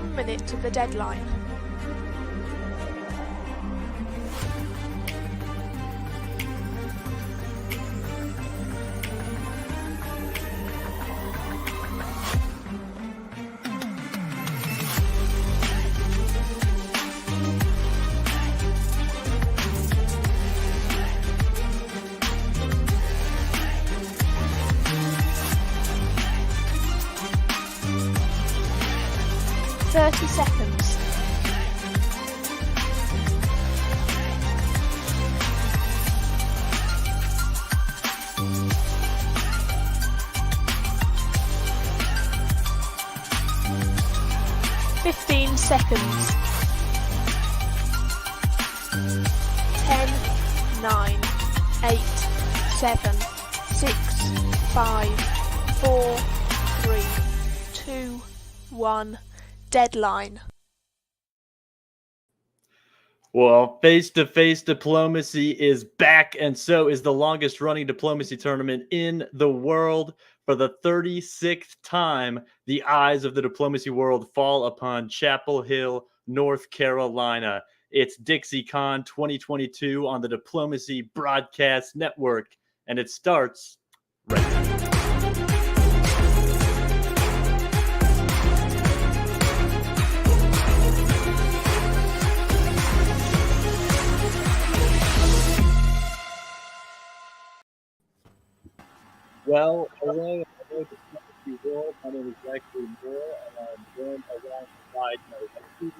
1 minute to the deadline. Seconds. Fifteen seconds. 10, 9, 8, 7, 6, 5, 4, 3, 2, 1. Deadline. Well, face-to-face diplomacy is back, and so is the longest-running diplomacy tournament in the world. For the 36th time, the eyes of the diplomacy world fall upon Chapel Hill, North Carolina. It's DixieCon 2022 on the Diplomacy Broadcast Network, and it starts right now. Well, hello, the Diplomacy world. My name is Zachary Moore, and I'm joined alongside my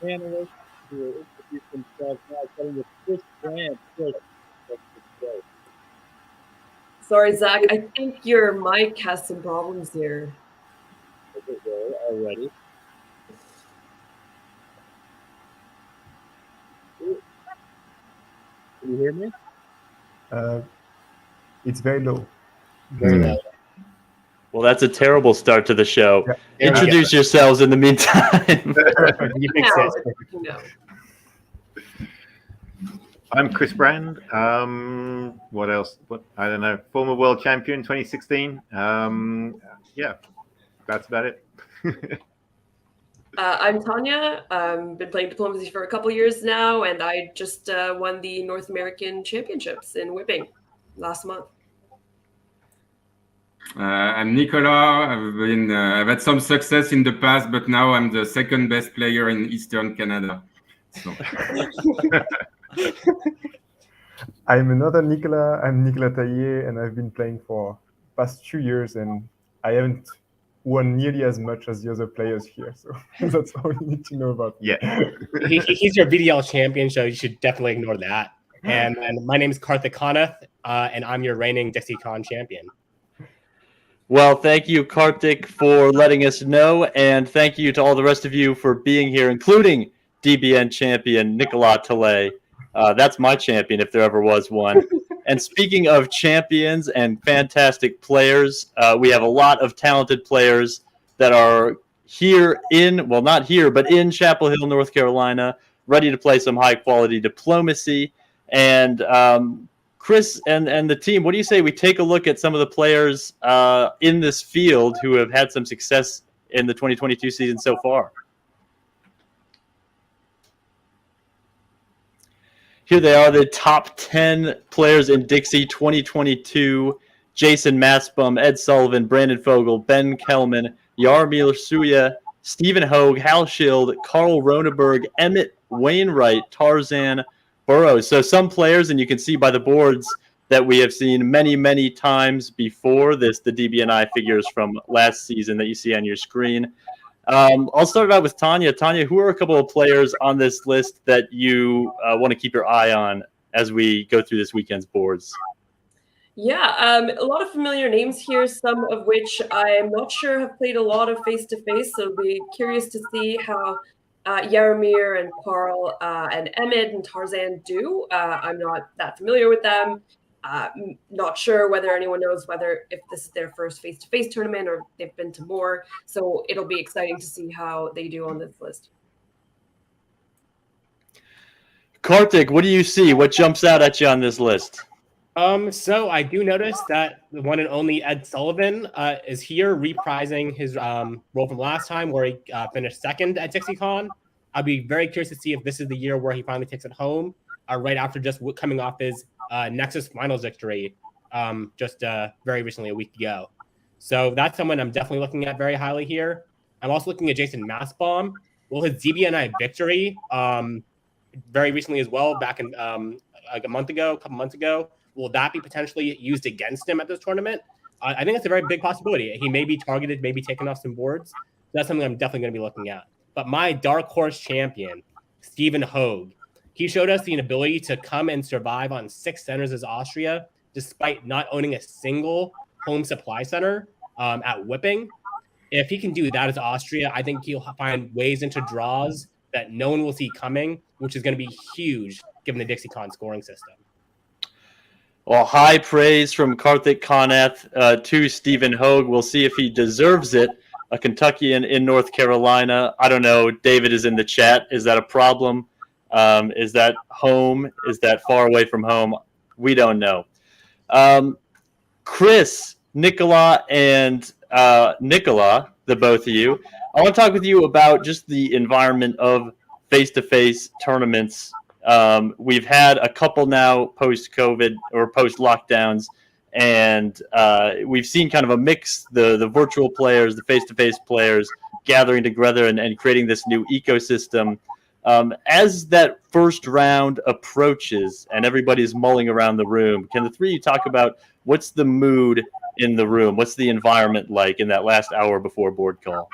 panelists who will introduce themselves now, starting with Chris Brand. Chris, sorry, Zach, I think your mic has some problems here. Okay, already. Can you hear me? It's very low. Well, that's a terrible start to the show. Yeah. Introduce yourselves in the meantime. You fix it. No. I'm Chris Brand. What else? I don't know. Former world champion 2016. Yeah, that's about it. I'm Tanya. Been playing diplomacy for a couple years now, and I just won the North American Championships in whipping last month. I'm Nicola. I've had some success in the past, but now I'm the second best player in Eastern Canada. So. I'm another Nicola. I'm Nicola Taillier, and I've been playing for past 2 years, and I haven't won nearly as much as the other players here. So that's all you need to know about me. Yeah. He's your VDL champion, so you should definitely ignore that. And my name is Karthik Kanath, and I'm your reigning DixieCon champion. Well, thank you, Karthik, for letting us know, and thank you to all the rest of you for being here, including DBN champion Nicolas Talley. That's my champion if there ever was one. And speaking of champions and fantastic players, we have a lot of talented players that are here not here, but in Chapel Hill, North Carolina, ready to play some high-quality diplomacy. And Chris and the team, what do you say we take a look at some of the players in this field who have had some success in the 2022 season so far? Here they are, the top 10 players in Dixie 2022. Jason Maspum, Ed Sullivan, Brandon Fogel, Ben Kellman, Jaromir Suya, Stephen Hogue, Hal Schild, Carl Roneberg, Emmett Wainwright, Tarzan Burrows. So some players, and you can see by the boards that we have seen many, many times before this, the DBNI figures from last season that you see on your screen. I'll start out with Tanya. Tanya, who are a couple of players on this list that you want to keep your eye on as we go through this weekend's boards? Yeah, a lot of familiar names here, some of which I'm not sure have played a lot of face-to-face, so I'll be curious to see how Jaromir and Carl and Emmett and Tarzan do. I'm not that familiar with them. Not sure whether anyone knows if this is their first face-to-face tournament or they've been to more. So it'll be exciting to see how they do on this list. Karthik, what do you see? What jumps out at you on this list? So I do notice that the one and only Ed Sullivan is here reprising his role from last time where he finished second at DixieCon. I'd be very curious to see if this is the year where he finally takes it home, right after just coming off his Nexus Finals victory just very recently, a week ago. So that's someone I'm definitely looking at very highly here. I'm also looking at Jason Massbaum. Well, his ZBNI victory very recently as well, back in like a couple months ago, will that be potentially used against him at this tournament? I think that's a very big possibility. He may be targeted, maybe taken off some boards. That's something I'm definitely going to be looking at. But my dark horse champion, Stephen Hogue, he showed us the ability to come and survive on 6 centers as Austria, despite not owning a single home supply center at Whipping. If he can do that as Austria, I think he'll find ways into draws that no one will see coming, which is going to be huge given the DixieCon scoring system. Well, high praise from Karthik Kanath to Stephen Hogue. We'll see if he deserves it. A Kentuckian in North Carolina. I don't know. David is in the chat. Is that a problem? Is that home? Is that far away from home? We don't know. Chris, Nicola, and Nicola, the both of you, I want to talk with you about just the environment of face-to-face tournaments. We've had a couple now post-COVID or post-lockdowns, and we've seen kind of a mix, the virtual players, the face-to-face players gathering together and creating this new ecosystem. As that first round approaches and everybody's mulling around the room, can the three of you talk about what's the mood in the room? What's the environment like in that last hour before board call?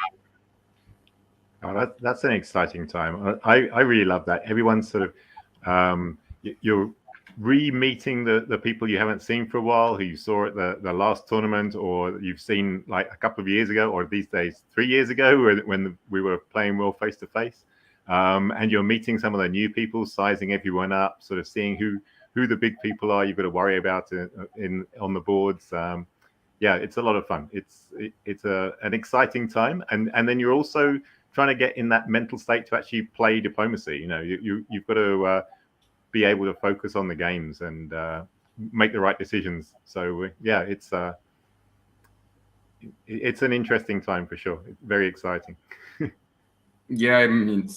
Oh, that's an exciting time. I really love that. Everyone's sort of you're re-meeting the people you haven't seen for a while, who you saw at the last tournament, or you've seen like a couple of years ago, or these days 3 years ago when we were playing World face to face. And you're meeting some of the new people, sizing everyone up, sort of seeing who the big people are you've got to worry about on the boards. Yeah, it's a lot of fun. It's an exciting time, and then you're also trying to get in that mental state to actually play diplomacy. You know, you've got to be able to focus on the games and make the right decisions. So yeah, it's an interesting time for sure. It's very exciting. Yeah, I mean,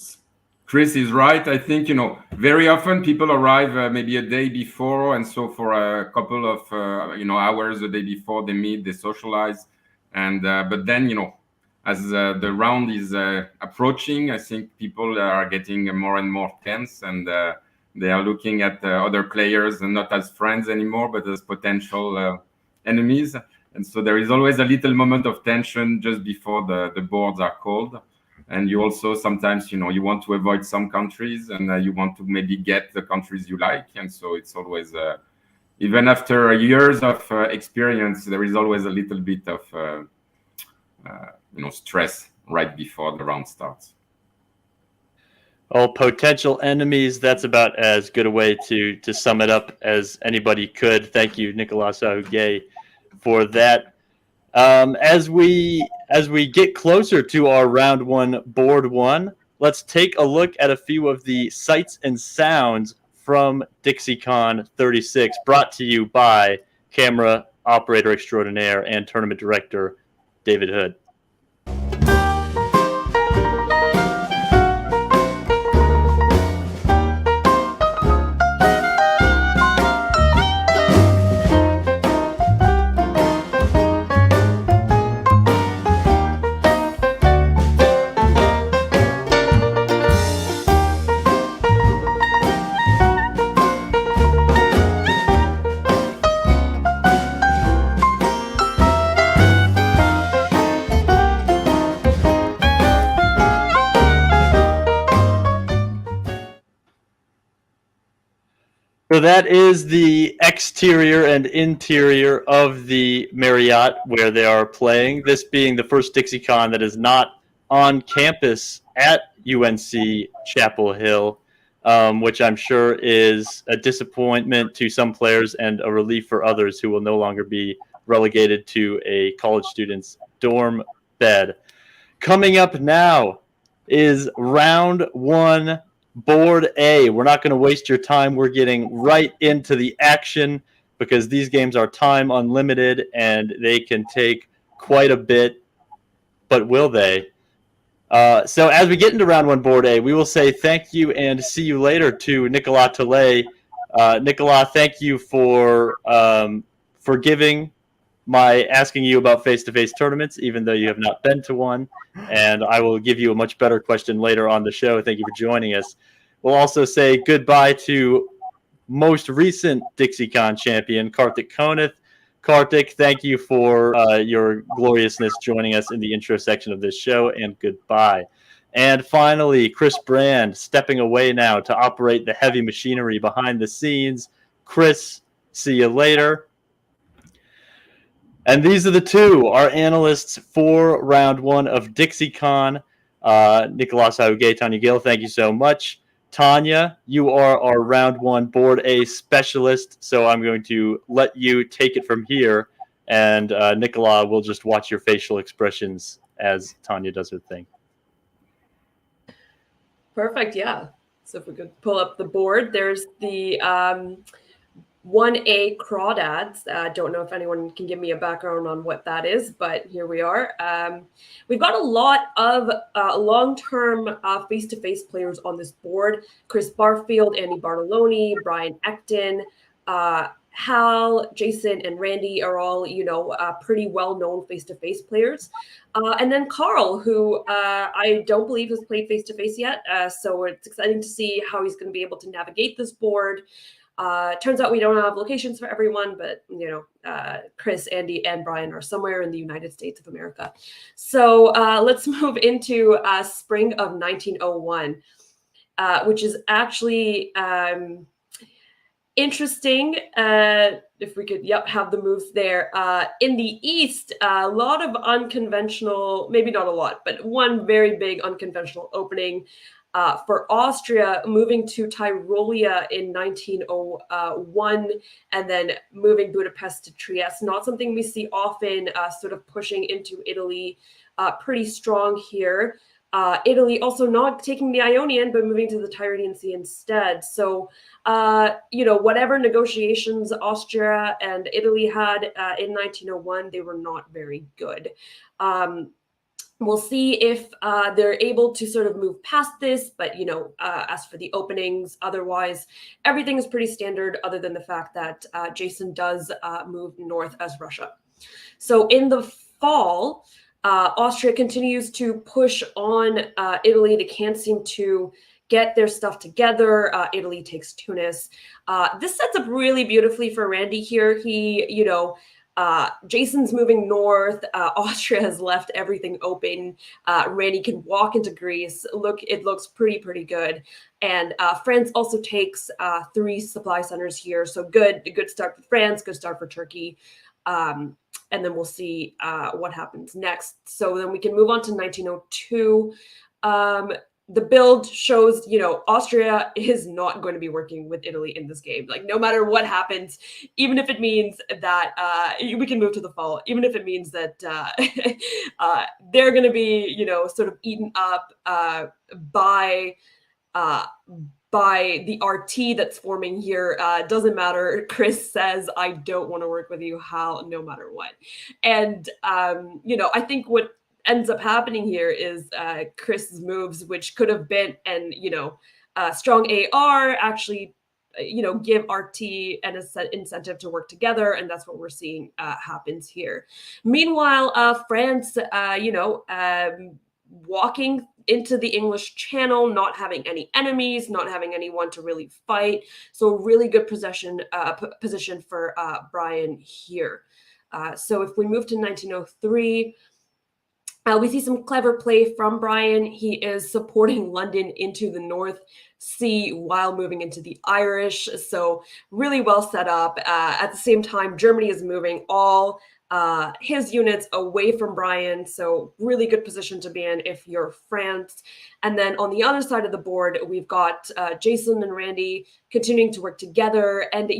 Chris is right. I think, very often people arrive maybe a day before, and so for a couple of hours the day before, they meet, they socialize, and but then as the round is approaching, I think people are getting more and more tense, and they are looking at other players and not as friends anymore, but as potential enemies. And so there is always a little moment of tension just before the boards are called. And you also sometimes, you want to avoid some countries, and you want to maybe get the countries you like. And so it's always, even after years of experience, there is always a little bit of, stress right before the round starts. Oh, potential enemies. That's about as good a way to sum it up as anybody could. Thank you, Nicolas Auguet, for that. As we get closer to our round one, board one, let's take a look at a few of the sights and sounds from DixieCon 36, brought to you by camera operator extraordinaire and tournament director David Hood. So that is the exterior and interior of the Marriott where they are playing. This being the first DixieCon that is not on campus at UNC Chapel Hill, which I'm sure is a disappointment to some players and a relief for others who will no longer be relegated to a college student's dorm bed. Coming up now is round one, board A. We're not going to waste your time. We're getting right into the action. because these games are time unlimited and they can take quite a bit, but will they? So as we get into round one board A, we will say thank you and see you later to Nicolas Tillet. Nicolas, thank you for forgiving my asking you about face-to-face tournaments, even though you have not been to one. And I will give you a much better question later on the show. Thank you for joining us. We'll also say goodbye to most recent DixieCon champion, Kartik Koneth. Kartik, thank you for your gloriousness joining us in the intro section of this show, and goodbye. And finally, Chris Brand stepping away now to operate the heavy machinery behind the scenes. Chris, see you later. And these are the two, our analysts for round one of DixieCon. Nicolas Auguet, Tanya Gill, thank you so much. Tanya, you are our round one board A specialist, so I'm going to let you take it from here, and Nicolas will just watch your facial expressions as Tanya does her thing. Perfect, yeah. So if we could pull up the board, there's the 1A crawdads. Don't know if anyone can give me a background on what that is, but here we are. We've got a lot of long-term face-to-face players on this board. Chris Barfield, Andy Bartoloni, Brian Ecton, Hal, Jason, and Randy are all, pretty well-known face-to-face players. And then Carl, who I don't believe has played face-to-face yet. So it's exciting to see how he's going to be able to navigate this board. Turns out we don't have locations for everyone, but Chris, Andy, and Brian are somewhere in the United States of America. So let's move into spring of 1901, which is actually interesting. If we could, have the moves there. In the East, a lot of unconventional, maybe not a lot, but one very big unconventional opening. For Austria, moving to Tyrolia in 1901 and then moving Budapest to Trieste. Not something we see often, sort of pushing into Italy pretty strong here. Italy also not taking the Ionian, but moving to the Tyrrhenian Sea instead. So, whatever negotiations Austria and Italy had in 1901, they were not very good. We'll see if they're able to sort of move past this, but, as for the openings, otherwise, everything is pretty standard other than the fact that Jason does move north as Russia. So in the fall, Austria continues to push on Italy. They can't seem to get their stuff together. Italy takes Tunis. This sets up really beautifully for Randy here. He, Jason's moving north. Austria has left everything open. Randy can walk into Greece. It looks pretty good. And France also takes 3 supply centers here. So good start for France, good start for Turkey. And then we'll see what happens next. So then we can move on to 1902. The build shows, Austria is not going to be working with Italy in this game. Like, no matter what happens, even if it means that we can move to the fall, even if it means that they're going to be, sort of eaten up by the RT that's forming here. Doesn't matter. Chris says, I don't want to work with you, Hal, no matter what. And, I think what ends up happening here is Chris's moves, which could have been, and strong AR actually, give RT an incentive to work together, and that's what we're seeing happens here. Meanwhile, France, walking into the English Channel, not having any enemies, not having anyone to really fight, so really good position for Brian here. So if we move to 1903. We see some clever play from Brian. He is supporting London into the North Sea while moving into the Irish. So really well set up. At the same time, Germany is moving all his units away from Brian. So really good position to be in if you're France. And then on the other side of the board, we've got Jason and Randy continuing to work together. And,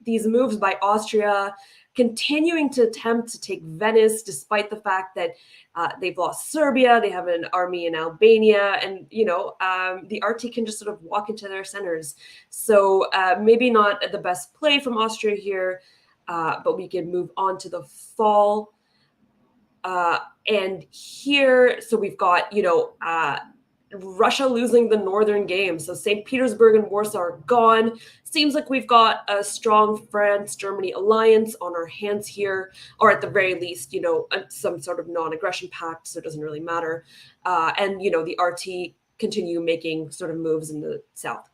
these moves by Austria continuing to attempt to take Venice, despite the fact that they've lost Serbia, they have an army in Albania, and the RT can just sort of walk into their centers. So maybe not the best play from Austria here, but we can move on to the fall. And here, so we've got, Russia losing the northern game. So St. Petersburg and Warsaw are gone. Seems like we've got a strong France-Germany alliance on our hands here, or at the very least, some sort of non-aggression pact, so it doesn't really matter. And, the RT continue making sort of moves in the south.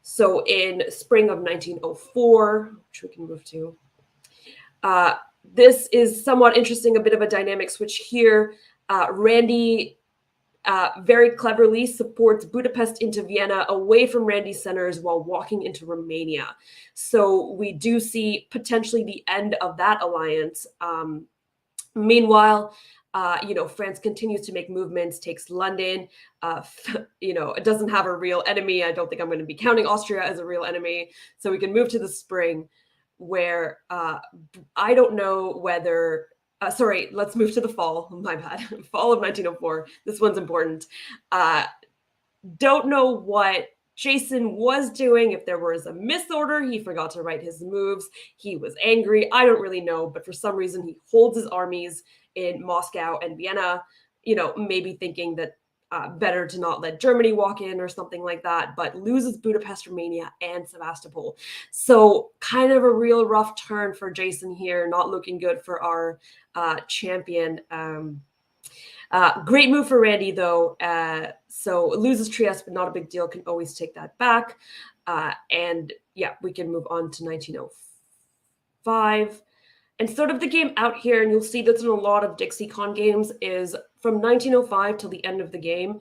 So in spring of 1904, which we can move to, this is somewhat interesting, a bit of a dynamic switch here. Randy very cleverly supports Budapest into Vienna away from Randy's centers while walking into Romania. So we do see potentially the end of that alliance. Meanwhile, France continues to make movements, takes London. It doesn't have a real enemy. I don't think I'm going to be counting Austria as a real enemy. So we can move to the spring, where I don't know whether, let's move to the fall. My bad. Fall of 1904. This one's important. Don't know what Jason was doing. If there was a misorder, he forgot to write his moves. He was angry. I don't really know, but for some reason he holds his armies in Moscow and Vienna, maybe thinking that better to not let Germany walk in or something like that, but loses Budapest, Romania, and Sevastopol. So kind of a real rough turn for Jason here, not looking good for our champion. Great move for Randy, though. So loses Trieste, but not a big deal, can always take that back. And yeah, we can move on to 1905. And sort of the game out here, and you'll see this in a lot of DixieCon games, is from 1905 till the end of the game.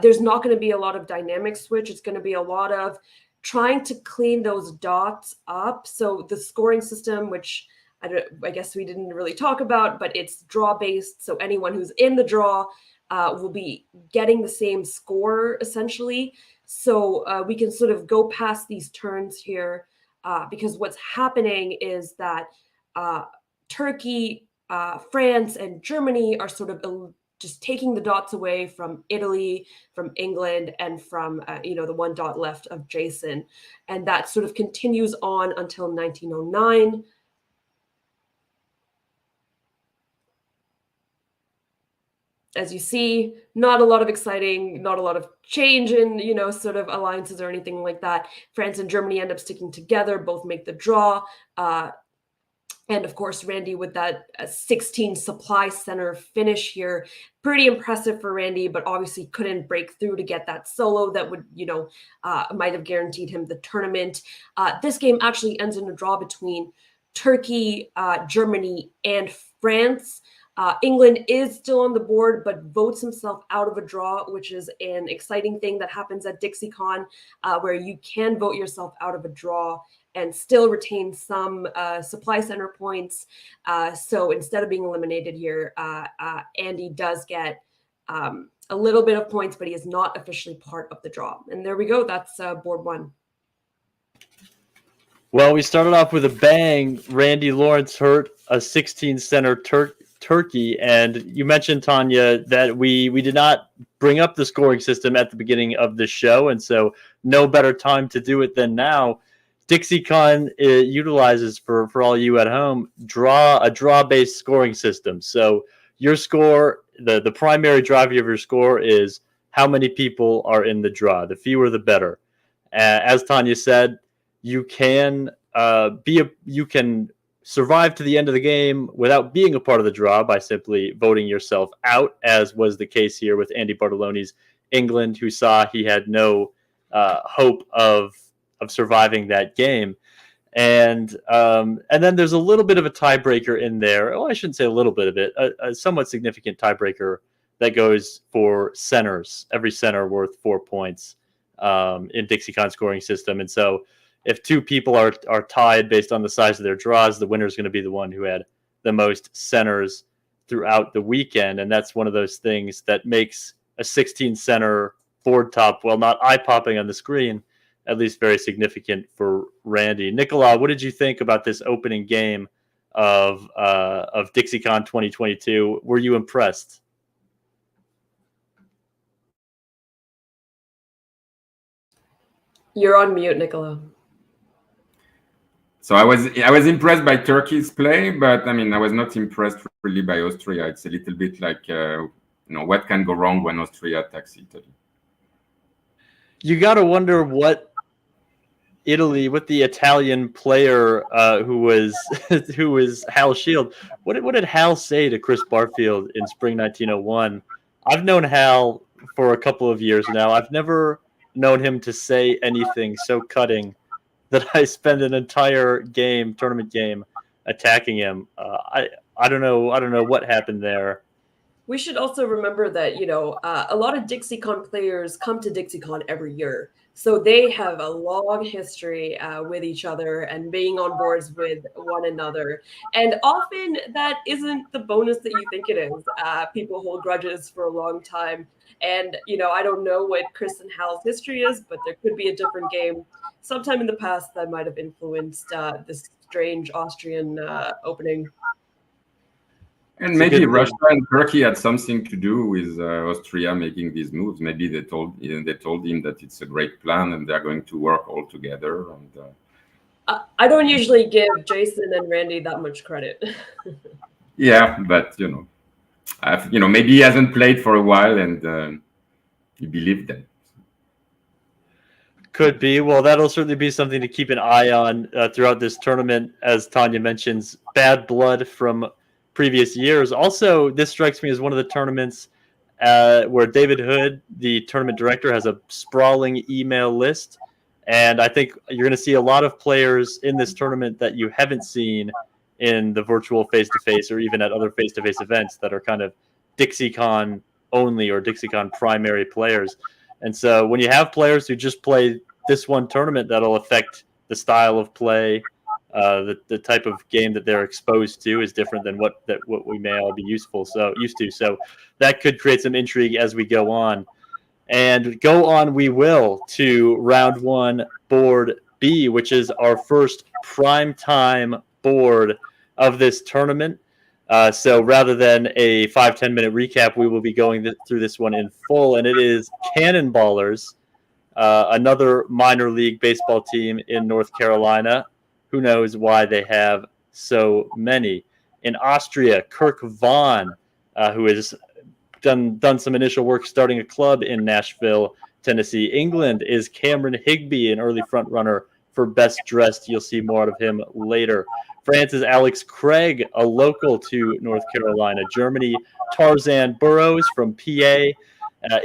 There's not going to be a lot of dynamic switch. It's going to be a lot of trying to clean those dots up. So the scoring system, which I guess we didn't really talk about, but it's draw-based. So anyone who's in the draw will be getting the same score, essentially. So we can sort of go past these turns here because what's happening is that Turkey, France, and Germany are sort of just taking the dots away from Italy, from England, and from the one dot left of Jason, and that sort of continues on until 1909. As you see, not a lot of exciting, not a lot of change in, sort of alliances or anything like that. France and Germany end up sticking together, both make the draw. And of course, Randy with that 16 supply center finish here. Pretty impressive for Randy, but obviously couldn't break through to get that solo that would, might have guaranteed him the tournament. This game actually ends in a draw between Turkey, Germany, and France. England is still on the board, but votes himself out of a draw, which is an exciting thing that happens at DixieCon, where you can vote yourself out of a draw and still retain some supply center points. So instead of being eliminated here, Andy does get a little bit of points, but he is not officially part of the draw. And there we go. That's board one. Well, we started off with a bang. Randy Lawrence hurt a 16 center Turkey, and you mentioned, Tanya, that we did not bring up the scoring system at the beginning of the show, and so no better time to do it than now. DixieCon utilizes, for all you at home, a draw-based scoring system. So your score, the primary driver of your score is how many people are in the draw. The fewer, the better. As Tanya said, you can survive to the end of the game without being a part of the draw by simply voting yourself out, as was the case here with Andy Bartoloni's England, who saw he had no hope of surviving that game. And then there's a little bit of a tiebreaker in there. Oh, I shouldn't say a little bit of it, a somewhat significant tiebreaker that goes for centers, every center worth 4 points in DixieCon scoring system. And so if two people are tied based on the size of their draws, the winner is going to be the one who had the most centers throughout the weekend. And that's one of those things that makes a 16 center board top, well, not eye-popping on the screen, at least very significant for Randy. Nicola, what did you think about this opening game of DixieCon 2022. Were you impressed? You're on mute, Nicola. So I was impressed by Turkey's play, but I mean I was not impressed really by Austria. It's a little bit like what can go wrong when Austria attacks Italy. You got to wonder what the Italian player who was Hal Shield. What did Hal say to Chris Barfield in spring 1901? I've known Hal for a couple of years now. I've never known him to say anything so cutting that I spend an entire tournament game attacking him. I don't know what happened there. We should also remember that, a lot of DixieCon players come to DixieCon every year. So they have a long history with each other and being on boards with one another. And often that isn't the bonus that you think it is. People hold grudges for a long time. And, I don't know what Chris and Hal's history is, but there could be a different game sometime in the past that might have influenced this strange Austrian opening. And maybe Russia and Turkey had something to do with Austria making these moves. Maybe they told him that it's a great plan and they're going to work all together. And I don't usually give Jason and Randy that much credit. Yeah, but maybe he hasn't played for a while and he believed them. Could be. Well, that'll certainly be something to keep an eye on throughout this tournament. As Tanya mentions, bad blood from previous years. Also, this strikes me as one of the tournaments where David Hood, the tournament director, has a sprawling email list. And I think you're going to see a lot of players in this tournament that you haven't seen in the virtual face-to-face or even at other face-to-face events that are kind of DixieCon only or DixieCon primary players. And so when you have players who just play this one tournament, that'll affect the style of play. The type of game that they're exposed to is different than what we may all be used to. So that could create some intrigue as we go on. And go on we will to round one, board B, which is our first prime time board of this tournament. So rather than a 5-10 minute recap, we will be going through this one in full. And it is Cannonballers, another minor league baseball team in North Carolina. Who knows why they have so many? In Austria, Kirk Vaughn, who has done some initial work starting a club in Nashville, Tennessee. England is Cameron Higby, an early front runner for Best Dressed. You'll see more of him later. France is Alex Craig, a local to North Carolina. Germany, Tarzan Burrows from PA.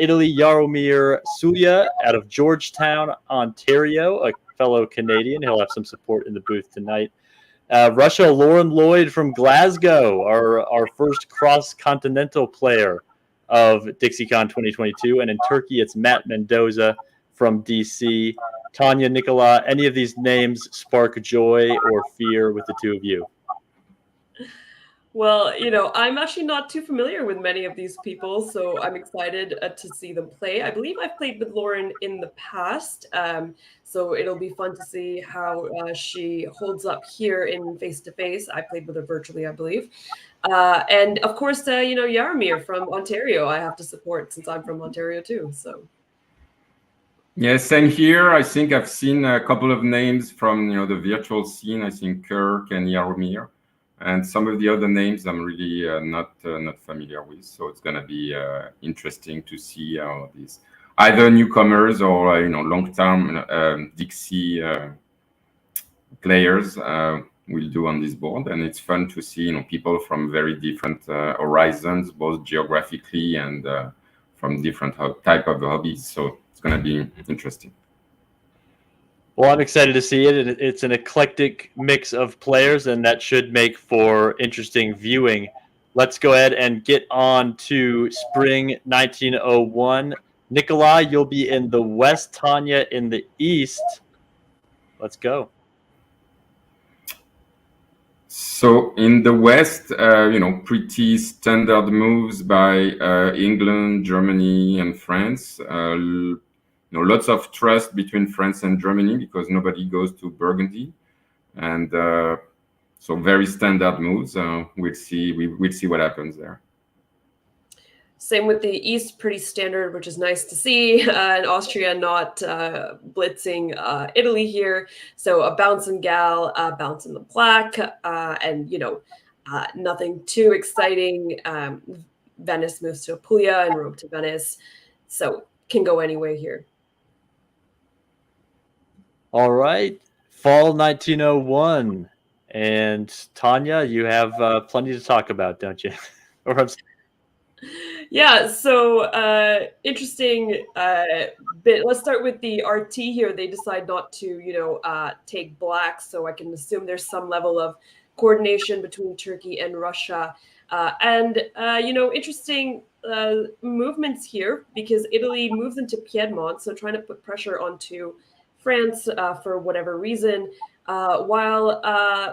Italy, Jaromir Suya out of Georgetown, Ontario, a fellow Canadian. He'll have some support in the booth tonight. Russia, Lauren Lloyd from Glasgow, our first cross-continental player of DixieCon 2022. And in Turkey, it's Matt Mendoza from DC. Tanya, Nicola, any of these names spark joy or fear with the two of you? Well, I'm actually not too familiar with many of these people, so I'm excited to see them play. I believe I've played with Lauren in the past, so it'll be fun to see how she holds up here in face-to-face. I played with her virtually, I believe. And of course, Jaromir from Ontario, I have to support since I'm from Ontario too. So. Yeah, same here. I think I've seen a couple of names from the virtual scene. I think Kirk and Jaromir. And some of the other names I'm really not familiar with. So it's going to be interesting to see how these either newcomers or long-term Dixie players will do on this board. And it's fun to see people from very different horizons, both geographically and from different type of hobbies. So it's going to be interesting. Well, I'm excited to see it. It's an eclectic mix of players, and that should make for interesting viewing. Let's go ahead and get on to spring 1901. Nikolai, you'll be in the West, Tanya in the East. Let's go. So in the West, pretty standard moves by England, Germany, and France. Lots of trust between France and Germany because nobody goes to Burgundy. And So very standard moves. We'll see. We'll see what happens there. Same with the East, pretty standard, which is nice to see. And Austria not blitzing Italy here. So a bounce in Gal, a bounce in the black, and nothing too exciting. Venice moves to Apulia and Rome to Venice. So can go anyway here. All right. Fall 1901. And Tanya, you have plenty to talk about, don't you? Yeah, so interesting bit. Let's start with the RT here. They decide not to, take black, so I can assume there's some level of coordination between Turkey and Russia. Interesting movements here because Italy moves into Piedmont, so trying to put pressure onto France for whatever reason, while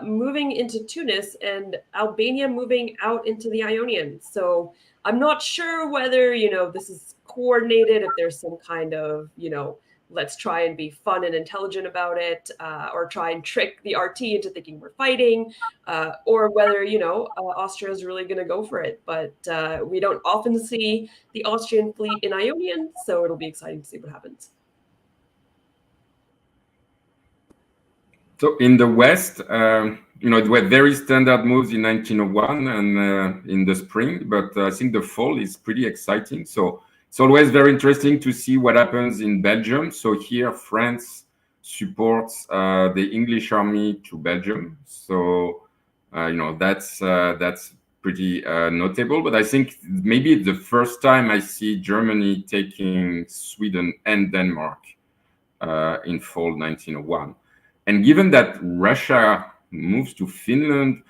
moving into Tunis and Albania moving out into the Ionian. So I'm not sure whether, this is coordinated, if there's some kind of, let's try and be fun and intelligent about it, or try and trick the RT into thinking we're fighting, or whether, Austria is really going to go for it. But we don't often see the Austrian fleet in Ionian, so it'll be exciting to see what happens. So in the West, it were very standard moves in 1901 and in the spring, but I think the fall is pretty exciting. So it's always very interesting to see what happens in Belgium. So here, France supports the English army to Belgium. So, that's pretty notable. But I think maybe it's the first time I see Germany taking Sweden and Denmark in fall 1901. And given that Russia moves to Finland,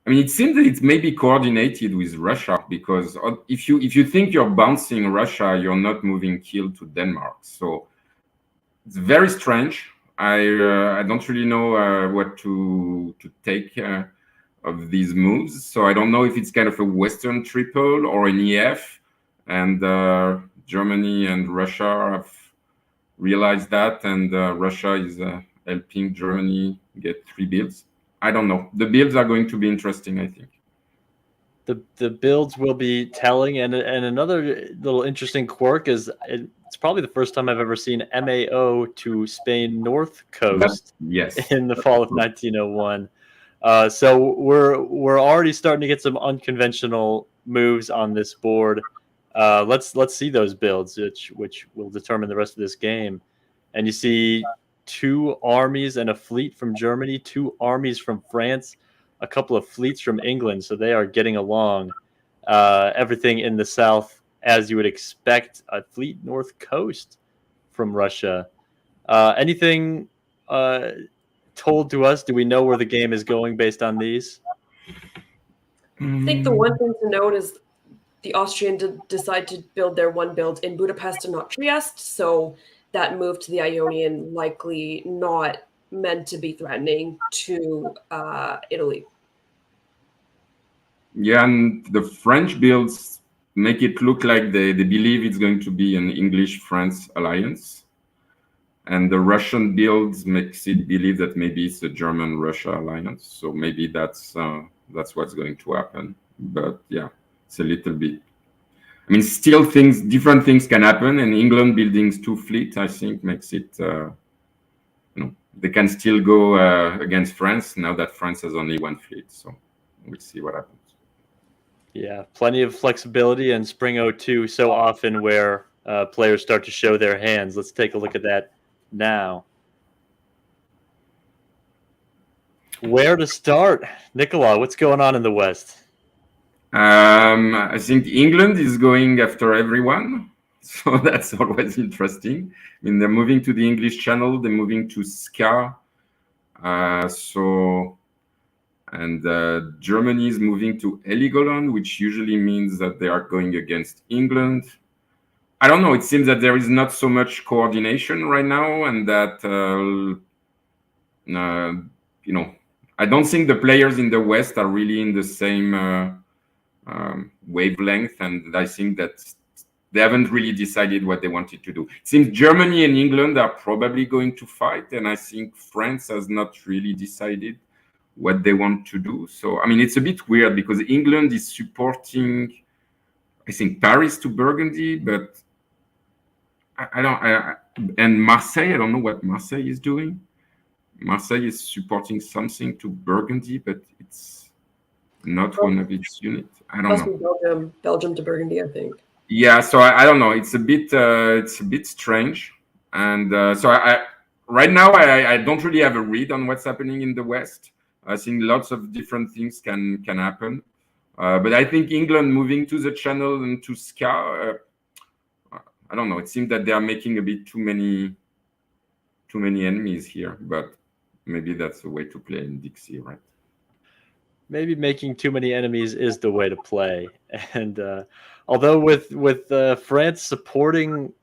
it seems that it's maybe coordinated with Russia, because if you think you're bouncing Russia, you're not moving Kiel to Denmark. So it's very strange. I don't really know what to take of these moves. So I don't know if it's kind of a Western triple or an EF, and Germany and Russia have realized that, and Russia is helping Germany get 3 builds. I don't know. The builds are going to be interesting, I think. The builds will be telling, and another little interesting quirk is it's probably the first time I've ever seen MAO to Spain North Coast in the fall of 1901. So we're already starting to get some unconventional moves on this board. Let's see those builds, which will determine the rest of this game. And you see 2 armies and a fleet from Germany, 2 armies from France, a couple of fleets from England. So they are getting along. Everything in the south, as you would expect, a fleet north coast from Russia. Anything told to us? Do we know where the game is going based on these? I think the one thing to note is the Austrian decide to build their one build in Budapest and not Trieste. So that move to the Ionian likely not meant to be threatening to Italy. Yeah, and the French builds make it look like they believe it's going to be an English-France alliance. And the Russian builds makes it believe that maybe it's a German-Russia alliance. So maybe that's what's going to happen. But yeah, it's a little bit. Still different things can happen, and England building 2 fleets, I think, makes it, they can still go against France now that France has only 1 fleet. So we'll see what happens. Yeah, plenty of flexibility, and Spring 02 so often where players start to show their hands. Let's take a look at that now. Where to start? Nicola, what's going on in the West? I think England is going after everyone, so that's always interesting. They're moving to the English Channel, they're moving to Ska, and Germany is moving to Heligoland, which usually means that they are going against England. I don't know. It seems that there is not so much coordination right now, and that I don't think the players in the West are really in the same wavelength, and I think that they haven't really decided what they wanted to do. It seems Germany and England are probably going to fight, and I think France has not really decided what they want to do. So I mean, it's a bit weird because England is supporting, I think, Paris to Burgundy, but I don't. And Marseille, I don't know what Marseille is doing. Marseille is supporting something to Burgundy, but it's not one of its units. I don't Must know. be Belgium to Burgundy, I think. Yeah, so I don't know. It's a bit strange, and so I right now I don't really have a read on what's happening in the West. I think lots of different things can happen, but I think England moving to the Channel and to Ska, I don't know. It seems that they are making a bit too many enemies here, but maybe that's the way to play in Dixie, right? Maybe making too many enemies is the way to play. And although with France supporting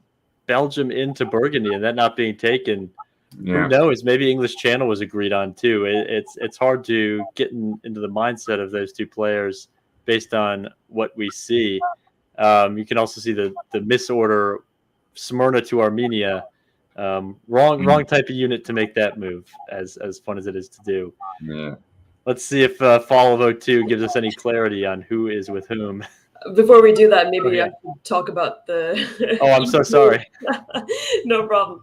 Belgium into Burgundy and that not being taken, Yeah. who knows? Maybe English Channel was agreed on too. It's hard to get into the mindset of those two players based on what we see. You can also see the misorder Smyrna to Armenia. Wrong type of unit to make that move, as fun as it is to do. Yeah. Let's see if Fall of 02 gives us any clarity on who is with whom. Before we do that, maybe yeah. I should talk about the. Oh, I'm so sorry. No problem.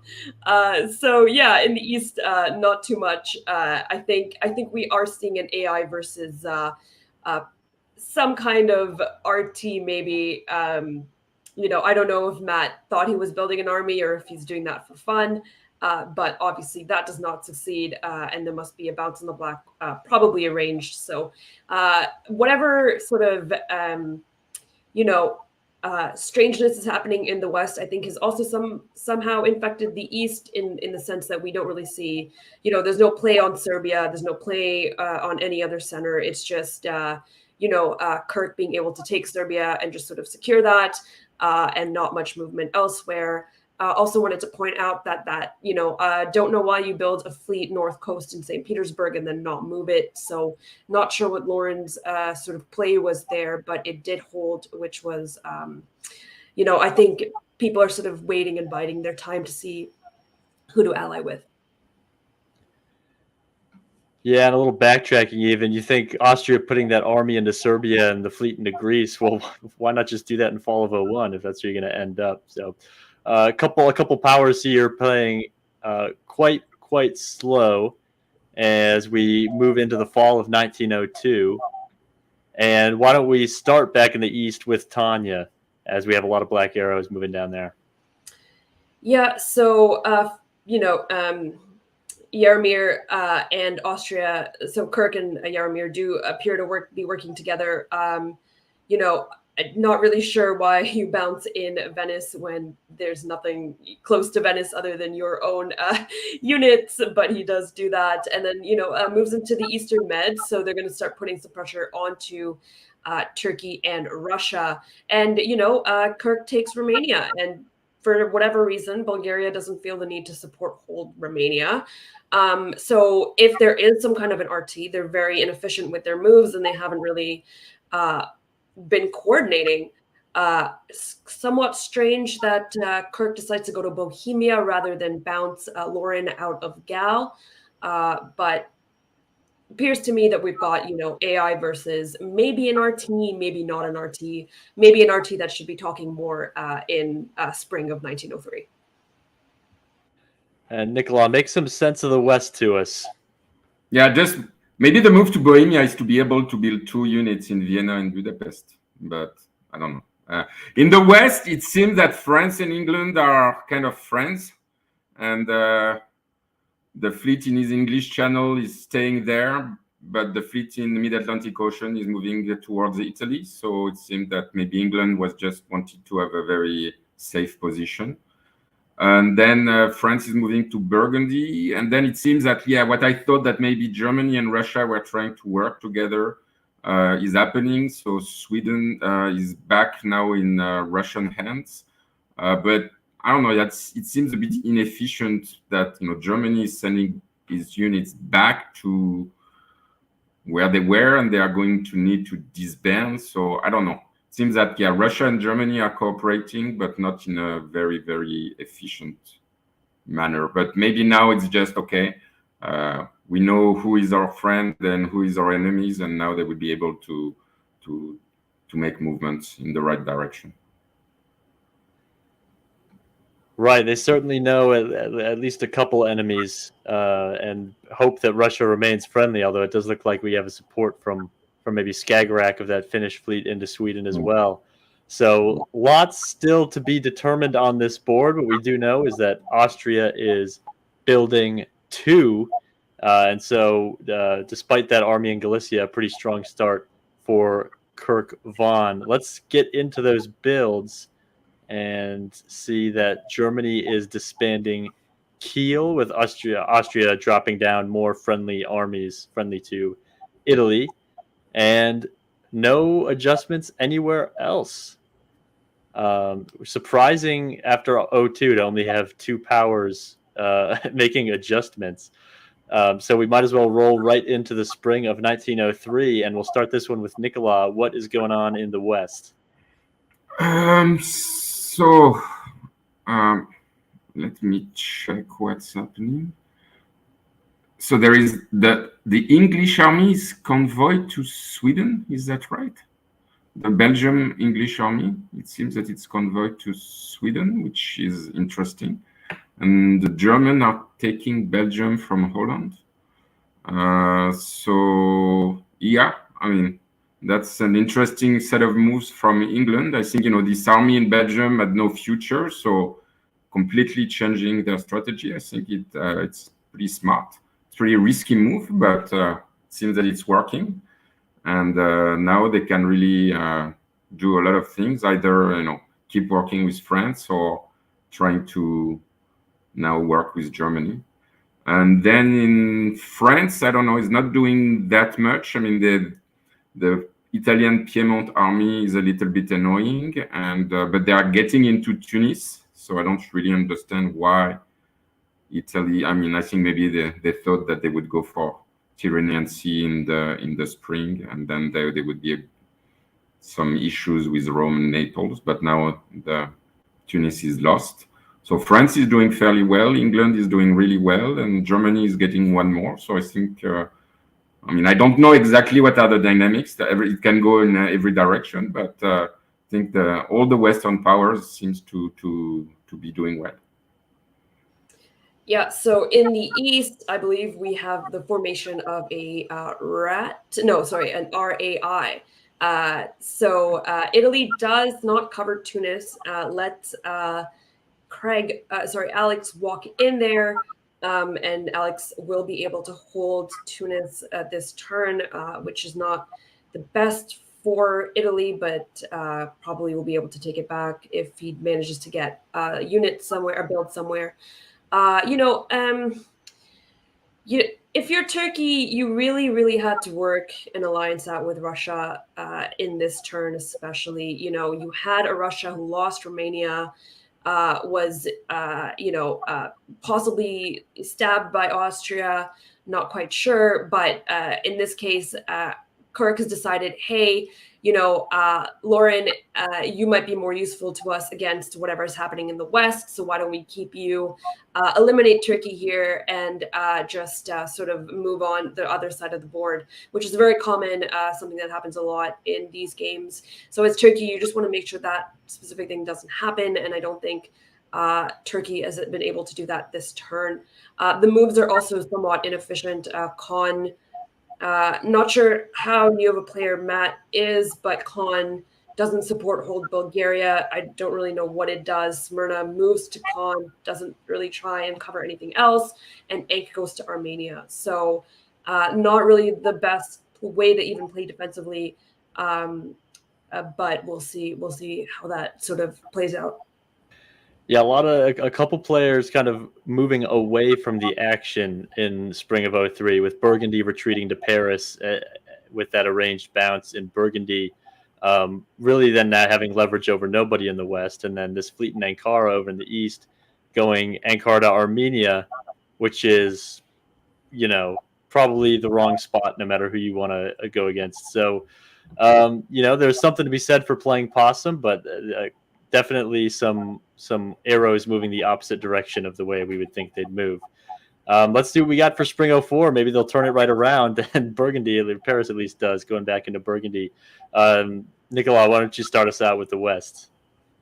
So yeah, in the East, not too much. I think we are seeing an AI versus some kind of RT, maybe. I don't know if Matt thought he was building an army or if he's doing that for fun. But obviously that does not succeed, and there must be a bounce on the black, probably arranged. So whatever sort of strangeness is happening in the West, I think has also somehow infected the East in the sense that we don't really see, there's no play on Serbia, there's no play on any other center. It's just Kirk being able to take Serbia and just sort of secure that, and not much movement elsewhere. Also wanted to point out that don't know why you build a fleet north coast in St. Petersburg and then not move it. So not sure what Lauren's sort of play was there, but it did hold, which was, I think people are sort of waiting and biding their time to see who to ally with. Yeah, and a little backtracking even. You think Austria putting that army into Serbia and the fleet into Greece, well, why not just do that in fall of 01 if that's where you're going to end up? So a couple powers here playing quite slow as we move into the fall of 1902. And why don't we start back in the East with Tanya, as we have a lot of black arrows moving down there. Yeah, so, Jaromir and Austria, so Kirk and Jaromir do appear to be working together. Not really sure why you bounce in Venice when there's nothing close to Venice other than your own units, but he does do that. And then, moves into the Eastern Med. So they're going to start putting some pressure onto Turkey and Russia. And, Kirk takes Romania. And for whatever reason, Bulgaria doesn't feel the need to hold Romania. So if there is some kind of an RT, they're very inefficient with their moves and they haven't really been coordinating. Somewhat strange that Kirk decides to go to Bohemia rather than bounce Lauren out of Gal. But appears to me that we've got, AI versus maybe an RT, maybe not an RT, maybe an RT that should be talking more in spring of 1903. And Nicola, make some sense of the West to us. Yeah, just maybe the move to Bohemia is to be able to build 2 units in Vienna and Budapest, but I don't know. In the West, it seems that France and England are kind of friends, and the fleet in his English Channel is staying there, but the fleet in the Mid-Atlantic Ocean is moving towards Italy. So it seemed that maybe England was just wanted to have a very safe position. And then France is moving to Burgundy. And then it seems that, what I thought that maybe Germany and Russia were trying to work together is happening. So Sweden is back now in Russian hands. But I don't know, it seems a bit inefficient that, Germany is sending its units back to where they were and they are going to need to disband. So I don't know. Seems that Russia and Germany are cooperating, but not in a very, very efficient manner. But maybe now it's just okay. we know who is our friend and who is our enemies, and now they will be able to make movements in the right direction. Right, they certainly know at least a couple enemies, and hope that Russia remains friendly. Although it does look like we have a support from maybe Skagerrak of that Finnish fleet into Sweden as well. So lots still to be determined on this board. What we do know is that Austria is building 2, and so despite that army in Galicia, a pretty strong start for Kirk Von. Let's get into those builds and see that Germany is disbanding Kiel, with Austria dropping down more friendly armies, friendly to Italy, and no adjustments anywhere else. Surprising after 02 to only have 2 powers making adjustments. So we might as well roll right into the spring of 1903, and we'll start this one with Nicolas. What is going on in the West? So let me check what's happening. So there is the English army is convoyed to Sweden. Is that right? The Belgium English army. It seems that it's convoyed to Sweden, which is interesting. And the German are taking Belgium from Holland. So yeah, I mean, that's an interesting set of moves from England. I think, this army in Belgium had no future, so completely changing their strategy. I think it's pretty smart. It's a pretty risky move, but it seems that it's working. And now they can really do a lot of things, either, keep working with France or trying to now work with Germany. And then in France, I don't know, it's not doing that much. I mean, the Italian Piedmont army is a little bit annoying, and but they are getting into Tunis, so I don't really understand why Italy. I mean, I think maybe they thought that they would go for Tyrrhenian Sea in the spring, and then there would be some issues with Rome and Naples. But now the Tunis is lost. So France is doing fairly well. England is doing really well, and Germany is getting one more. So I think. I mean, I don't know exactly what are the dynamics. It can go in every direction, but I think all the Western powers seems to be doing well. Yeah, so in the East, I believe we have the formation of an RAI. So Italy does not cover Tunis. Let Alex walk in there. And Alex will be able to hold Tunis this turn, which is not the best for Italy, but probably will be able to take it back if he manages to get a unit somewhere or build somewhere. If you're Turkey, you really, really had to work an alliance out with Russia in this turn, especially. You had a Russia who lost Romania. Was possibly stabbed by Austria, not quite sure, but in this case, Kirk has decided, hey, Lauren, you might be more useful to us against whatever is happening in the West, so why don't we keep you, eliminate Turkey here, and just sort of move on the other side of the board, which is very common, something that happens a lot in these games. So as Turkey, you just want to make sure that specific thing doesn't happen, and I don't think Turkey has been able to do that this turn. The moves are also somewhat inefficient. Khan, not sure how new of a player Matt is, but Khan doesn't support Hold Bulgaria. I don't really know what it does. Smyrna moves to Khan, doesn't really try and cover anything else, and Ankh goes to Armenia. So not really the best way to even play defensively, but we'll see how that sort of plays out. Yeah, a couple players kind of moving away from the action in spring of 03, with Burgundy retreating to Paris with that arranged bounce in Burgundy, really then not having leverage over nobody in the West, and then this fleet in Ankara over in the East going Ankara to Armenia, which is, probably the wrong spot no matter who you want to go against. So, there's something to be said for playing possum, but definitely some arrows moving the opposite direction of the way we would think they'd move. Let's see what we got for Spring 04. Maybe they'll turn it right around, and Burgundy, Paris at least does, going back into Burgundy. Nicolas, why don't you start us out with the West?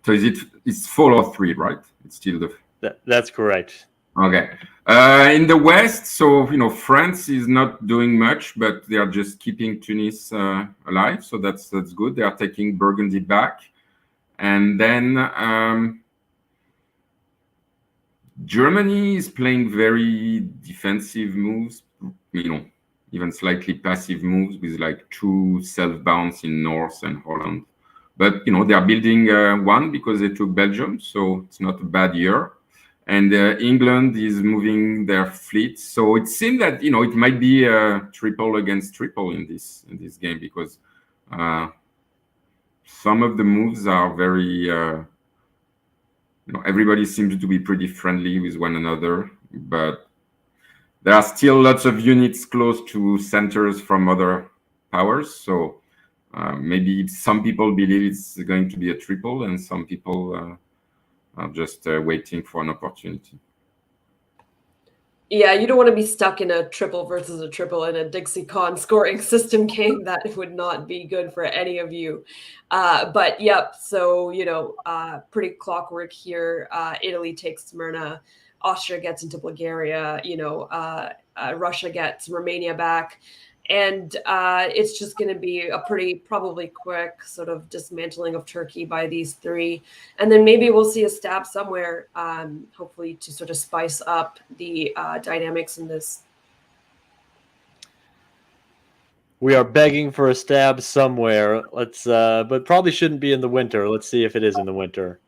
So it's 4 or 3, right? It's still that's correct. Okay. In the West, so France is not doing much, but they are just keeping Tunis alive. So that's good. They are taking Burgundy back, and then Germany is playing very defensive moves. Even slightly passive moves with like 2 self-bounce in North and Holland. But they are building one because they took Belgium, so it's not a bad year. And England is moving their fleet, so it seems that it might be a triple against triple in this game, because some of the moves are very everybody seems to be pretty friendly with one another, but there are still lots of units close to centers from other powers. So maybe some people believe it's going to be a triple, and some people are just waiting for an opportunity. Yeah, you don't want to be stuck in a triple versus a triple in a DixieCon scoring system game. That would not be good for any of you. But yep, so pretty clockwork here. Italy takes Smyrna, Austria gets into Bulgaria. Russia gets Romania back. And it's just going to be a probably quick sort of dismantling of Turkey by these 3. And then maybe we'll see a stab somewhere, hopefully to sort of spice up the dynamics in this. We are begging for a stab somewhere. But probably shouldn't be in the winter. Let's see if it is in the winter.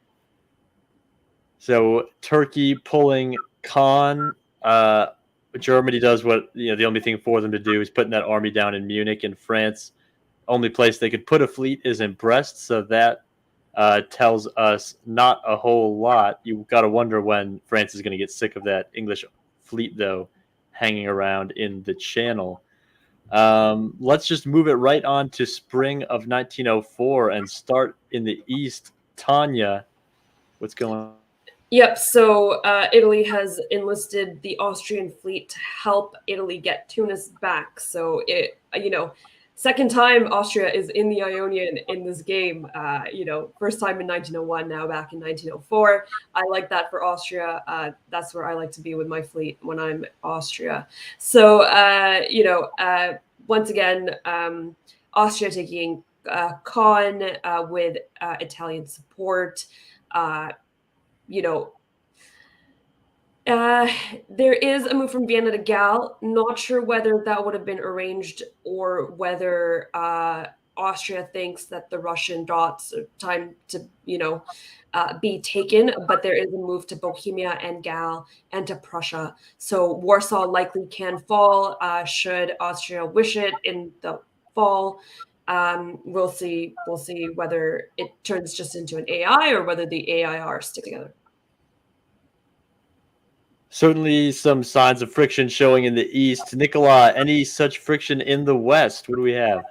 So Turkey pulling Khan. Germany does what the only thing for them to do is putting that army down in Munich. And France, only place they could put a fleet is in Brest, so that tells us not a whole lot. You've got to wonder when France is going to get sick of that English fleet, though, hanging around in the Channel. Let's just move it right on to spring of 1904 and start in the East. Tanya, what's going on? Yep, so Italy has enlisted the Austrian fleet to help Italy get Tunis back. So second time Austria is in the Ionian in this game. First time in 1901, now back in 1904. I like that for Austria. That's where I like to be with my fleet when I'm Austria. So once again, Austria taking Caen with Italian support. There is a move from Vienna to Gal. Not sure whether that would have been arranged or whether Austria thinks that the Russian dots are time to, be taken. But there is a move to Bohemia and Gal and to Prussia. So Warsaw likely can fall should Austria wish it in the fall. We'll see whether it turns just into an AI or whether the AIR stick together. Certainly some signs of friction showing in the East. Nicolas, any such friction in the West? What do we have?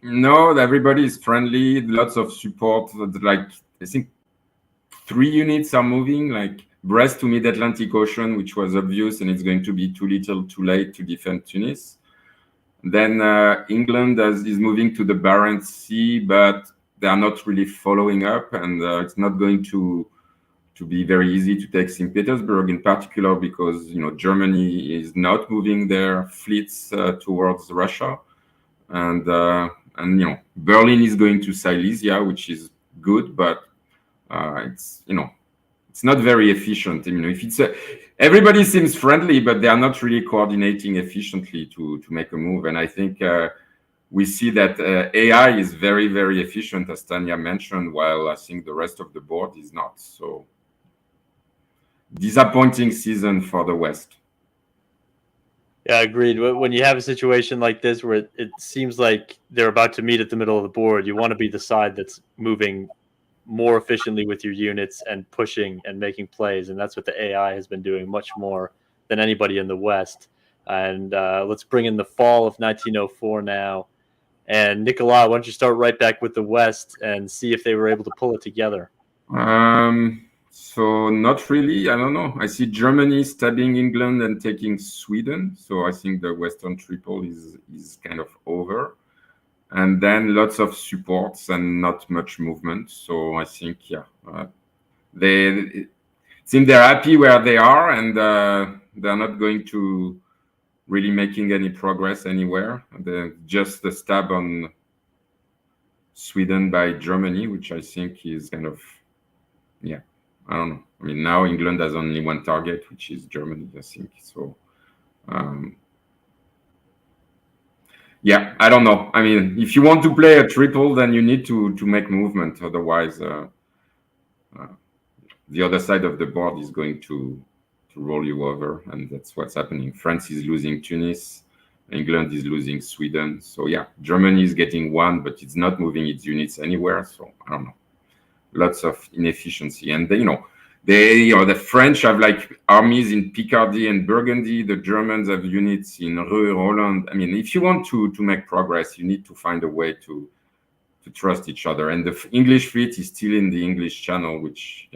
No, everybody is friendly. Lots of support. Like, I think 3 units are moving, like Brest to Mid-Atlantic Ocean, which was obvious, and it's going to be too little, too late to defend Tunis. Then England is moving to the Barents Sea, but they are not really following up, and it's not going to be very easy to take St. Petersburg in particular, because Germany is not moving their fleets towards Russia, and Berlin is going to Silesia, which is good, but it's not very efficient. If it's everybody seems friendly, but they are not really coordinating efficiently to make a move. And I think we see that AI is very, very efficient, as Tanya mentioned, while I think the rest of the board is not. So disappointing season for the West. Yeah, agreed. When you have a situation like this where it seems like they're about to meet at the middle of the board, you want to be the side that's moving more efficiently with your units and pushing and making plays. And that's what the AI has been doing much more than anybody in the West. And let's bring in the fall of 1904 now. And Nicolas, why don't you start right back with the West and see if they were able to pull it together? So not really. I don't know. I see Germany stabbing England and taking Sweden. So I think the Western Triple is kind of over. And then lots of supports and not much movement. So I think, yeah, it seems they're happy where they are, and they're not going to really making any progress anywhere. Just the stab on Sweden by Germany, which I think is kind of, yeah, I don't know. I mean, now England has only one target, which is Germany, I think. So, yeah, I don't know. I mean, if you want to play a triple, then you need to make movement. Otherwise, the other side of the board is going to roll you over, and that's what's happening. France is losing Tunis. England is losing Sweden. So yeah, Germany is getting one, but it's not moving its units anywhere. So I don't know. Lots of inefficiency, and the French have like armies in Picardy and Burgundy. The Germans have units in Rue, Holland. I mean, if you want to make progress, you need to find a way to trust each other. And the English fleet is still in the English Channel, which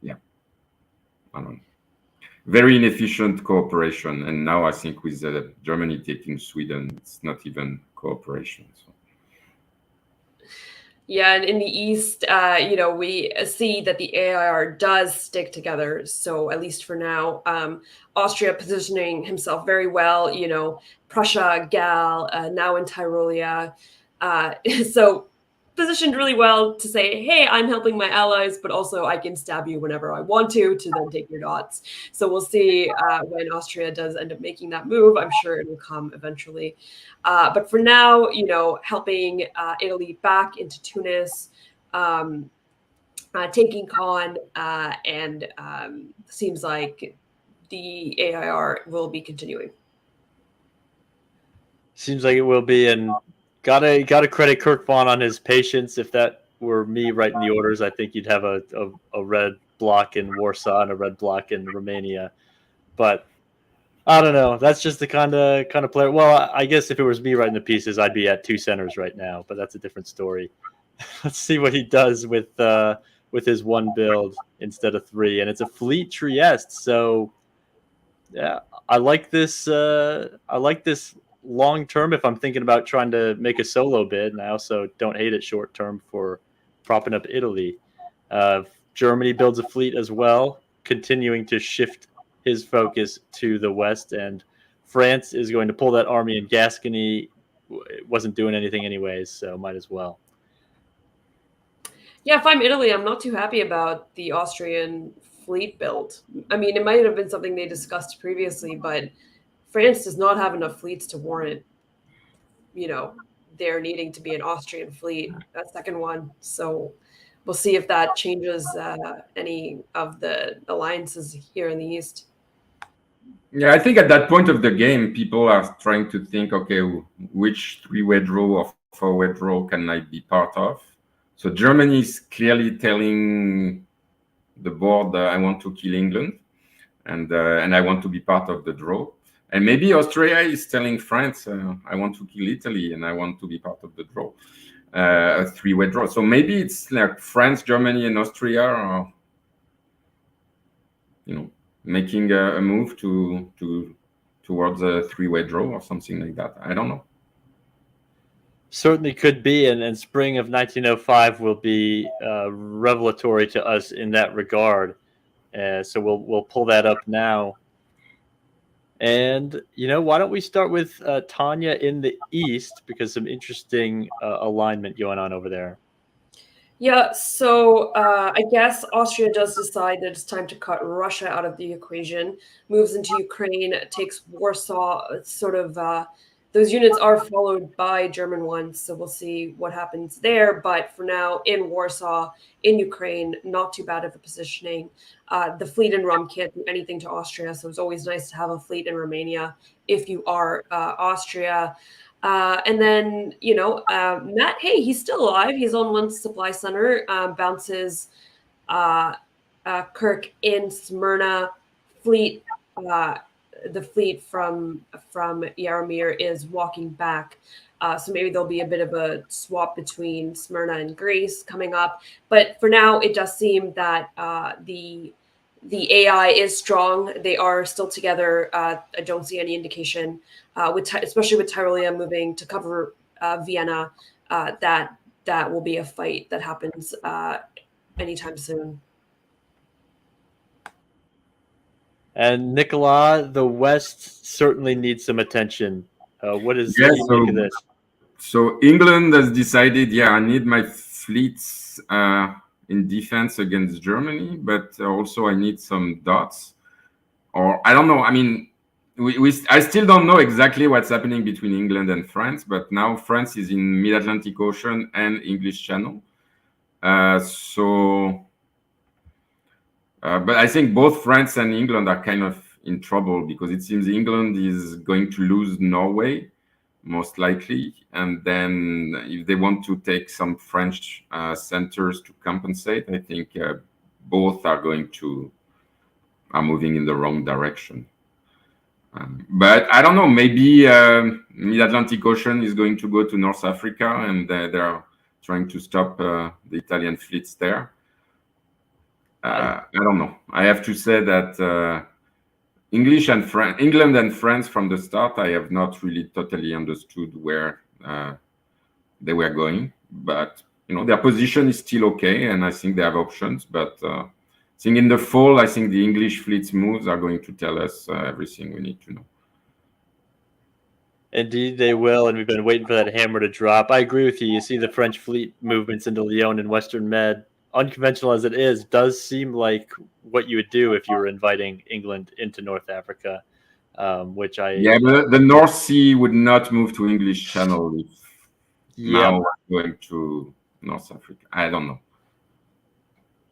yeah, I don't know. Very inefficient cooperation. And now I think with Germany taking Sweden, it's not even cooperation. So. Yeah, and in the East, we see that the AIR does stick together. So at least for now, Austria positioning himself very well. Prussia, Gal, now in Tyrolia, so positioned really well to say, hey, I'm helping my allies, but also I can stab you whenever I want to then take your dots. So we'll see when Austria does end up making that move. I'm sure it will come eventually. But for now, helping Italy back into Tunis, taking Caen, and seems like the AIR will be continuing. Seems like it will be, and gotta credit Kirk Vaughn on his patience. If that were me writing the orders, I think you'd have a red block in Warsaw and a red block in Romania. But I don't know. That's just the kind of player. Well, I guess if it was me writing the pieces, I'd be at 2 centers right now. But that's a different story. Let's see what he does with his one build instead of 3, and it's a fleet Trieste. So yeah, I like this. Long term, if I'm thinking about trying to make a solo bid, and I also don't hate it short term for propping up Italy. Germany builds a fleet as well, continuing to shift his focus to the west, and France is going to pull that army in Gascony. It wasn't doing anything anyways, so might as well. Yeah, if I'm Italy, I'm not too happy about the Austrian fleet build. I mean, it might have been something they discussed previously, but France does not have enough fleets to warrant, there needing to be an Austrian fleet, that second one. So we'll see if that changes any of the alliances here in the East. Yeah, I think at that point of the game, people are trying to think, okay, which 3-way draw or 4-way draw can I be part of? So Germany is clearly telling the board, I want to kill England, and I want to be part of the draw. And maybe Austria is telling France, I want to kill Italy and I want to be part of the draw, a 3-way draw. So maybe it's like France, Germany, and Austria are, making a move towards a 3-way draw or something like that. I don't know. Certainly could be, and spring of 1905 will be revelatory to us in that regard. So we'll pull that up now. And, why don't we start with Tanya in the East, because some interesting alignment going on over there. Yeah, so I guess Austria does decide that it's time to cut Russia out of the equation, moves into Ukraine, takes Warsaw, sort of those units are followed by German ones, so we'll see what happens there. But for now, in Warsaw, in Ukraine, not too bad of a positioning. The fleet in Rum can't do anything to Austria, so it's always nice to have a fleet in Romania if you are Austria. And then, Matt, hey, he's still alive. He's on one supply center, bounces Kirk in Smyrna, fleet the fleet from Yaromir is walking back. So maybe there'll be a bit of a swap between Smyrna and Greece coming up. But for now, it does seem that the AI is strong. They are still together. I don't see any indication, especially with Tyrolia moving to cover Vienna, that will be a fight that happens anytime soon. And Nicolas, the West certainly needs some attention. What do you make of this? So England has decided, I need my fleets in defense against Germany, but also I need some dots. Or I don't know. I mean, I still don't know exactly what's happening between England and France, but now France is in Mid-Atlantic Ocean and English Channel. But I think both France and England are kind of in trouble because it seems England is going to lose Norway, most likely. And then if they want to take some French centers to compensate, I think both are moving in the wrong direction. But I don't know, maybe Mid-Atlantic Ocean is going to go to North Africa and they're trying to stop the Italian fleets there. I don't know. I have to say that England and France from the start, I have not really totally understood where they were going. But their position is still okay, and I think they have options. But I think in the fall, I think the English fleet's moves are going to tell us everything we need to know. Indeed, they will, and we've been waiting for that hammer to drop. I agree with you. You see the French fleet movements into Lyon and Western Med. Unconventional as it is, does seem like what you would do if you were inviting England into North Africa, but the North Sea would not move to English Channel if now we're going to North Africa. I don't know.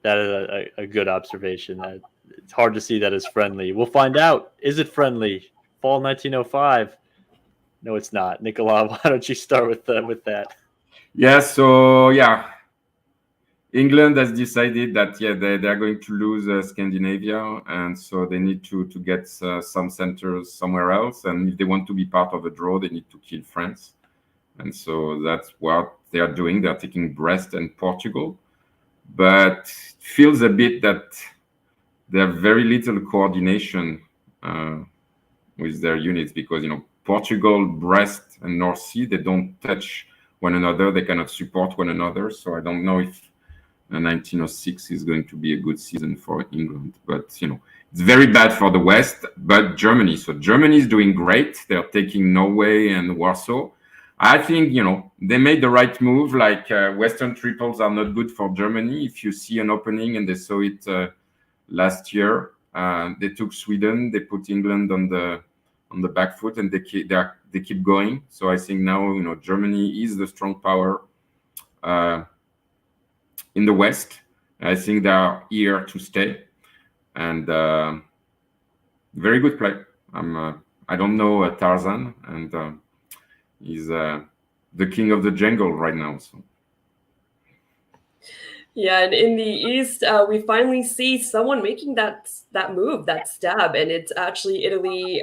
That is a good observation. It's hard to see that as friendly. We'll find out. Is it friendly? Fall 1905. No, it's not. Nicolas, why don't you start with that? England has decided that they're going to lose Scandinavia, and so they need to get some centers somewhere else. And if they want to be part of a draw, they need to kill France. And so that's what they are doing. They're taking Brest and Portugal, but it feels a bit that they have very little coordination with their units because Portugal, Brest, and North Sea, they don't touch one another. They cannot support one another. So I don't know if 1906 is going to be a good season for England, but it's very bad for the West. But Germany, so Germany is doing great. They're taking Norway and Warsaw. I think they made the right move. Like Western triples are not good for Germany. If you see an opening, and they saw it last year, they took Sweden. They put England on the back foot, and they keep going. So I think now Germany is the strong power in the West. I think they are here to stay, and very good play. I don't know Tarzan, and he's the king of the jungle right now. So. Yeah, and in the East, we finally see someone making that move, that stab, and it's actually Italy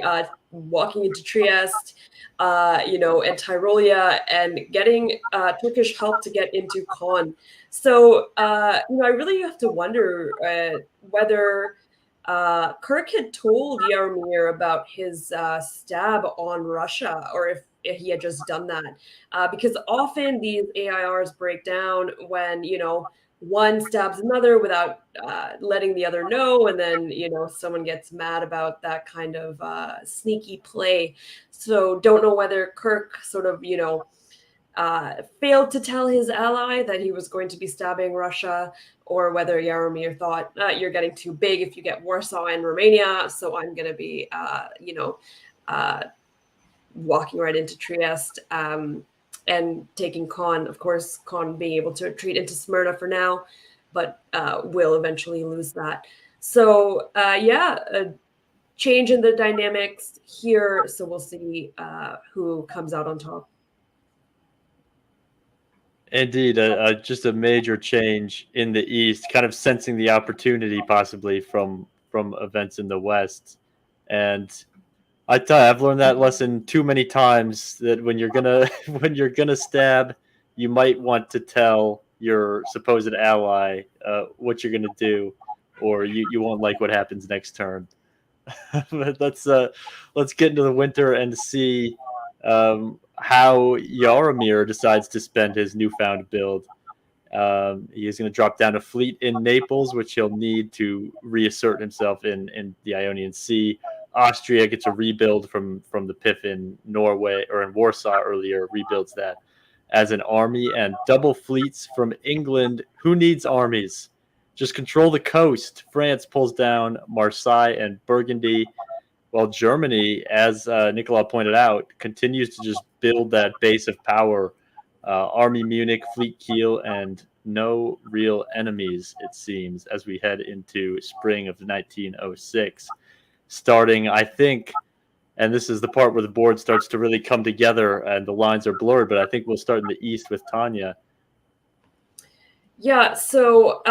walking into Trieste, and Tyrolia, and getting Turkish help to get into Caen. So, I really have to wonder whether Kirk had told Yaromir about his stab on Russia, or if he had just done that, because often these AIRs break down when one stabs another without letting the other know, and then someone gets mad about that kind of sneaky play. So don't know whether Kirk sort of failed to tell his ally that he was going to be stabbing Russia, or whether Yaromir thought you're getting too big if you get Warsaw and Romania, so I'm going to be walking right into Trieste. And taking Caen, of course, Caen being able to retreat into Smyrna for now, but will eventually lose that. So, a change in the dynamics here. So we'll see who comes out on top. Indeed, just a major change in the East, kind of sensing the opportunity possibly from events in the West. And I've learned that lesson too many times that when you're gonna stab, you might want to tell your supposed ally what you're gonna do, or you won't like what happens next turn. But let's get into the winter and see how Yaramir decides to spend his newfound build. He is going to drop down a fleet in Naples, which he'll need to reassert himself in the Ionian Sea. Austria gets a rebuild from the PIF in Norway or in Warsaw earlier, rebuilds that as an army, and double fleets from England. Who needs armies? Just control the coast. France pulls down Marseille and Burgundy, while Germany, as Nicola pointed out, continues to just build that base of power. Army Munich, Fleet Kiel, and no real enemies, it seems, as we head into spring of 1906. Starting, I think, and this is the part where the board starts to really come together and the lines are blurred, but I think we'll start in the east with Tanya. Yeah, so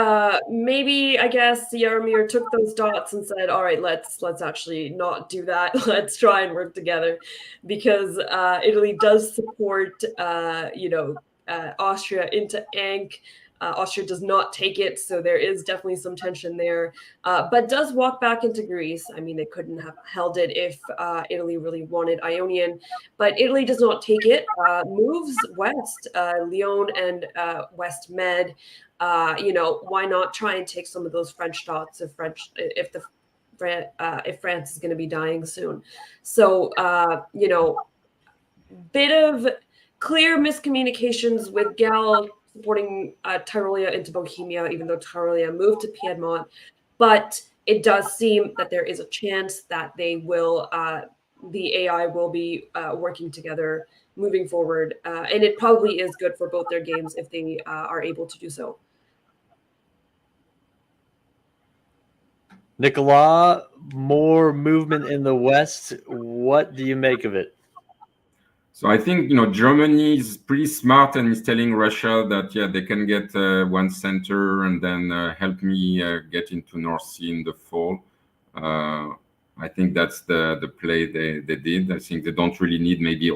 maybe I guess Yaramir took those dots and said, "All right, let's actually not do that. Let's try and work together," because Italy does support Austria into Ankh. Austria does not take it, so there is definitely some tension there, but does walk back into Greece. I mean, they couldn't have held it if Italy really wanted Ionian, but Italy does not take it, moves west, Lyon and West Med. Why not try and take some of those French dots if France is going to be dying soon? So, bit of clear miscommunications with Gal supporting Tyrolia into Bohemia, even though Tyrolia moved to Piedmont. But it does seem that there is a chance that they will, the AI will be working together moving forward. And it probably is good for both their games if they are able to do so. Nicolas, more movement in the West. What do you make of it? So I think, Germany is pretty smart and is telling Russia that, they can get one center and then help me get into North Sea in the fall. I think that's the play they did. I think they don't really need maybe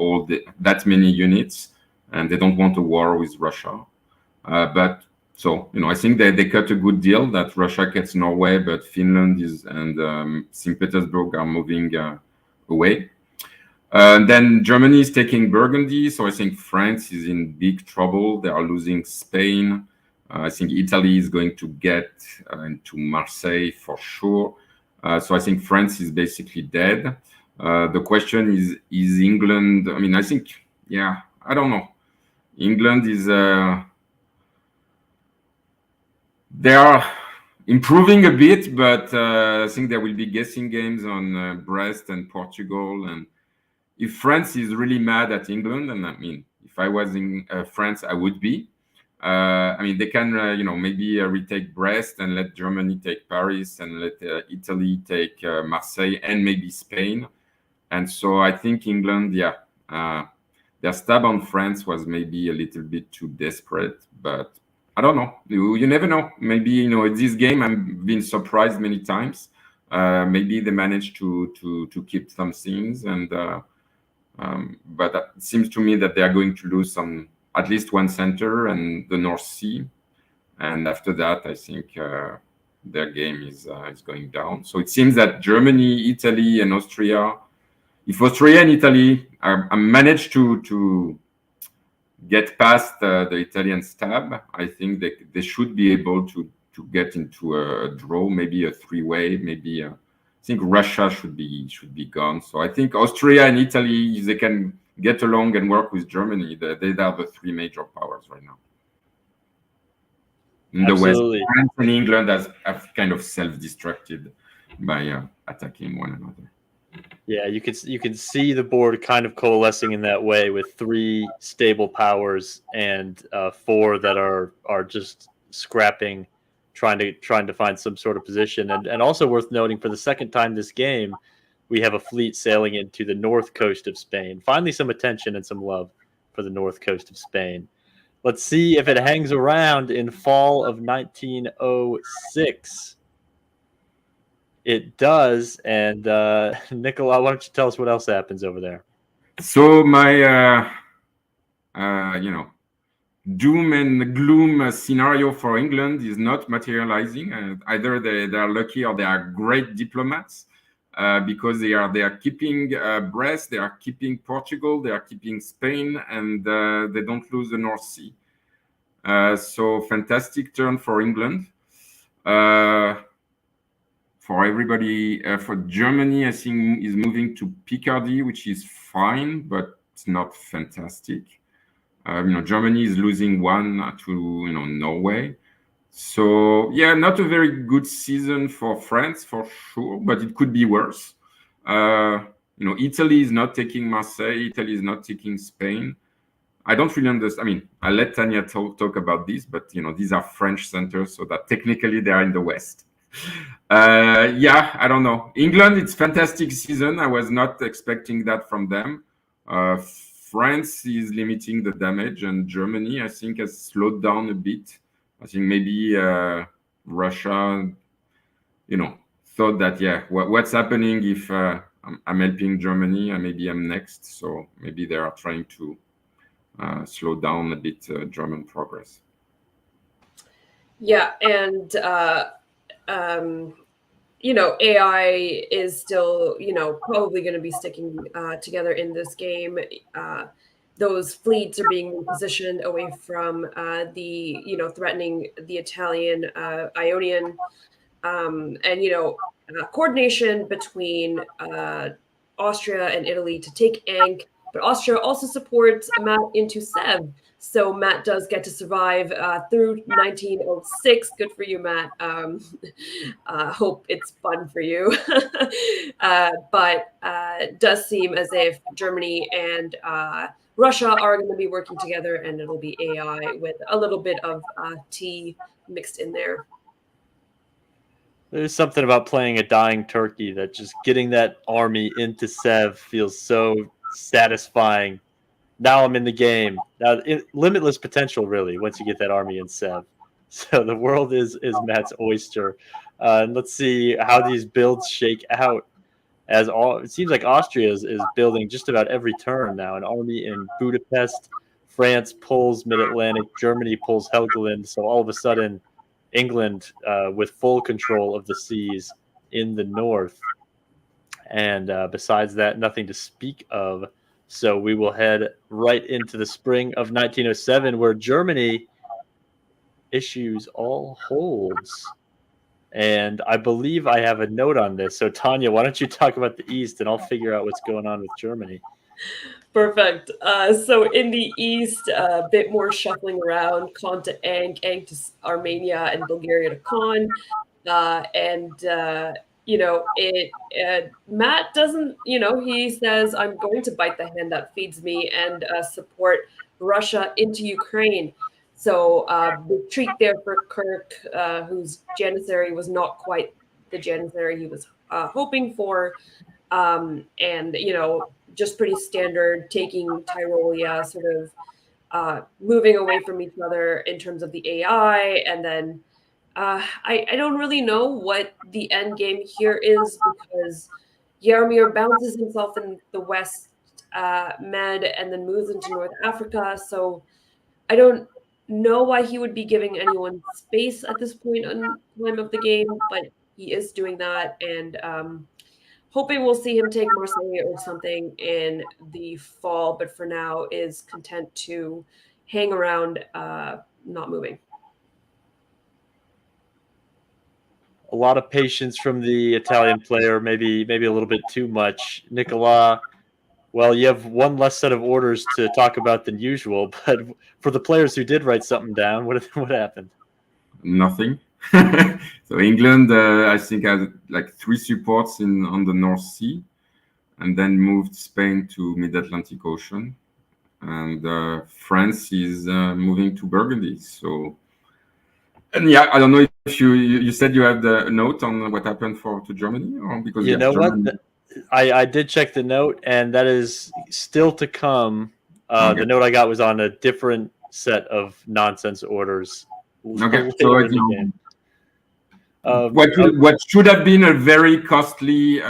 that many units, and they don't want a war with Russia. So, I think they cut a good deal that Russia gets Norway, but Finland and St. Petersburg are moving away. Then Germany is taking Burgundy, so I think France is in big trouble. They are losing Spain. I think Italy is going to get into Marseille for sure. So I think France is basically dead. The question is England? I mean, I think, I don't know. England is... they are improving a bit, but I think there will be guessing games on Brest and Portugal. And if France is really mad at England, and I mean, if I was in France, I would be. I mean, they can, maybe retake Brest and let Germany take Paris and let Italy take Marseille and maybe Spain. And so I think England, their stab on France was maybe a little bit too desperate, but I don't know. You never know. Maybe, in this game, I've been surprised many times. Maybe they managed to keep some things, but it seems to me that they are going to lose at least one center and the North Sea. And after that, I think their game is going down. So it seems that Germany, Italy, and Austria, if Austria and Italy are managed to get past the Italian stab, I think they should be able to get into a draw, maybe a three-way, maybe I think Russia should be gone. So I think Austria and Italy, if they can get along and work with Germany, they are the three major powers right now. In the West, France and England have kind of self-destructed by attacking one another. Yeah, you can see the board kind of coalescing in that way with three stable powers and four that are just scrapping, trying to find some sort of position. And also worth noting, for the second time this game, we have a fleet sailing into the north coast of Spain. Finally, some attention and some love for the north coast of Spain. Let's see if it hangs around in fall of 1906. It does. And Nicola, why don't you tell us what else happens over there? So my, doom and gloom scenario for England is not materializing. Either they are lucky or they are great diplomats, because they are keeping Brest, they are keeping Portugal, they are keeping Spain, and they don't lose the North Sea. So fantastic turn for England. For everybody, for Germany, I think is moving to Picardy, which is fine, but it's not fantastic. Germany is losing 1 to Norway. So yeah, not a very good season for France for sure, but it could be worse. Italy is not taking Marseille. Italy is not taking Spain. I don't really understand. I mean, I'll let Tanya talk about this, but these are French centers, so that technically they are in the West. Yeah, I don't know. England, it's fantastic season. I was not expecting that from them. France is limiting the damage, and Germany, I think, has slowed down a bit. I think maybe Russia, thought that, yeah, what's happening if I'm helping Germany and maybe I'm next. So maybe they are trying to slow down a bit German progress. Yeah, and AI is still, probably going to be sticking together in this game. Those fleets are being repositioned away from threatening the Italian Ionian, and coordination between Austria and Italy to take Ankh, but Austria also supports Matt into Sev. So Matt does get to survive through 1906. Good for you, Matt. Hope it's fun for you. But does seem as if Germany and Russia are going to be working together, and it'll be AI with a little bit of tea mixed in there. There's something about playing a dying turkey that just getting that army into Sev feels so satisfying. Now I'm in the game. Now, limitless potential, really, once you get that army in Sev. So the world is Matt's oyster. And let's see how these builds shake out. It seems like Austria is building just about every turn now. An army in Budapest, France pulls Mid-Atlantic, Germany pulls Helgoland. So all of a sudden, England with full control of the seas in the north. And besides that, nothing to speak of. So we will head right into the spring of 1907, where Germany issues all holds. And I believe I have a note on this. So Tanya, why don't you talk about the East, and I'll figure out what's going on with Germany. Perfect. So in the East, a bit more shuffling around. Khan to Ankh, Ankh to Armenia, and Bulgaria to Khan. Matt doesn't, he says, I'm going to bite the hand that feeds me and support Russia into Ukraine. So retreat there for Kirk, whose Janissary was not quite the Janissary he was hoping for. Just pretty standard, taking Tyrolia, sort of moving away from each other in terms of the AI. And then I don't really know what the end game here is, because Yarmir bounces himself in the West Med and then moves into North Africa. So I don't know why he would be giving anyone space at this point in time of the game, but he is doing that. And hoping we'll see him take Marseille or something in the fall, but for now is content to hang around, not moving. A lot of patience from the Italian player, maybe a little bit too much. Nicola, well, you have one less set of orders to talk about than usual, but for the players who did write something down, what happened? Nothing. So England, I think, had like 3 supports on the North Sea, and then moved Spain to Mid-Atlantic Ocean, and France is moving to Burgundy. So, and yeah, I don't know if you said you had the note on what happened to Germany, or because you know Germany... what? I did check the note, and that is still to come. Okay. The note I got was on a different set of nonsense orders. Okay, so What should have been a very costly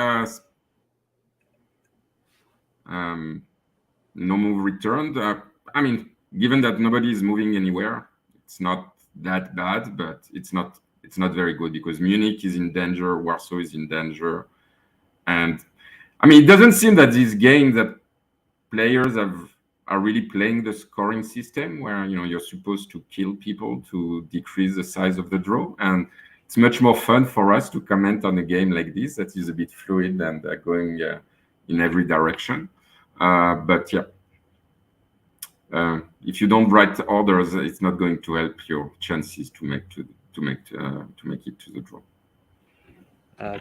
no move return. I mean, given that nobody is moving anywhere, it's not that bad, but it's not very good because Munich is in danger, Warsaw is in danger, and I mean, it doesn't seem that these games that players are really playing the scoring system where you're supposed to kill people to decrease the size of the draw, and it's much more fun for us to comment on a game like this that is a bit fluid and going in every direction. But yeah, if you don't write orders, it's not going to help your chances to make it to the draw.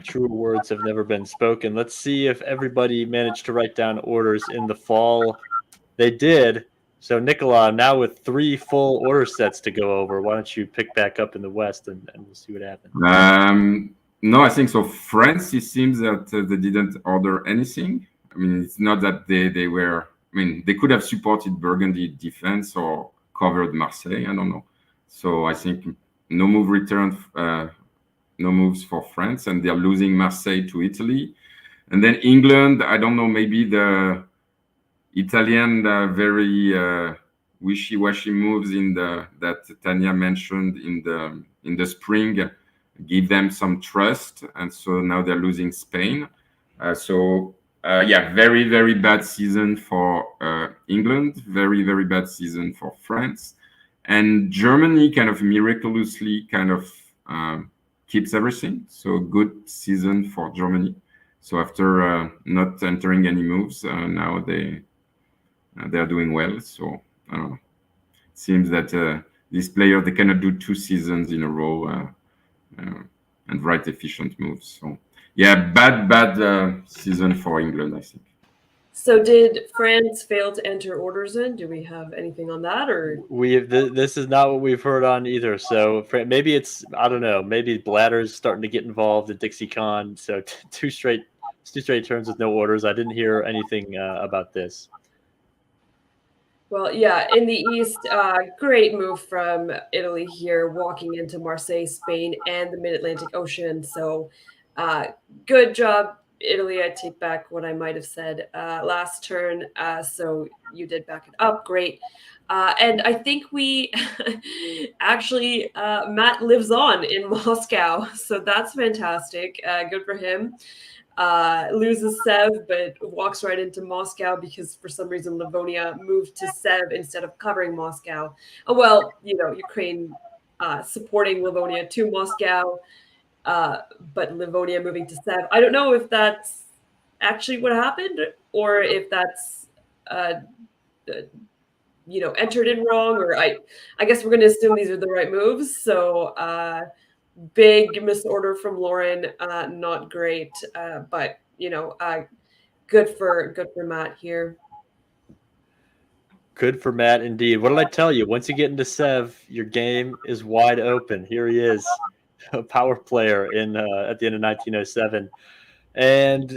True words have never been spoken. Let's see if everybody managed to write down orders in the fall. They did. So, Nicolas, now with 3 full order sets to go over, why don't you pick back up in the West and we'll see what happens. No, I think so. France, it seems that they didn't order anything. I mean, it's not that they were. I mean, they could have supported Burgundy defense or covered Marseille. I don't know. So I think no move return, no moves for France, and they're losing Marseille to Italy. And then England, I don't know, maybe the Italian very wishy-washy moves that Tanya mentioned in the spring give them some trust, and so now they're losing Spain. Very, very bad season for England, very, very bad season for France. And Germany kind of miraculously keeps everything. So good season for Germany. So after not entering any moves, now they are doing well. So I don't know. It seems that this player, they cannot do 2 seasons in a row and write efficient moves. So yeah, bad season for England, I think. So did France fail to enter orders in? Do we have anything on that, or this is not what we've heard on either. So maybe it's, I don't know, maybe Bladder's starting to get involved at DixieCon. So two straight turns with no orders. I didn't hear anything about this. Well, yeah, in the East, great move from Italy here, walking into Marseille, Spain, and the Mid-Atlantic Ocean. So good job, Italy. I take back what I might have said last turn. So you did back it up. Great. And I think we actually, Matt lives on in Moscow. So that's fantastic. Good for him. Loses Sev, but walks right into Moscow because for some reason Livonia moved to Sev instead of covering Moscow. Well, Ukraine supporting Livonia to Moscow, but Livonia moving to Sev. I don't know if that's actually what happened or if that's entered in wrong, or I guess we're going to assume these are the right moves. So big misorder from Lauren, not great, but good for Matt here. Good for Matt indeed. What did I tell you? Once you get into Sev, your game is wide open. Here he is, a power player in at the end of 1907, and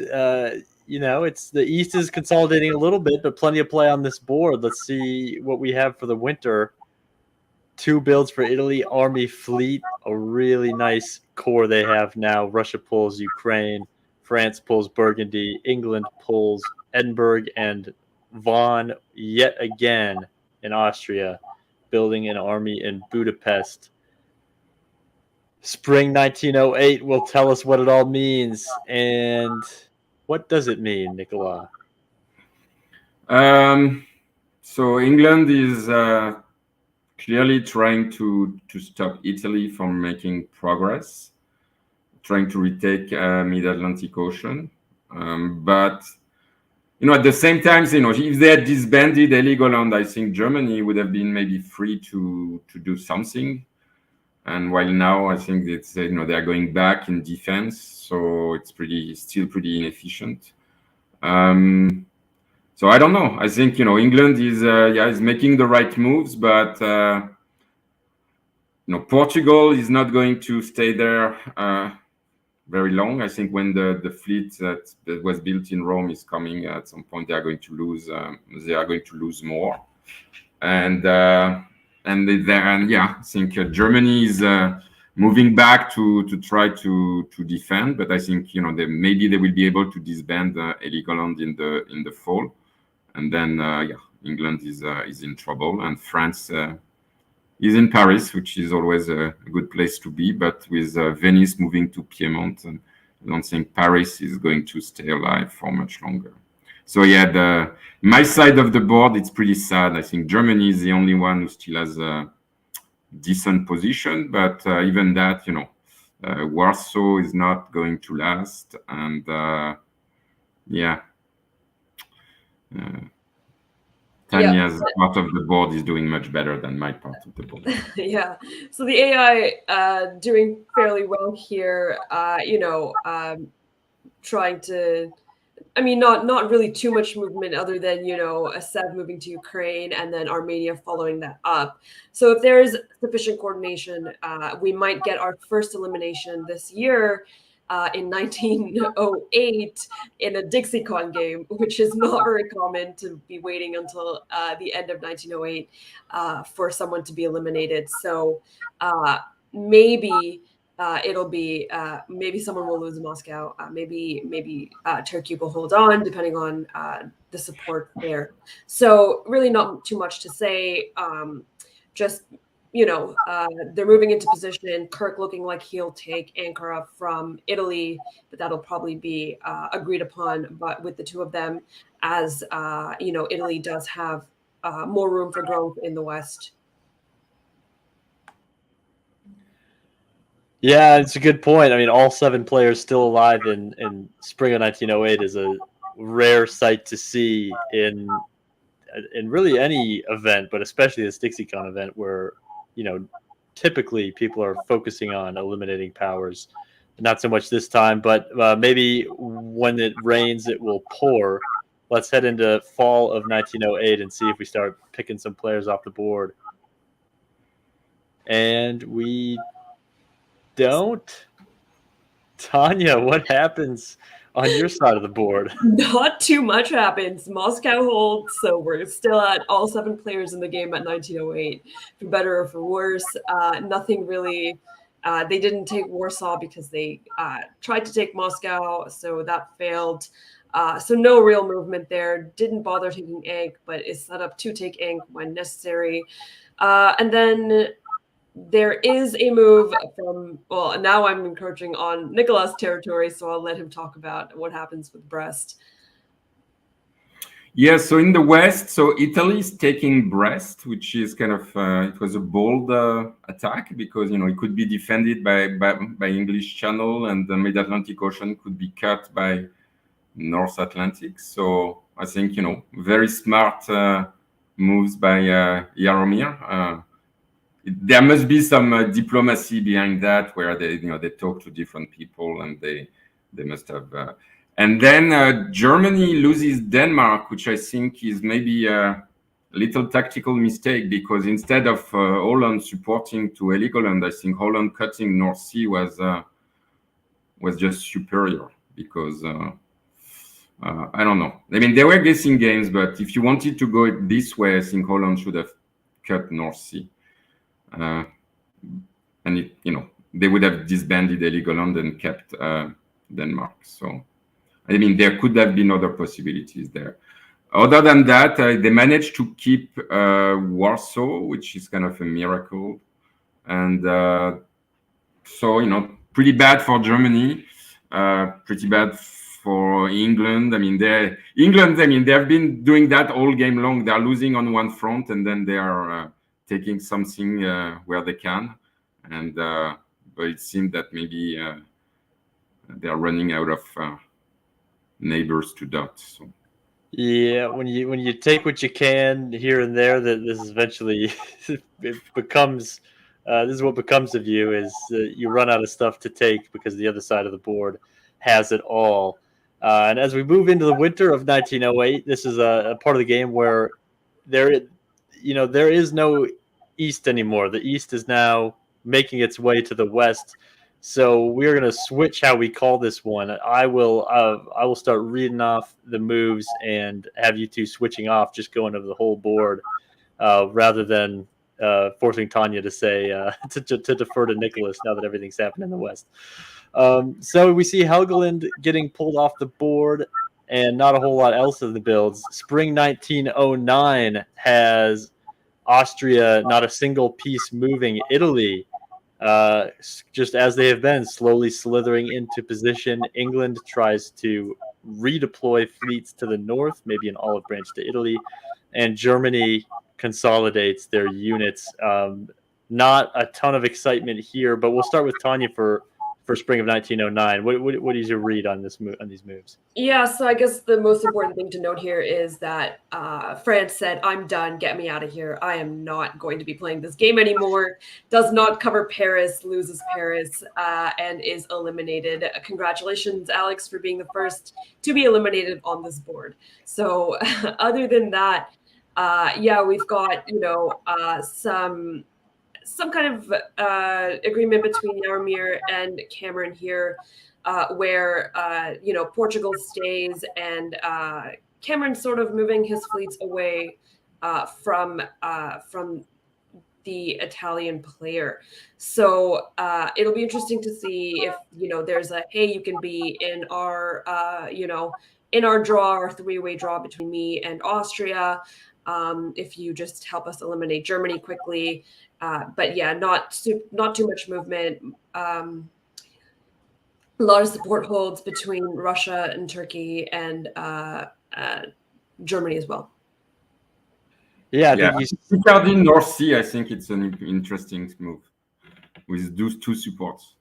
it's the East is consolidating a little bit, but plenty of play on this board. Let's see what we have for the winter. 2 builds for Italy, Army Fleet, a really nice core they have now. Russia pulls Ukraine, France pulls Burgundy, England pulls Edinburgh, and Vaughan yet again in Austria, building an army in Budapest. Spring 1908 will tell us what it all means. And what does it mean, Nicolas? So England is clearly trying to stop Italy from making progress, trying to retake Mid-Atlantic Ocean. But, at the same time, if they had disbanded Heligoland, I think Germany would have been maybe free to do something. And while now, I think it's, they are going back in defense, so it's still pretty inefficient. So I don't know. I think England is making the right moves, but Portugal is not going to stay there very long. I think when the fleet that was built in Rome is coming, at some point they are going to lose. They are going to lose more, I think Germany is moving back to try to defend. But I think maybe they will be able to disband Heligoland in the fall, and then England is in trouble, and France is in Paris, which is always a good place to be. But with Venice moving to Piedmont, and I don't think Paris is going to stay alive for much longer. So yeah, my side of the board, it's pretty sad. I think Germany is the only one who still has a decent position, but even that, Warsaw is not going to last, and Tanya's part of the board is doing much better than my part of the board. Yeah, so the AI doing fairly well here. Trying to, not really too much movement other than a Sev moving to Ukraine and then Armenia following that up. So if there is sufficient coordination, we might get our first elimination this year. In 1908 in a DixieCon game, which is not very common to be waiting until the end of 1908 for someone to be eliminated. So maybe it'll be maybe someone will lose Moscow. Maybe Turkey will hold on, depending on the support there. So really not too much to say. Just they're moving into position. Kirk looking like he'll take Ankara from Italy, but that'll probably be agreed upon. But with the two of them, as Italy does have more room for growth in the West. Yeah, it's a good point. All 7 players still alive in spring of 1908 is a rare sight to see in really any event, but especially this DixieCon event where typically people are focusing on eliminating powers. Not so much this time, but maybe when it rains, it will pour. Let's head into fall of 1908 and see if we start picking some players off the board. And we don't. Tanya, what happens on your side of the board? Not too much happens. Moscow holds, so we're still at all 7 players in the game at 1908. For better or for worse, nothing really. They didn't take Warsaw because they tried to take Moscow, so that failed. So no real movement there. Didn't bother taking Ankh, but is set up to take Ankh when necessary. And then there is a move from, now I'm encroaching on Nicolas' territory, so I'll let him talk about what happens with Brest. Yeah, so in the West, so Italy is taking Brest, which is kind of, it was a bold attack because, it could be defended by English Channel, and the Mid-Atlantic Ocean could be cut by North Atlantic. So I think, very smart moves by Jaromir. There must be some diplomacy behind that, where they talk to different people, and they must have. And then Germany loses Denmark, which I think is maybe a little tactical mistake, because instead of Holland supporting to Heligoland, I think Holland cutting North Sea was just superior, because I don't know. They were guessing games, but if you wanted to go this way, I think Holland should have cut North Sea. And they would have disbanded Heligoland and kept Denmark. So, there could have been other possibilities there. Other than that, they managed to keep Warsaw, which is kind of a miracle. And so, pretty bad for Germany, pretty bad for England. They have been doing that all game long. They're losing on one front, and then they are taking something where they can, and but it seemed that maybe they are running out of neighbors to dot. So. Yeah, when you take what you can here and there, that this is eventually it becomes this is what becomes of you, is you run out of stuff to take because the other side of the board has it all. And as we move into the winter of 1908, this is a part of the game where there is no East anymore. The East is now making its way to the West. So we're going to switch how we call this one. I will start reading off the moves and have you two switching off, just going over the whole board, rather than forcing Tanya to say to defer to Nicholas now that everything's happened in the West. So we see Helgeland getting pulled off the board, and not a whole lot else of the builds. Spring 1909 has Austria, not a single piece moving. Italy, just as they have been, slowly slithering into position. England tries to redeploy fleets to the north, maybe an olive branch to Italy, and Germany consolidates their units. Not a ton of excitement here, but we'll start with Tanya for spring of 1909. What is your read on this on these moves? Yeah, so I guess the most important thing to note here is that France said, "I'm done. Get me out of here. I am not going to be playing this game anymore." Does not cover Paris, loses Paris, and is eliminated. Congratulations, Alex, for being the first to be eliminated on this board. So, other than that, yeah, we've got some kind of agreement between Jaromir and Cameron here, where Portugal stays and Cameron's sort of moving his fleets away from the Italian player. So it'll be interesting to see if there's a hey, you can be in our in our draw, our three-way draw between me and Austria. If you just help us eliminate Germany quickly. But yeah, not too much movement. A lot of support holds between Russia and Turkey and Germany as well. Yeah, Picardy North Sea, I think it's an interesting move with those two supports.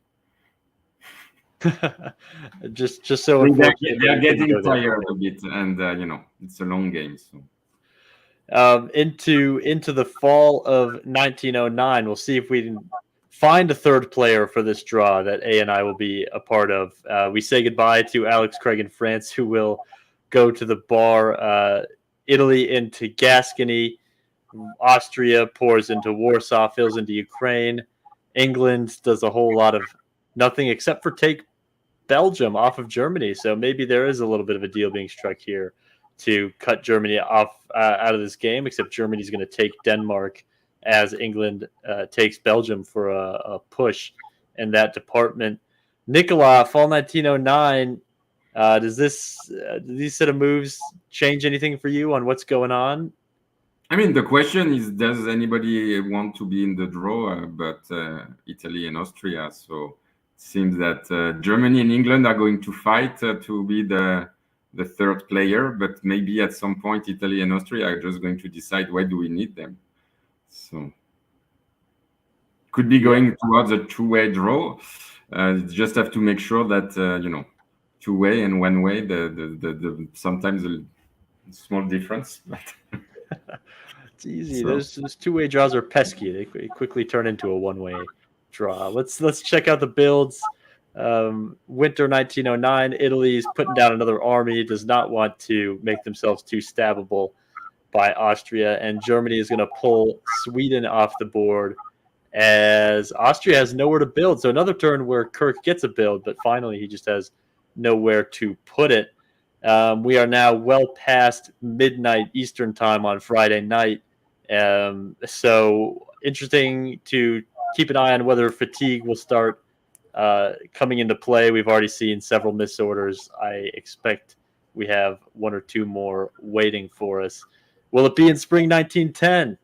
just so they're getting tired a bit, and it's a long game. So. Into the fall of 1909, we'll see if we can find a third player for this draw that A and I will be a part of. We say goodbye to Alex, Craig, and France, who will go to the bar. Italy into Gascony. Austria pours into Warsaw, fills into Ukraine. England does a whole lot of nothing except for take Belgium off of Germany. So maybe there is a little bit of a deal being struck here to cut Germany off out of this game, except Germany's going to take Denmark as England takes Belgium for a push in that department. Nicola, fall 1909, does these set of moves change anything for you on what's going on? I mean, the question is, does anybody want to be in the draw but Italy and Austria? So it seems that Germany and England are going to fight to be the third player, but maybe at some point Italy and Austria are just going to decide why do we need them. So could be going towards a two-way draw. Just have to make sure that two-way and one-way, the sometimes a small difference. It's easy. So. Those two-way draws are pesky. They quickly turn into a one-way draw. Let's check out the builds. Winter 1909, Italy's putting down another army, does not want to make themselves too stabbable by Austria, and Germany is going to pull Sweden off the board as Austria has nowhere to build. So another turn where Kirk gets a build, but finally he just has nowhere to put it. We are now well past midnight Eastern time on Friday night. So interesting to keep an eye on whether fatigue will start coming into play. We've already seen several misorders. I expect we have one or two more waiting for us. Will it be in spring 1910?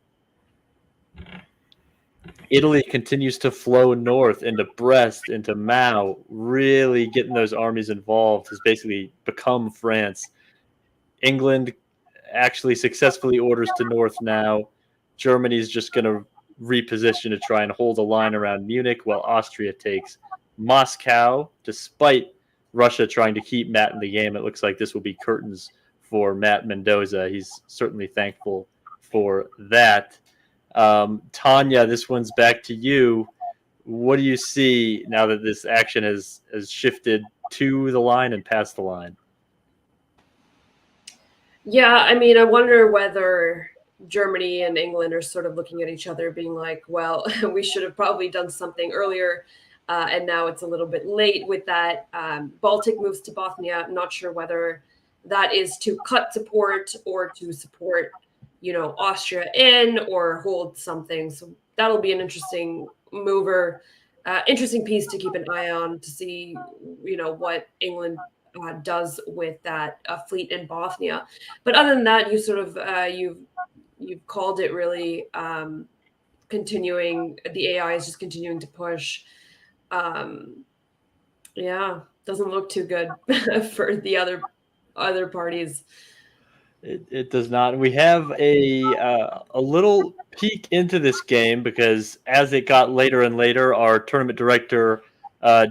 Italy continues to flow north into Brest, into Mao, really getting those armies involved, has basically become France. England actually successfully orders to north now. Germany's just going to reposition to try and hold a line around Munich, while Austria takes Moscow. Despite Russia trying to keep Matt in the game, it looks like this will be curtains for Matt Mendoza. He's certainly thankful for that. Tanya, this one's back to you. What do you see now that this action has shifted to the line and past the line? Yeah, I mean, I wonder whether Germany and England are sort of looking at each other being like, well, we should have probably done something earlier, and now it's a little bit late with that. Baltic moves to Bothnia. I'm not sure whether that is to cut support or to support Austria in or hold something. So that'll be an interesting mover, interesting piece to keep an eye on to see, what England does with that fleet in Bothnia. But other than that, you sort of you've called it really. Continuing, the AI is just continuing to push. Doesn't look too good for the other parties. It does not. We have a little peek into this game because as it got later and later, our tournament director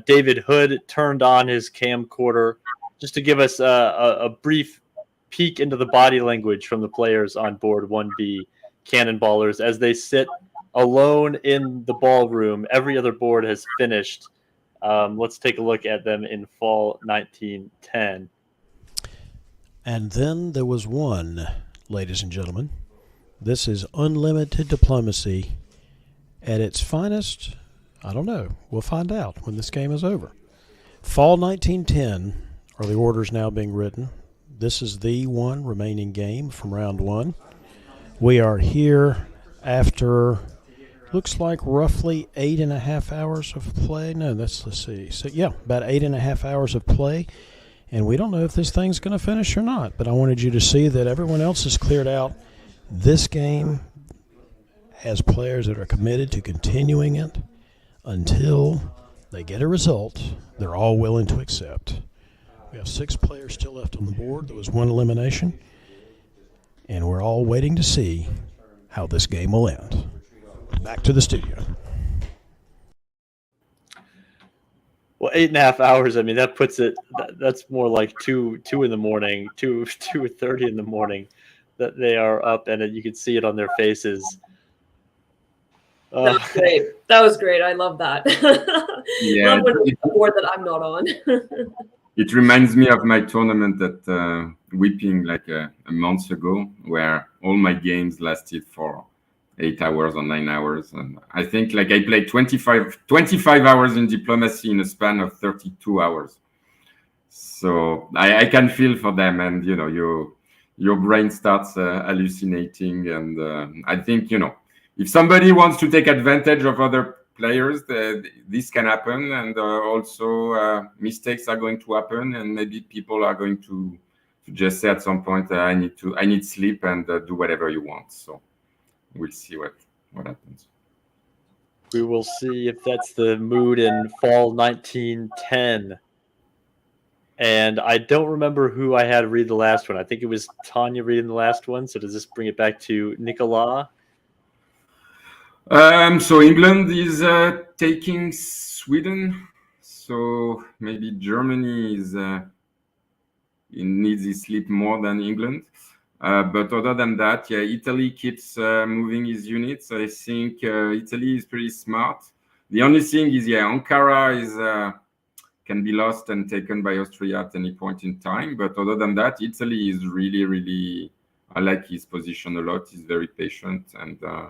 David Hood turned on his camcorder just to give us a brief peek into the body language from the players on board 1B Cannonballers as they sit alone in the ballroom. Every other board has finished. Let's take a look at them in fall 1910. And then there was one, ladies and gentlemen. This is unlimited diplomacy at its finest. I don't know. We'll find out when this game is over. Fall 1910 are the orders now being written. This is the one remaining game from round one. We are here after, looks like roughly 8.5 hours of play. No, let's see. So, yeah, about 8.5 hours of play. And we don't know if this thing's going to finish or not. But I wanted you to see that everyone else has cleared out. This game has players that are committed to continuing it until they get a result they're all willing to accept. We have 6 players still left on the board. There was 1 elimination. And we're all waiting to see how this game will end. Back to the studio. Well, 8.5 hours. I mean, that puts it. That's more like two in the morning, 2:30 in the morning, that they are up, and you can see it on their faces. That was great. That was great. I love that. Yeah, love when it's a board that I'm not on. It reminds me of my tournament at Whipping like a month ago, where all my games lasted for 8 hours or 9 hours. And I think like I played 25 hours in diplomacy in a span of 32 hours. So I can feel for them, and your brain starts hallucinating. And I think, if somebody wants to take advantage of other players, this can happen. And also mistakes are going to happen. And maybe people are going to just say at some point, I need sleep, and do whatever you want. So we'll see what happens. We will see if that's the mood in fall 1910. And I don't remember who I had read the last one. I think it was Tanya reading the last one. So does this bring it back to Nicolas? So England is taking Sweden. So maybe Germany needs his sleep more than England. But other than that, yeah, Italy keeps moving his units. I think Italy is pretty smart. The only thing is, Ankara can be lost and taken by Austria at any point in time. But other than that, Italy is really, really, I like his position a lot. He's very patient. And I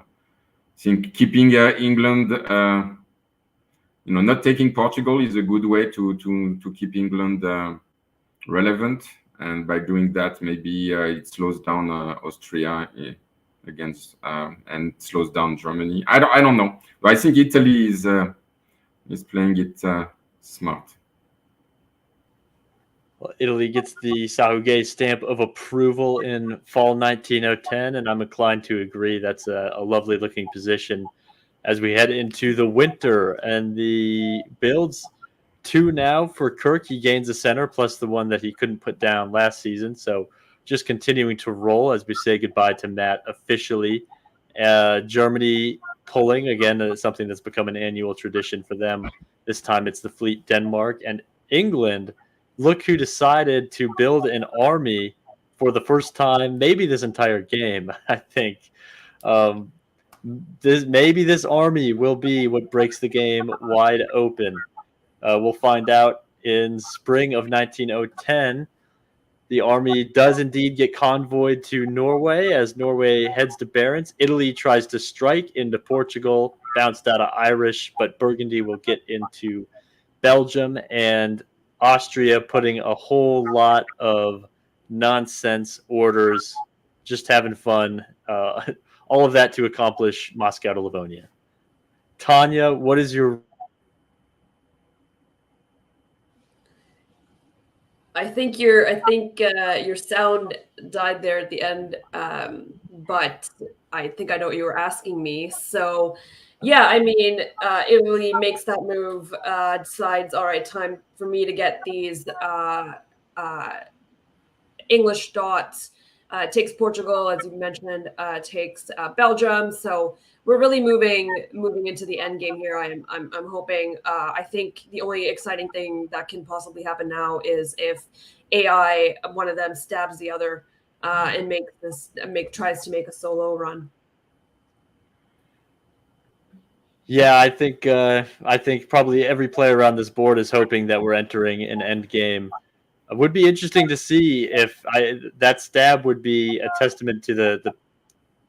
think keeping England, not taking Portugal is a good way to keep England relevant. And by doing that, maybe it slows down Austria against and slows down Germany. I don't know, but I think Italy is playing it smart. Well, Italy gets the Sahuguet stamp of approval in fall 1910, and I'm inclined to agree. That's a lovely looking position as we head into the winter, and the builds. 2 now for Kirk. He gains a center plus the one that he couldn't put down last season. So just continuing to roll as we say goodbye to Matt officially. Germany pulling, again, something that's become an annual tradition for them. This time it's the Fleet Denmark. And England, look who decided to build an army for the first time, maybe this entire game, I think. This army will be what breaks the game wide open. We'll find out in spring of 1910. The army does indeed get convoyed to Norway as Norway heads to Barents. Italy tries to strike into Portugal, bounced out of Irish, but Burgundy will get into Belgium, and Austria putting a whole lot of nonsense orders, just having fun all of that to accomplish Moscow to Livonia. Tanya, what is your... I think your sound died there at the end, but I think I know what you were asking me. So, yeah, I mean, Italy makes that move, decides, all right, time for me to get these English dots. Takes Portugal, as you mentioned, takes Belgium. So we're really moving into the end game here. I'm hoping. I think the only exciting thing that can possibly happen now is if AI, one of them, stabs the other and tries to make a solo run. Yeah, I think probably every player on this board is hoping that we're entering an end game. It would be interesting to see if that stab would be a testament to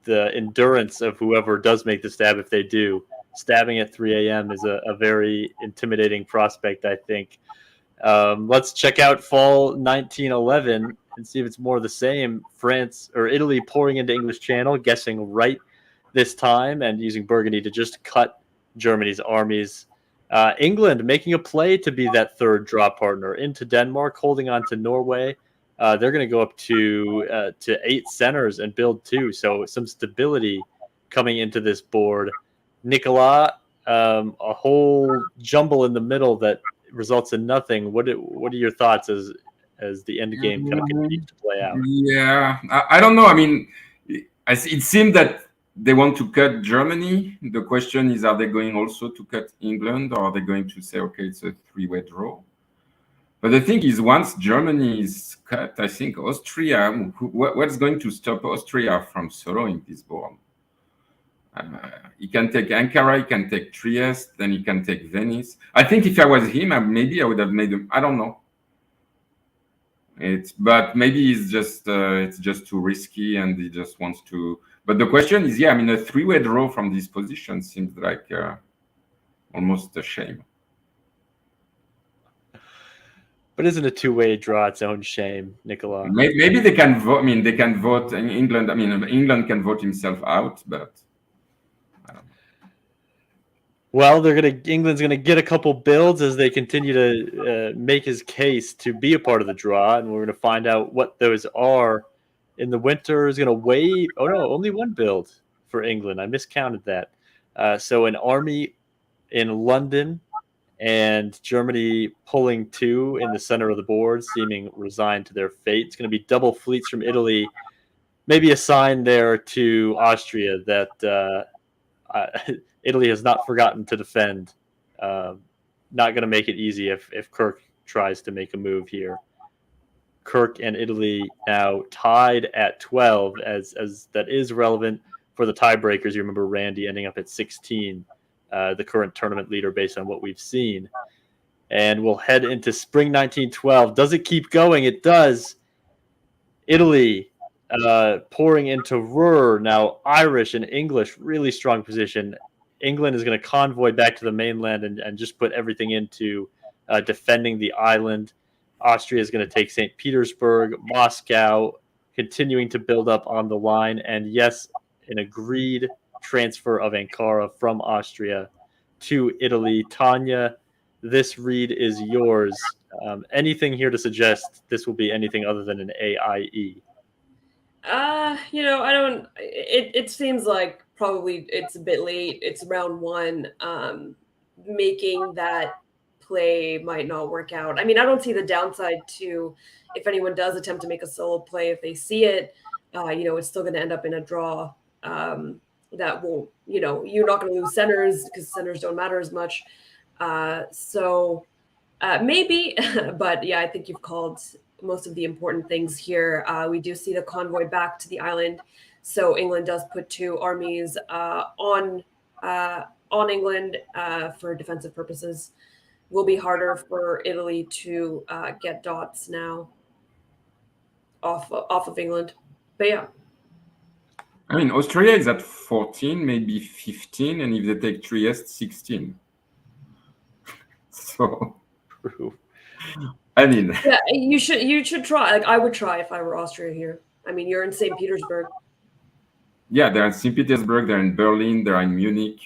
the endurance of whoever does make the stab. If they do, stabbing at 3 a.m. is a very intimidating prospect, I think. Let's check out fall 1911 and see if it's more of the same. France or Italy pouring into English Channel, guessing right this time and using Burgundy to just cut Germany's armies. England making a play to be that third draw partner into Denmark, holding on to Norway. They're going to go up to 8 centers and build 2. So some stability coming into this board. Nicolas, a whole jumble in the middle that results in nothing. What are your thoughts as the end game kind of continues to play out? Yeah, I don't know. I mean, it seemed that they want to cut Germany. The question is, are they going also to cut England, or are they going to say, okay, it's a 3-way draw? But the thing is, once Germany is cut, I think Austria, what's going to stop Austria from soloing this board? He can take Ankara, he can take Trieste, then he can take Venice. I think if I was him, maybe I would have made him, I don't know. But maybe it's just too risky and he just wants to. But the question is, yeah, I mean, a 3-way draw from this position seems like almost a shame. But isn't a 2-way draw its own shame, Nicolas? Maybe they can vote. I mean, they can vote in England. I mean, England can vote himself out, but I don't know. Well, England's gonna get a couple builds as they continue to make his case to be a part of the draw, and we're gonna find out what those are. In the winter is gonna wait. Oh no, only one build for England. I miscounted that. So an army in London and Germany pulling 2 in the center of the board, seeming resigned to their fate. It's going to be double fleets from Italy. Maybe a sign there to Austria that Italy has not forgotten to defend. Not going to make it easy if Kirk tries to make a move here. Kirk and Italy now tied at 12, as that is relevant for the tiebreakers. You remember Randy ending up at 16, the current tournament leader based on what we've seen. And we'll head into spring 1912. Does it keep going? It does. Italy pouring into Ruhr. Now Irish and English, really strong position. England is going to convoy back to the mainland and just put everything into defending the island. Austria is going to take St. Petersburg, Moscow, continuing to build up on the line. And yes, an agreed transfer of Ankara from Austria to Italy. Tanya, this read is yours. Anything here to suggest this will be anything other than an AIE? I don't. It seems like probably it's a bit late. It's round 1. Making that play might not work out. I mean, I don't see the downside to if anyone does attempt to make a solo play. If they see it, it's still going to end up in a draw. That won't. You're not going to lose centers because centers don't matter as much. So maybe, but yeah, I think you've called most of the important things here. We do see the convoy back to the island, so England does put 2 armies on England for defensive purposes. Will be harder for Italy to get dots now off of England, but yeah. I mean, Austria is at 14, maybe 15, and if they take Trieste, 16. So, I mean, yeah, you should try. Like I would try if I were Austria here. I mean, you're in St. Petersburg. Yeah, they're in St. Petersburg, they're in Berlin, they're in Munich.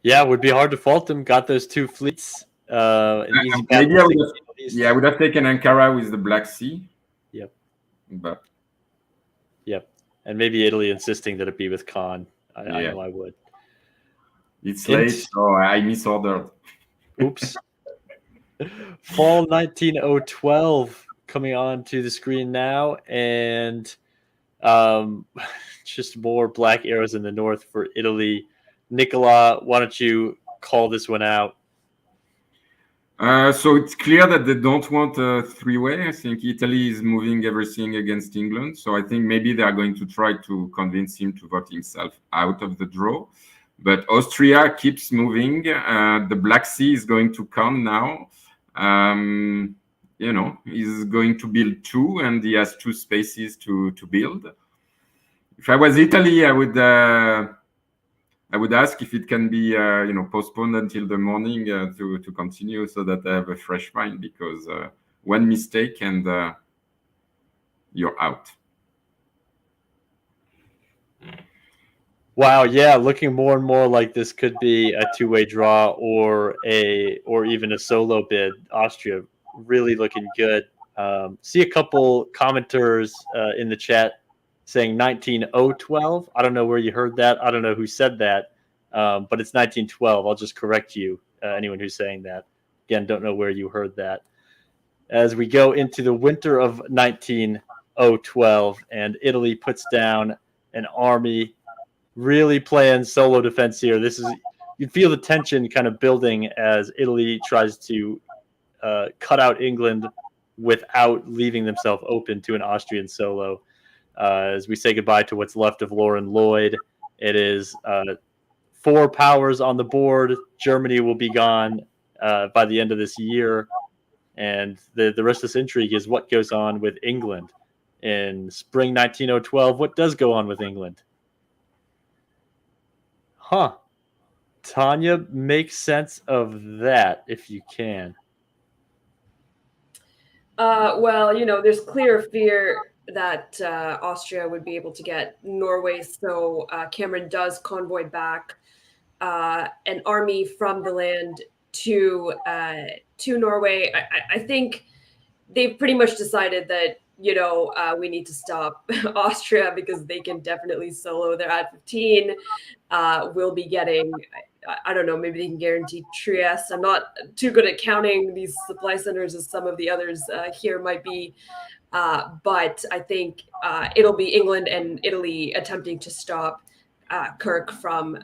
Yeah, it would be hard to fault them. Got those two fleets. An easy path. Maybe I would have taken Ankara with the Black Sea. Yep. But yep, and maybe Italy insisting that it be with Khan. I know I would. It's late, so I misordered. Oops. Fall 19012 coming on to the screen now, and just more black arrows in the north for Italy. Nicola, why don't you call this one out? So it's clear that they don't want a three-way. I think Italy is moving everything against England. So I think maybe they are going to try to convince him to vote himself out of the draw. But Austria keeps moving. The Black Sea is going to come now. He's going to build two, and he has two spaces to build. If I was Italy, I would ask if it can be, postponed until the morning to continue, so that I have a fresh mind. Because one mistake and you're out. Wow, yeah, looking more and more like this could be a two-way draw or even a solo bid. Austria really looking good. See a couple commenters in the chat saying 19012. I don't know where you heard that. I don't know who said that, but it's 1912. I'll just correct you, anyone who's saying that. Again, don't know where you heard that. As we go into the winter of 19012, and Italy puts down an army, really playing solo defense here. You feel the tension kind of building as Italy tries to cut out England without leaving themselves open to an Austrian solo. As we say goodbye to what's left of Lauren Lloyd, it is 4 powers on the board. Germany will be gone by the end of this year. And the rest of this intrigue is what goes on with England. In spring 19012, what does go on with England? Tanya, make sense of that if you can. Well, there's clear fear that Austria would be able to get Norway, so Cameron does convoy back an army from the land to Norway. I think they've pretty much decided that we need to stop Austria because they can definitely solo. They're at 15. We'll be getting, I don't know, maybe they can guarantee Trieste. I'm not too good at counting these supply centers as some of the others here might be. But I think it'll be England and Italy attempting to stop Kirk from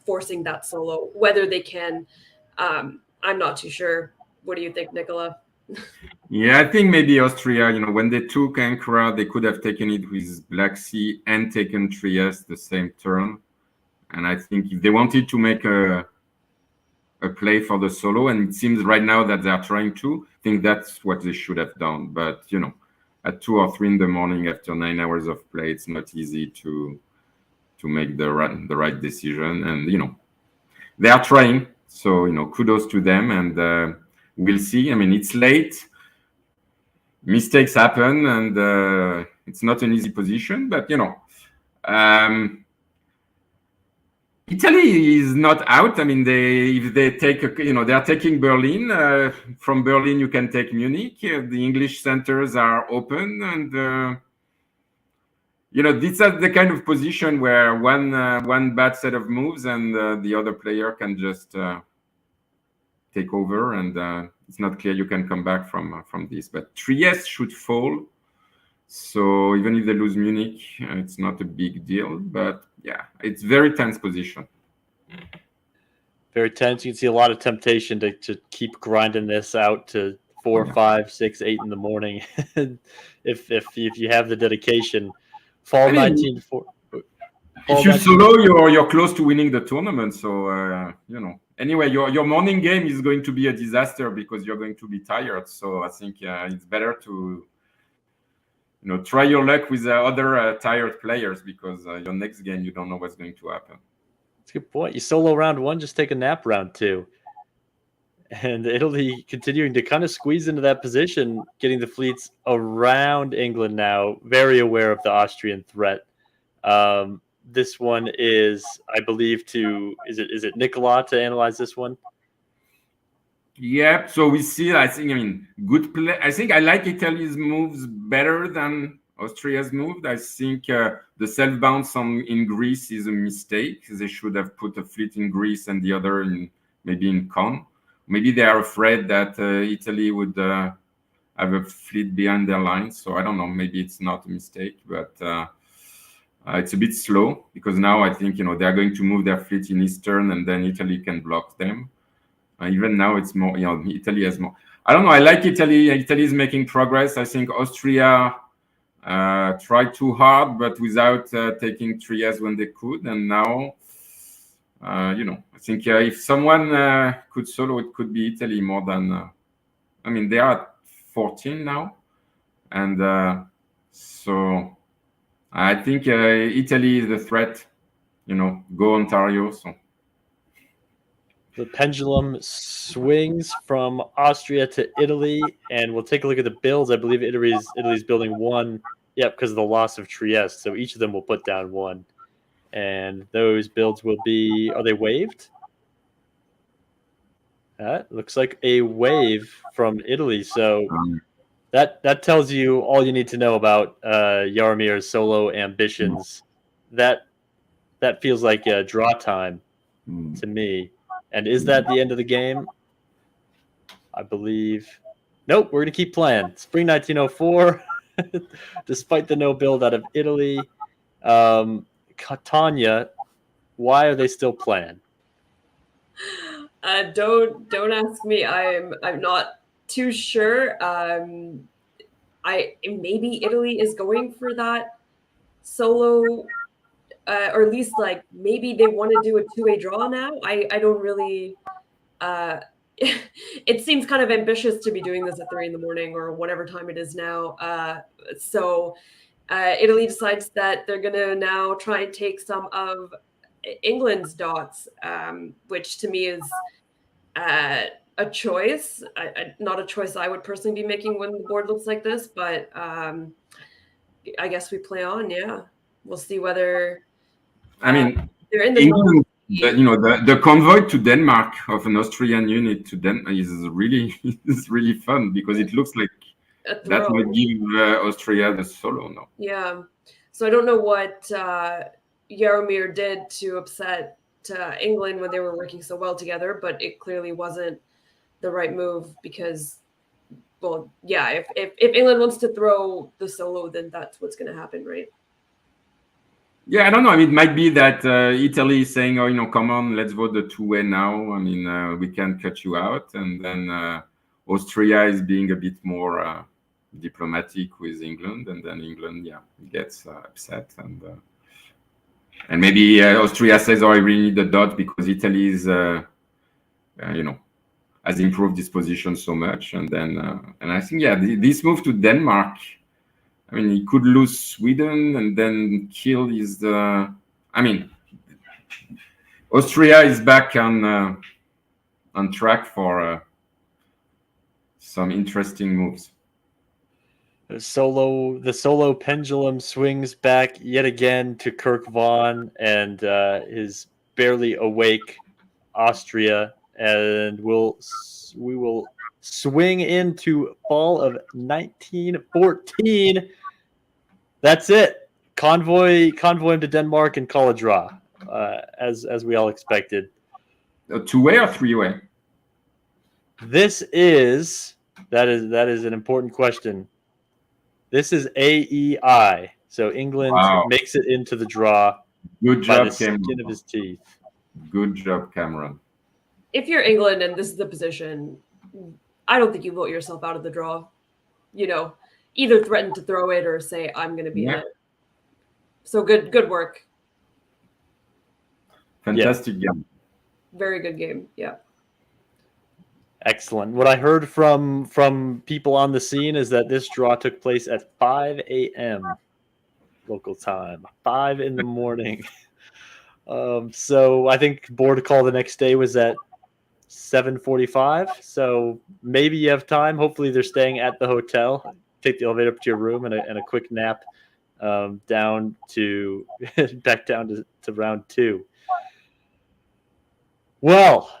forcing that solo. Whether they can, I'm not too sure. What do you think, Nicola? Yeah, I think maybe Austria, when they took Ankara, they could have taken it with Black Sea and taken Trieste the same turn. And I think if they wanted to make a play for the solo, and it seems right now that they are trying to, I think that's what they should have done. But, at 2 or 3 in the morning after 9 hours of play, it's not easy to make the right decision. And, they are trying. So, kudos to them. And we'll see. I mean, it's late. Mistakes happen, and it's not an easy position. But Italy is not out. I mean, if they take, they are taking Berlin. From Berlin, you can take Munich. The English centers are open, and this is the kind of position where one bad set of moves and the other player can just take over, and it's not clear you can come back from this. But Trieste should fall, so even if they lose Munich, it's not a big deal. But yeah, it's very tense position. Very tense. You can see a lot of temptation to keep grinding this out to 4, 5, 6, 8 in the morning. if you have the dedication. Fall 19. If you solo, you're close to winning the tournament. So Anyway, your morning game is going to be a disaster because you're going to be tired. So I think it's better to try your luck with other tired players, because your next game you don't know what's going to happen. That's a good point. You solo round 1, just take a nap round 2. And Italy continuing to kind of squeeze into that position, getting the fleets around England now, very aware of the Austrian threat. This one is, I believe, is it Nicola to analyze this one? Yeah, so we see, I mean, good play. I think I like Italy's moves better than Austria's moved. I think the self-bounce in Greece is a mistake. They should have put a fleet in Greece and the other maybe in Con. Maybe they are afraid that Italy would have a fleet behind their lines. So I don't know, maybe it's not a mistake, but it's a bit slow because now I think, they're going to move their fleet in Eastern and then Italy can block them. Even now, it's more, Italy has more. I don't know. I like Italy. Italy is making progress. I think Austria tried too hard, but without taking Trieste when they could. And now, I think if someone could solo, it could be Italy more than. I mean, they are at 14 now, and so I think Italy is the threat. Go Ontario. So. The pendulum swings from Austria to Italy, and we'll take a look at the builds. I believe Italy's building one, because of the loss of Trieste. So each of them will put down one, and those builds will be. Are they waved? That looks like a wave from Italy. So that tells you all you need to know about Yaromir's solo ambitions. That feels like draw time to me. And is that the end of the game? I believe. Nope, we're going to keep playing. Spring 1904, despite the no build out of Italy. Catania, why are they still playing? Don't ask me. I'm not too sure. Maybe Italy is going for that solo. Or at least maybe they want to do a two-way draw now. I don't really. It seems kind of ambitious to be doing this at 3 a.m. or whatever time it is now. So Italy decides that they're gonna now try and take some of England's dots, which to me is a choice. Not a choice I would personally be making when the board looks like this, but I guess we play on. Yeah, we'll see whether. I mean, they're in the England, the convoy to Denmark of an Austrian unit to Denmark is really fun because it looks like that might give Austria the solo. No. Yeah, so I don't know what Jaromir did to upset England when they were working so well together, but it clearly wasn't the right move because, well, yeah, if England wants to throw the solo, then that's what's going to happen, right? Yeah, I don't know. I mean, it might be that Italy is saying, come on, let's vote the two-way now. I mean, we can cut you out. And then Austria is being a bit more diplomatic with England. And then England, gets upset. And maybe Austria says, I really need the dot because Italy is, has improved this position so much. And then, and I think, this move to Denmark, I mean, he could lose Sweden and then kill his. I mean, Austria is back on track for some interesting moves. The solo pendulum swings back yet again to Kirk Vaughan and his barely awake Austria, and we will swing into fall of 1914. That's it. Convoy him to Denmark and call a draw, as we all expected. A two-way or three-way? That is an important question. This is AEI, so England makes it into the draw. Good job, by the skin of his teeth. Good job, Cameron. If you're England and this is the position, I don't think you vote yourself out of the draw. Either threaten to throw it or say, I'm going to be in it. So good work. Fantastic game. Very good game. Yeah. Excellent. What I heard from people on the scene is that this draw took place at 5 a.m. local time, 5 in the morning. So I think board call the next day was at 7:45. So maybe you have time. Hopefully they're staying at the hotel. Take the elevator up to your room and a quick nap down to back down to round 2. Well,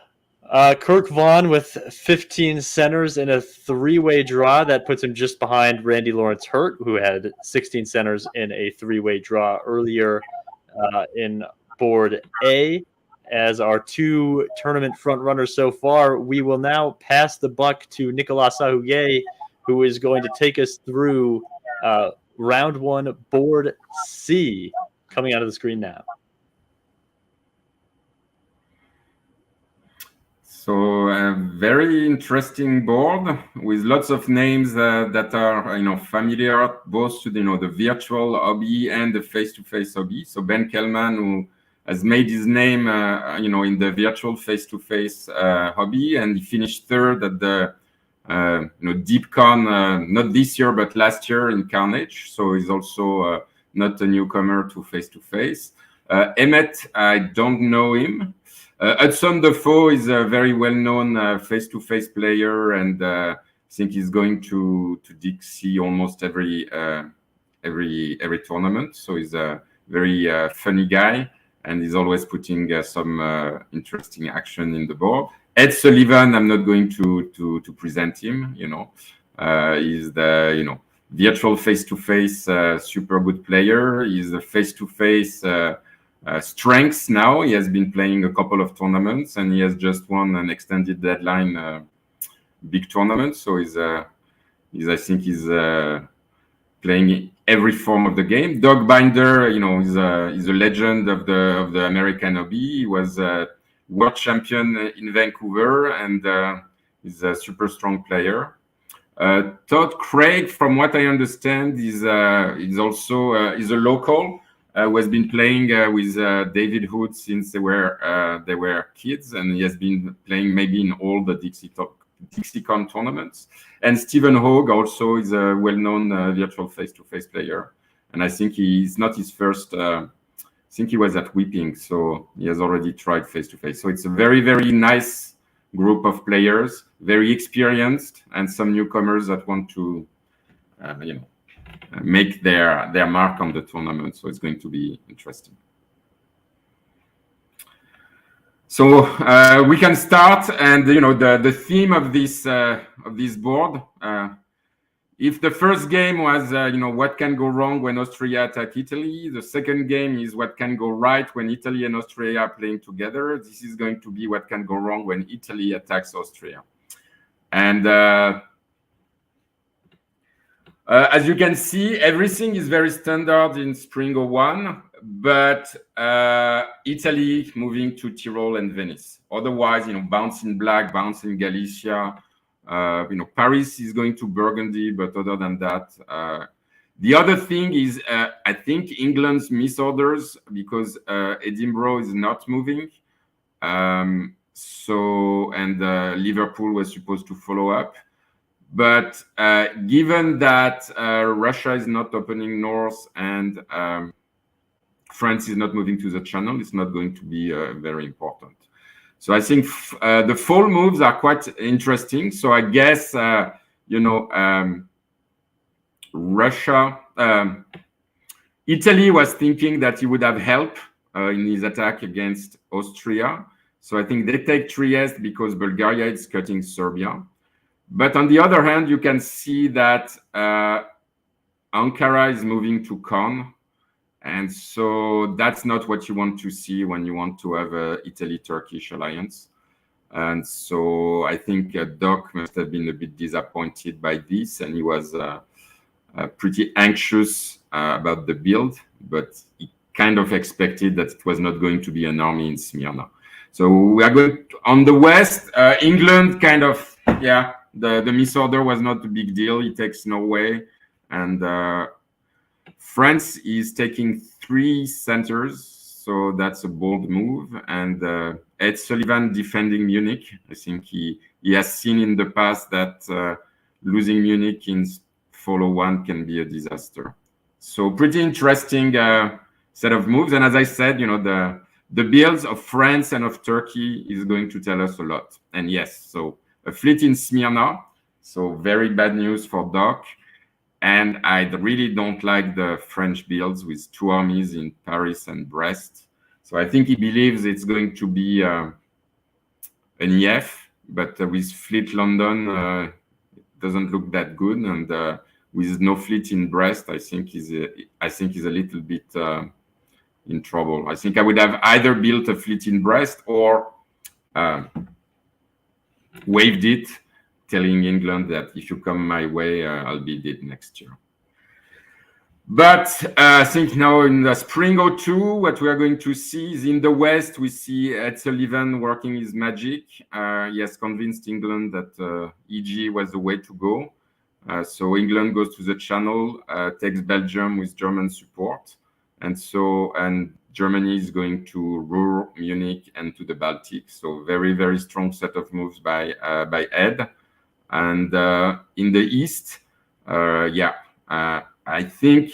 Kirk Vaughn with 15 centers in a 3-way draw. That puts him just behind Randy Lawrence Hurt, who had 16 centers in a 3-way draw earlier in Board A. As our 2 tournament front runners so far, we will now pass the buck to Nicolas Sahuguet, who is going to take us through round 1, Board C, coming out of the screen now. So a very interesting board with lots of names that are familiar both to the virtual hobby and the face-to-face hobby. So Ben Kellman, who has made his name in the virtual face-to-face hobby, and he finished 3rd at the DixieCon, not this year but last year in Carnage. So he's also not a newcomer to face-to-face. Emmett, I don't know him. Hudson Defoe is a very well-known face-to-face player, and I think he's going to Dixie almost every tournament. So he's a very funny guy, and he's always putting some interesting action in the board. Ed Sullivan, I'm not going to present him. He's the virtual face-to-face super good player. He's a face-to-face strengths now. He has been playing a couple of tournaments, and he has just won an extended deadline big tournament. So I think he's playing every form of the game. Doug Binder, is a legend of the American hobby. He was a world champion in Vancouver, and he's a super strong player. Todd Craig, from what I understand, is also is a local. Who has been playing with David Hood since they were kids, and he has been playing maybe in all the DixieCon tournaments. And Stephen Hogue also is a well-known virtual face-to-face player, and I think he's not his first. I think he was at Whipping, so he has already tried face-to-face. So it's a very, very nice group of players, very experienced, and some newcomers that want to, make their mark on the tournament. So it's going to be interesting. So we can start, and the theme of this board. If the first game was what can go wrong when Austria attack Italy, the second game is what can go right when Italy and Austria are playing together. This is going to be what can go wrong when Italy attacks Austria. And as you can see, everything is very standard in Spring 01, but Italy moving to Tyrol and Venice. Otherwise, bounce in black, bounce in Galicia. Paris is going to Burgundy, but other than that, the other thing is, I think England's misorders because Edinburgh is not moving. Liverpool was supposed to follow up. But given that Russia is not opening north and France is not moving to the channel, it's not going to be very important. So I think the fall moves are quite interesting. So I guess, Russia, Italy was thinking that he would have help in his attack against Austria. So I think they take Trieste because Bulgaria is cutting Serbia. But on the other hand, you can see that Ankara is moving to Caen. And so that's not what you want to see when you want to have an Italy-Turkish alliance. And so I think Doc must have been a bit disappointed by this, and he was pretty anxious about the build, but he kind of expected that it was not going to be an army in Smyrna. So we are going on the west. England kind of, the misorder was not a big deal. He takes Norway, and France is taking 3 centers, so that's a bold move. And Ed Sullivan defending Munich. I think he has seen in the past that losing Munich in follow 1 can be a disaster. So pretty interesting set of moves. And as I said, the builds of France and of Turkey is going to tell us a lot. And yes, so a fleet in Smyrna, so very bad news for Doc. And I really don't like the French builds with 2 armies in Paris and Brest. So I think he believes it's going to be an EF, but with fleet London, it doesn't look that good. And with no fleet in Brest, I think he's a little bit in trouble. I think I would have either built a fleet in Brest or waived it, telling England that if you come my way, I'll be dead next year. But I think now in the spring 02, what we are going to see is in the West, we see Ed Sullivan working his magic. He has convinced England that EG was the way to go. So England goes to the Channel, takes Belgium with German support. And Germany is going to Ruhr, Munich, and to the Baltic. So very, very strong set of moves by Ed. And in the East, I think,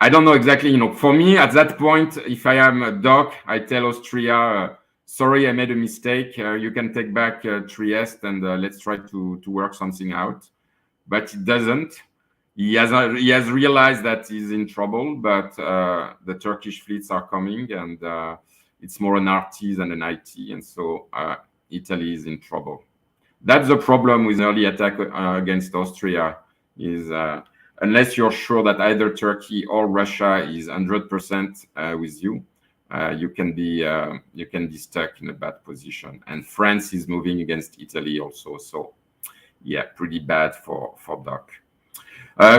I don't know exactly, for me at that point, if I am a Doc, I tell Austria, sorry, I made a mistake. You can take back Trieste and let's try to work something out. But it doesn't. He has realized that he's in trouble, but the Turkish fleets are coming and it's more an RT than an IT. And so Italy is in trouble. That's the problem with early attack against Austria is unless you're sure that either Turkey or Russia is 100% with you, you can be stuck in a bad position. And France is moving against Italy also. So yeah, pretty bad for Doc.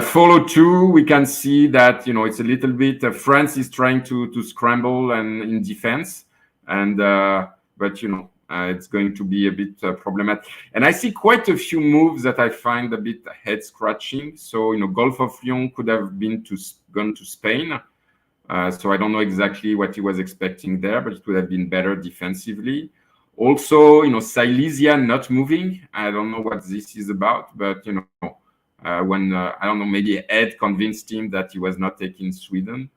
Follow 2, we can see that, it's a little bit, France is trying to scramble and in defense. And, but, it's going to be a bit problematic. And I see quite a few moves that I find a bit head scratching. So, Gulf of Lyon could have gone to Spain. So I don't know exactly what he was expecting there, but it would have been better defensively. Also, Silesia not moving. I don't know what this is about, but, when, I don't know, maybe Ed convinced him that he was not taking Sweden,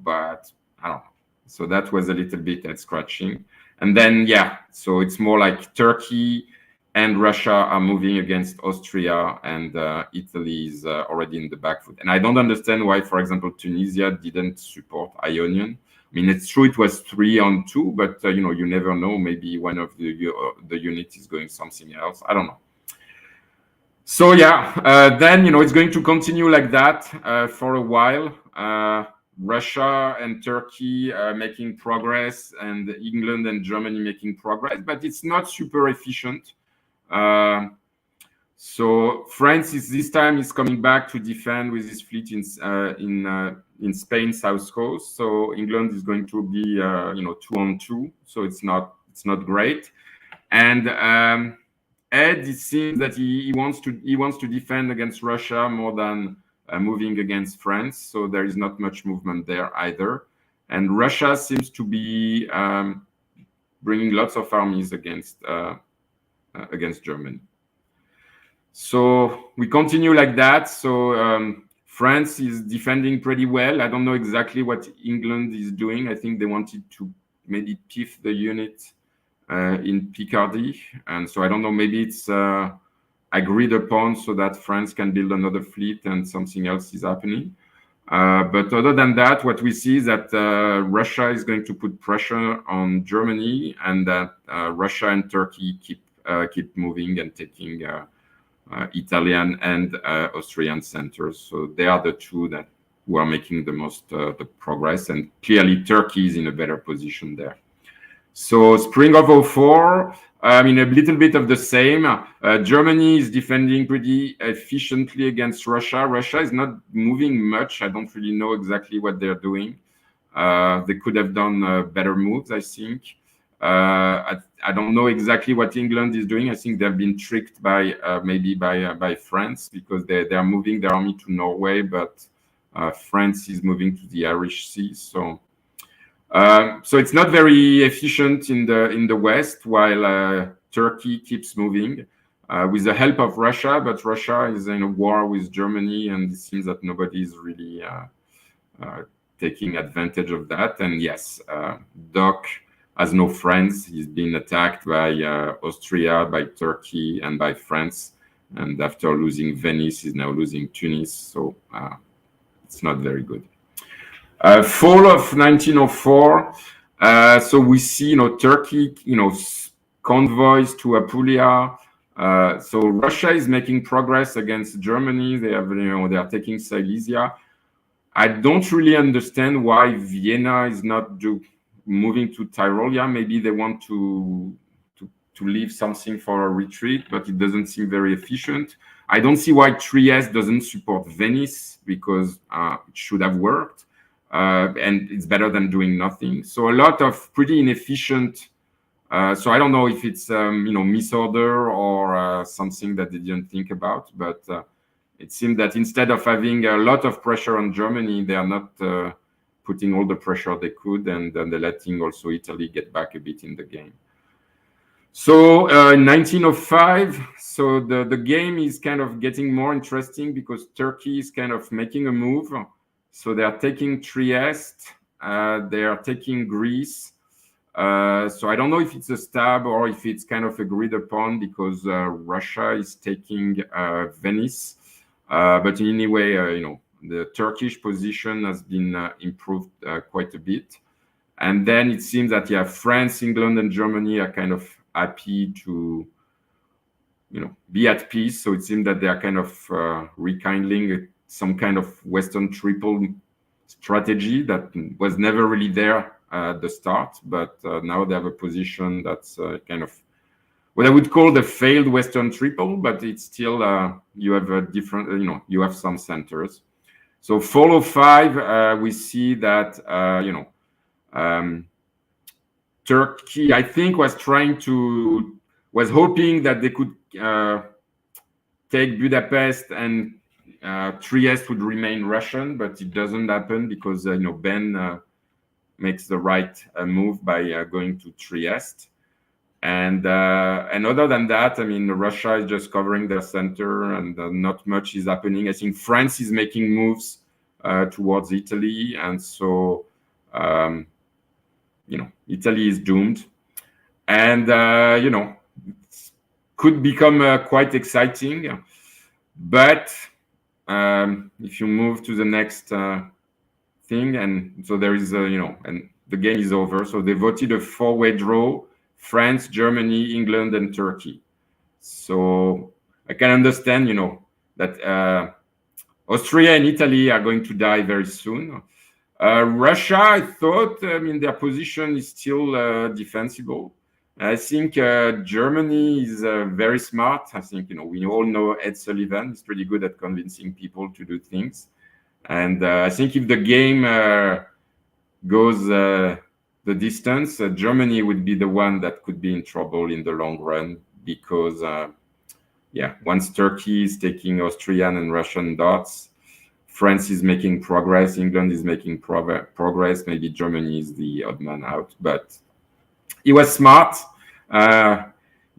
but I don't know. So that was a little bit head scratching. And then, so it's more like Turkey and Russia are moving against Austria, and Italy is already in the back foot. And I don't understand why, for example, Tunisia didn't support Ionian. I mean, it's true it was 3-on-2, but you never know. Maybe one of the unit is going something else. I don't know. So then it's going to continue like that for a while. Russia and Turkey making progress, and England and Germany making progress, but it's not super efficient. So France this time is coming back to defend with his fleet in Spain south coast. So England is going to be 2-on-2. So it's not great. And Ed, it seems that he wants to defend against Russia more than moving against France. So there is not much movement there either. And Russia seems to be bringing lots of armies against Germany. So we continue like that. So France is defending pretty well. I don't know exactly what England is doing. I think they wanted to maybe piff the unit in Picardy. And so I don't know, maybe it's agreed upon so that France can build another fleet and something else is happening. But other than that, what we see is that Russia is going to put pressure on Germany, and that Russia and Turkey keep moving and taking Italian and Austrian centers. So they are the two who are making the most the progress, and clearly Turkey is in a better position there. So spring of 04, a little bit of the same. Germany is defending pretty efficiently against Russia. Russia is not moving much. I don't really know exactly what they're doing. They could have done better moves, I think. I don't know exactly what England is doing. I think they've been tricked by France, because they are moving their army to Norway, but France is moving to the Irish Sea. So it's not very efficient in the West, while Turkey keeps moving with the help of Russia. But Russia is in a war with Germany, and it seems that nobody is really taking advantage of that. And yes, Doc has no friends. He's been attacked by Austria, by Turkey, and by France. And after losing Venice, he's now losing Tunis. So it's not very good. Fall of 1904. So we see, Turkey, convoys to Apulia. So Russia is making progress against Germany. They are taking Silesia. I don't really understand why Vienna is not moving to Tyrolia. Maybe they want to leave something for a retreat, but it doesn't seem very efficient. I don't see why Trieste doesn't support Venice, because it should have worked. And it's better than doing nothing. So a lot of pretty inefficient. So I don't know if it's misorder or something that they didn't think about, but it seemed that instead of having a lot of pressure on Germany, they are not putting all the pressure they could, and then they're letting also Italy get back a bit in the game. So in 1905, so the game is kind of getting more interesting because Turkey is kind of making a move. So they are taking Trieste, they are taking Greece. So I don't know if it's a stab or if it's kind of agreed upon, because Russia is taking Venice. But anyway, the Turkish position has been improved quite a bit. And then it seems that France, England, and Germany are kind of happy to be at peace. So it seems that they are kind of rekindling some kind of Western triple strategy that was never really there at the start, but now they have a position that's kind of what I would call the failed Western triple, but it's still you have a different, you have some centers. So fall of 5, we see that Turkey, I think, was hoping that they could take Budapest and Trieste would remain Russian, but it doesn't happen because Ben makes the right move by going to Trieste. And other than that, I mean, Russia is just covering their center, and not much is happening. I think France is making moves towards Italy, and so Italy is doomed. And could become quite exciting, but if you move to the next thing, and so there is and the game is over. So they voted a 4-way draw: France, Germany, England, and Turkey. So I can understand, that Austria and Italy are going to die very soon. Russia, I thought, their position is still defensible. I think Germany is very smart. I think, we all know Ed Sullivan. He's pretty good at convincing people to do things. And I think if the game goes the distance, Germany would be the one that could be in trouble in the long run, because, once Turkey is taking Austrian and Russian dots, France is making progress, England is making progress, maybe Germany is the odd man out. But he was smart,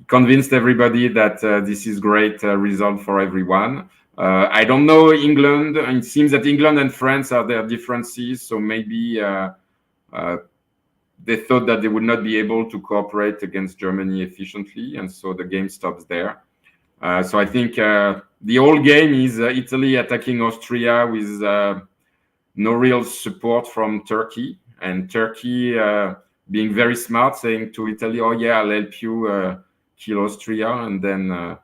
convinced everybody that this is great result for everyone. I don't know England. It seems that England and France are their differences, so maybe they thought that they would not be able to cooperate against Germany efficiently, and so the game stops there. So I think the whole game is Italy attacking Austria with no real support from Turkey, and Turkey being very smart, saying to Italy, "Oh yeah, I'll help you kill Austria," and then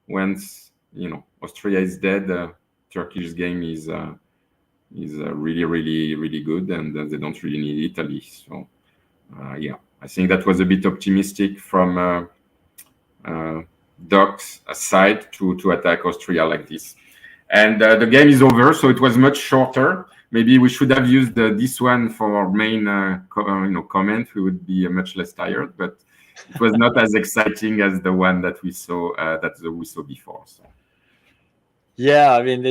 once Austria is dead, Turkish game is really, really, really good, and they don't really need Italy. So I think that was a bit optimistic from Doc's side to attack Austria like this. And the game is over, so it was much shorter. Maybe we should have used this one for our main comment. We would be much less tired, but it was not as exciting as the one that we saw before. So. Yeah, I mean,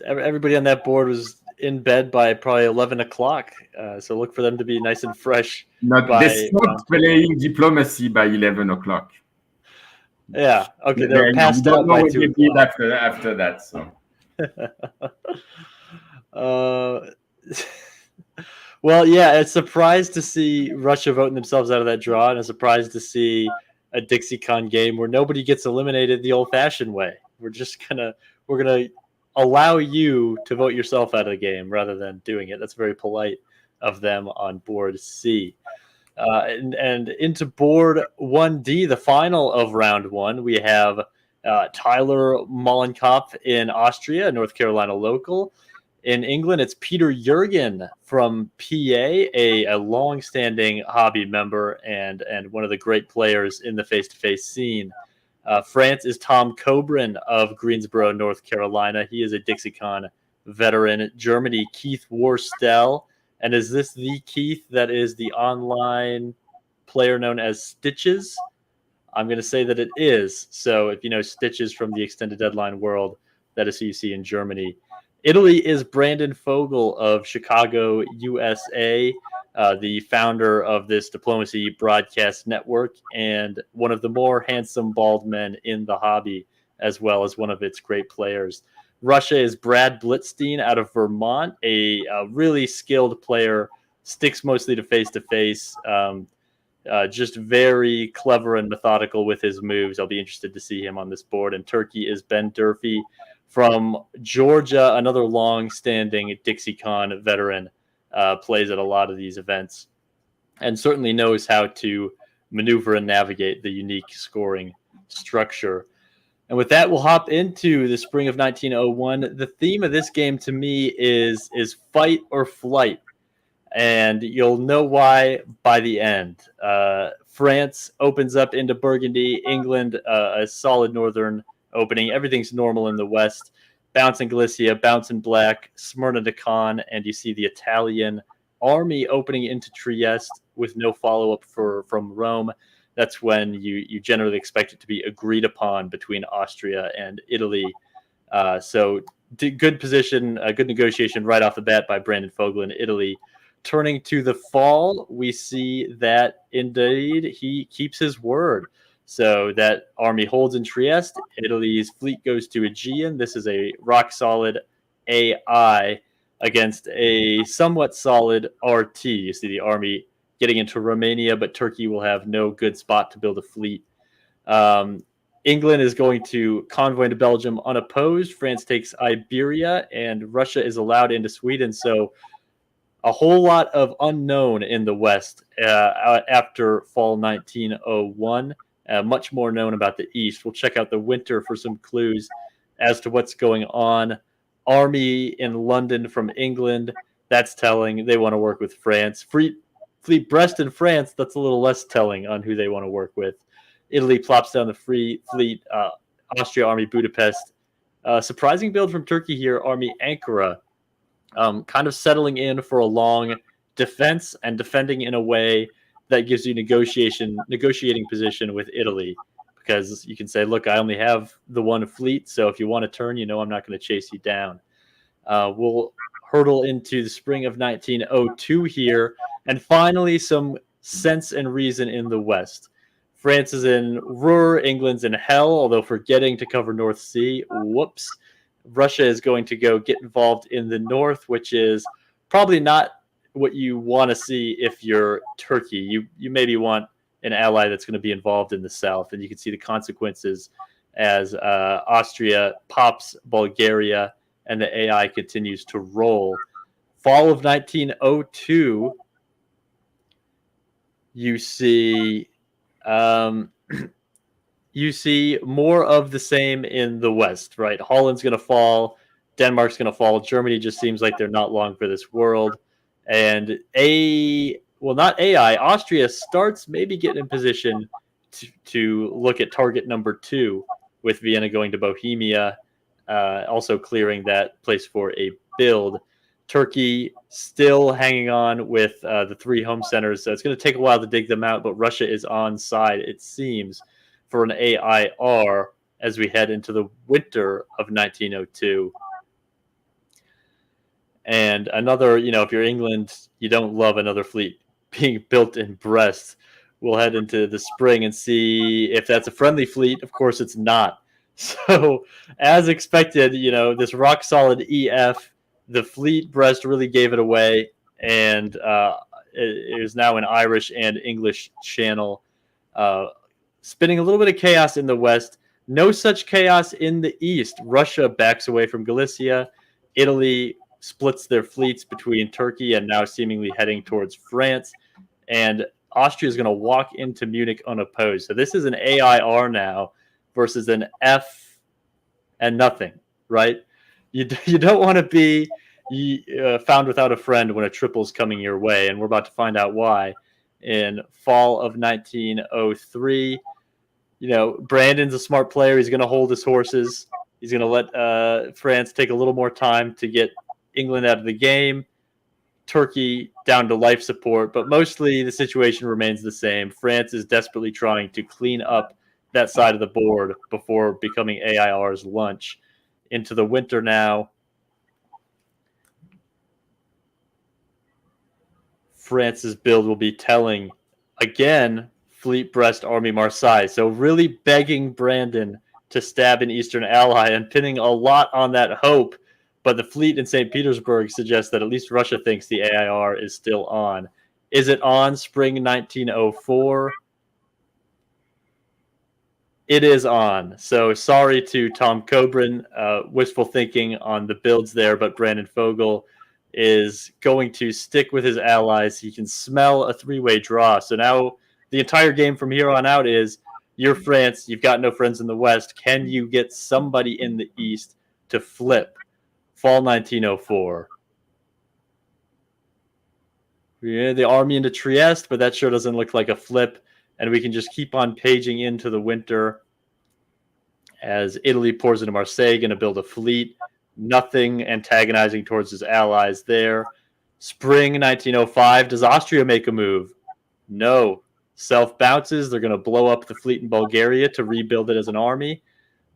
everybody on that board was in bed by probably 11 o'clock. So look for them to be nice and fresh. They stopped playing diplomacy by 11 o'clock. Yeah. Okay. They were passed out by 2 o'clock. After that. So. Well, yeah, it's surprised to see Russia voting themselves out of that draw, and a surprise to see a DixieCon game where nobody gets eliminated the old-fashioned way. We're gonna allow you to vote yourself out of the game rather than doing it. That's very polite of them on board C. And into board 1D, the final of round one, we have Tyler Mollenkopf in Austria, North Carolina local. In England, it's Peter Jurgen from PA, a long-standing hobby member and one of the great players in the face-to-face scene. France is Tom Cobran of Greensboro, North Carolina. He is a DixieCon veteran. Germany, Keith Worstel. And is this the Keith that is the online player known as Stitches? I'm going to say that it is. So if you know Stitches from the Extended Deadline world, that is who you see in Germany. Italy is Brandon Fogel of Chicago, USA, the founder of this diplomacy broadcast network and one of the more handsome bald men in the hobby, as well as one of its great players. Russia is Brad Blitzstein out of Vermont, a really skilled player, sticks mostly to face-to-face, just very clever and methodical with his moves. I'll be interested to see him on this board. And Turkey is Ben Durfee from Georgia, another long-standing DixieCon veteran, plays at a lot of these events and certainly knows how to maneuver and navigate the unique scoring structure. And with that, we'll hop into the spring of 1901. The theme of this game to me is fight or flight, and you'll know why by the end. France opens up into Burgundy, England, a solid northern opening. Everything's normal in the west. Bounce in Galicia, bounce in black, Smyrna to Caen, and you see the Italian army opening into Trieste with no follow-up from Rome. That's when you generally expect it to be agreed upon between Austria and Italy. So good position, good negotiation right off the bat by Brandon Fogel in Italy. Turning to the fall, we see that indeed he keeps his word. So that army holds in Trieste. Italy's fleet goes to Aegean. This is a rock-solid AI against a somewhat solid RT. You see the army getting into Romania, but Turkey will have no good spot to build a fleet. England is going to convoy into Belgium unopposed. France takes Iberia, and Russia is allowed into Sweden. So a whole lot of unknown in the West after fall 1901. Much more known about the East. We'll check out the winter for some clues as to what's going on. Army in London from England. That's telling. They want to work with France. Fleet Brest in France. That's a little less telling on who they want to work with. Italy plops down the free fleet. Austria Army Budapest. Surprising build from Turkey here. Army Ankara. Kind of settling in for a long defense and defending in a way that gives you negotiating position with Italy, because you can say, look, I only have the one fleet, so if you want to turn, I'm not going to chase you down. We'll hurtle into the spring of 1902 here, and finally some sense and reason in the West. France is in Ruhr, England's in Hell, although forgetting to cover North Sea. Whoops. Russia is going to go get involved in the north, which is probably not what you want to see if you're Turkey. You maybe want an ally that's going to be involved in the south, and you can see the consequences as Austria pops Bulgaria and the AI continues to roll. Fall of 1902, you see more of the same in the West, right? Holland's going to fall, Denmark's going to fall, Germany just seems like they're not long for this world. And not AI, Austria starts maybe getting in position to look at target number 2 with Vienna going to Bohemia, also clearing that place for a build. Turkey still hanging on with the 3 home centers, so it's going to take a while to dig them out, but Russia is on side, it seems, for an AIR as we head into the winter of 1902. And another, if you're England, you don't love another fleet being built in Brest. We'll head into the spring and see if that's a friendly fleet. Of course, it's not. So, as expected, this rock-solid EF The fleet Brest really gave it away, and it is now an Irish and English channel, spinning a little bit of chaos in the west. No such chaos in the east. Russia backs away from Galicia. Italy splits their fleets between Turkey and now seemingly heading towards France. And Austria is going to walk into Munich unopposed. So this is an AIR now versus an F and nothing, right? You don't want to be found without a friend when a triple is coming your way, and we're about to find out why. In fall of 1903, Brandon's a smart player. He's going to hold his horses. He's going to let France take a little more time to get England out of the game, Turkey down to life support, but mostly the situation remains the same. France is desperately trying to clean up that side of the board before becoming AIR's lunch. Into the winter now. France's build will be telling again, Fleet Brest Army Marseille. So really begging Brandon to stab an Eastern ally and pinning a lot on that hope. But the fleet in St. Petersburg suggests that at least Russia thinks the AIR is still on. Is it on spring 1904? It is on. So sorry to Tom Coburn, wishful thinking on the builds there, but Brandon Fogel is going to stick with his allies. He can smell a three-way draw. So now the entire game from here on out is, you're France, you've got no friends in the West. Can you get somebody in the East to flip? Fall 1904. Yeah, the army into Trieste, but that sure doesn't look like a flip. And we can just keep on paging into the winter as Italy pours into Marseille, going to build a fleet. Nothing antagonizing towards his allies there. Spring 1905. Does Austria make a move? No. Self bounces. They're going to blow up the fleet in Bulgaria to rebuild it as an army.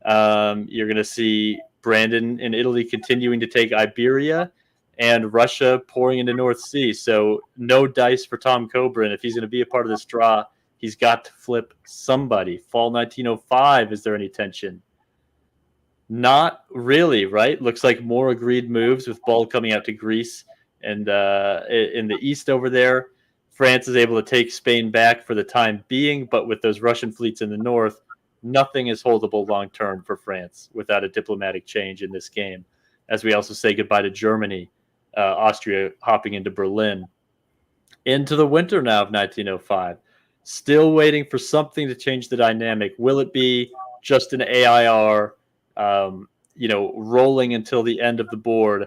You're going to see Brandon in Italy continuing to take Iberia, and Russia pouring into North Sea. So no dice for Tom Coburn. If he's going to be a part of this draw, he's got to flip somebody. Fall 1905, is there any tension? Not really, right? Looks like more agreed moves with Ball coming out to Greece. And in the east over there, France is able to take Spain back for the time being, but with those Russian fleets in the north, nothing is holdable long-term for France without a diplomatic change in this game. As we also say goodbye to Germany, Austria hopping into Berlin. Into the winter now of 1905. Still waiting for something to change the dynamic. Will it be just an AIR, rolling until the end of the board?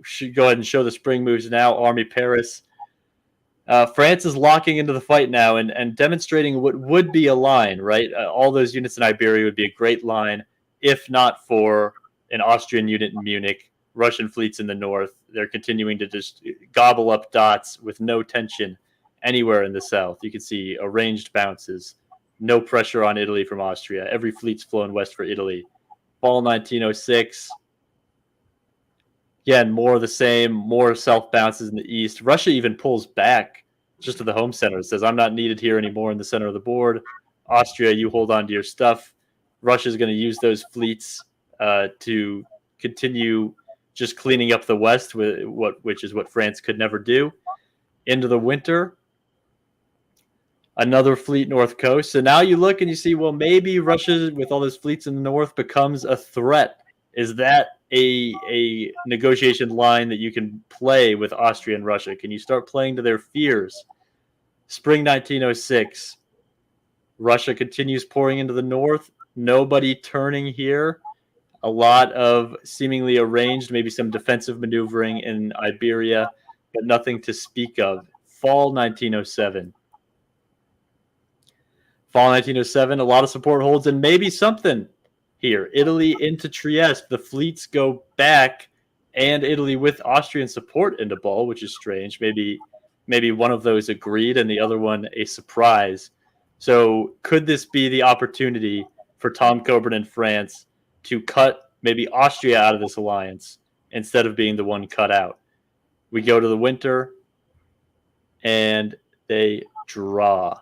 Should go ahead and show the spring moves now. Army Paris. France is locking into the fight now and demonstrating what would be a line, right? All those units in Iberia would be a great line, if not for an Austrian unit in Munich. Russian fleets in the north. They're continuing to just gobble up dots with no tension anywhere in the south. You can see arranged bounces. No pressure on Italy from Austria. Every fleet's flown west for Italy. Fall 1906. Again, more of the same, more self-bounces in the east. Russia even pulls back just to the home center. It says, I'm not needed here anymore in the center of the board. Austria, you hold on to your stuff. Russia's going to use those fleets to continue just cleaning up the west, which is what France could never do. Into the winter, another fleet north coast. So now you look and you see, well, maybe Russia, with all those fleets in the north, becomes a threat. Is that a negotiation line that you can play with Austria and Russia? Can you start playing to their fears? Spring 1906, Russia continues pouring into the north. Nobody turning here. A lot of seemingly arranged, maybe some defensive maneuvering in Iberia, but nothing to speak of. Fall 1907. Fall 1907, a lot of support holds and maybe something here. Italy into Trieste. The fleets go back, and Italy with Austrian support into Ball, which is strange. Maybe one of those agreed and the other one a surprise. So could this be the opportunity for Tom Coburn and France to cut maybe Austria out of this alliance instead of being the one cut out? We go to the winter, and they draw.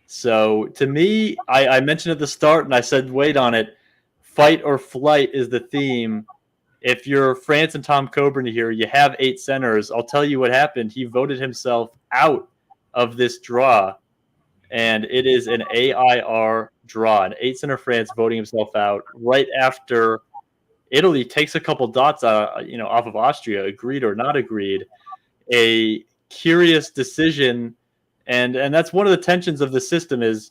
So to me, I mentioned at the start, and I said wait on it, fight or flight is the theme. if you're France and Tom Coburn here, you have 8 centers. I'll tell you what happened. He voted himself out of this draw, and it is an AIR draw. An 8-center France voting himself out right after Italy takes a couple dots, off of Austria, agreed or not agreed. A curious decision, and that's one of the tensions of the system is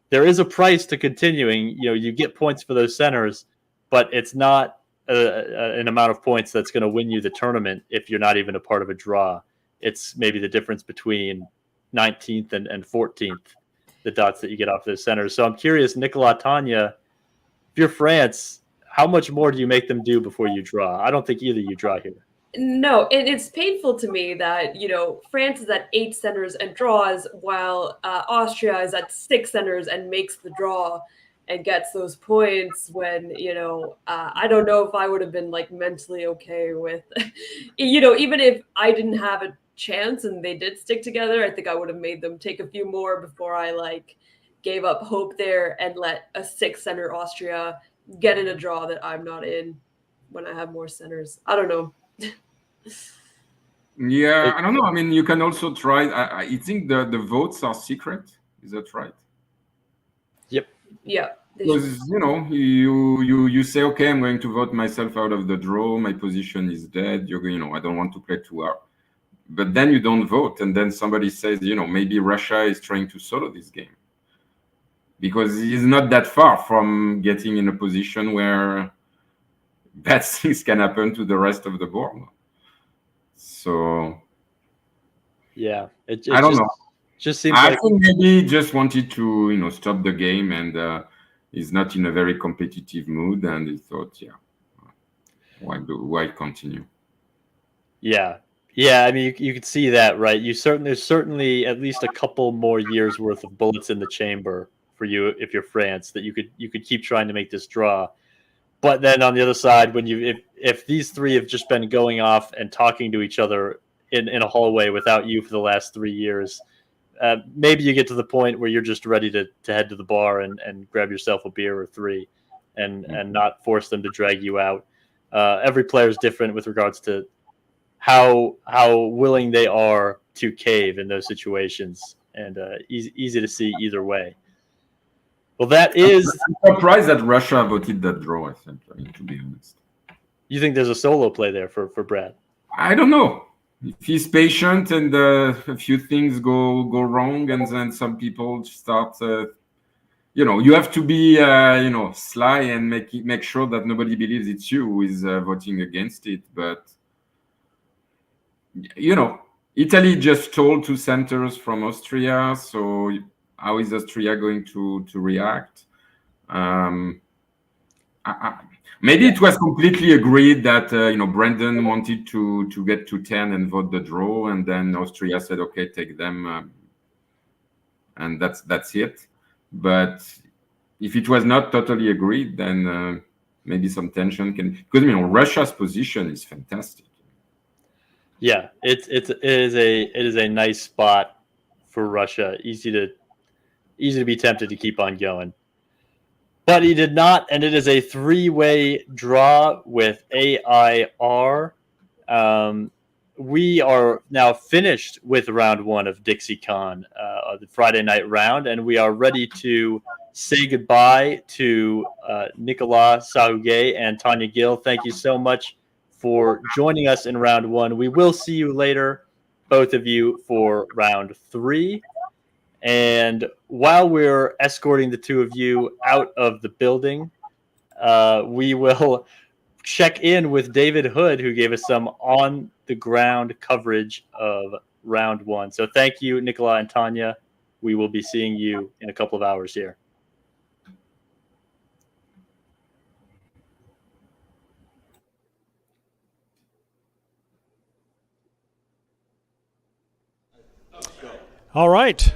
there is a price to continuing. You get points for those centers, but it's not an amount of points that's going to win you the tournament if you're not even a part of a draw. It's maybe the difference between 19th and 14th, the dots that you get off those centers. So I'm curious, Nicolas, Tanya, if you're France, how much more do you make them do before you draw? I don't think either you draw here. No, it's painful to me that, France is at 8 centers and draws while Austria is at 6 centers and makes the draw and gets those points when, I don't know if I would have been mentally okay with, even if I didn't have a chance and they did stick together, I think I would have made them take a few more before I gave up hope there and let a 6 center Austria get in a draw that I'm not in when I have more centers. I don't know. Yeah, I don't know. I mean, you can also try. I think the votes are secret. Is that right? Yep. Yeah. Because you say, okay, I'm going to vote myself out of the draw. My position is dead. I don't want to play 2 hours. But then you don't vote, and then somebody says, maybe Russia is trying to solo this game because he's not that far from getting in a position where bad things can happen to the rest of the board. So, yeah, I don't know. Just seems I like think maybe he just wanted to, stop the game, and he's not in a very competitive mood, and he thought, why continue? Yeah. I mean, you could see that, right? There's certainly at least a couple more years worth of bullets in the chamber for you if you're France that you could keep trying to make this draw. But then on the other side, when if these 3 have just been going off and talking to each other in a hallway without you for the last 3 years, maybe you get to the point where you're just ready to head to the bar and grab yourself a beer or 3 and not force them to drag you out. Every player is different with regards to how willing they are to cave in those situations, and easy to see either way. Well, that is. I'm surprised that Russia voted that draw, I think, to be honest. You think there's a solo play there for Brad? I don't know. If he's patient and a few things go wrong, and then some people start, you have to be, sly and make sure that nobody believes it's you who is voting against it. But, Italy just stole 2 centers from Austria, so how is Austria going to react? Maybe it was completely agreed that Brendan wanted to get to 10 and vote the draw, and then Austria said, "Okay, take them," and that's it. But if it was not totally agreed, then maybe some tension can. Because Russia's position is fantastic. Yeah, it is a nice spot for Russia. Easy to be tempted to keep on going. But he did not, and it is a 3-way draw with AIR. We are now finished with round 1 of DixieCon, the Friday night round, and we are ready to say goodbye to Nicolas Sahuguet and Tanya Gill. Thank you so much for joining us in round 1. We will see you later, both of you, for round 3. And while we're escorting the 2 of you out of the building, we will check in with David Hood, who gave us some on-the-ground coverage of round 1. So thank you, Nicola and Tanya. We will be seeing you in a couple of hours here. All right.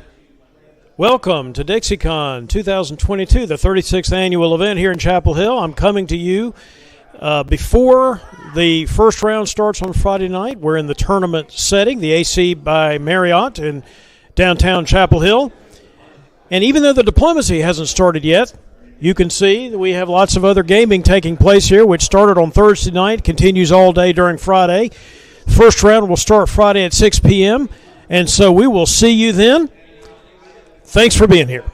Welcome to DixieCon 2022, the 36th annual event here in Chapel Hill. I'm coming to you before the first round starts on Friday night. We're in the tournament setting, the AC by Marriott in downtown Chapel Hill. And even though the diplomacy hasn't started yet, you can see that we have lots of other gaming taking place here, which started on Thursday night, continues all day during Friday. First round will start Friday at 6 p.m., and so we will see you then. Thanks for being here.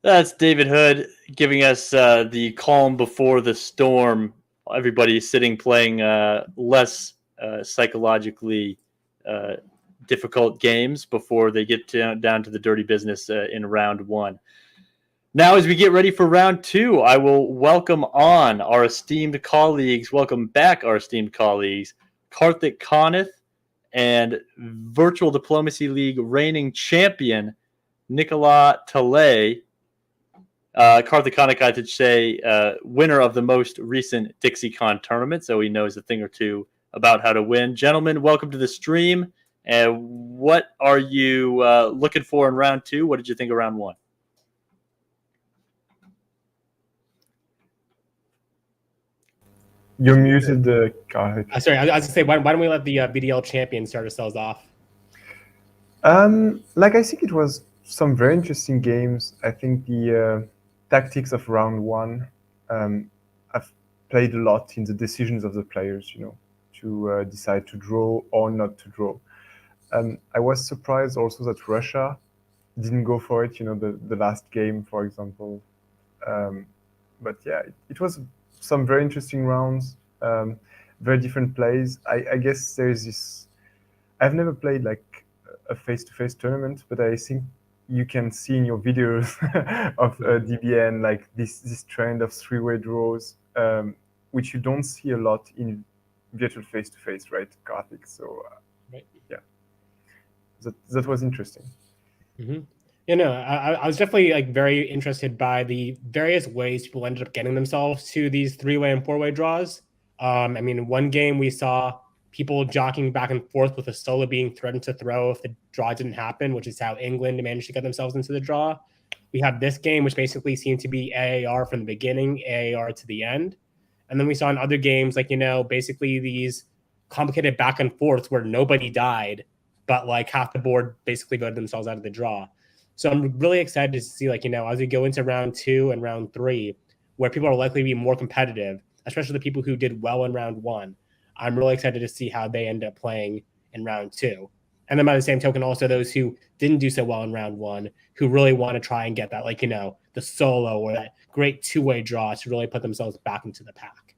That's David Hood giving us the calm before the storm. Everybody sitting playing less psychologically difficult games before they get down to the dirty business in round one. Now, as we get ready for round two, I will welcome on our esteemed colleagues, Karthik Kanith and Virtual Diplomacy League reigning champion, Nicolas Talay. Karthik Kanith, I should say, winner of the most recent DixieCon tournament, so he knows a thing or two about how to win. Gentlemen, welcome to the stream. What are you looking for in round two? What did you think of round one? You're muted, Karthik. Sorry, I was going to say, why don't we let the BDL champion start ourselves off? I think it was some very interesting games. I think the tactics of round one have played a lot in the decisions of the players, to decide to draw or not to draw. I was surprised also that Russia didn't go for it, the last game, for example. But yeah, it was some very interesting rounds, very different plays. I guess there is this. I've never played like a face-to-face tournament, but I think you can see in your videos of DBN like this trend of three-way draws, which you don't see a lot in virtual face-to-face, right, Karthik? So right. Yeah, that was interesting. Mm-hmm. I was definitely very interested by the various ways people ended up getting themselves to these three-way and four-way draws. In one game we saw people jockeying back and forth with a solo being threatened to throw if the draw didn't happen, which is how England managed to get themselves into the draw. We have this game, which basically seemed to be AAR from the beginning, AAR to the end. And then we saw in other games, basically these complicated back and forths where nobody died, but half the board basically voted themselves out of the draw. So I'm really excited to see, as we go into round two and round three, where people are likely to be more competitive, especially the people who did well in round one. I'm really excited to see how they end up playing in round two. And then by the same token, also those who didn't do so well in round one, who really want to try and get that, the solo or that great two-way draw to really put themselves back into the pack.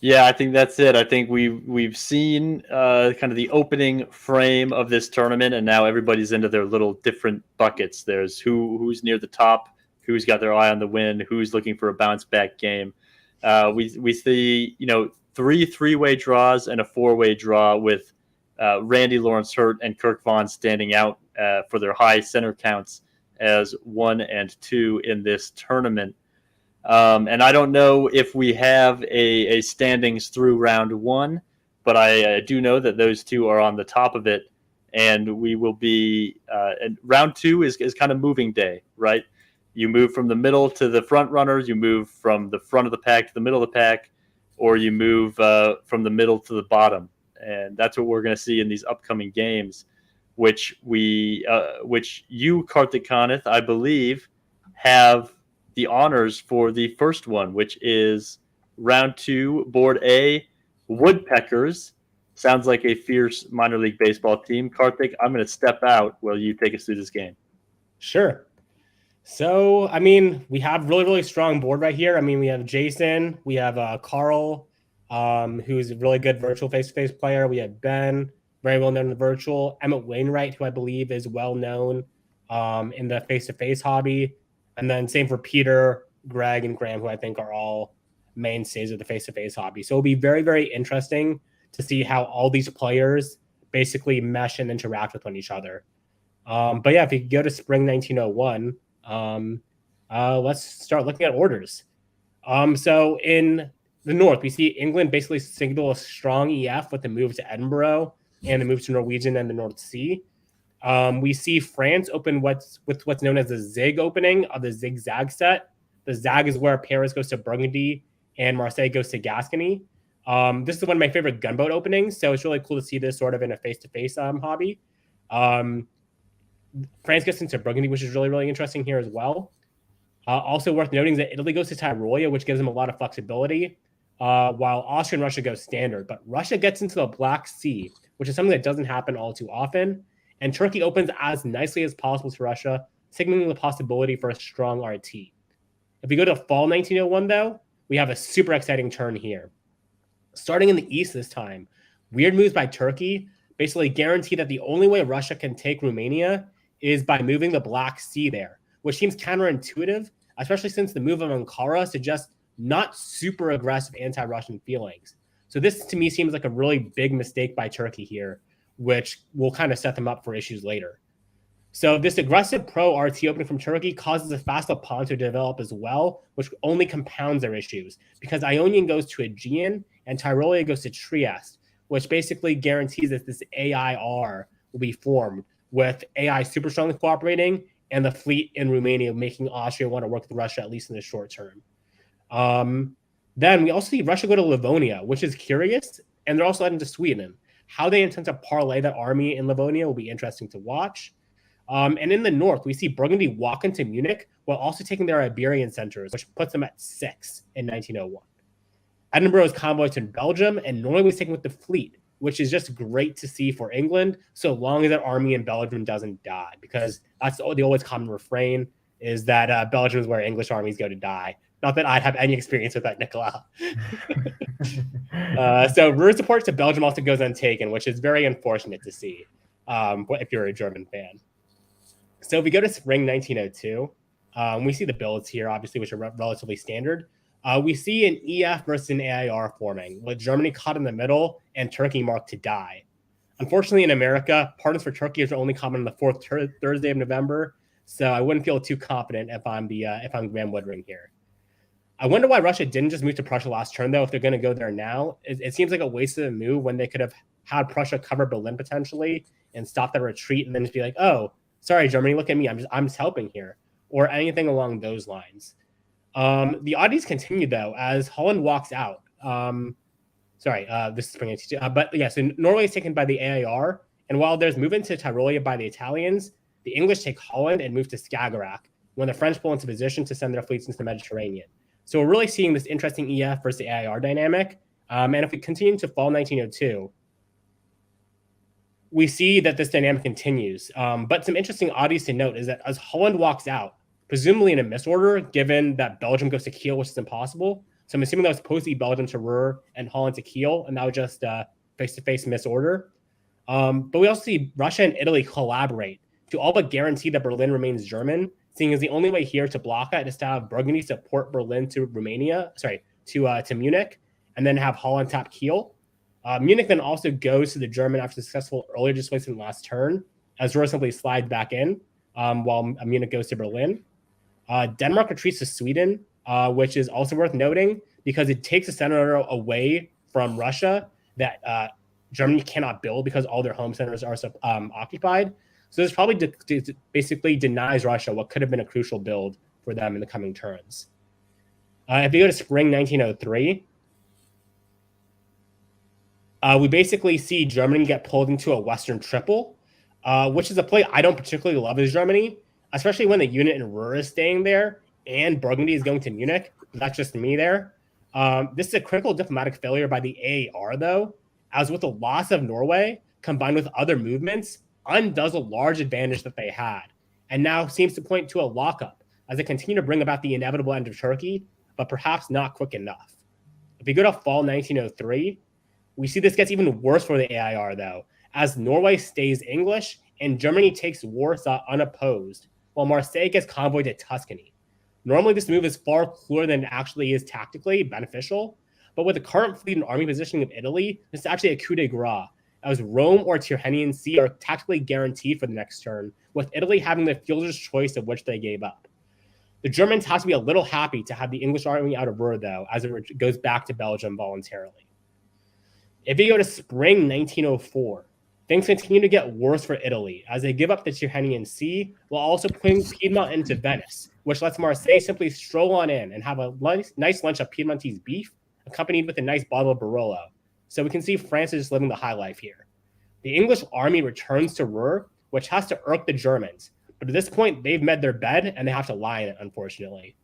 Yeah, I think that's it. I think we've seen kind of the opening frame of this tournament, and now everybody's into their little different buckets. There's who's near the top, who's got their eye on the win, who's looking for a bounce back game. We see three-way draws and a four-way draw with Randy Lawrence Hurt and Kirk Vaughn standing out for their high center counts as 1 and 2 in this tournament. And I don't know if we have a standings through round one, but I do know that those two are on the top of it, and we will be. And round two is kind of moving day, right? You move from the middle to the front runners, you move from the front of the pack to the middle of the pack, or you move from the middle to the bottom, and that's what we're going to see in these upcoming games, which you, Karthik Kanith, I believe, have the honors for the first one, which is round two, board A, Woodpeckers. Sounds like a fierce minor league baseball team. Karthik, I'm going to step out while you take us through this game. Sure. So, we have really, really strong board right here. We have Jason, we have Carl, who's a really good virtual face-to-face player. We have Ben, very well known in the virtual. Emmett Wainwright, who I believe is well known in the face-to-face hobby. And then same for Peter, Greg, and Graham, who I think are all mainstays of the face-to-face hobby. So it'll be very, very interesting to see how all these players basically mesh and interact with each other. But yeah, if you go to Spring 1901, let's start looking at orders. So in the North, we see England basically signal a strong EF with the move to Edinburgh and the move to Norwegian and the North Sea. We see France open what's known as the Zig opening of the zigzag set. The Zag is where Paris goes to Burgundy and Marseille goes to Gascony. This is one of my favorite gunboat openings, so it's really cool to see this sort of in a face-to-face hobby. France gets into Burgundy, which is really, really interesting here as well. Also worth noting is that Italy goes to Tyrolia, which gives them a lot of flexibility, while Austria and Russia go standard. But Russia gets into the Black Sea, which is something that doesn't happen all too often. And Turkey opens as nicely as possible to Russia, signaling the possibility for a strong RT. If we go to fall 1901, though, we have a super exciting turn here. Starting in the east this time, weird moves by Turkey basically guarantee that the only way Russia can take Romania is by moving the Black Sea there, which seems counterintuitive, especially since the move of Ankara suggests not super aggressive anti-Russian feelings. So this, to me, seems like a really big mistake by Turkey here, which will kind of set them up for issues later. So this aggressive pro-RT opening from Turkey causes a Vasilopon to develop as well, which only compounds their issues, because Ionian goes to Aegean and Tyrolia goes to Trieste, which basically guarantees that this AIR will be formed, with AI super strongly cooperating and the fleet in Romania making Austria want to work with Russia, at least in the short term. Then we also see Russia go to Livonia, which is curious, and they're also heading to Sweden. How they intend to parlay that army in Livonia will be interesting to watch. And in the north, we see Burgundy walk into Munich while also taking their Iberian centers, which puts them at 6 in 1901. Edinburgh is convoyed to Belgium, and Norway was taken with the fleet, which is just great to see for England, so long as that army in Belgium doesn't die, because that's the always common refrain, is that Belgium is where English armies go to die. Not that I'd have any experience with that, Nicola. So Ruhr support to Belgium also goes untaken, which is very unfortunate to see if you're a German fan. So if we go to spring 1902, we see the builds here, obviously, which are relatively standard. We see an EF versus an AIR forming, with Germany caught in the middle and Turkey marked to die. Unfortunately, in America, pardons for Turkey are only common on the fourth Thursday of November, so I wouldn't feel too confident if I'm Graham Woodring here. I wonder why Russia didn't just move to Prussia last turn, though, if they're going to go there now. It seems like a wasted move when they could have had Prussia cover Berlin potentially and stop their retreat and then just be like, oh, sorry, Germany, look at me. I'm just helping here, or anything along those lines. The oddities continue, though, as Holland walks out. This is spring 1982. But yeah, so Norway is taken by the AIR, and while there's movement to Tyrolia by the Italians, the English take Holland and move to Skagerrak when the French pull into position to send their fleets into the Mediterranean. So we're really seeing this interesting EF versus the AIR dynamic. And if we continue to fall 1902, we see that this dynamic continues. But some interesting oddities to note is that as Holland walks out, presumably in a misorder, given that Belgium goes to Kiel, which is impossible. So I'm assuming that was supposed to be Belgium to Ruhr and Holland to Kiel, and that was just face-to-face misorder. But we also see Russia and Italy collaborate to all but guarantee that Berlin remains German, seeing as the only way here to block that is to have Burgundy support Berlin to to Munich, and then have Holland tap Kiel. Munich then also goes to the German after successful earlier displacement last turn, as Ruhr simply slides back in, while Munich goes to Berlin. Denmark retreats to Sweden, which is also worth noting because it takes a center away from Russia that Germany cannot build because all their home centers are occupied. So this probably basically denies Russia what could have been a crucial build for them in the coming turns. If you go to spring 1903, we basically see Germany get pulled into a Western triple, which is a play I don't particularly love as Germany, especially when the unit in Ruhr is staying there and Burgundy is going to Munich. That's just me there. This is a critical diplomatic failure by the AAR, though, as with the loss of Norway, combined with other movements, undoes a large advantage that they had, and now seems to point to a lockup as they continue to bring about the inevitable end of Turkey, but perhaps not quick enough. If we go to fall 1903, we see this gets even worse for the AIR, though, as Norway stays English and Germany takes Warsaw unopposed, while Marseille gets convoyed to Tuscany. Normally, this move is far cooler than it actually is tactically beneficial, but with the current fleet and army positioning of Italy, this is actually a coup de grace, as Rome or Tyrrhenian Sea are tactically guaranteed for the next turn, with Italy having the fielder's choice of which they gave up. The Germans have to be a little happy to have the English army out of Ruhr, though, as it goes back to Belgium voluntarily. If you go to spring 1904, things continue to get worse for Italy as they give up the Tyrrhenian Sea while also putting Piedmont into Venice, which lets Marseille simply stroll on in and have a nice lunch of Piedmontese beef accompanied with a nice bottle of Barolo. So we can see France is just living the high life here. The English army returns to Ruhr which has to irk the Germans. But at this point, they've made their bed and they have to lie in it, unfortunately.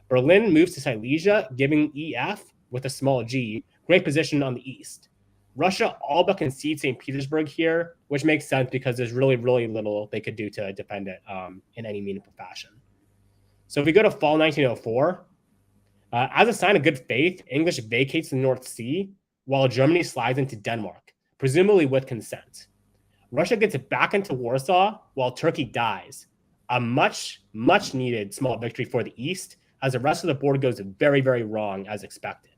Berlin moves to Silesia, giving EF, with a small g, great position on the east. Russia all but concedes St. Petersburg here, which makes sense because there's really, really little they could do to defend it in any meaningful fashion. So if we go to fall 1904, as a sign of good faith, English vacates the North Sea while Germany slides into Denmark, presumably with consent. Russia gets back into Warsaw while Turkey dies. A much, much needed small victory for the East, as the rest of the board goes very, very wrong as expected.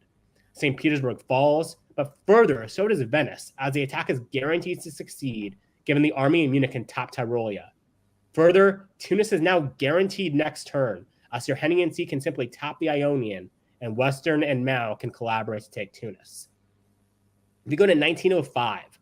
St. Petersburg falls, but further, so does Venice, as the attack is guaranteed to succeed, given the army in Munich can top Tyrolia. Further, Tunis is now guaranteed next turn, as Sir Henning can simply tap the Ionian, and Western and Mao can collaborate to take Tunis. If we go to 1905,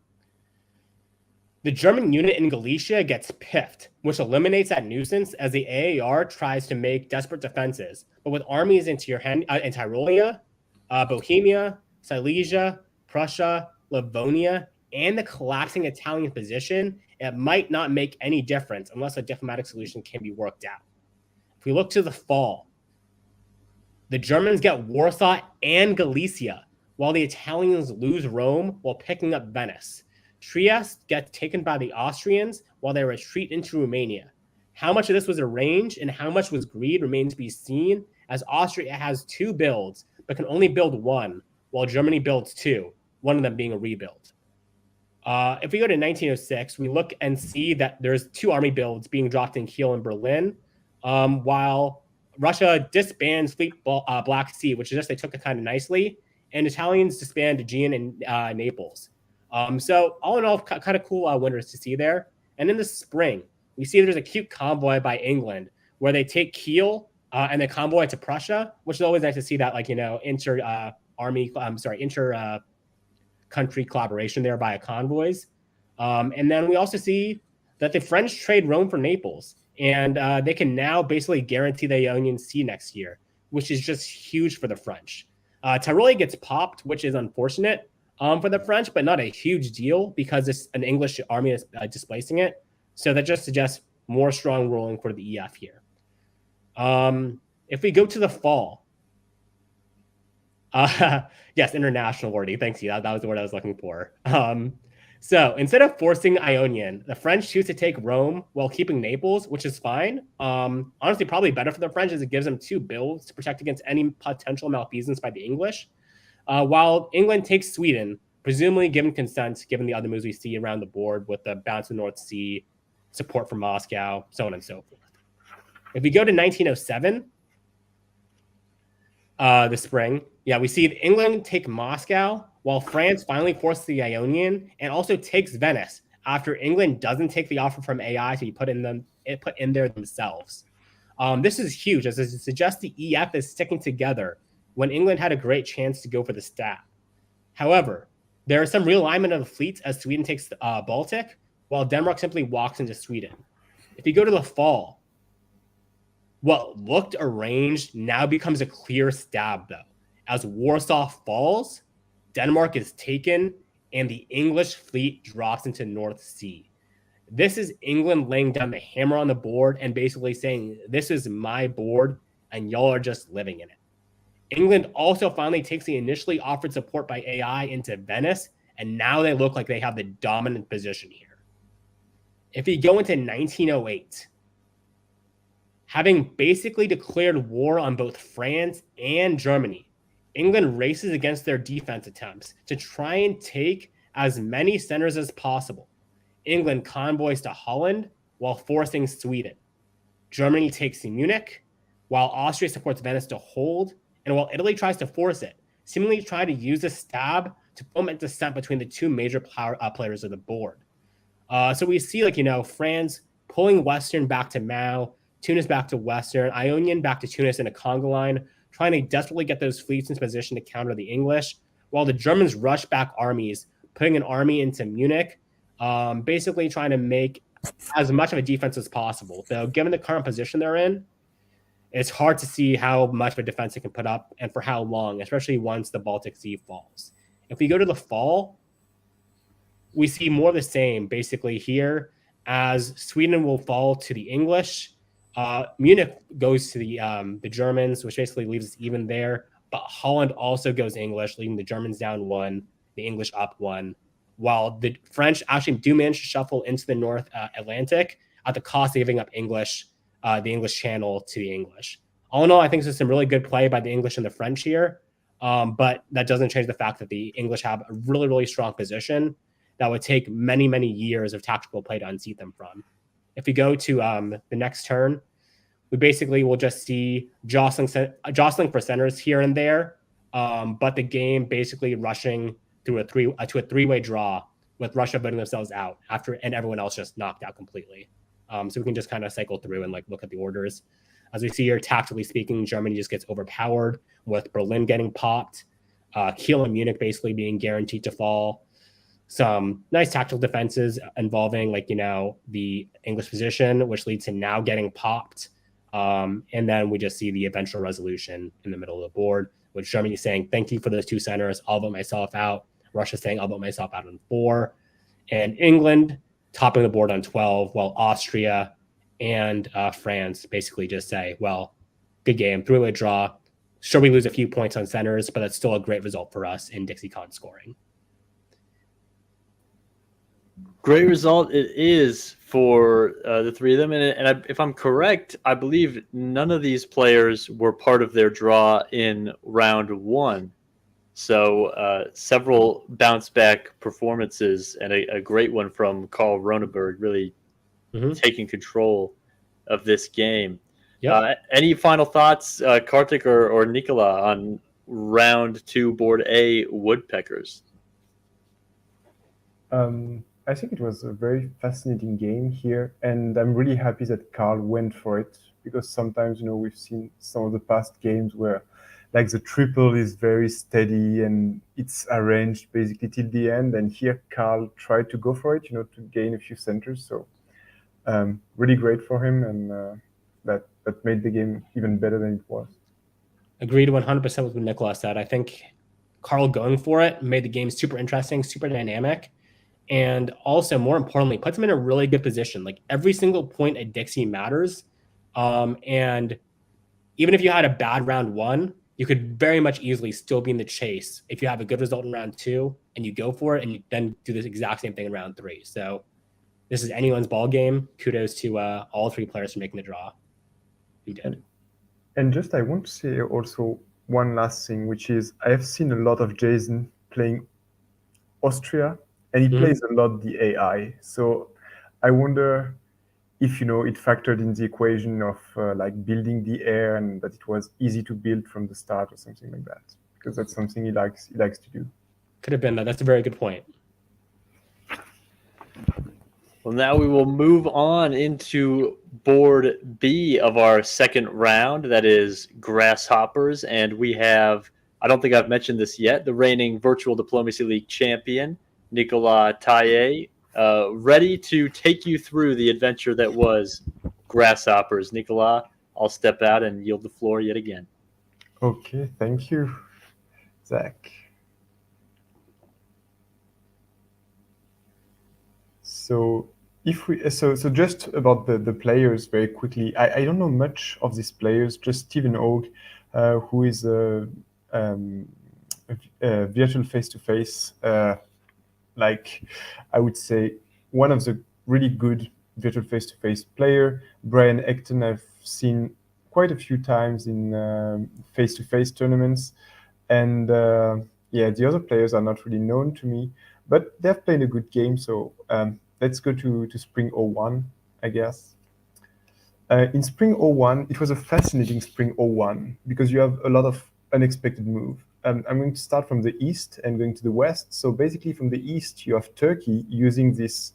the German unit in Galicia gets piffed, which eliminates that nuisance as the AAR tries to make desperate defenses. But with armies in Tyrolia, Bohemia, Silesia, Prussia, Livonia, and the collapsing Italian position, it might not make any difference unless a diplomatic solution can be worked out. If we look to the fall, the Germans get Warsaw and Galicia, while the Italians lose Rome while picking up Venice. Trieste gets taken by the Austrians while they retreat into Romania. How much of this was arranged and how much was greed remains to be seen, as Austria has 2 builds but can only build 1, while Germany builds 2, one of them being a rebuild. If we go to 1906, we look and see that there's 2 army builds being dropped in Kiel and Berlin, while Russia disbands Fleet Black Sea, which is just they took it kind of nicely, and Italians disband Aegean and Naples. So all in all, kind of cool winters to see there. And in the spring, we see there's a cute convoy by England where they take Kiel and they convoy to Prussia, which is always nice to see that, like, inter country collaboration there via convoys. And then we also see that the French trade Rome for Naples, and they can now basically guarantee the Ionian Sea next year, which is just huge for the French. Tyrolia gets popped, which is unfortunate for the French, but not a huge deal because it's an English army is displacing it. So that just suggests more strong ruling for the EF here. If we go to the fall, yes, international wording. Thanks, you. That was the word I was looking for. So instead of forcing Ionian, the French choose to take Rome while keeping Naples, which is fine. Honestly, probably better for the French as it gives them 2 builds to protect against any potential malfeasance by the English. While England takes Sweden, presumably given consent, given the other moves we see around the board with the bounce to the North Sea, support from Moscow, so on and so forth. If we go to 1907, the spring, we see England take Moscow, while France finally forces the Ionian and also takes Venice after England doesn't take the offer from AI to be put in there themselves. This is huge, as it suggests the EF is sticking together when England had a great chance to go for the stab. However, there is some realignment of the fleets as Sweden takes the Baltic, while Denmark simply walks into Sweden. If you go to the fall, what looked arranged now becomes a clear stab, though. As Warsaw falls, Denmark is taken, and the English fleet drops into North Sea. This is England laying down the hammer on the board and basically saying, this is my board, and y'all are just living in it. England also finally takes the initially offered support by AI into Venice, and now they look like they have the dominant position here. If we go into 1908, having basically declared war on both France and Germany, England races against their defense attempts to try and take as many centers as possible. England convoys to Holland while forcing Sweden. Germany takes Munich, while Austria supports Venice to hold, and while Italy tries to force it, seemingly try to use a stab to foment dissent between the 2 major players of the board. So we see, France pulling Western back to Mao, Tunis back to Western, Ionian back to Tunis in a conga line, trying to desperately get those fleets into position to counter the English, while the Germans rush back armies, putting an army into Munich, basically trying to make as much of a defense as possible. Though, given the current position they're in, it's hard to see how much of a defense it can put up and for how long, especially once the Baltic Sea falls. If we go to the fall, we see more of the same basically here as Sweden will fall to the English. Munich goes to the Germans, which basically leaves us even there. But Holland also goes English, leaving the Germans down 1, the English up 1, while the French actually do manage to shuffle into the North Atlantic at the cost of giving up English, the English Channel to the English. All in all, I think this is some really good play by the English and the French here, but that doesn't change the fact that the English have a really, really strong position that would take many, many years of tactical play to unseat them from. If we go to the next turn, we basically will just see jostling for centers here and there, but the game basically rushing through to a three-way draw with Russia voting themselves out and everyone else just knocked out completely. So we can just kind of cycle through and look at the orders. As we see here, tactically speaking, Germany just gets overpowered with Berlin getting popped, Kiel and Munich basically being guaranteed to fall. Some nice tactical defenses involving the English position, which leads to now getting popped. And then we just see the eventual resolution in the middle of the board, with Germany saying, thank you for those 2 centers. I'll vote myself out. Russia saying, I'll vote myself out on 4. And England topping the board on 12, while Austria and France basically just say, well, good game, 3-way draw. Sure, we lose a few points on centers, but that's still a great result for us in DixieCon scoring. Great result it is for the 3 of them. And if I'm correct, I believe none of these players were part of their draw in round 1. So several bounce back performances and a great one from Carl Roneberg, really taking control of this game. Yep. Any final thoughts, Kartik or Nicola, on round 2, board A, Woodpeckers? I think it was a very fascinating game here, and I'm really happy that Carl went for it, because sometimes, we've seen some of the past games where the triple is very steady and it's arranged basically till the end, and here Carl tried to go for it, to gain a few centers. So really great for him, and that made the game even better than it was. Agreed 100% with what Nicola said. I think Carl going for it made the game super interesting, super dynamic. And also, more importantly, puts him in a really good position. Every single point at Dixie matters. And even if you had a bad round 1, you could very much easily still be in the chase if you have a good result in round 2 and you go for it and you then do the exact same thing in round 3. So this is anyone's ball game. Kudos to all 3 players for making the draw. You did. And just I want to say also one last thing, which is I have seen a lot of Jason playing Austria, and he plays a lot the AI. So I wonder if, it factored in the equation of building the air, and that it was easy to build from the start or something like that, because that's something he likes to do. Could have been that. That's a very good point. Well, now we will move on into board B of our second round. That is Grasshoppers. And we have, I don't think I've mentioned this yet, the reigning Virtual Diplomacy League champion, Nicolas Taillet, ready to take you through the adventure that was Grasshoppers. Nicolas, I'll step out and yield the floor yet again. Okay, thank you, Zach. So just about the players very quickly. I don't know much of these players, just Stephen Ogg, who is a virtual face-to-face, I would say one of the really good virtual face-to-face player. Brian Ecton I've seen quite a few times in face-to-face tournaments, and the other players are not really known to me, but they've played a good game. So let's go to Spring 01, I guess. In Spring 01, it was a fascinating Spring 01 because you have a lot of unexpected moves. I'm going to start from the east and going to the west. So basically from the east, you have Turkey using this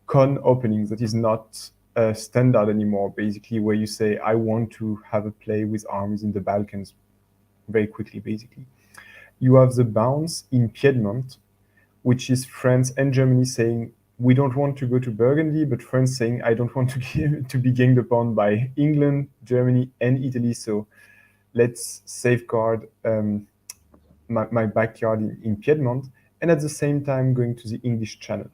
con openings that is not standard anymore, basically, where you say, I want to have a play with armies in the Balkans very quickly, basically. You have the bounce in Piedmont, which is France and Germany saying, we don't want to go to Burgundy, but France saying, I don't want to be ganged upon by England, Germany, and Italy. So let's safeguard my backyard in Piedmont, and at the same time going to the English Channel.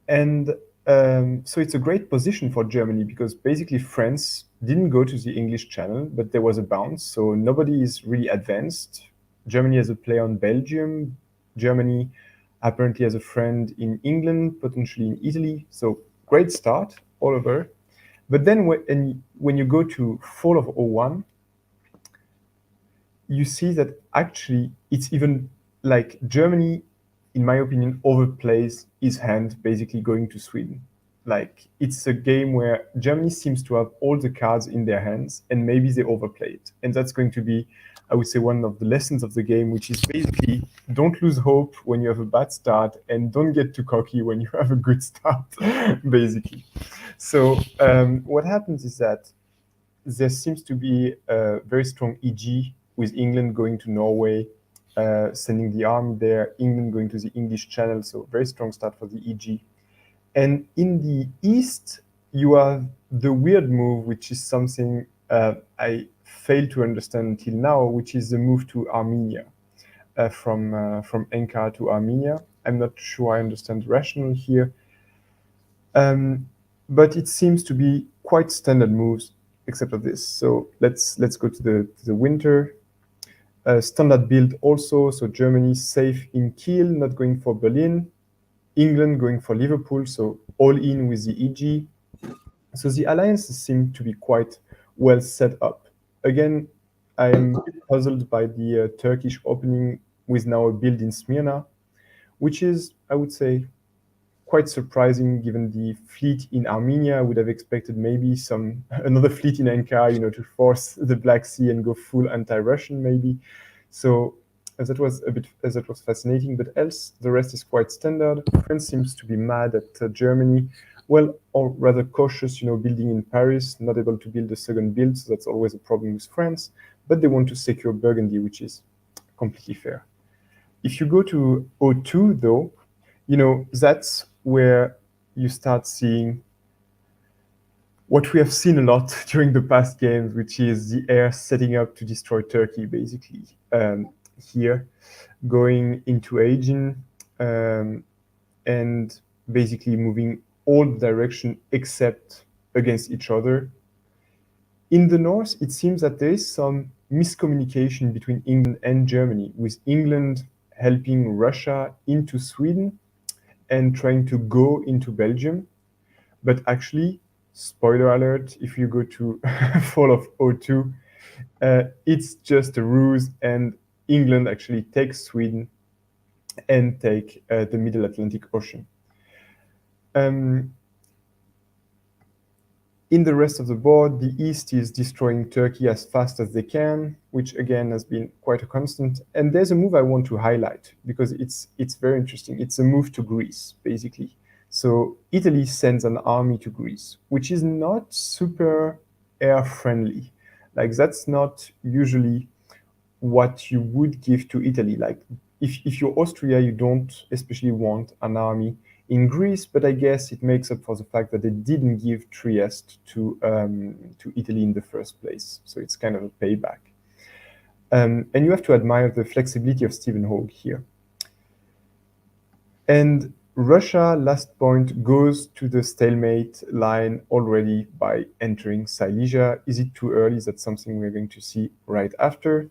And So it's a great position for Germany because basically France didn't go to the English Channel, but there was a bounce, so nobody is really advanced. Germany has a play on Belgium. Germany apparently has a friend in England, potentially in Italy. So great start all over. But then when you go to fall of 01, you see that actually it's even like Germany, in my opinion, overplays his hand, basically going to Sweden. Like it's a game where Germany seems to have all the cards in their hands and maybe they overplay it. And that's going to be, I would say, one of the lessons of the game, which is basically don't lose hope when you have a bad start and don't get too cocky when you have a good start, basically. So what happens is that there seems to be a very strong EG with England going to Norway, sending the army there, England going to the English Channel, so very strong start for the EG. And in the East, you have the weird move, which is something I failed to understand until now, which is the move to Armenia, from Ankara to Armenia. I'm not sure I understand the rationale here. But it seems to be quite standard moves, except of this. So let's go to the winter. Standard build also. So Germany safe in Kiel, not going for Berlin. England going for Liverpool, so all in with the EG. So the alliances seem to be quite well set up. Again, I am a bit puzzled by the Turkish opening with now a build in Smyrna, which is, I would say, quite surprising given the fleet in Armenia. I would have expected maybe another fleet in Ankara, to force the Black Sea and go full anti-Russian maybe. So that was fascinating, but else the rest is quite standard. France seems to be mad at Germany, well, or rather cautious, building in Paris, not able to build a second build, so that's always a problem with France, but they want to secure Burgundy, which is completely fair. If you go to 02 though, that's where you start seeing what we have seen a lot during the past games, which is the air setting up to destroy Turkey, basically. Here, going into Aegean, and basically moving all direction except against each other. In the north, it seems that there is some miscommunication between England and Germany, with England helping Russia into Sweden and trying to go into Belgium. But actually, spoiler alert, if you go to fall of 02, it's just a ruse, and England actually takes Sweden and take the Middle Atlantic Ocean. In the rest of the board, the East is destroying Turkey as fast as they can, which again has been quite a constant. And there's a move I want to highlight because it's very interesting. It's a move to Greece, basically. So Italy sends an army to Greece, which is not super air friendly. Like that's not usually what you would give to Italy. Like if you're Austria, you don't especially want an army in Greece, but I guess it makes up for the fact that they didn't give Trieste to Italy in the first place. So it's kind of a payback. And you have to admire the flexibility of Stephen Hogue here. And Russia, last point, goes to the stalemate line already by entering Silesia. Is it too early? That's something we're going to see right after.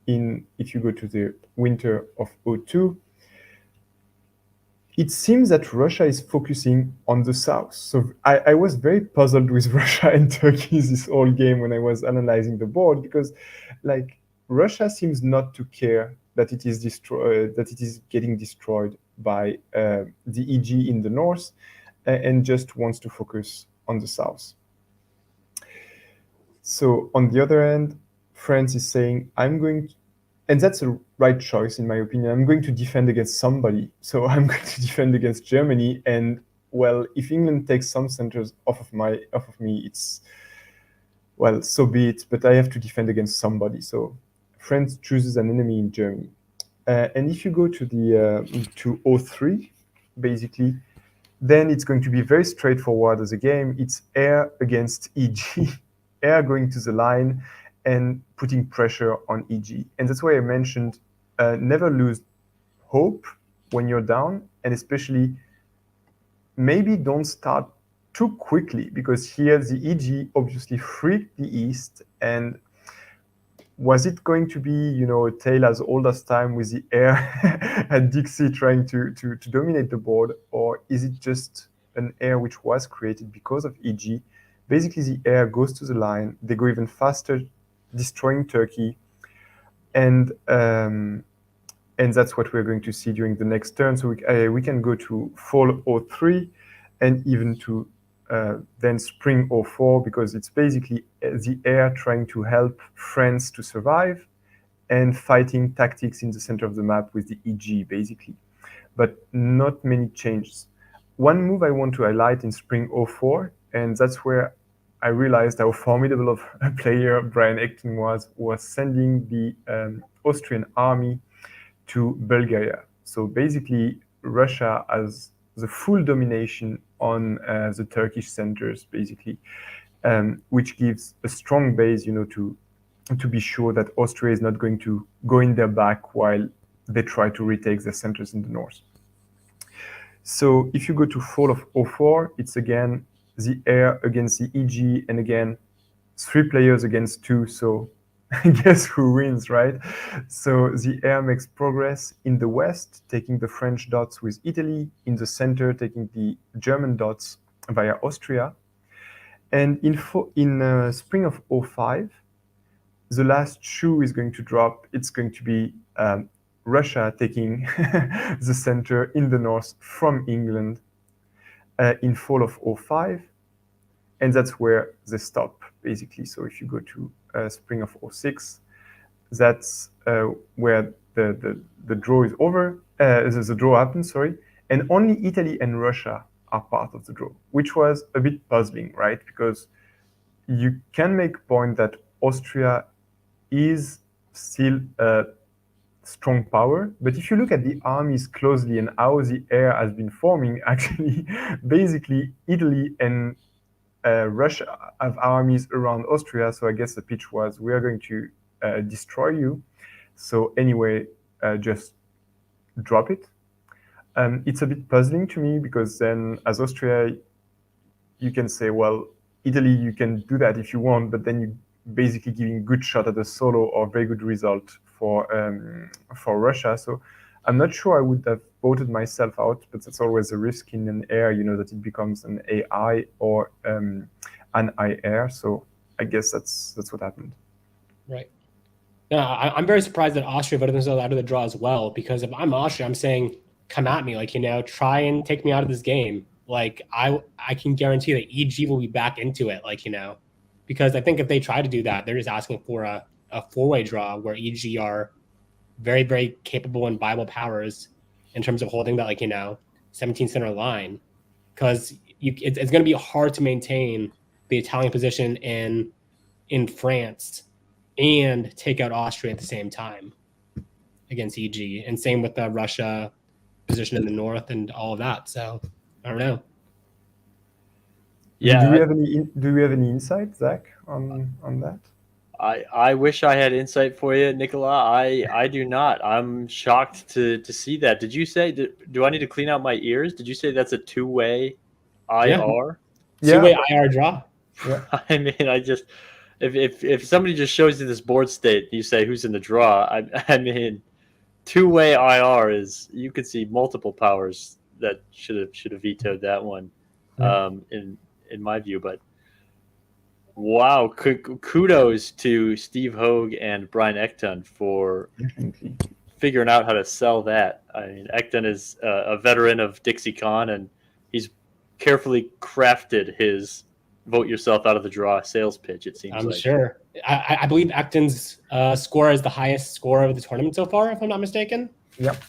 If you go to the winter of 02, it seems that Russia is focusing on the south. So I was very puzzled with Russia and Turkey this whole game when I was analyzing the board, because like Russia seems not to care that it is getting destroyed by the EG in the north, and just wants to focus on the south. So on the other hand, France is saying, and that's a right choice in my opinion, I'm going to defend against somebody. So I'm going to defend against Germany. And well, if England takes some centers off of me, it's, well, so be it, but I have to defend against somebody. So France chooses an enemy in Germany. And if you go to the to 03, basically, then it's going to be very straightforward as a game. It's air against EG, air going to the line and putting pressure on EG. And that's why I mentioned never lose hope when you're down, and especially maybe don't start too quickly, because here the EG obviously freaked the East. And was it going to be, a tale as old as time with the heir at Dixie trying to dominate the board? Or is it just an heir which was created because of EG? Basically, the heir goes to the line, they go even faster, destroying Turkey. And that's what we're going to see during the next turn. So we can go to fall 03 and even to then spring 04, because it's basically the heir trying to help France to survive and fighting tactics in the center of the map with the EG, basically. But not many changes. One move I want to highlight in spring 04, and that's where I realized how formidable of a player Brian Ecton was sending the Austrian army to Bulgaria. So basically, Russia has the full domination on the Turkish centers, basically, which gives a strong base, to be sure that Austria is not going to go in their back while they try to retake their centers in the north. So if you go to fall of 04, it's again the heir against the EG, and again 3 players against 2. So guess who wins, right? So the heir makes progress in the west, taking the French dots with Italy, in the center, taking the German dots via Austria. And in spring of 05, the last shoe is going to drop. It's going to be Russia taking the center in the north from England in fall of 05. And that's where they stop, basically. So if you go to spring of 06, that's where the draw is over. The draw happens, sorry. And only Italy and Russia are part of the draw, which was a bit puzzling, right? Because you can make a point that Austria is still a strong power, but if you look at the armies closely and how the heir has been forming, actually, basically Italy and Russia have armies around Austria. So I guess the pitch was, we are going to destroy you. So anyway, just drop it. It's a bit puzzling to me, because then as Austria, you can say, well, Italy, you can do that if you want, but then you basically giving good shot at a solo or very good result for Russia. So I'm not sure I would have voted myself out, but that's always a risk in an heir, that it becomes an AI or an I heir. So I guess that's what happened. Right. Yeah, I'm very surprised that Austria voted themselves out of the draw as well, because if I'm Austria, I'm saying, come at me, try and take me out of this game. I can guarantee that EG will be back into it, because I think if they try to do that, they're just asking for a 4-way draw where EG are very, very capable and viable powers in terms of holding that 17 center line, because it's going to be hard to maintain the Italian position in France and take out Austria at the same time against EG, and same with the Russia position in the north and all of that. So I don't know. Yeah. Do we have any insight, Zach, on that? I wish I had insight for you, Nicolas. I do not. I'm shocked to see that. Did you say, do I need to clean out my ears? Did you say that's a 2-way IR? Yeah. 2-way IR draw. Yeah. I mean, if somebody just shows you this board state, you say who's in the draw. I mean, 2-way IR is, you could see multiple powers that should have vetoed that one, in my view. But wow, kudos to Steve Hogue and Brian Ecton for figuring out how to sell that. I mean, Ecton is a veteran of DixieCon, and he's carefully crafted his vote yourself out of the draw sales pitch, it seems like. Sure. I believe Ecton's score is the highest score of the tournament so far, if I'm not mistaken. Yep.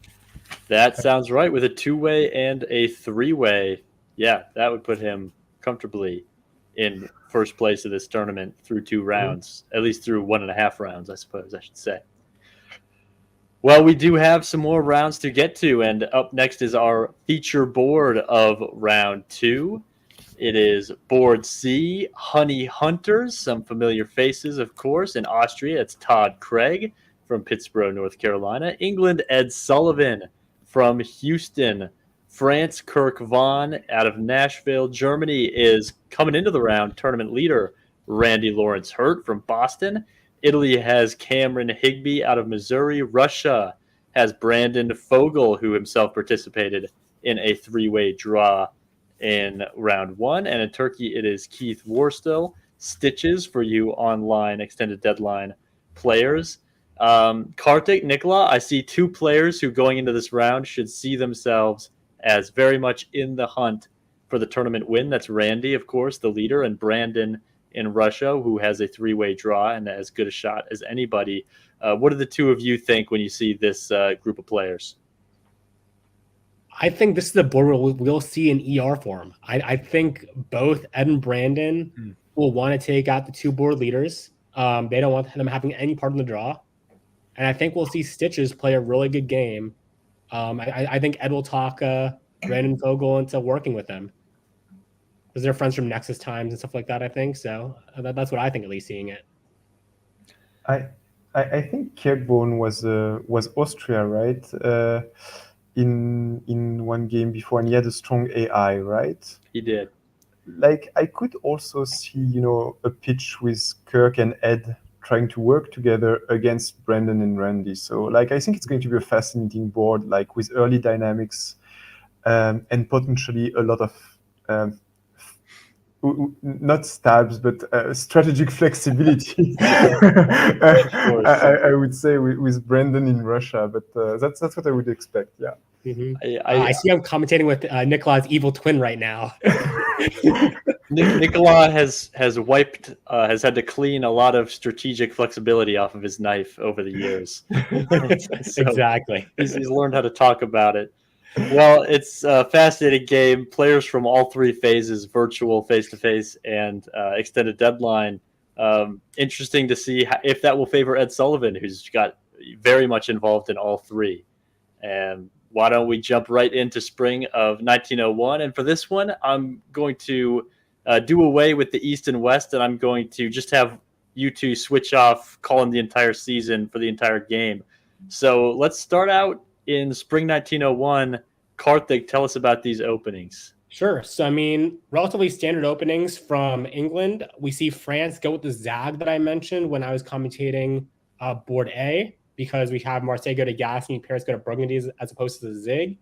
That sounds right. With a 2-way and a 3-way, yeah, that would put him comfortably in first place of this tournament through 2 rounds, at least through 1.5 rounds, I suppose I should say. Well, we do have some more rounds to get to, and up next is our feature board of round 2. It is board C, Honey Hunters, some familiar faces, of course. In Austria, it's Todd Craig from Pittsburgh, North Carolina. England, Ed Sullivan from Houston. France, Kirk Vaughn out of Nashville. Germany is coming into the round. Tournament leader, Randy Lawrence Hurt from Boston. Italy has Cameron Higby out of Missouri. Russia has Brandon Fogel, who himself participated in a three-way draw in round one. And in Turkey, it is Keith Warstill. Stitches for you online extended deadline players. Kartik, Nikola, I see two players who going into this round should see themselves as very much in the hunt for the tournament win. That's Randy, of course, the leader, and Brandon in Russia, who has a three-way draw and as good a shot as anybody. What do the two of you think when you see this group of players? I think this is the board where we'll see an ER form. I think both Ed and Brandon will want to take out the two board leaders. They don't want them having any part in the draw. And I think we'll see Stitches play a really good game. I think Ed will talk Brandon Vogel into working with them, because they're friends from Nexus Times and stuff like that, I think. So that's what I think, at least seeing it. I think Kirkbone was Austria, right? In one game before, and he had a strong AI, right? He did. Like, I could also see, a pitch with Kirk and Ed trying to work together against Brandon and Randy. So, like, I think it's going to be a fascinating board, like with early dynamics and potentially a lot of not stabs, but strategic flexibility. I would say with Brandon in Russia, but that's what I would expect. Yeah. Mm-hmm. I see I'm commentating with Nikola's evil twin right now. Nikola has had to clean a lot of strategic flexibility off of his knife over the years. So exactly. He's learned how to talk about it. Well, it's a fascinating game. Players from all three phases, virtual, face-to-face, and extended deadline. Interesting to see if that will favor Ed Sullivan, who's got very much involved in all three. And why don't we jump right into spring of 1901? And for this one, I'm going to do away with the East and West, and I'm going to just have you two switch off calling the entire season for the entire game. So let's start out in spring 1901. Karthik, tell us about these openings. Sure. So, I mean, relatively standard openings from England. We see France go with the Zag that I mentioned when I was commentating Board A, because we have Marseille go to Gascony, Paris go to Burgundy as opposed to the Zig.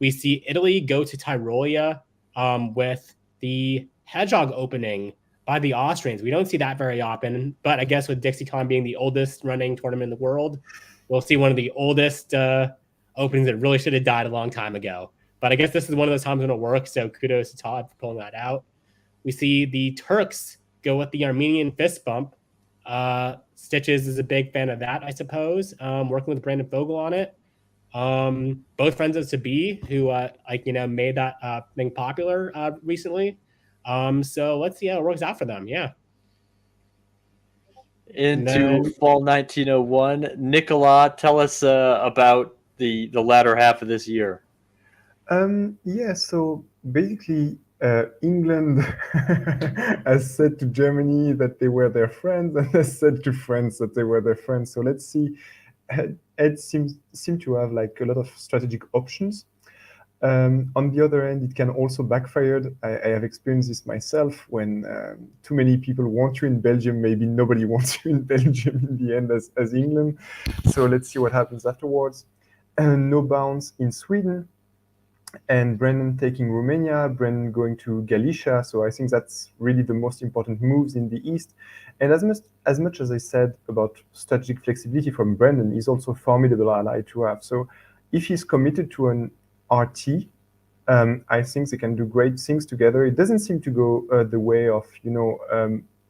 We see Italy go to Tyrolia with the Hedgehog opening by the Austrians. We don't see that very often, but I guess with DixieCon being the oldest running tournament in the world, we'll see one of the oldest openings that really should have died a long time ago. But I guess this is one of those times when it works, so kudos to Todd for pulling that out. We see the Turks go with the Armenian fist bump. Stitches is a big fan of that, I suppose, working with Brandon Vogel on it. Both friends of Sabi, who made that thing popular recently. So let's see how it works out for them. Yeah. Into fall 1901, Nikola, tell us about the latter half of this year. Yeah, so basically England has said to Germany that they were their friends, and has said to France that they were their friends. So let's see. Ed seems to have like a lot of strategic options. On the other end, it can also backfire. I have experienced this myself. When too many people want you in Belgium, maybe nobody wants you in Belgium in the end as England. So let's see what happens afterwards. No bounce in Sweden, and Brandon taking Romania, Brandon going to Galicia. So I think that's really the most important moves in the East. And as much as I said about strategic flexibility from Brandon, he's also a formidable ally to have. So if he's committed to an RT, I think they can do great things together. It doesn't seem to go the way of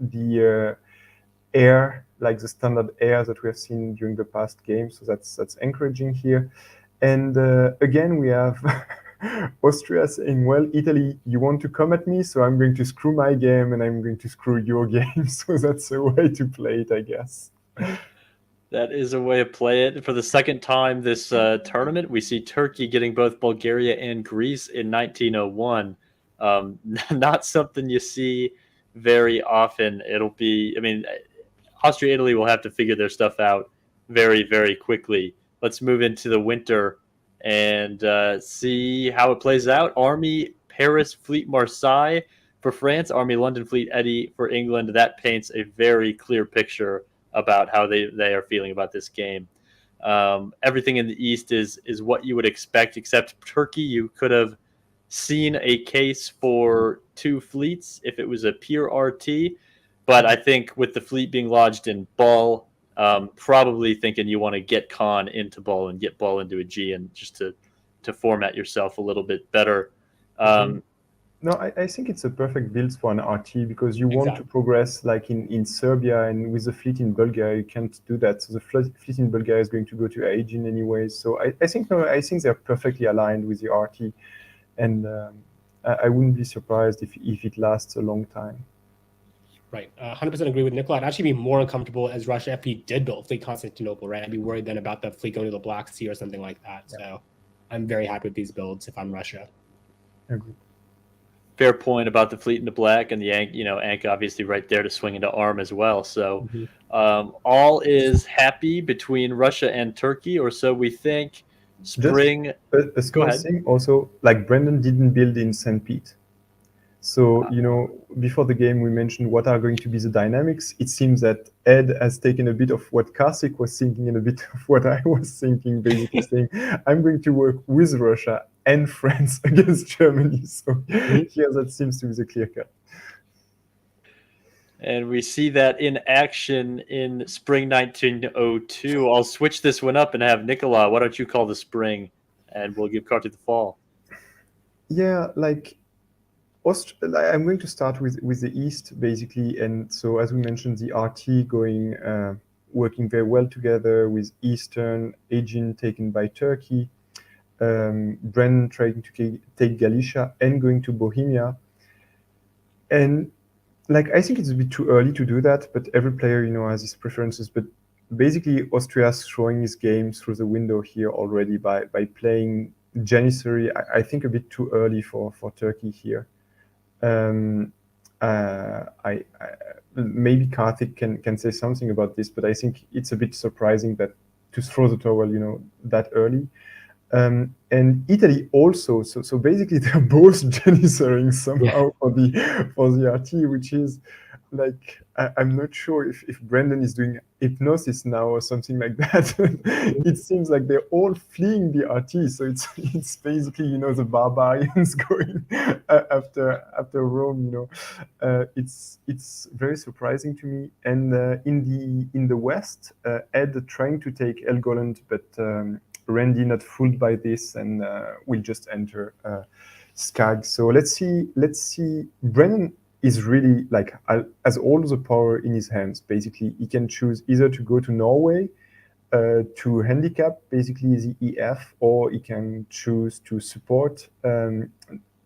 the air, like the standard air that we have seen during the past games. So that's encouraging here. And again, we have Austria saying, well, Italy, you want to come at me, so I'm going to screw my game and I'm going to screw your game. So that's a way to play it, I guess. That is a way to play it. For the second time this tournament, we see Turkey getting both Bulgaria and Greece in 1901. Not something you see very often. It'll be, Austria, Italy will have to figure their stuff out very, very quickly. Let's move into the winter and see how it plays out. Army Paris Fleet Marseille for France, Army London Fleet Eddie for England. That paints a very clear picture about how they are feeling about this game. Everything in the East is what you would expect, except Turkey. You could have seen a case for two fleets if it was a pure RT, but I think with the fleet being lodged in Ball, probably thinking you want to get Khan into Ball and get Ball into a G, and just to format yourself a little bit better. No, I think it's a perfect build for an RT because you want to progress like in Serbia, and with the fleet in Bulgaria, you can't do that. So the fleet in Bulgaria is going to go to Aegean anyway. So I think they're perfectly aligned with the RT, and I wouldn't be surprised if it lasts a long time. Right. 100% agree with Nicola. I'd actually be more uncomfortable as Russia if he did build fleet Constantinople, right? I'd be worried then about the fleet going to the Black Sea or something like that. Yeah. So I'm very happy with these builds if I'm Russia. Agreed. Fair point about the fleet in the black, and the Ankh obviously right there to swing into arm as well. So all is happy between Russia and Turkey, or so we think. Spring. Just a small thing also, like Brendan didn't build in St. Pete. So, before the game, we mentioned what are going to be the dynamics. It seems that Ed has taken a bit of what Karsik was thinking and a bit of what I was thinking, basically saying, I'm going to work with Russia and France against Germany. So here that seems to be the clear cut. And we see that in action in spring 1902. I'll switch this one up and have Nicola. Why don't you call the spring, and we'll give Kartik the fall. Yeah, like I'm going to start with the East, basically. And so, as we mentioned, the RT working very well together with Eastern, Aegean taken by Turkey, Brennan trying to take Galicia and going to Bohemia. And I think it's a bit too early to do that, but every player, has his preferences. But basically, Austria's throwing his game through the window here already by playing Janissary. I think a bit too early for Turkey here. Maybe Kartik can say something about this, but I think it's a bit surprising that to throw the towel, that early. And Italy also. So basically, they're both janissarying somehow for the RT, which is I'm not sure if Brendan is doing hypnosis now or something like that. It seems like they're all fleeing the RT, so it's basically the barbarians going after Rome. It's very surprising to me. And in the West, Ed trying to take Helgoland, but Randy not fooled by this and will just enter Skag. So let's see. Brennan is really has all the power in his hands. Basically, he can choose either to go to Norway to handicap basically the EF, or he can choose to support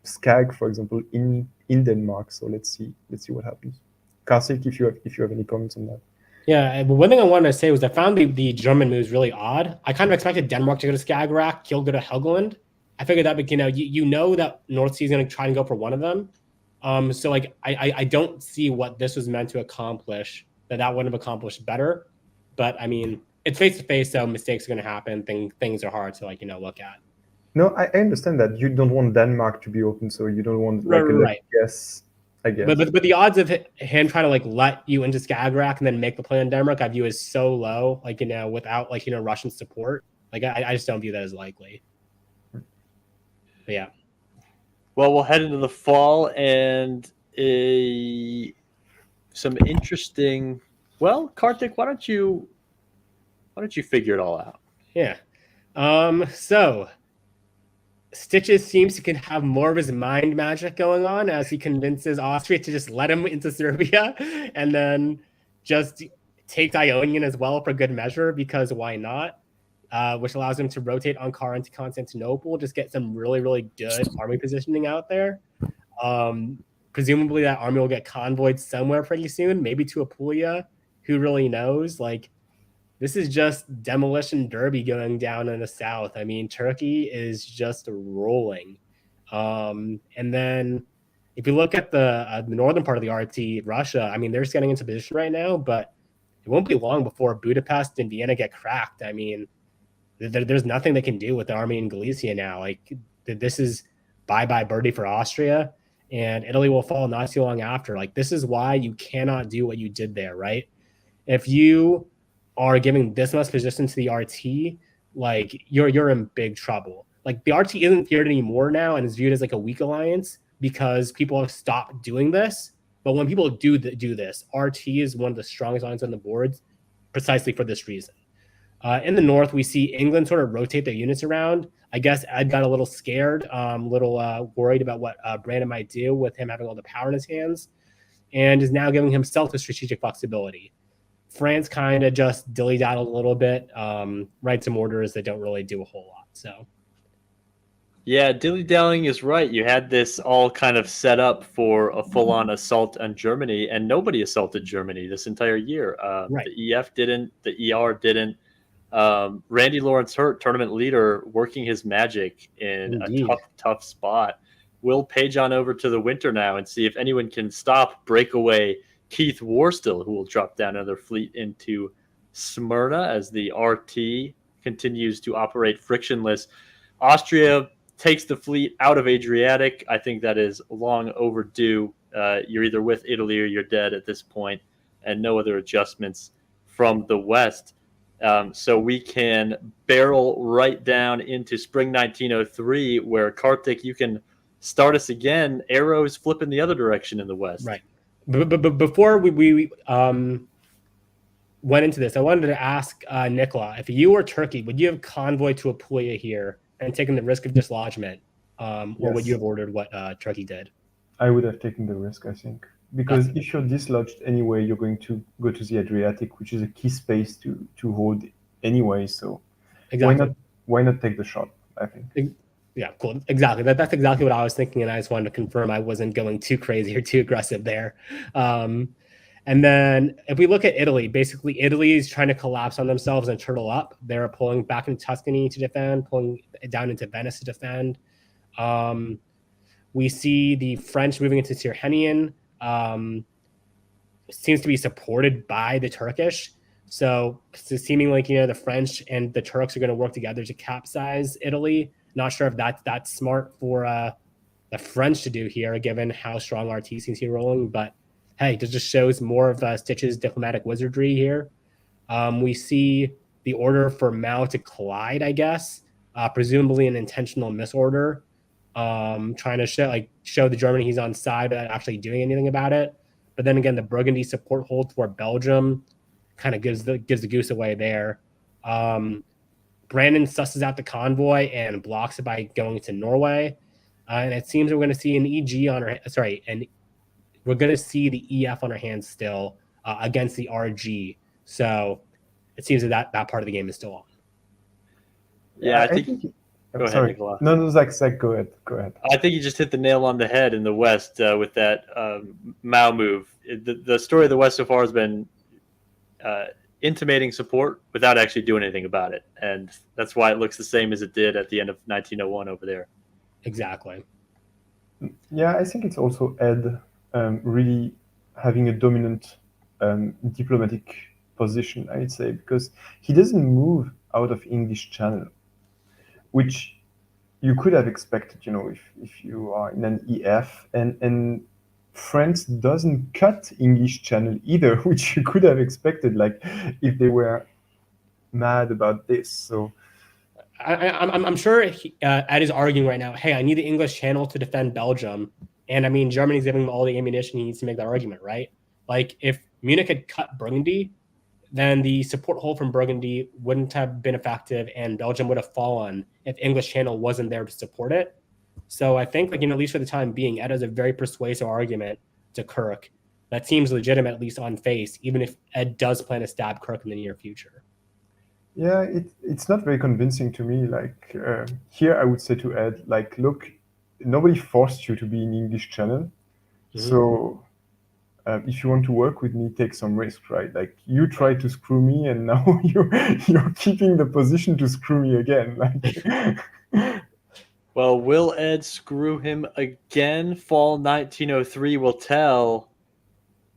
Skag, for example, in Denmark. So let's see what happens. Karsik, if you have any comments on that. Yeah, but one thing I wanted to say was I found the German moves really odd. I kind of expected Denmark to go to Skagerrak, Kiel go to Helgoland. I figured that, but you know that North Sea is going to try and go for one of them. So I don't see what this was meant to accomplish, that wouldn't have accomplished better. But I mean, it's face to face, so mistakes are going to happen. Things are hard to look at. No, I understand that you don't want Denmark to be open, so you don't want right. guess. I guess. But the odds of him trying to let you into Skagerrak and then make the play in Denmark, I view as so low. Without Russian support, I just don't view that as likely. But yeah. Well, we'll head into the fall and some interesting. Well, Kartik, why don't you figure it all out? Yeah. So Stitches seems to have more of his mind magic going on as he convinces Austria to just let him into Serbia and then just take Ionian as well for good measure, because why not? Which allows him to rotate Ankara into Constantinople, just get some really, really good army positioning out there. Presumably that army will get convoyed somewhere pretty soon, maybe to Apulia. Who really knows? This is just demolition derby going down in the south. I mean, Turkey is just rolling. And then if you look at the northern part of the RT, Russia, I mean, they're just getting into position right now, but it won't be long before Budapest and Vienna get cracked. I mean, there's nothing they can do with the army in Galicia now. Like this is bye birdie for Austria, and Italy will fall not too long after. Like this is why you cannot do what you did there, right? If you are giving this much position to the RT, like you're in big trouble. Like the RT isn't feared anymore now and is viewed as like a weak alliance because people have stopped doing this. But when people do this, RT is one of the strongest alliances on the boards precisely for this reason. In the north, we see England sort of rotate their units around. I guess Ed got a little scared, worried about what Brandon might do with him having all the power in his hands, and is now giving himself the strategic flexibility. France kind of just dilly-daddled a little bit, write some orders that don't really do a whole lot. So, yeah, dilly-dallying is right. You had this all kind of set up for a full-on assault on Germany, and nobody assaulted Germany this entire year. Right. The EF didn't, the ER didn't. Randy Lawrence Hurt, tournament leader, working his magic in Indeed. a tough spot. We'll page on over to the winter now and see if anyone can stop breakaway Keith Warstill, who will drop down another fleet into Smyrna as the RT continues to operate frictionless. Austria takes the fleet out of Adriatic. I think that is long overdue. You're either with Italy or you're dead at this point, and no other adjustments from the West. So we can barrel right down into spring 1903, where Kartik, you can start us again. Arrows flipping the other direction in the West. Right. But before we went into this, I wanted to ask Nicola, if you were Turkey, would you have convoyed to Apulia here and taken the risk of dislodgement, or would Yes. you have ordered what Turkey did? I would have taken the risk, I think. Because if you're dislodged anyway, you're going to go to the Adriatic, which is a key space to hold anyway. So Exactly. why not take the shot, I think. Yeah, cool. Exactly. That's exactly what I was thinking, and I just wanted to confirm I wasn't going too crazy or too aggressive there. And then if we look at Italy, basically Italy is trying to collapse on themselves and turtle up. They're pulling back into Tuscany to defend, pulling down into Venice to defend. We see the French moving into Tyrrhenian. Seems to be supported by the Turkish. So it's seeming like, the French and the Turks are going to work together to capsize Italy. Not sure if that's smart for the French to do here, given how strong RT seems to be rolling. But hey, it just shows more of Stitch's diplomatic wizardry here. We see the order for Mao to collide, I guess, presumably an intentional misorder, trying to show the Germany he's on side without actually doing anything about it. But then again, the Burgundy support hold toward Belgium kind of gives the goose away there. Brandon susses out the convoy and blocks it by going to Norway. And it seems we're going to see an EG on our and we're going to see the EF on our hands still against the RG. So it seems that part of the game is still on. Yeah, I think go ahead, Nicola. No, Zach, go ahead. I think you just hit the nail on the head in the West with that Mao move. The story of the West so far has been intimating support without actually doing anything about it. And that's why it looks the same as it did at the end of 1901 over there. Exactly. Yeah, I think it's also Ed really having a dominant diplomatic position, I'd say, because he doesn't move out of English Channel, which you could have expected, if you are in an EF, and France doesn't cut English Channel either, which you could have expected, like if they were mad about this. So I'm sure Ed is arguing right now, hey, I need the English Channel to defend Belgium. And I mean, Germany's giving him all the ammunition he needs to make that argument, right? Like if Munich had cut Burgundy, then the support hold from Burgundy wouldn't have been effective and Belgium would have fallen if English Channel wasn't there to support it. So I think, at least for the time being, Ed has a very persuasive argument to Kirk that seems legitimate, at least on face, even if Ed does plan to stab Kirk in the near future. Yeah, it's not very convincing to me. Here I would say to Ed, look, nobody forced you to be in English Channel. Mm-hmm. So if you want to work with me, take some risk, right? You tried to screw me and now you're keeping the position to screw me again. Well, will Ed screw him again? Fall 1903 will tell.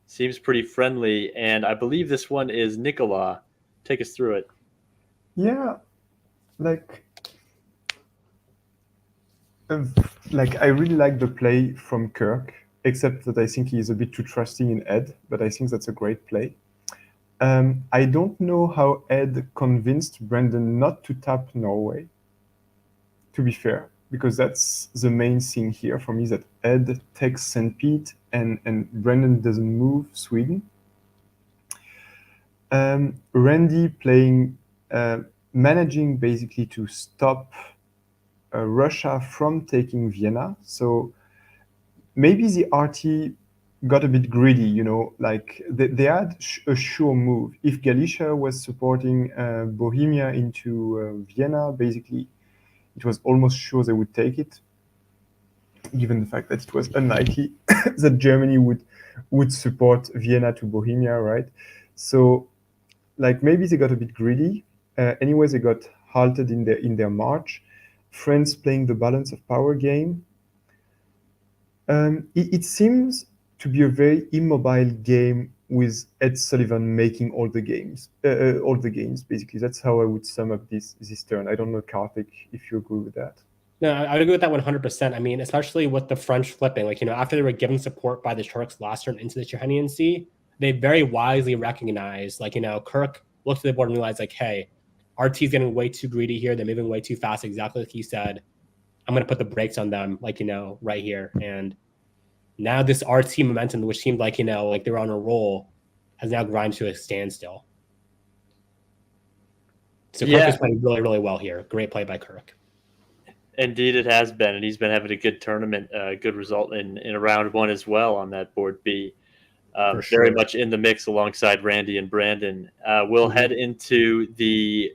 Seems pretty friendly. And I believe this one is Nicola. Take us through it. Yeah. like I really like the play from Kirk, except that I think he is a bit too trusting in Ed, but I think that's a great play. I don't know how Ed convinced Brendan not to tap Norway, to be fair, because that's the main thing here for me, that Ed takes St. Pete and Brendan doesn't move Sweden. Randy playing, managing basically to stop Russia from taking Vienna. So maybe the RT got a bit greedy, like they had a sure move. If Galicia was supporting Bohemia into Vienna, basically it was almost sure they would take it, given the fact that it was unlikely that Germany would support Vienna to Bohemia, right? So like maybe they got a bit greedy. Anyway, they got halted in their march. France playing the balance of power game. It seems to be a very immobile game with Ed Sullivan making all the games. Basically, that's how I would sum up this turn. I don't know, Karthik, if you agree with that. No, I would agree with that 100%. I mean, especially with the French flipping, like, after they were given support by the Turks last turn into the Tyrrhenian Sea, they very wisely recognized, like, Kirk looked at the board and realized, like, hey, RT's getting way too greedy here. They're moving way too fast, exactly like he said. I'm going to put the brakes on them, like, right here. And now this RT momentum, which seemed like, like they were on a roll, has now grinded to a standstill. So Kirk is playing really, really well here. Great play by Kirk. Indeed, it has been, and he's been having a good tournament, good result in round one as well on that board B. For sure. Very much in the mix alongside Randy and Brandon. We'll head into the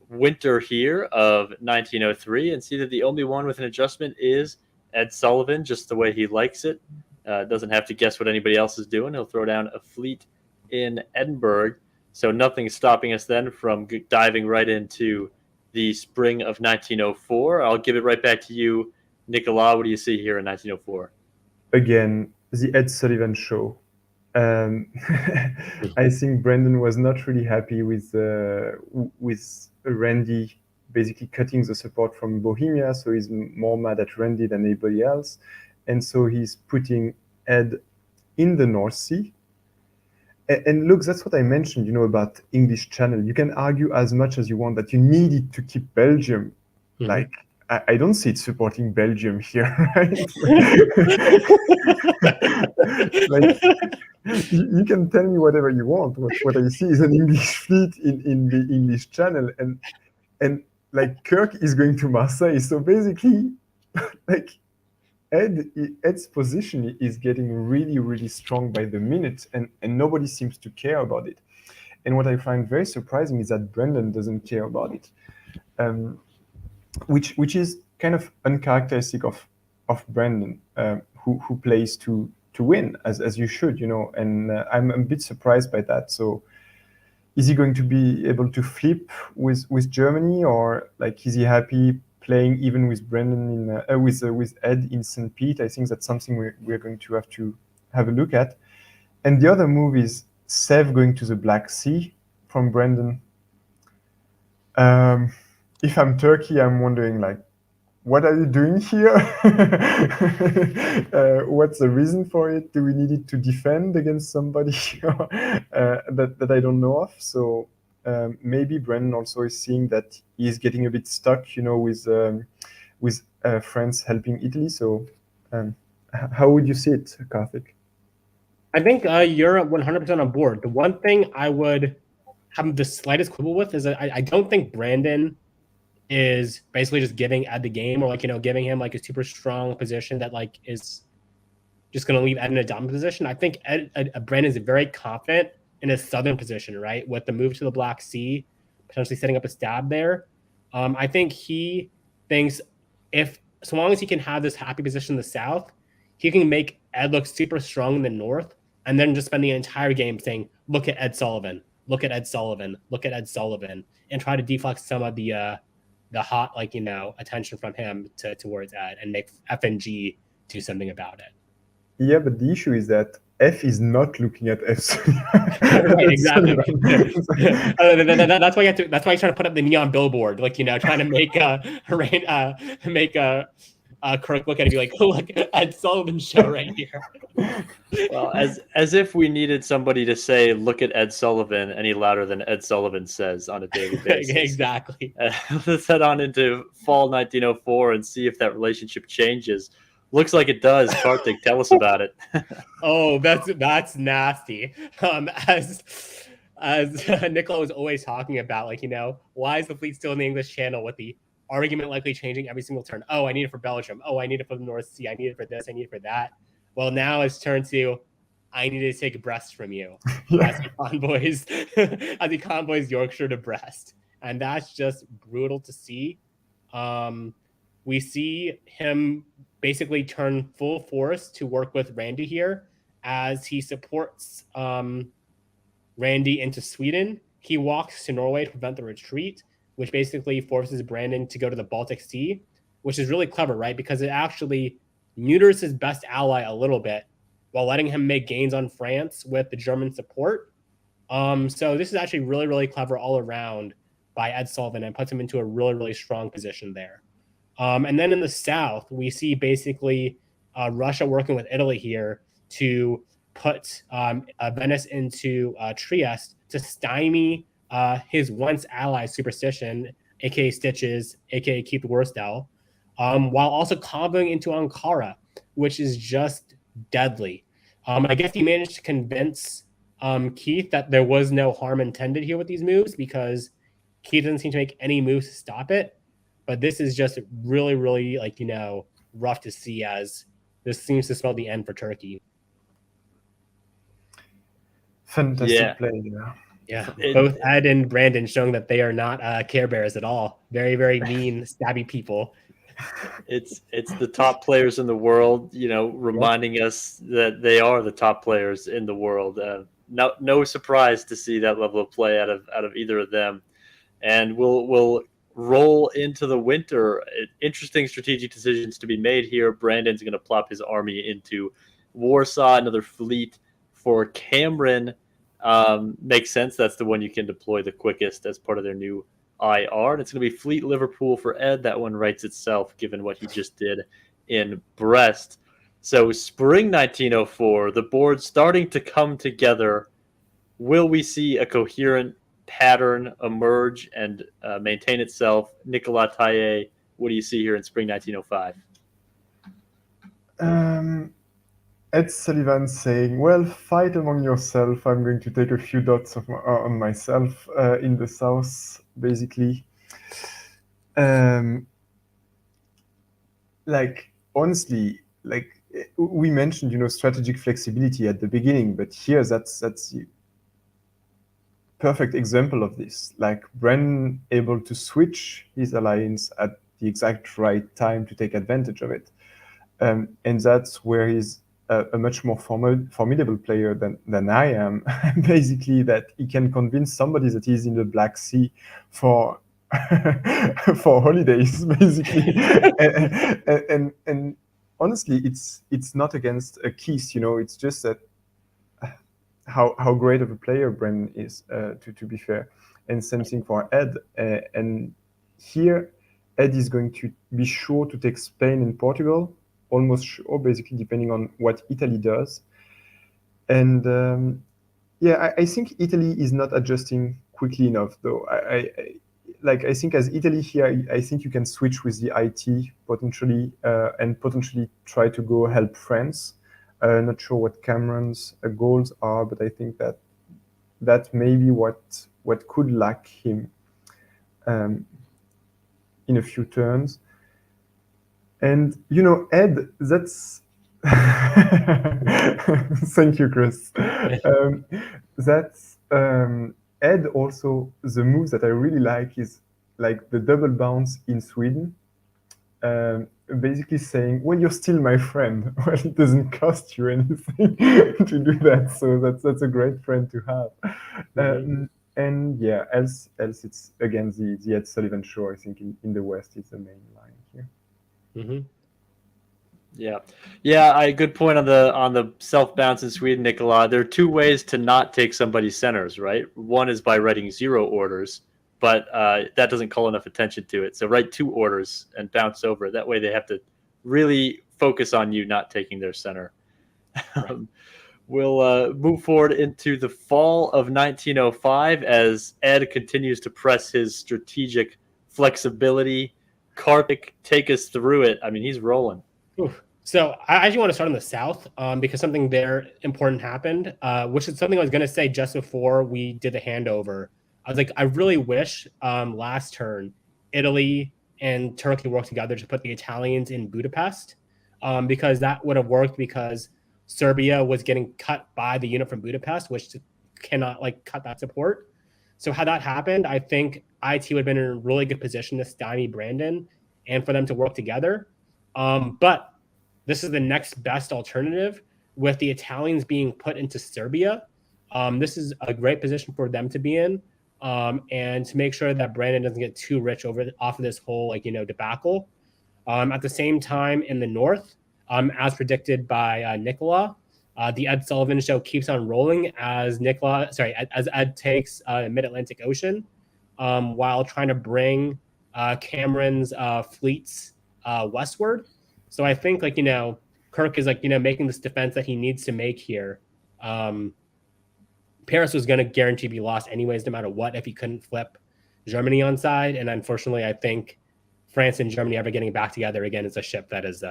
winter here of 1903 and see that the only one with an adjustment is Ed Sullivan, just the way he likes it. Doesn't have to guess what anybody else is doing. He'll throw down a fleet in Edinburgh. So nothing's stopping us then from diving right into the spring of 1904. I'll give it right back to you, Nicolas. What do you see here in 1904? Again, the Ed Sullivan show. I think Brendan was not really happy with Randy basically cutting the support from Bohemia, so he's more mad at Randy than anybody else. And so he's putting Ed in the North Sea. And look, that's what I mentioned, about English Channel. You can argue as much as you want that you needed to keep Belgium. Mm-hmm. Like, I don't see it supporting Belgium here, right? Like, you can tell me whatever you want. What I see is an English fleet in the English Channel, and like Kirk is going to Marseille. So basically, like Ed's position is getting really, really strong by the minute, and nobody seems to care about it. And what I find very surprising is that Brendan doesn't care about it, which is kind of uncharacteristic of Brendan, who plays to win, as you should, and I'm a bit surprised by that. So is he going to be able to flip with Germany, or like is he happy playing even with Brendan with Ed in St. Pete? I think that's something we're going to have a look at. And the other move is Sev going to the Black Sea from Brendan. If I'm Turkey, I'm wondering, like, what are you doing here? What's the reason for it? Do we need it to defend against somebody that I don't know of? So maybe Brendan also is seeing that he's getting a bit stuck, with France helping Italy. So how would you see it, Karthik? I think you're 100% on board. The one thing I would have the slightest quibble with is that I don't think Brandon is basically just giving Ed the game, or like, giving him like a super strong position that like is just going to leave Ed in a dominant position. I think Brandon is very confident in his southern position, right? With the move to the Black Sea, potentially setting up a stab there. I think he thinks so long as he can have this happy position in the south, he can make Ed look super strong in the north, and then just spend the entire game saying, look at Ed Sullivan, look at Ed Sullivan, look at Ed Sullivan, and try to deflect some of the hot, like, attention from him towards Ed, and make FNG do something about it. Yeah, but the issue is that F is not looking at F. Right, exactly. That's why that's why he's trying to put up the neon billboard, like, you know, trying to make Kirk look at it and be like, oh, look, Ed Sullivan show right here. Well, as if we needed somebody to say, "Look at Ed Sullivan," any louder than Ed Sullivan says on a daily basis. Exactly. Let's head on into fall 1904 and see if that relationship changes. Looks like it does. Kartik, tell us about it. Oh, that's nasty. As Nicola was always talking about, like, you know, why is the fleet still in the English Channel with the argument likely changing every single turn? Oh, I need it for Belgium. Oh, I need it for the North Sea. I need it for this. I need it for that. Well, now it's turned to, I need to take Brest from you as he convoys Yorkshire to Brest, and that's just brutal to see. We see him basically turn full force to work with Randy here as he supports Randy into Sweden. He walks to Norway to prevent the retreat, which basically forces Brandon to go to the Baltic Sea, which is really clever, right? Because it actually neuters his best ally a little bit while letting him make gains on France with the German support. So this is actually really, really clever all around by Ed Sullivan and puts him into a really, really strong position there. And then in the south, we see basically Russia working with Italy here to put Venice into Trieste to stymie his once ally Superstition, aka Stitches, aka Keith Worstel, while also convoying into Ankara, which is just deadly. I guess he managed to convince Keith that there was no harm intended here with these moves, because Keith doesn't seem to make any moves to stop it. But this is just really, really, like, you know, rough to see, as this seems to spell the end for Turkey. Fantastic play. Yeah. Both Ed and Brandon showing that they are not Care Bears at all. Very, very mean, stabby people. It's the top players in the world, you know, reminding us that they are the top players in the world. No surprise to see that level of play out of either of them. And we'll roll into the winter. Interesting strategic decisions to be made here. Brandon's going to plop his army into Warsaw, another fleet for Cameron. Makes sense. That's the one you can deploy the quickest as part of their new IR. And it's going to be Fleet Liverpool for Ed. That one writes itself, given what he just did in Brest. So spring 1904, the board starting to come together. Will we see a coherent pattern emerge and maintain itself? Nicolas Taillet, what do you see here in spring 1905? Ed Sullivan saying, well, fight among yourself. I'm going to take a few dots on myself in the south, basically. Like, honestly, like we mentioned, you know, strategic flexibility at the beginning, but here that's the perfect example of this. Like, Brandon able to switch his alliance at the exact right time to take advantage of it. And that's where he's a much more formidable player than I am. Basically, that he can convince somebody that he's in the Black Sea for for holidays, basically. and honestly, it's not against a Keith, you know. It's just that how great of a player Brennan is, to be fair. And same thing for Ed. And here, Ed is going to be sure to take Spain and Portugal, almost sure, basically, depending on what Italy does. And I think Italy is not adjusting quickly enough, though. I think as Italy here, I think you can switch with the IT potentially, and potentially try to go help France. Not sure what Cameron's goals are, but I think that may be what could lack him in a few turns. And, you know, Ed, that's... Thank you, Chris. That's... Ed also, the move that I really like is like the double bounce in Sweden. Basically saying, well, you're still my friend. Well, it doesn't cost you anything to do that. So that's a great friend to have. And yeah, else it's again the Ed Sullivan show. I think in the West is the main line here. Yeah. Good point on the self bounce in Sweden, Nicola. There are two ways to not take somebody's centers, right? One is by writing 0 orders, but that doesn't call enough attention to it. So write 2 orders and bounce over. That way they have to really focus on you not taking their center. Right. We'll move forward into the fall of 1905 as Ed continues to press his strategic flexibility. Karthik, take us through it. I mean, he's rolling. Oof. So I actually want to start in the South because something there important happened, which is something I was going to say just before we did the handover. I was like, I really wish last turn Italy and Turkey worked together to put the Italians in Budapest because that would have worked because Serbia was getting cut by the unit from Budapest, which cannot cut that support. So had that happened, I think IT would have been in a really good position to stymie Brandon and for them to work together. But this is the next best alternative with the Italians being put into Serbia. This is a great position for them to be in and to make sure that Brandon doesn't get too rich off of this whole debacle. At the same time, in the north, as predicted by Nicola, the Ed Sullivan show keeps on rolling as Ed takes Mid-Atlantic Ocean while trying to bring Cameron's fleets westward. So I think Kirk is making this defense that he needs to make here. Paris was going to guarantee be lost anyways, no matter what, if he couldn't flip Germany on side. And unfortunately, I think France and Germany ever getting back together again is a ship that has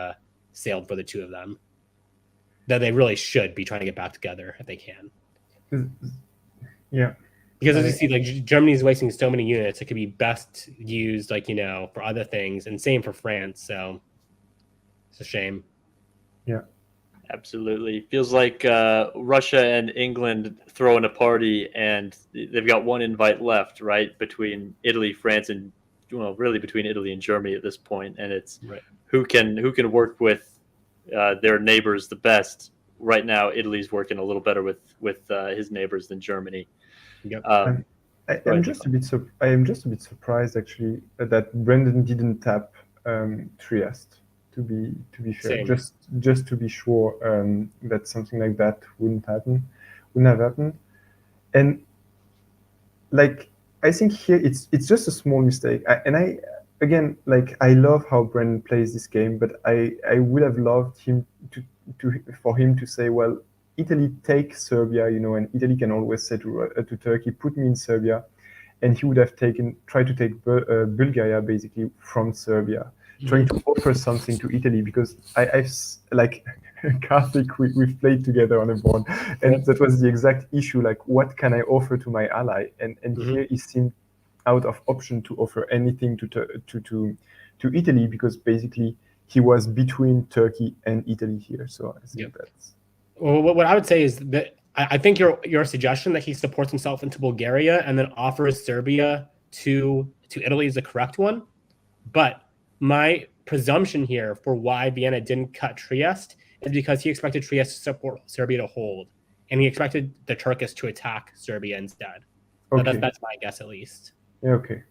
sailed for the two of them. That they really should be trying to get back together if they can. Yeah. Because as you see, Germany's wasting so many units, it could be best used, for other things, and same for France. So it's a shame. Yeah, absolutely. Feels like Russia and England throwing a party, and they've got one invite left, right, between Italy, France, and really between Italy and Germany at this point, and it's right. who can work with their neighbors the best. Right now, Italy's working a little better with his neighbors than Germany. Yep. I am just a bit surprised actually that Brendan didn't tap Trieste. To be fair, Same. just to be sure that something like that wouldn't have happened. And I think here it's just a small mistake. I love how Brendan plays this game, but I would have loved him for him to say, well, Italy take Serbia, and Italy can always say to Turkey, put me in Serbia, and he would have tried to take Bulgaria basically from Serbia, trying to offer something to Italy, because I've Karthik, we've played together on a board, and that was the exact issue. What can I offer to my ally? And here he seemed out of option to offer anything to Italy, because basically he was between Turkey and Italy here. So I think that's. Well, what I would say is that I think your suggestion that he supports himself into Bulgaria and then offers Serbia to Italy is the correct one. But my presumption here for why Vienna didn't cut Trieste is because he expected Trieste to support Serbia to hold, and he expected the Turkish to attack Serbia instead. Okay. That's my guess, at least. Yeah, okay.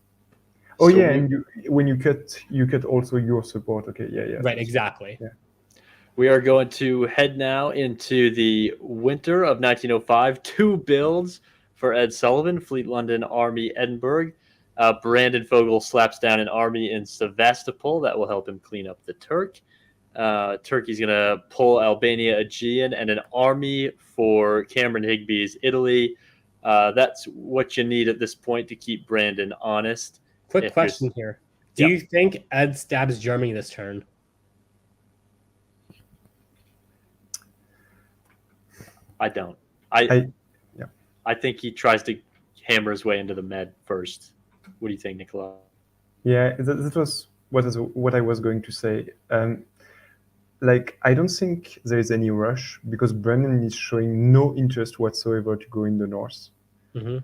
Oh, so yeah, and when you cut also your support. Okay, yeah. Right, exactly. Yeah. We are going to head now into the winter of 1905. 2 builds for Ed Sullivan, Fleet London, Army Edinburgh. Brandon Fogel slaps down an army in Sevastopol that will help him clean up the Turk. Turkey's going to pull Albania Aegean and an army for Cameron Higby's Italy. That's what you need at this point to keep Brandon honest. Quick question here. Do you think Ed stabs Germany this turn? I don't. I think he tries to hammer his way into the Med first. What do you think, Nicola? Yeah, that was what I was going to say. I don't think there is any rush, because Brendan is showing no interest whatsoever to go in the north. Mm-hmm.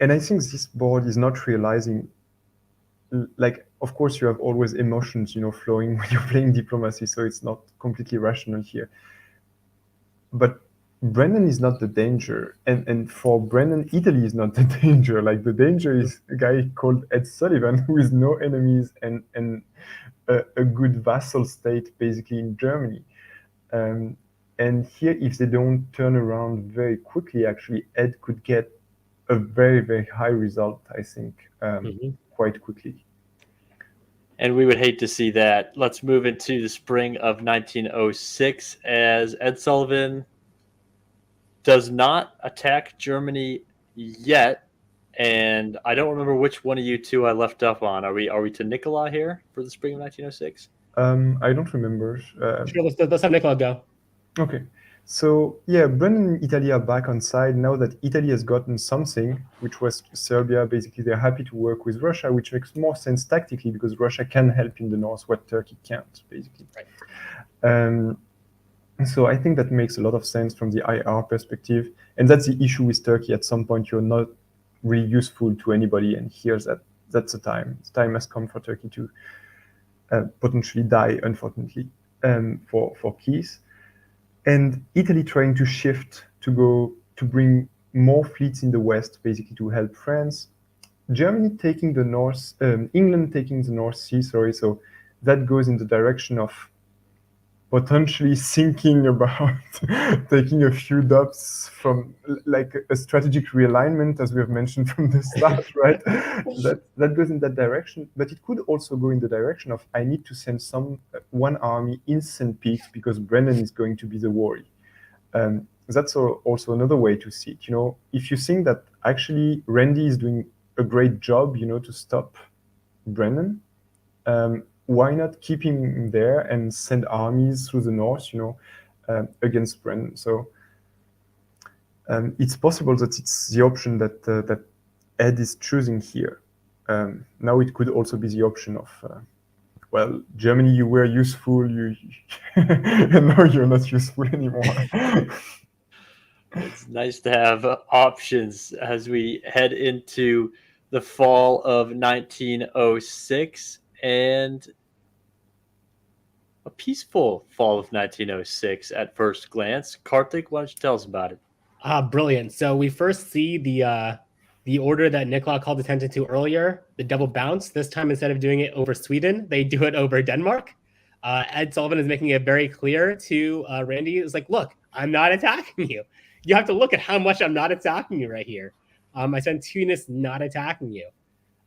And I think this board is not realizing, of course you have always emotions, flowing when you're playing diplomacy, so it's not completely rational here. But Brennan is not the danger, and for Brennan, Italy is not the danger. Like the danger is a guy called Ed Sullivan, who is no enemies and a good vassal state basically in Germany. And here, if they don't turn around very quickly, actually, Ed could get a very, very high result, I think, quite quickly. And we would hate to see that. Let's move into the spring of 1906 as Ed Sullivan does not attack Germany yet. And I don't remember which one of you two I left up on. Are we to Nicola here for the spring of 1906? I don't remember. Sure, let's have Nicola go. Okay. So yeah, Brennan and Italy are back on side now that Italy has gotten something, which was Serbia. Basically, they're happy to work with Russia, which makes more sense tactically because Russia can help in the north what Turkey can't, basically. Right. So I think that makes a lot of sense from the IR perspective. And that's the issue with Turkey. At some point, you're not really useful to anybody. And here's that's the time. The time has come for Turkey to potentially die, unfortunately, for peace. And Italy trying to shift to bring more fleets in the west, basically to help France. Germany taking the north, England taking the North Sea, so that goes in the direction of potentially thinking about taking a few dots from like a strategic realignment, as we have mentioned from the start, right? that goes in that direction, but it could also go in the direction of I need to send one army in St. Pete because Brennan is going to be the worry. That's also another way to see it. If you think that actually Randy is doing a great job, to stop Brennan, why not keep him there and send armies through the north, against Brennan? So it's possible that it's the option that Ed is choosing here. Now it could also be the option of, well, Germany, you were useful, and now you're not useful anymore. It's nice to have options as we head into the fall of 1906 and a peaceful fall of 1906 at first glance. Karthik, why don't you tell us about it? Brilliant. So we first see the order that Nicola called attention to earlier, the double bounce. This time, instead of doing it over Sweden, they do it over Denmark. Ed Sullivan is making it very clear to Randy. It's like, look, I'm not attacking you. You have to look at how much I'm not attacking you right here. I sent 2 units not attacking you.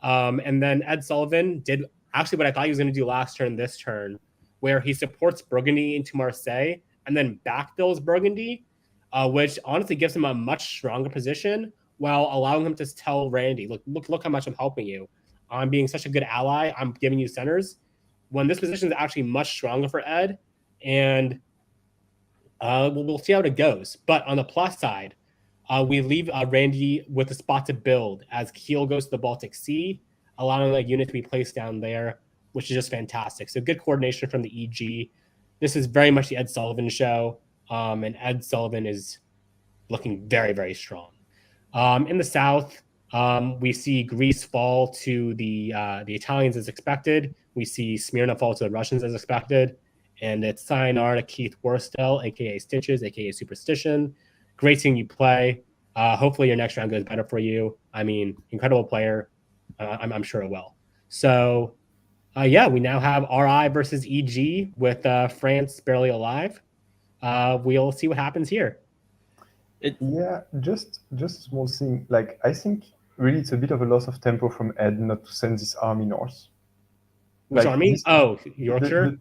And then Ed Sullivan did actually what I thought he was going to do last turn, this turn, where he supports Burgundy into Marseille and then backfills Burgundy, which honestly gives him a much stronger position while allowing him to tell Randy, look how much I'm helping you. I'm being such a good ally. I'm giving you centers. When this position is actually much stronger for Ed, and we'll see how it goes. But on the plus side, we leave Randy with a spot to build as Kiel goes to the Baltic Sea, allowing a unit to be placed down there, which is just fantastic. So good coordination from the EG. This is very much the Ed Sullivan show, and Ed Sullivan is looking very, very strong. In the south, we see Greece fall to the Italians as expected. We see Smyrna fall to the Russians as expected. And it's sayonara to Keith Worstel, a.k.a. Stitches, a.k.a. Superstition. Great seeing you play. Hopefully your next round goes better for you. I mean, incredible player. I'm sure it will. So, yeah, we now have RI versus EG with France barely alive. We'll see what happens here. Yeah, just a small thing. Like, I think really it's a bit of a loss of tempo from Ed not to send this army north. Which army? Yorkshire?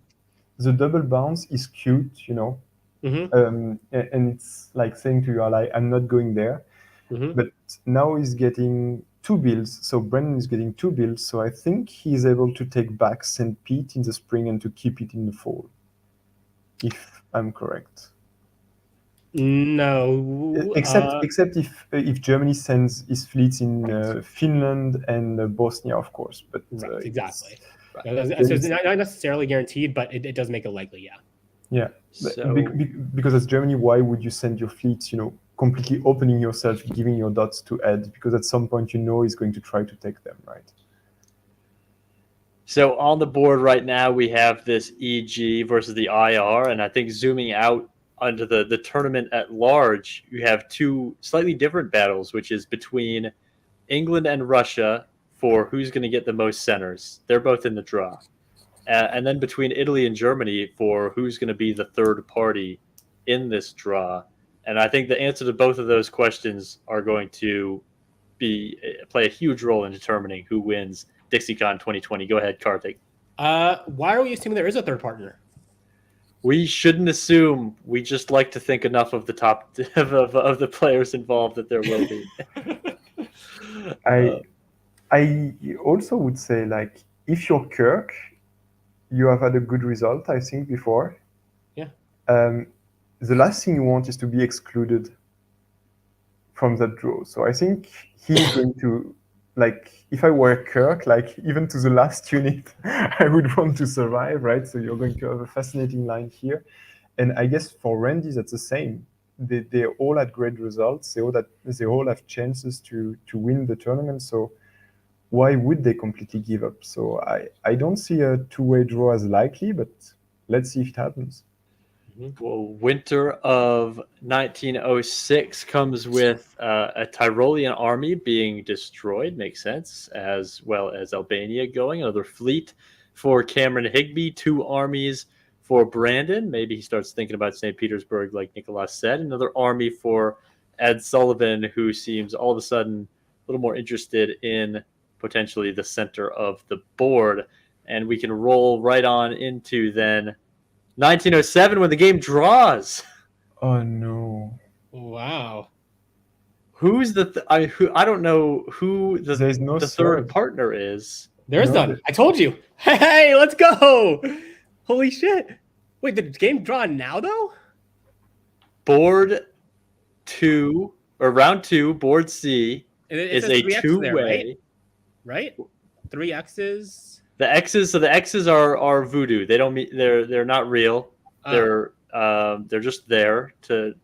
The double bounce is cute, and it's like saying to your ally, I'm not going there. But now he's getting 2 builds. So Brennan is getting 2 builds. So I think he's able to take back St. Pete in the spring and to keep it in the fall, if I'm correct. No. Except if Germany sends its fleets in Finland and Bosnia, of course. But right, exactly. Right. So it's not necessarily guaranteed, but it does make it likely, yeah. Yeah, so, because as Germany, why would you send your fleets, completely opening yourself, giving your dots to Ed? Because at some point, he's going to try to take them, right? So on the board right now, we have this EG versus the IR, and I think zooming out onto the tournament at large, you have two slightly different battles, which is between England and Russia for who's going to get the most centers. They're both in the draw. And then between Italy and Germany for who's going to be the third party in this draw. And I think the answer to both of those questions are going to play a huge role in determining who wins DixieCon 2020. Go ahead, Karthik. Why are we assuming there is a third partner? We shouldn't assume. We just like to think enough of the top of the players involved that there will be. I also would say, like, if you're Kirk, you have had a good result, I think, before. Yeah. The last thing you want is to be excluded from that draw. So I think he's going to, like, if I were Kirk, like, even to the last unit, I would want to survive, right? So you're going to have a fascinating line here. And I guess for Randy, that's the same. They all had great results. They all have chances to win the tournament. So why would they completely give up? So I don't see a two-way draw as likely, but let's see if it happens. Well, winter of 1906 comes with a Tyrolean army being destroyed. Makes sense, as well as Albania going. Another fleet for Cameron Higby. 2 armies for Brandon. Maybe he starts thinking about St. Petersburg, like Nicolas said. Another army for Ed Sullivan, who seems all of a sudden a little more interested in potentially the center of the board. And we can roll right on into then 1907 when the game draws. Oh no! Wow. Who's the? I don't know who the third partner is. There's none. I told you. Hey, let's go! Holy shit! Wait, the game draw now though? Board 2 or round 2, board C is a 2-way. Right? 3 X's. The X's are voodoo. They don't mean they're not real. They're just there to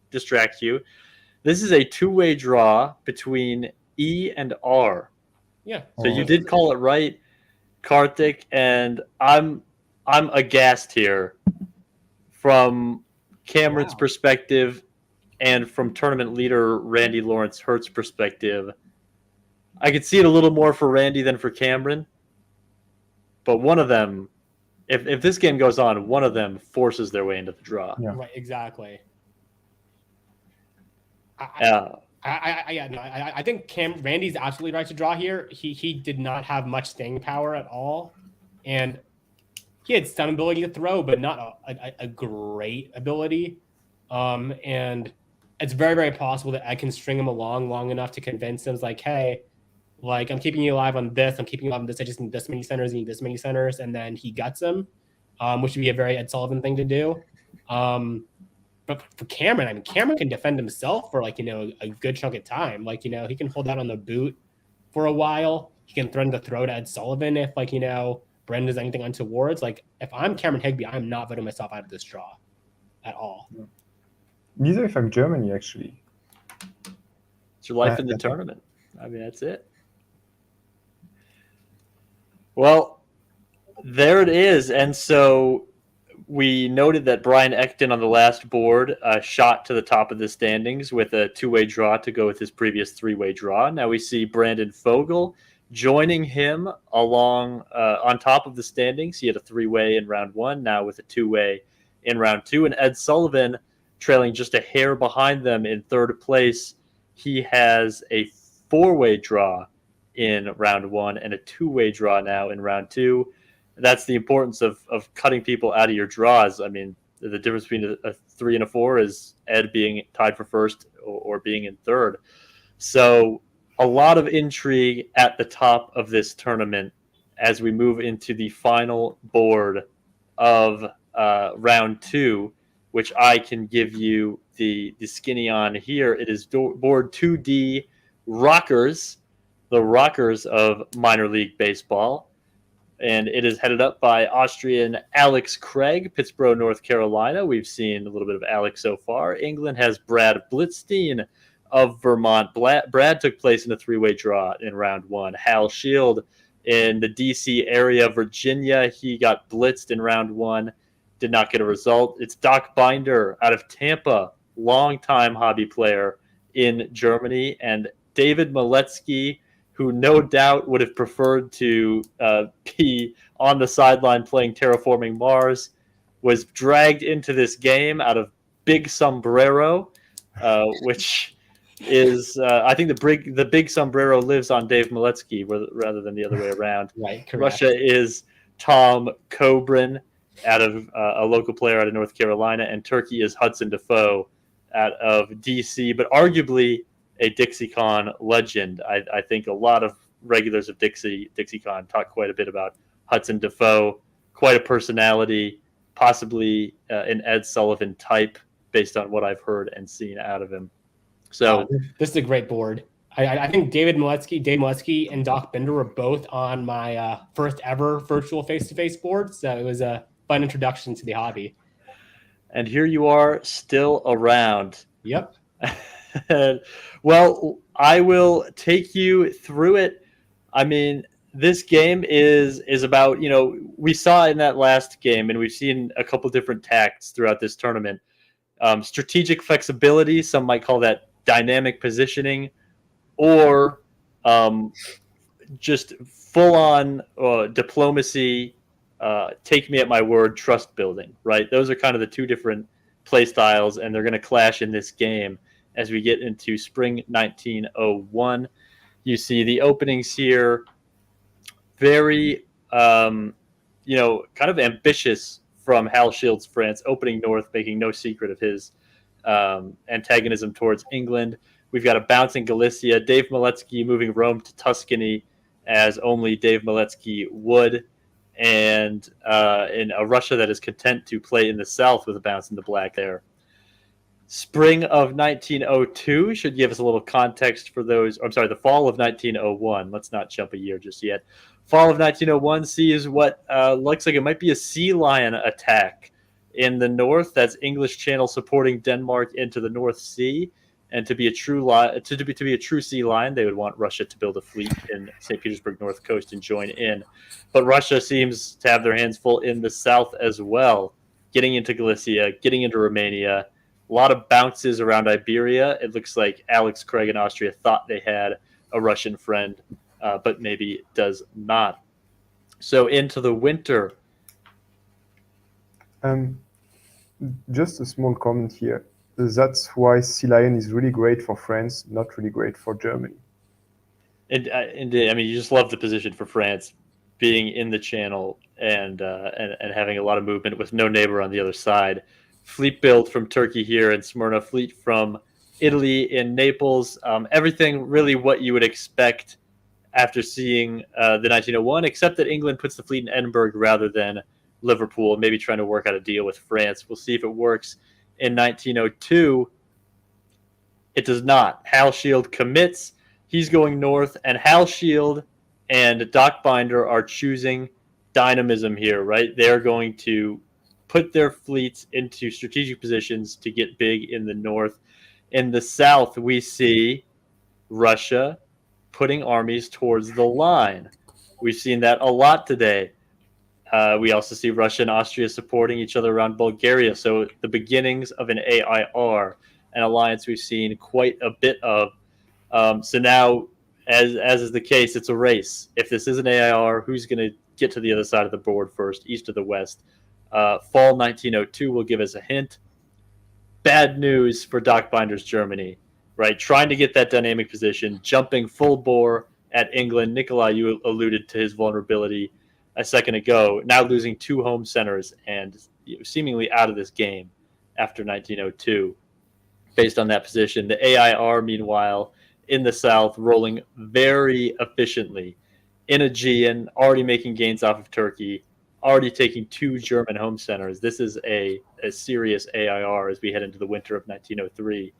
distract you. This is a 2-way draw between E and R. Yeah. So you did call it right, Karthik, and I'm aghast here from Cameron's perspective and from tournament leader Randy Lawrence Hurt's perspective. I could see it a little more for Randy than for Cameron. But one of them, if this game goes on, one of them forces their way into the draw. Yeah. Right, exactly. I think Randy's absolutely right to draw here. He did not have much staying power at all, and he had some ability to throw, but not a great ability. And it's very, very possible that I can string him along long enough to convince him, like, hey, like, I'm keeping you alive on this. I'm keeping you alive on this. I just need this many centers. I need this many centers. And then he guts him, which would be a very Ed Sullivan thing to do. But for Cameron, I mean, Cameron can defend himself for, like, a good chunk of time. Like, he can hold out on the boot for a while. He can threaten to throw to Ed Sullivan if, like, Brendan does anything untowards. Like, if I'm Cameron Higby, I'm not voting myself out of this draw at all. Neither if I'm Germany, actually. It's your life in the tournament. I mean, that's it. Well, there it is. And so we noted that Brian Ekton on the last board shot to the top of the standings with a 2-way draw to go with his previous 3-way draw. Now we see Brandon Fogel joining him along on top of the standings. He had a 3-way in round 1, now with a 2-way in round 2. And Ed Sullivan trailing just a hair behind them in third place. He has a 4-way draw in round 1 and a 2-way draw now in round 2. That's the importance of cutting people out of your draws. I mean, the difference between a 3 and a 4 is Ed being tied for first or being in third. So a lot of intrigue at the top of this tournament as we move into the final board of round 2, which I can give you the skinny on here. It is board 2D Rockers, the Rockers of minor league baseball. And it is headed up by Austrian Alex Craig, Pittsburgh, North Carolina. We've seen a little bit of Alex so far. England has Brad Blitzstein of Vermont. Brad took place in a 3-way draw in round 1. Hal Shield in the D.C. area, Virginia. He got blitzed in round 1. did not get a result. It's Doc Binder out of Tampa, longtime hobby player in Germany, and David Maletsky, who no doubt would have preferred to be on the sideline playing Terraforming Mars, was dragged into this game out of Big Sombrero, which is I think the big sombrero lives on Dave Maletsky rather than the other way around. Right, correct. Russia is Tom Kobrin out of a local player out of North Carolina, and Turkey is Hudson Defoe out of DC, but arguably a DixieCon legend. I think a lot of regulars of DixieCon talk quite a bit about Hudson Defoe, quite a personality, possibly an Ed Sullivan type based on what I've heard and seen out of him. So this is a great board. I think Dave Maletsky, and Doc Binder were both on my first ever virtual face-to-face board, so it was a fun introduction to the hobby. And here you are, still around. Yep. Well, I will take you through it. I mean, this game is about, we saw in that last game, and we've seen a couple different tacts throughout this tournament. Strategic flexibility, some might call that dynamic positioning, or just full-on diplomacy, take me at my word, trust building, right? Those are kind of the two different play styles, and they're going to clash in this game as we get into spring 1901. You see the openings here, very, kind of ambitious from Hal Shield's France, opening north, making no secret of his antagonism towards England. We've got a bouncing Galicia, Dave Maletsky moving Rome to Tuscany as only Dave Maletsky would, and in a Russia that is content to play in the south with a bounce in the black there. Spring of 1902 should give us a little context for those. I'm sorry, the fall of 1901. Let's not jump a year just yet. Fall of 1901 sees what looks like it might be a sea lion attack in the north. That's English Channel supporting Denmark into the North Sea, and to be a true sea lion, they would want Russia to build a fleet in St. Petersburg North Coast and join in. But Russia seems to have their hands full in the south as well, getting into Galicia, getting into Romania. A lot of bounces around Iberia. It looks like Alex Craig in Austria thought they had a Russian friend, but maybe does not. So into the winter. Just a small comment here. That's why Sea Lion is really great for France, not really great for Germany. And I mean, you just love the position for France, being in the channel and having a lot of movement with no neighbor on the other side. Fleet build from Turkey here in Smyrna, fleet from Italy in Naples. Everything really what you would expect after seeing the 1901, except that England puts the fleet in Edinburgh rather than Liverpool, maybe trying to work out a deal with France. We'll see if it works. In 1902, it does not. Hal Shield commits. He's going north, and Hal Shield and Doc Binder are choosing dynamism here, right? They're going to put their fleets into strategic positions to get big in the north. In the south, we see Russia putting armies towards the line. We've seen that a lot today. We also see Russia and Austria supporting each other around Bulgaria. So the beginnings of an AIR, an alliance we've seen quite a bit of. So now, as is the case, it's a race. If this is an AIR, who's going to get to the other side of the board first, east or the west? Fall 1902 will give us a hint. Bad news for Doc Binder's Germany, right? Trying to get that dynamic position, jumping full bore at England. Nikolai, you alluded to his vulnerability a second ago, now losing two home centers and seemingly out of this game after 1902 based on that position. The AIR, meanwhile, in the south, rolling very efficiently in Aegean, already making gains off of Turkey, already taking two German home centers. This is a serious AIR as we head into the winter of 1903.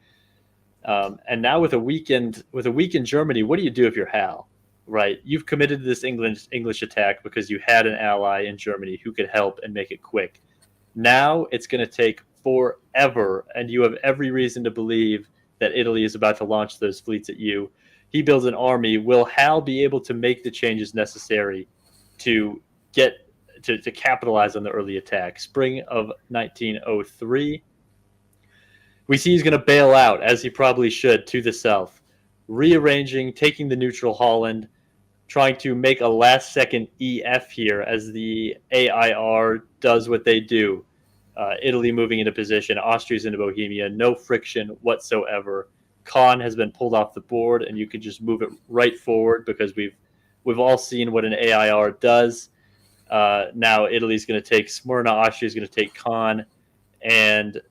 And now with a weakened Germany, what do you do if you're Hal? Right, you've committed to this English attack because you had an ally in Germany who could help and make it quick. Now it's going to take forever, and you have every reason to believe that Italy is about to launch those fleets at you. He builds an army. Will Hal be able to make the changes necessary to get to capitalize on the early attack. Spring of 1903. We see he's going to bail out, as he probably should, to the south, rearranging, taking the neutral Holland, trying to make a last-second EF here as the AIR does what they do. Italy moving into position, Austria's into Bohemia, no friction whatsoever. Con has been pulled off the board, and you can just move it right forward because we've all seen what an AIR does. Now Italy's going to take Smyrna, Austria's going to take Con, and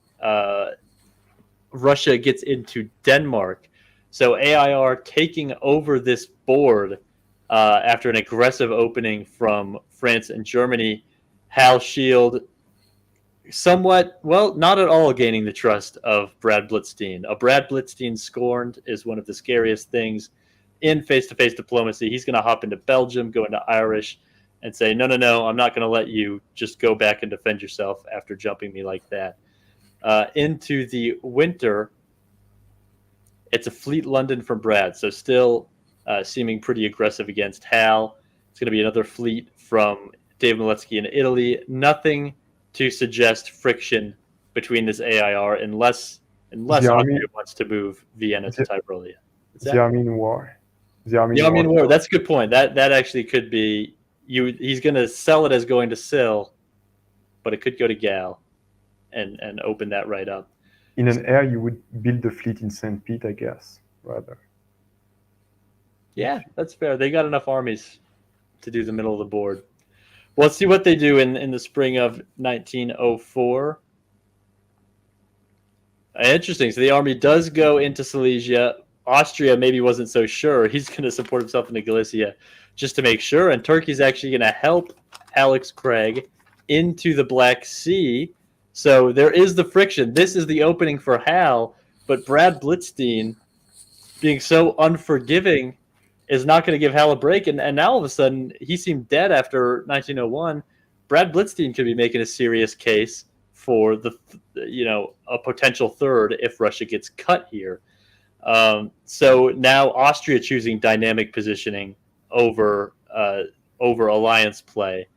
Russia gets into Denmark. So AIR taking over this board after an aggressive opening from France and Germany. Hal Shield somewhat, well, not at all gaining the trust of Brad Blitzstein. A Brad Blitzstein scorned is one of the scariest things in face-to-face diplomacy. He's going to hop into Belgium, go into Irish, and say, no, I'm not going to let you just go back and defend yourself after jumping me like that. Into the winter, it's a Fleet London from Brad, so still seeming pretty aggressive against Hal. It's going to be another fleet from Dave Miletsky in Italy. Nothing to suggest friction between this AIR unless Austria wants to move Vienna to Tyrolia. The Armenian War. The Armenian War. That's a good point. That actually could be he's going to sell it as going to Sil, but it could go to Gal and open that right up. In an air, you would build the fleet in St. Pete, I guess, rather. Yeah, that's fair. They got enough armies to do the middle of the board. Well, let's see what they do in the spring of 1904. Interesting. So the army does go into Silesia. Austria maybe wasn't so sure. He's going to support himself into Galicia just to make sure. And Turkey's actually going to help Alex Craig into the Black Sea. So there is the friction. This is the opening for Hal. But Brad Blitzstein, being so unforgiving, is not going to give Hal a break. And now all of a sudden, he seemed dead after 1901. Brad Blitzstein could be making a serious case for a potential third if Russia gets cut here. So now Austria choosing dynamic positioning over alliance play.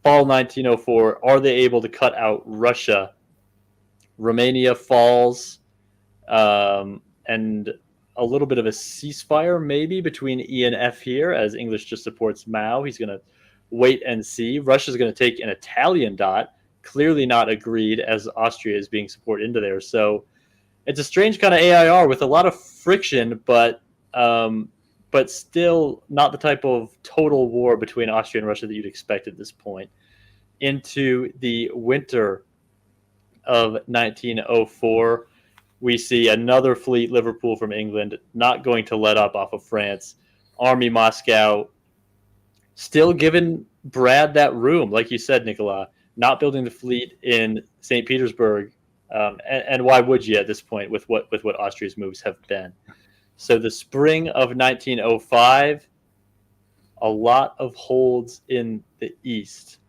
Fall 1904, are they able to cut out Russia? Romania falls, and a little bit of a ceasefire maybe between E and F here as English just supports Mao. He's going to wait and see. Russia's going to take an Italian dot, clearly not agreed as Austria is being supported into there. So it's a strange kind of AIR with a lot of friction, but still not the type of total war between Austria and Russia that you'd expect at this point. Into the winter of 1904, we see another fleet, Liverpool from England, not going to let up off of France. Army Moscow still giving Brad that room, like you said, Nicolas, not building the fleet in St. Petersburg. And why would you at this point with what Austria's moves have been? So the spring of 1905, a lot of holds in the east.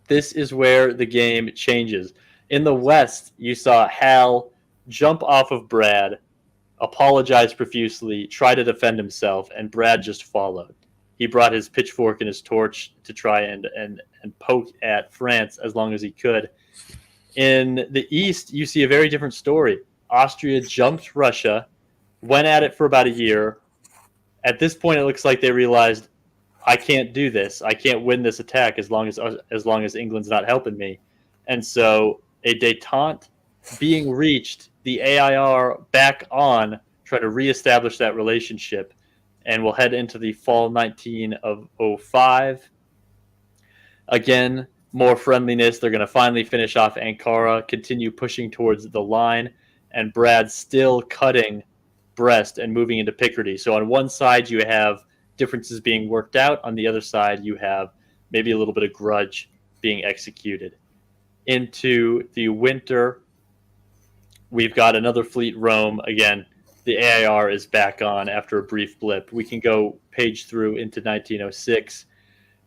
This is where the game changes. In the west, you saw Hal jump off of Brad, apologize profusely, try to defend himself, and Brad just followed. He brought his pitchfork and his torch to try and poke at France as long as he could. In the east, you see a very different story. Austria jumped Russia, went at it for about a year. At this point, it looks like they realized, I can't do this. I can't win this attack as long as England's not helping me. And so a détente being reached, the AIR back on, try to reestablish that relationship. And we'll head into the fall 1905. Again, more friendliness. They're going to finally finish off Ankara, continue pushing towards the line, and Brad still cutting Brest and moving into Picardy. So on one side, you have differences being worked out. On the other side, you have maybe a little bit of grudge being executed. Into the winter, we've got another fleet, Rome. Again, the AIR is back on after a brief blip. We can go page through into 1906.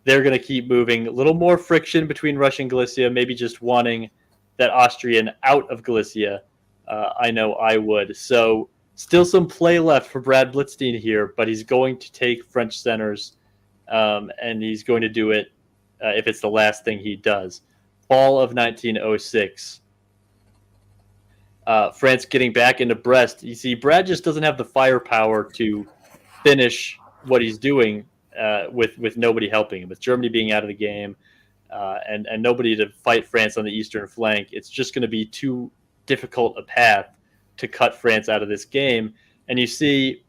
They're going to keep moving. A little more friction between Russia and Galicia, maybe just wanting that Austrian out of Galicia. I know I would. So still some play left for Brad Blitzstein here, but he's going to take French centers, and he's going to do it if it's the last thing he does. Fall of 1906. France getting back into Brest. You see, Brad just doesn't have the firepower to finish what he's doing with nobody helping him. With Germany being out of the game and nobody to fight France on the eastern flank, it's just going to be too difficult a path to cut France out of this game. And you see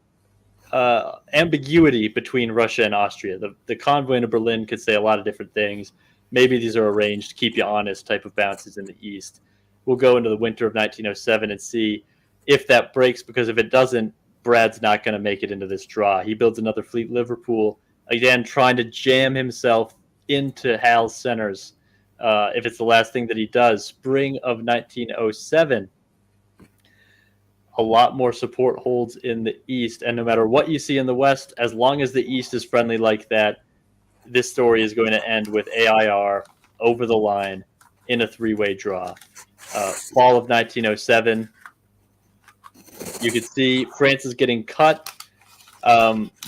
ambiguity between Russia and Austria. The convoy into Berlin could say a lot of different things. Maybe these are arranged to keep you honest type of bounces in the east. We'll go into the winter of 1907 and see if that breaks, because if it doesn't, Brad's not going to make it into this draw. He builds another fleet, Liverpool, again trying to jam himself into Hal's centers. If it's the last thing that he does, spring of 1907, a lot more support holds in the east. And no matter what you see in the west, as long as the east is friendly like that, this story is going to end with AIR over the line in a three-way draw. Fall of 1907, you could see France is getting cut.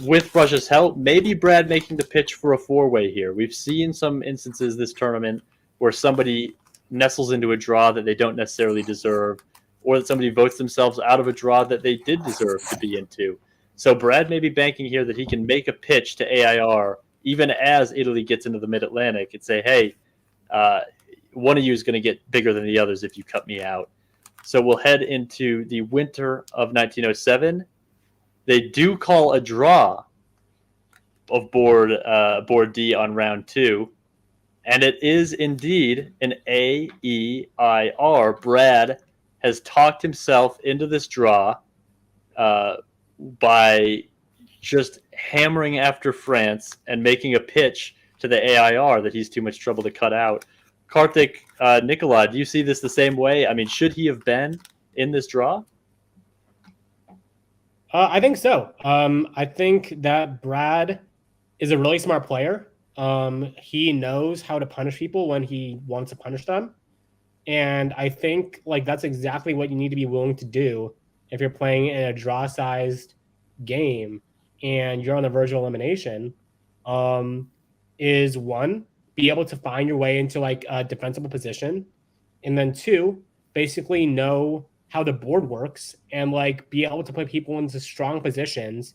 With Russia's help, maybe Brad making the pitch for a four-way here. We've seen some instances this tournament where somebody nestles into a draw that they don't necessarily deserve, or that somebody votes themselves out of a draw that they did deserve to be into. So Brad may be banking here that he can make a pitch to AIR even as Italy gets into the mid-Atlantic and say, hey, one of you is going to get bigger than the others if you cut me out. So we'll head into the winter of 1907. They do call a draw of board D on round 2, and it is indeed an AEIR. Brad has talked himself into this draw by just hammering after France and making a pitch to the AIR that he's too much trouble to cut out. Kartik, Nicola, do you see this the same way? I mean, should he have been in this draw? I think so. I think that Brad is a really smart player. He knows how to punish people when he wants to punish them. And I think that's exactly what you need to be willing to do if you're playing in a draw-sized game and you're on the verge of elimination. Is one, be able to find your way into a defensible position, and then two, basically know how the board works and be able to put people into strong positions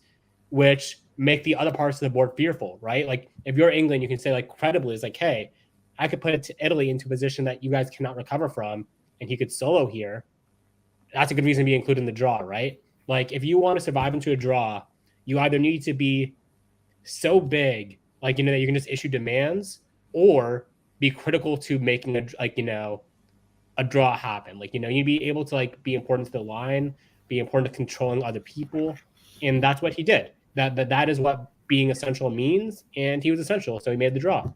which make the other parts of the board fearful, right? If you're England, you can say credibly is hey, I could put it to Italy into a position that you guys cannot recover from, and he could solo here. That's a good reason to be included in the draw, right? If you want to survive into a draw, you either need to be so big, that you can just issue demands, or be critical to making a draw happen. You need to be able to be important to the line, be important to controlling other people, and that's what he did. That is what being essential means, and he was essential, so he made the draw.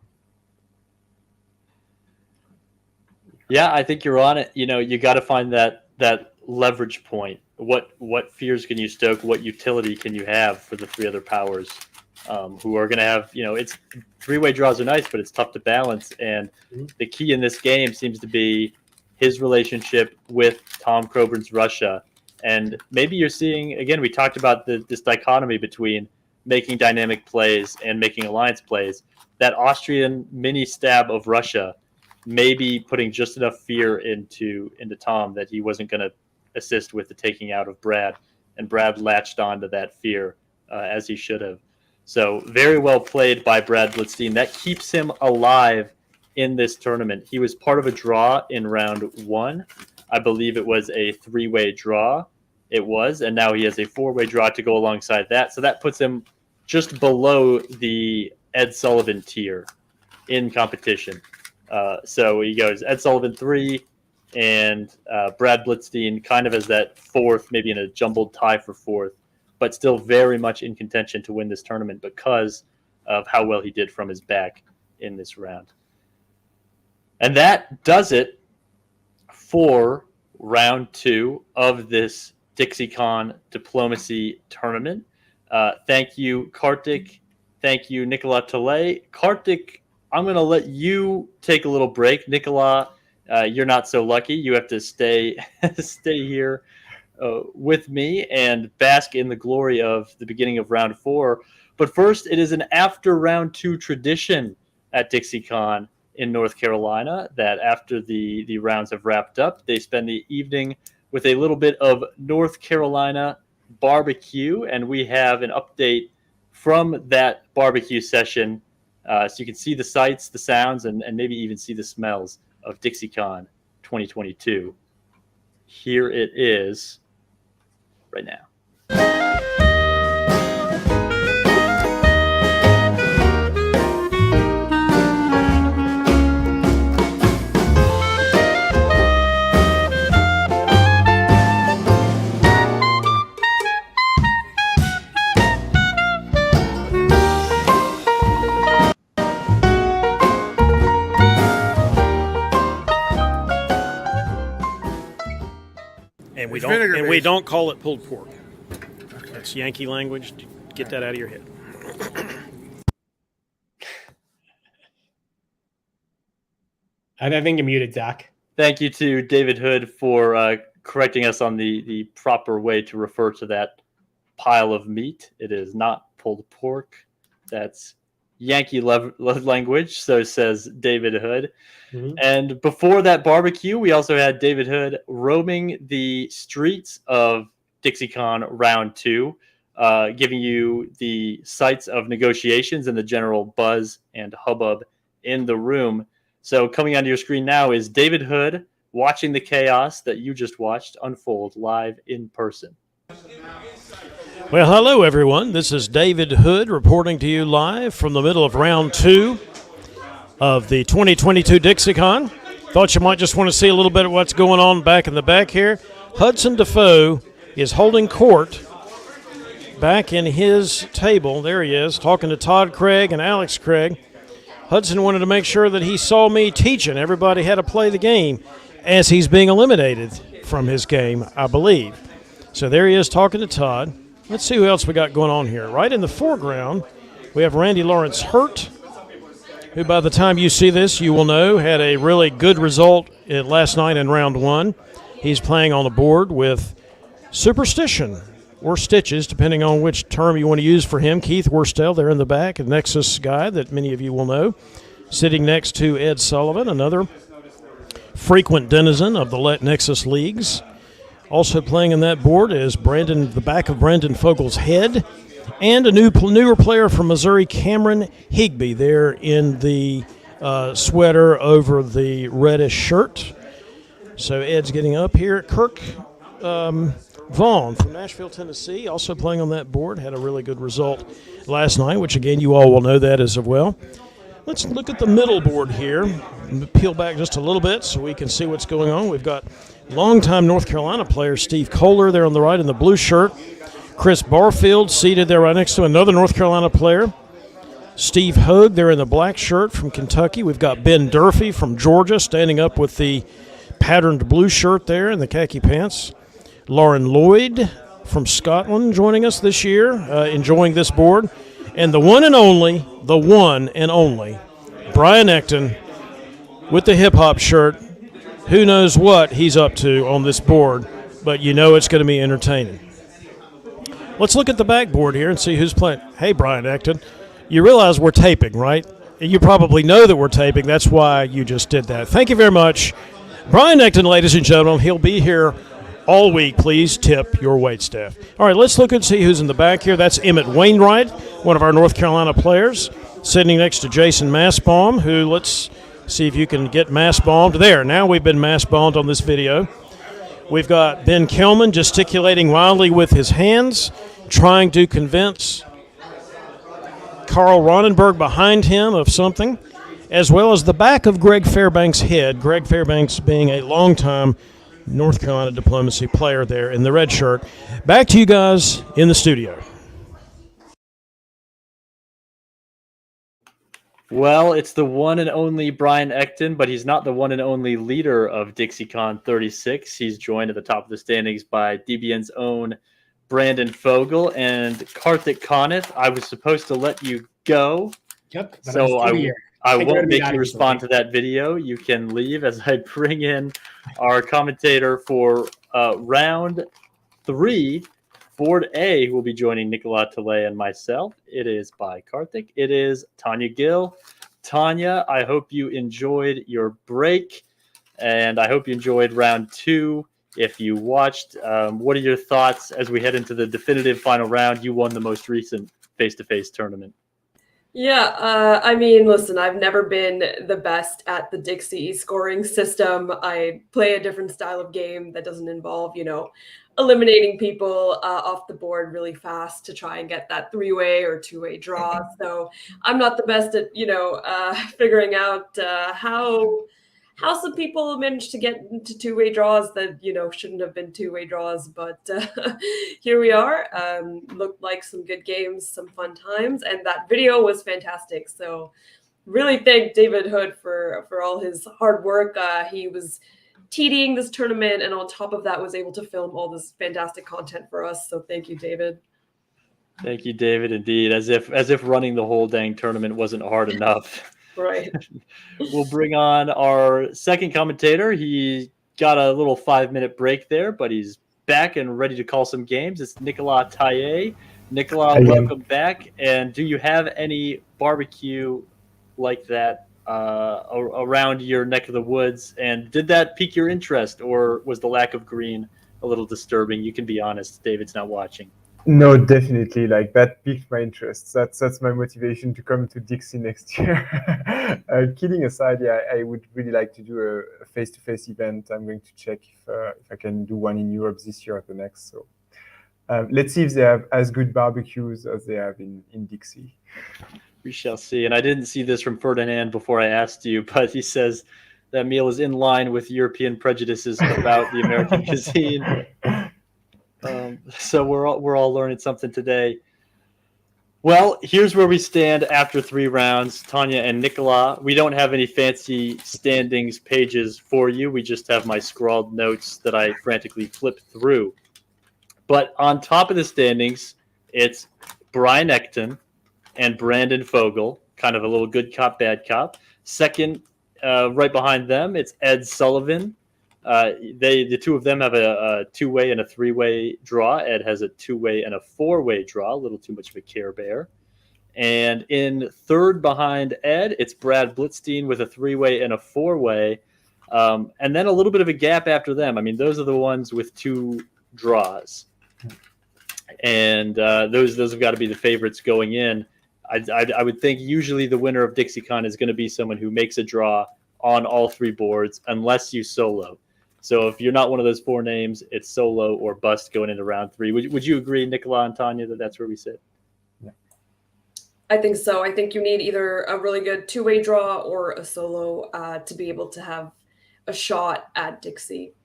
Yeah, I think you're on it. You got to find that leverage point. What fears can you stoke? What utility can you have for the three other powers who are going to have, it's three-way draws are nice, but it's tough to balance. And the key in this game seems to be his relationship with Tom Croburn's Russia. And maybe you're seeing, again, we talked about this dichotomy between making dynamic plays and making alliance plays. That Austrian mini stab of Russia maybe putting just enough fear into Tom that he wasn't going to assist with the taking out of Brad, and Brad latched onto that fear as he should have. So very well played by Brad Blitzstein. That keeps him alive in this tournament. He was part of a draw in round 1. I believe it was a 3-way draw. It was, and now he has a 4-way draw to go alongside that. So that puts him just below the Ed Sullivan tier in competition. So he goes Ed Sullivan 3 and Brad Blitzstein kind of as that 4th, maybe in a jumbled tie for 4th, but still very much in contention to win this tournament because of how well he did from his back in this round. And that does it for round 2 of this DixieCon Diplomacy Tournament. Thank you, Kartik. Thank you, Nicolas Tilley. Kartik, I'm going to let you take a little break. Nicolas, you're not so lucky. You have to stay here with me and bask in the glory of the beginning of round 4. But first, it is an after round 2 tradition at DixieCon in North Carolina, that after the rounds have wrapped up, they spend the evening with a little bit of North Carolina barbecue, and we have an update from that barbecue session, so you can see the sights, the sounds, and maybe even see the smells of DixieCon 2022. Here it is right now. And we don't call it pulled pork. That's Yankee language. Get that out of your head. I think you're muted, Zach. Thank you to David Hood for correcting us on the proper way to refer to that pile of meat. It is not pulled pork. That's Yankee language, so says David Hood. Mm-hmm. And before that barbecue, we also had David Hood roaming the streets of DixieCon Round 2, giving you the sights of negotiations and the general buzz and hubbub in the room. So coming onto your screen now is David Hood watching the chaos that you just watched unfold live in person. Well, hello, everyone. This is David Hood reporting to you live from the middle of Round 2 of the 2022 DixieCon. Thought you might just want to see a little bit of what's going on back in the back here. Hudson Defoe is holding court back in his table. There he is, talking to Todd Craig and Alex Craig. Hudson wanted to make sure that he saw me teaching everybody how to play the game as he's being eliminated from his game, I believe. So there he is talking to Todd. Let's see who else we got going on here. Right in the foreground, we have Randy Lawrence Hurt, who by the time you see this, you will know had a really good result last night in Round 1. He's playing on the board with Superstition, or Stitches, depending on which term you want to use for him. Keith Worstel there in the back, a Nexus guy that many of you will know, sitting next to Ed Sullivan, another frequent denizen of the Let Nexus leagues. Also playing on that board is the back of Brandon Fogel's head, and a newer player from Missouri, Cameron Higbee, there in the sweater over the reddish shirt. So Ed's getting up here. Kirk Vaughn from Nashville, Tennessee, also playing on that board, had a really good result last night, which again you all will know that as well. Let's look at the middle board here. Peel back just a little bit so we can see what's going on. We've got longtime North Carolina player Steve Kohler there on the right in the blue shirt. Chris Barfield seated there right next to another North Carolina player. Steve Hogue there in the black shirt from Kentucky. We've got Ben Durfee from Georgia standing up with the patterned blue shirt there and the khaki pants. Lauren Lloyd from Scotland joining us this year, enjoying this board. And the one and only, Brian Ecton with the hip-hop shirt. Who knows what he's up to on this board, but you know it's going to be entertaining. Let's look at the backboard here and see who's playing. Hey, Brian Ecton, you realize we're taping, right? You probably know that we're taping. That's why you just did that. Thank you very much. Brian Ecton, ladies and gentlemen, he'll be here all week. Please tip your waitstaff. All right, let's look and see who's in the back here. That's Emmett Wainwright, one of our North Carolina players, sitting next to Jason Massbaum, who, let's see if you can get Massbaumed. There, now we've been Massbaumed on this video. We've got Ben Kelman gesticulating wildly with his hands, trying to convince Carl Ronenberg behind him of something, as well as the back of Greg Fairbanks' head, Greg Fairbanks being a longtime North Carolina diplomacy player there in the red shirt. Back to you guys in the studio. Well, it's the one and only Brian Ecton, but he's not the one and only leader of DixieCon 36. He's joined at the top of the standings by DBN's own Brandon Fogel and Karthik Conant. I was supposed to let you go. Yep. So I won't make you respond to that video. You can leave as I bring in our commentator for round 3. Board A will be joining Nicolas Tilley and myself. It is by Karthik. It is Tanya Gill. Tanya, I hope you enjoyed your break, and I hope you enjoyed round 2. If you watched, what are your thoughts as we head into the definitive final round? You won the most recent face-to-face tournament. Yeah, I mean, listen, I've never been the best at the Dixie scoring system. I play a different style of game that doesn't involve, eliminating people off the board really fast to try and get that 3-way or 2-way draw. So I'm not the best at, figuring out how some people manage to get into 2-way draws that shouldn't have been 2-way draws, but here we are. Looked like some good games, some fun times, and that video was fantastic. So really thank David Hood for all his hard work. He was TDing this tournament, and on top of that was able to film all this fantastic content for us. So thank you, David. Thank you, David. Indeed, as if running the whole dang tournament wasn't hard enough. Right. We'll bring on our second commentator. He got a little 5-minute break there, but he's back and ready to call some games. It's Nicolas Taillet. Nicolas, welcome back. And do you have any barbecue like that around your neck of the woods? And did that pique your interest, or was the lack of green a little disturbing? You can be honest. David's not watching. No, definitely. Like, that piqued my interest. That's my motivation to come to Dixie next year. Kidding aside, yeah, I would really like to do a face-to-face event. I'm going to check if I can do one in Europe this year or the next. So let's see if they have as good barbecues as they have in Dixie. We shall see. And I didn't see this from Ferdinand before I asked you, but he says that meal is in line with European prejudices about the American cuisine. So we're all learning something today. Well, here's where we stand after 3 rounds, Tanya and Nicolas. We don't have any fancy standings pages for you. We just have my scrawled notes that I frantically flip through. But on top of the standings, it's Brian Ecton and Brandon Fogel, kind of a little good cop, bad cop. Second, right behind them, it's Ed Sullivan. The two of them have a 2-way and a 3-way draw. Ed has a 2-way and a 4-way draw, a little too much of a Care Bear. And in third behind Ed, it's Brad Blitzstein with a 3-way and a 4-way. And then a little bit of a gap after them. I mean, those are the ones with 2 draws. And those have got to be the favorites going in. I would think usually the winner of DixieCon is going to be someone who makes a draw on all 3 boards, unless you solo. So if you're not one of those 4 names, it's solo or bust going into round 3. Would you agree, Nicolas and Tanya, that that's where we sit? Yeah. I think so. I think you need either a really good 2-way draw or a solo to be able to have a shot at Dixie.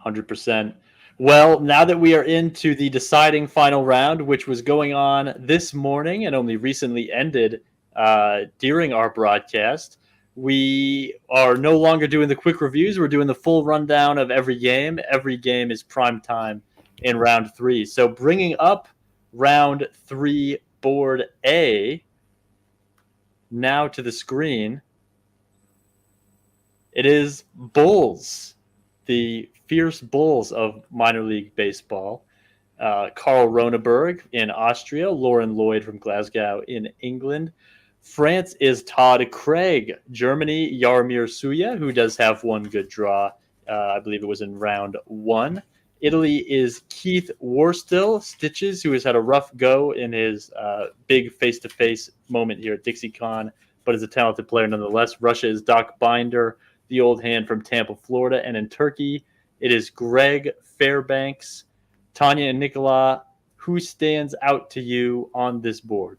100%. Well, now that we are into the deciding final round, which was going on this morning and only recently ended during our broadcast, we are no longer doing the quick reviews. We're doing the full rundown of every game. Every game is prime time in round 3. So bringing up round 3, board A, now to the screen, it is Bulls, the fierce Bulls of minor league baseball. Carl Roneberg in Austria, Lauren Lloyd from Glasgow in England. France is Todd Craig. Germany, Jaromir Suya, who does have one good draw. I believe it was in round 1. Italy is Keith Worstill, Stitches, who has had a rough go in his big face-to-face moment here at DixieCon, but is a talented player nonetheless. Russia is Doc Binder, the old hand from Tampa, Florida. And in Turkey, it is Greg Fairbanks. Tanya and Nicolas, who stands out to you on this board?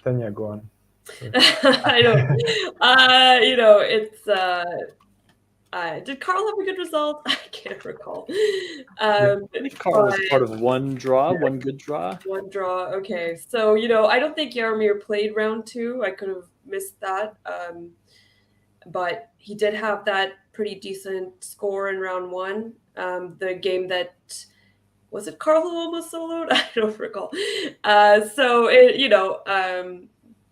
Tanya, go on. I don't. It's. Did Carl have a good result? I can't recall. I think Carl was part of one draw, Yeah. one good draw. One draw. Okay, so I don't think Jaromir played round 2. I could have missed that. But he did have that pretty decent score in round 1. The game that was it Carl who almost soloed? I don't recall.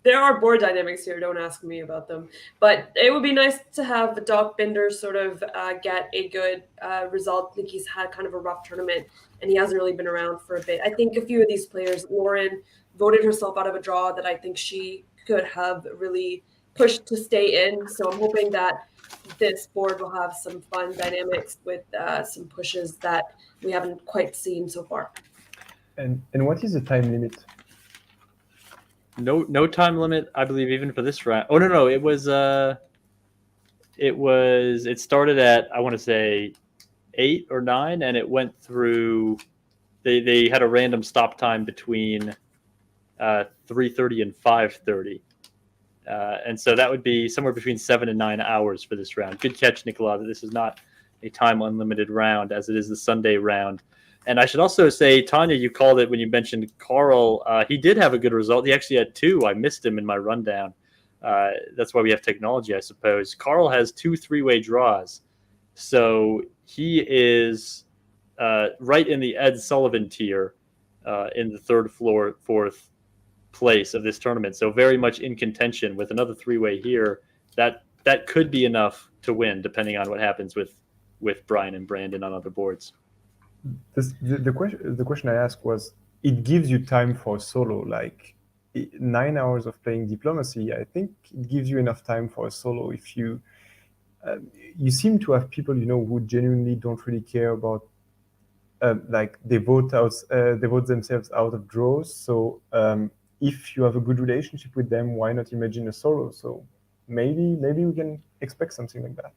There are board dynamics here. Don't ask me about them. But it would be nice to have Doc Binder sort of get a good result. I think he's had kind of a rough tournament, and he hasn't really been around for a bit. I think a few of these players, Lauren voted herself out of a draw that I think she could have really pushed to stay in. So I'm hoping that this board will have some fun dynamics with some pushes that we haven't quite seen so far. And what is the time limit? No time limit, I believe, even for this round. Oh no, it started at, I want to say, 8 or 9, and it went through. They had a random stop time between 3:30 and 5:30, and so that would be somewhere between 7 and 9 hours for this round. Good catch, Nicola. This is not a time unlimited round, as it is the Sunday round. And I should also say, Tanya, you called it when you mentioned Carl. He did have a good result. He actually had 2. I missed him in my rundown. That's why we have technology, I suppose. Carl has 2 3-way draws. So he is right in the Ed Sullivan tier in the third, fourth place of this tournament. So very much in contention with another 3-way here. That could be enough to win, depending on what happens with Brian and Brandon on other boards. The question I asked was, it gives you time for solo, like 9 hours of playing diplomacy. I think it gives you enough time for a solo. If you seem to have people, who genuinely don't really care about, like they vote themselves out of draws. So if you have a good relationship with them, why not imagine a solo? So maybe we can expect something like that.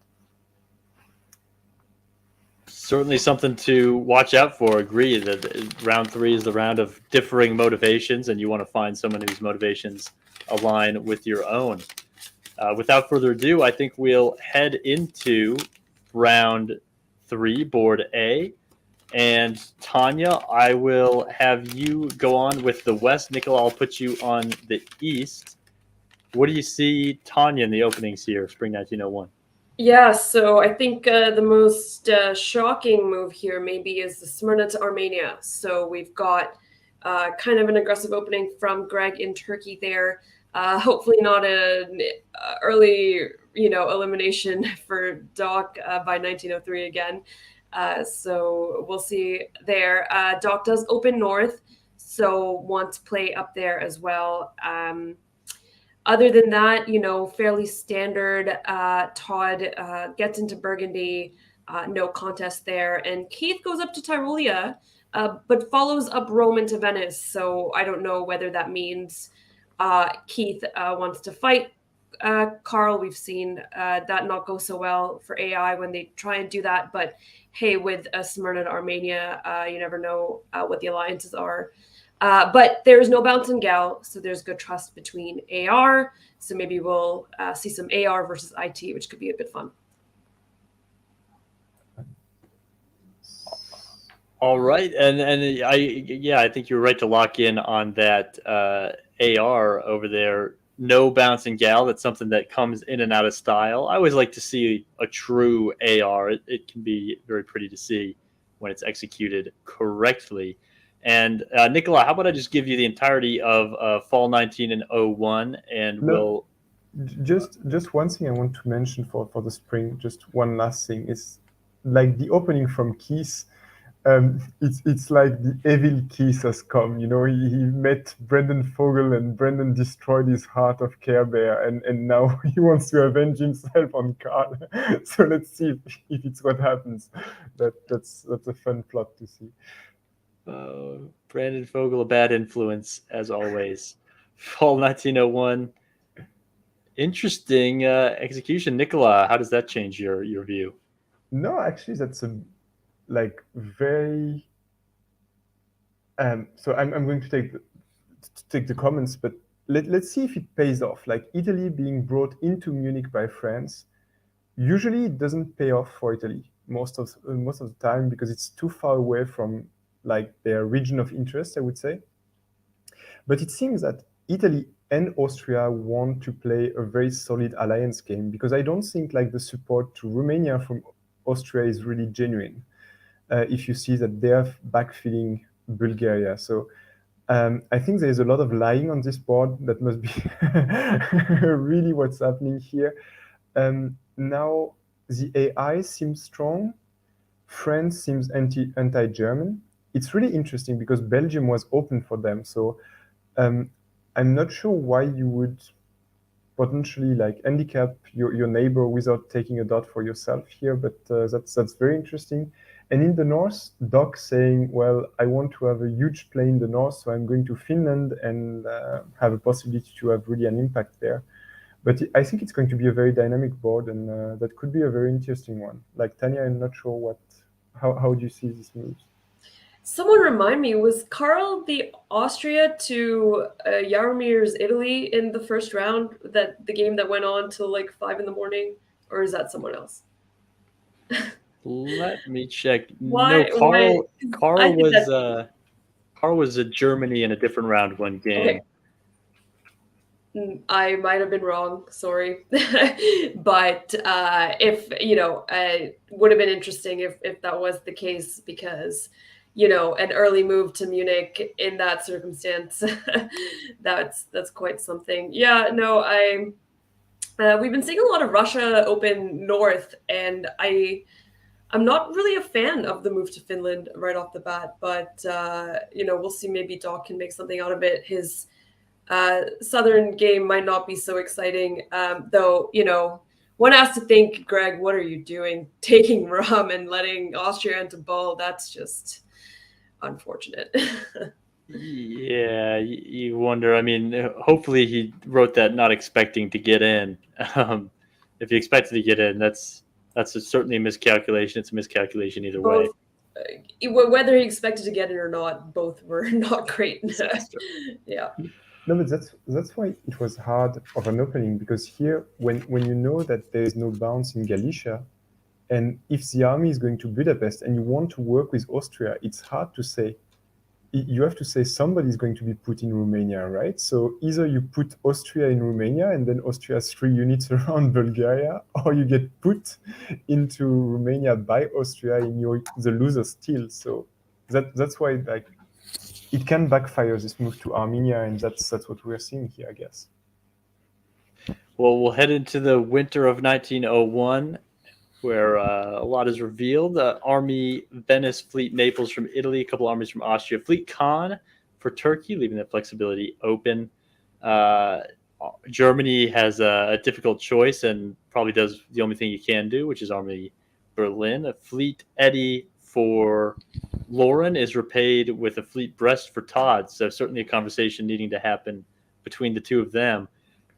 Certainly something to watch out for. Agree that round 3 is the round of differing motivations, and you want to find someone whose motivations align with your own. Without further ado, I think we'll head into round 3, board A. And Tanya, I will have you go on with the West. Nicola, I'll put you on the East. What do you see, Tanya, in the openings here, Spring 1901? Yeah, so I think the most shocking move here maybe is the Smyrna to Armenia. So we've got kind of an aggressive opening from Greg in Turkey there. Hopefully not an early, elimination for Doc by 1903 again. So we'll see there. Doc does open north, so want to play up there as well. Other than that, fairly standard. Todd gets into Burgundy, no contest there. And Keith goes up to Tyrolia, but follows up Roman to Venice. So I don't know whether that means Keith wants to fight Carl. We've seen that not go so well for AI when they try and do that. But hey, with Smyrna and Armenia, you never know what the alliances are. But there is no bounce in Gal, so there's good trust between AR. So maybe we'll see some AR versus IT, which could be a bit fun. All right, and I think you're right to lock in on that AR over there. No bounce in Gal. That's something that comes in and out of style. I always like to see a true AR. It can be very pretty to see when it's executed correctly. And Nicola, how about I just give you the entirety of Fall 19 and 01, and we'll just one thing I want to mention for the spring. Just one last thing is, like, the opening from Keith. It's like the evil Keith has come. He met Brendan Fogel, and Brendan destroyed his heart of Care Bear, and now he wants to avenge himself on Carl. So let's see if it's what happens. That's a fun plot to see. Brandon Fogel, a bad influence, as always. Fall 1901. Interesting execution. Nicola, how does that change your view? No, actually, that's a very. So I'm going to take the comments, but let's see if it pays off. Like, Italy being brought into Munich by France, usually it doesn't pay off for Italy most of the time, because it's too far away from their region of interest, I would say. But it seems that Italy and Austria want to play a very solid alliance game, because I don't think the support to Romania from Austria is really genuine. If you see that they're backfilling Bulgaria. So I think there's a lot of lying on this board. That must be really what's happening here. Now the AI seems strong. France seems anti-German. It's really interesting because Belgium was open for them. So I'm not sure why you would potentially like handicap your neighbor without taking a dot for yourself here, but that's very interesting. And in the north, Doc saying, well, I want to have a huge play in the north, so I'm going to Finland and have a possibility to have really an impact there. But I think it's going to be a very dynamic board, and that could be a very interesting one. Like Tanya, I'm not sure how do you see these moves? Someone remind me, was Carl the Austria to Jaromir's Italy in the first round, that the game that went on till like 5 a.m, or is that someone else? Let me check. Why? No, Carl was a Germany in a different round one game. Okay. I might have been wrong, sorry. But if, it would have been interesting if that was the case, because, an early move to Munich in that circumstance, that's quite something. Yeah, no, we've been seeing a lot of Russia Open North, and I'm not really a fan of the move to Finland right off the bat, but, we'll see. Maybe Doc can make something out of it. His Southern game might not be so exciting, though, one has to think, Greg, what are you doing taking Rum and letting Austria into ball? That's just unfortunate. Yeah, you wonder. I mean, hopefully he wrote that not expecting to get in. If he expected to get in, that's certainly a miscalculation. It's a miscalculation either way. Whether he expected to get it or not, both were not great. Yeah. No, but that's why it was hard of an opening, because here, when you know that there is no bounce in Galicia, and if the army is going to Budapest and you want to work with Austria, it's hard to say. You have to say somebody is going to be put in Romania, right? So either you put Austria in Romania and then Austria has 3 units around Bulgaria, or you get put into Romania by Austria and you're the loser still. So that's why, like, it can backfire, this move to Armenia, and that's what we're seeing here, I guess. Well, we'll head into the winter of 1901, where a lot is revealed. Army Venice, Fleet Naples from Italy, a couple armies from Austria, Fleet Khan for Turkey, leaving that flexibility open. Germany has a difficult choice and probably does the only thing you can do, which is Army Berlin. A Fleet Eddie for Lauren is repaid with a Fleet Brest for Todd. So certainly a conversation needing to happen between the two of them.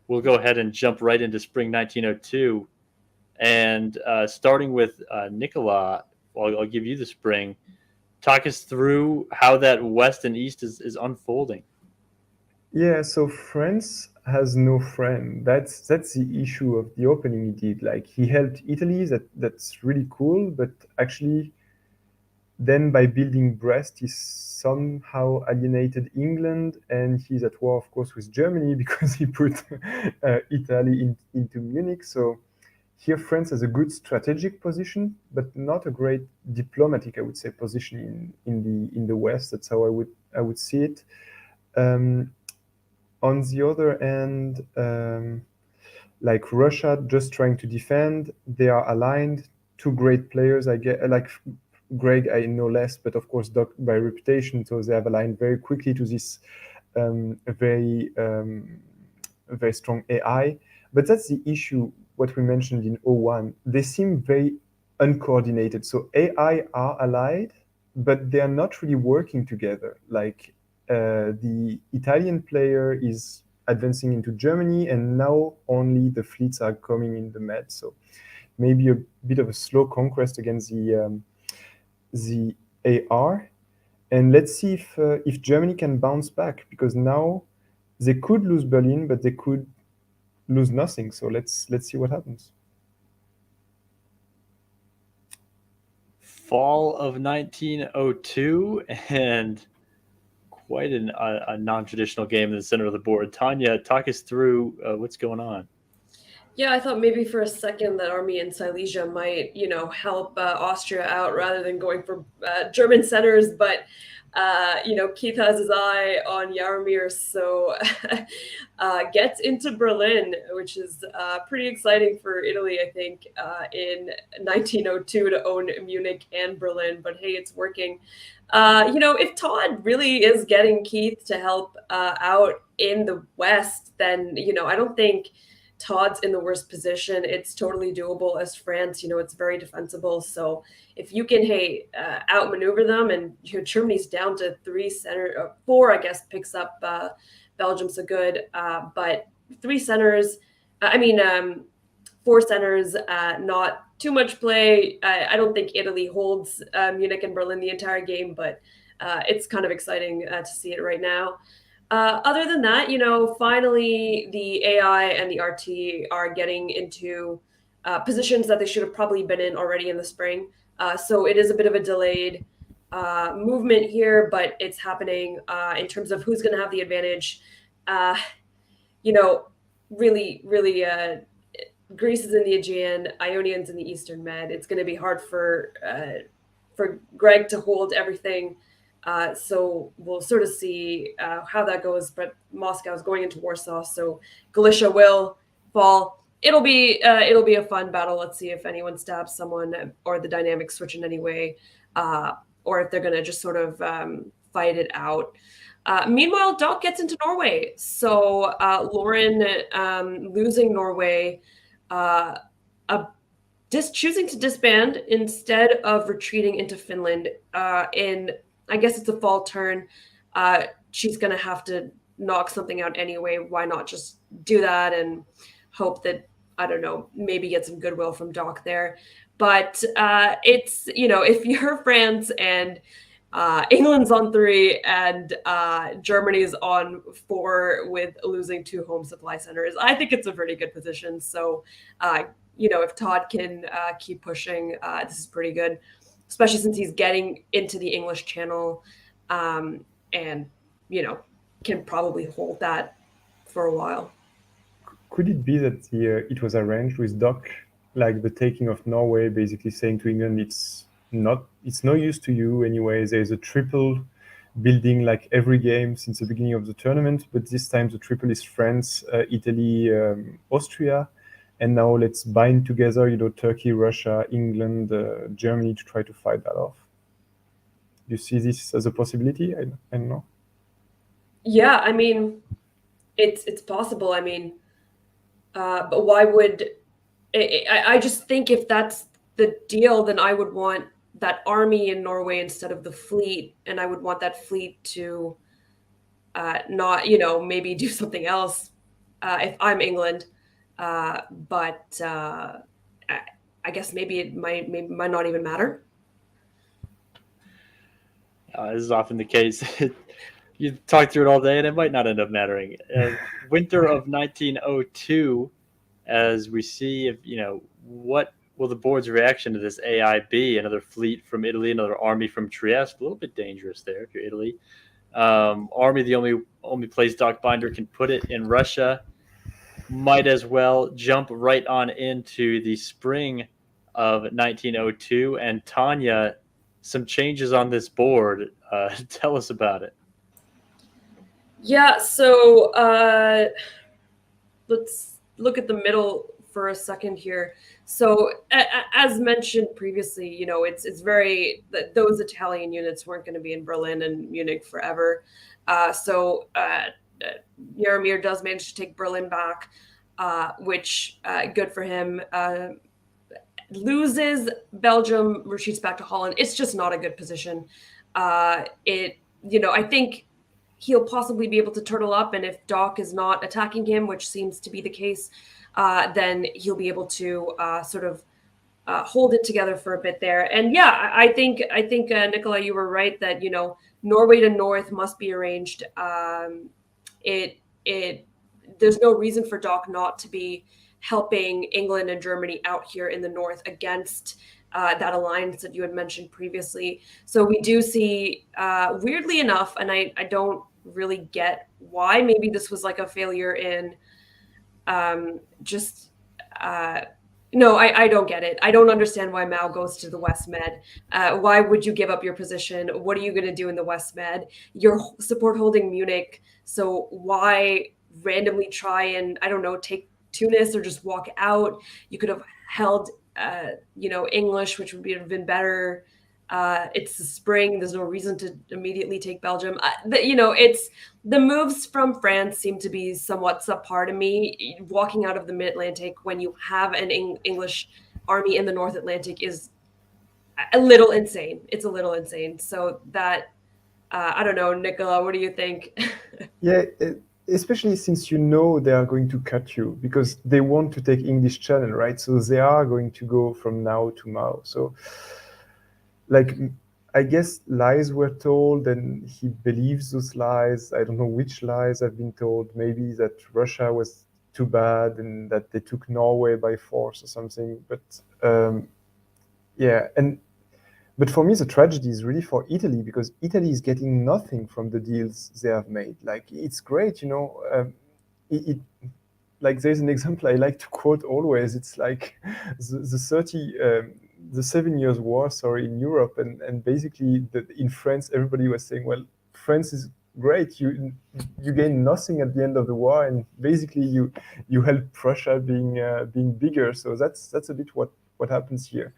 We'll go ahead and jump right into spring 1902. And starting with Nicolas, I'll give you the spring. Talk us through how that West and East is unfolding. Yeah, so France has no friend. That's the issue of the opening he did. Like, he helped Italy, that's really cool, but actually then by building Brest, he somehow alienated England, and he's at war, of course, with Germany because he put Italy into Munich. So here France has a good strategic position, but not a great diplomatic, I would say, position in the West. That's how I would see it. On the other end, like Russia just trying to defend, they are aligned. 2 great players, I get, like Greg, I know less, but of course Doc by reputation, so they have aligned very quickly to this very strong AI. But that's the issue, what we mentioned in 01. They seem very uncoordinated. So AI are allied, but they are not really working together. Like the Italian player is advancing into Germany, and now only the fleets are coming in the Med. So maybe a bit of a slow conquest against the AR, and let's see if Germany can bounce back, because now they could lose Berlin, but they could lose nothing. So let's see what happens. Fall of 1902, and quite a non-traditional game in the center of the board. Tanya, talk us through what's going on. Yeah, I thought maybe for a second that Army in Silesia might, help Austria out rather than going for German centers. But Keith has his eye on Jaromir, so gets into Berlin, which is pretty exciting for Italy, I think, in 1902 to own Munich and Berlin. But hey, it's working. If Todd really is getting Keith to help out in the West, then, I don't think Todd's in the worst position. It's totally doable as France. It's very defensible. So if you can, outmaneuver them, and Germany's down to four, I guess, picks up Belgium so good. But three centers, four centers, not too much play. I don't think Italy holds Munich and Berlin the entire game, but it's kind of exciting to see it right now. Other than that, finally the AI and the RT are getting into positions that they should have probably been in already in the spring. So it is a bit of a delayed movement here, but it's happening in terms of who's going to have the advantage. Really, Greece is in the Aegean, Ionians in the Eastern Med. It's going to be hard for Greg to hold everything. So we'll sort of see how that goes. But Moscow is going into Warsaw, so Galicia will fall. It'll be a fun battle. Let's see if anyone stabs someone or the dynamics switch in any way, or if they're going to just sort of fight it out. Meanwhile, Doc gets into Norway. So Lauren losing Norway, choosing to disband instead of retreating into Finland in, I guess it's a fall turn. She's going to have to knock something out anyway. Why not just do that and hope that, I don't know, maybe get some goodwill from Doc there. But it's, if you're France and England's on 3 and Germany's on 4 with losing 2 home supply centers, I think it's a pretty good position. So, if Todd can keep pushing, this is pretty good, especially since he's getting into the English Channel and, can probably hold that for a while. Could it be that it was arranged with Doc, like the taking of Norway, basically saying to England, it's no use to you anyway. There's a triple building like every game since the beginning of the tournament, but this time the triple is France, Italy, Austria, and now let's bind together, Turkey, Russia, England, Germany to try to fight that off. You see this as a possibility? I don't know. Yeah, it's possible. But why would I just think if that's the deal, then I would want that army in Norway instead of the fleet, and I would want that fleet to not, maybe do something else if I'm England. But I guess maybe it might not even matter. This is often the case. You talk through it all day, and it might not end up mattering. Winter of 1902, as we see if what will the board's reaction to this AI be? Another fleet from Italy, another army from Trieste. A little bit dangerous there if you're Italy. Army, the only place Doc Binder can put it in Russia. Might as well jump right on into the spring of 1902. And Tanya, some changes on this board. Tell us about it. Yeah, so let's look at the middle for a second here. So as mentioned previously, it's very that those Italian units weren't going to be in Berlin and Munich forever. So Jaromir does manage to take Berlin back, which good for him. Loses Belgium, retreats back to Holland. It's just not a good position. I think he'll possibly be able to turtle up, and if Doc is not attacking him, which seems to be the case, then he'll be able to sort of hold it together for a bit there. And yeah, I think Nicola, you were right that Norway to North must be arranged. There's no reason for Doc not to be helping England and Germany out here in the North against that alliance that you had mentioned previously. So we do see, weirdly enough, and I don't really get why, maybe this was like a failure in just No, I don't get it. I don't understand why Mao goes to the West Med. Why would you give up your position? What are you going to do in the West Med? You're support holding Munich, so why randomly try and, I don't know, take Tunis or just walk out? You could have held, English, which would have been better. It's the spring. There's no reason to immediately take Belgium. It's the moves from France seem to be somewhat subpar to me. Walking out of the Mid-Atlantic when you have an English army in the North Atlantic is a little insane. It's a little insane. So that, I don't know, Nicola, what do you think? Yeah, especially since you know they are going to cut you because they want to take English Channel, right? So they are going to go from now to Mao. So, like, I guess lies were told and he believes those lies. I don't know which lies have been told. Maybe that Russia was too bad and that they took Norway by force or something. But yeah, but for me, the tragedy is really for Italy because Italy is getting nothing from the deals they have made. Like, it's great, like there's an example I like to quote always. It's like the 7 years war, in Europe, and basically in France, everybody was saying, well, France is great. You gain nothing at the end of the war, and basically you help Prussia being bigger. So that's a bit what happens here.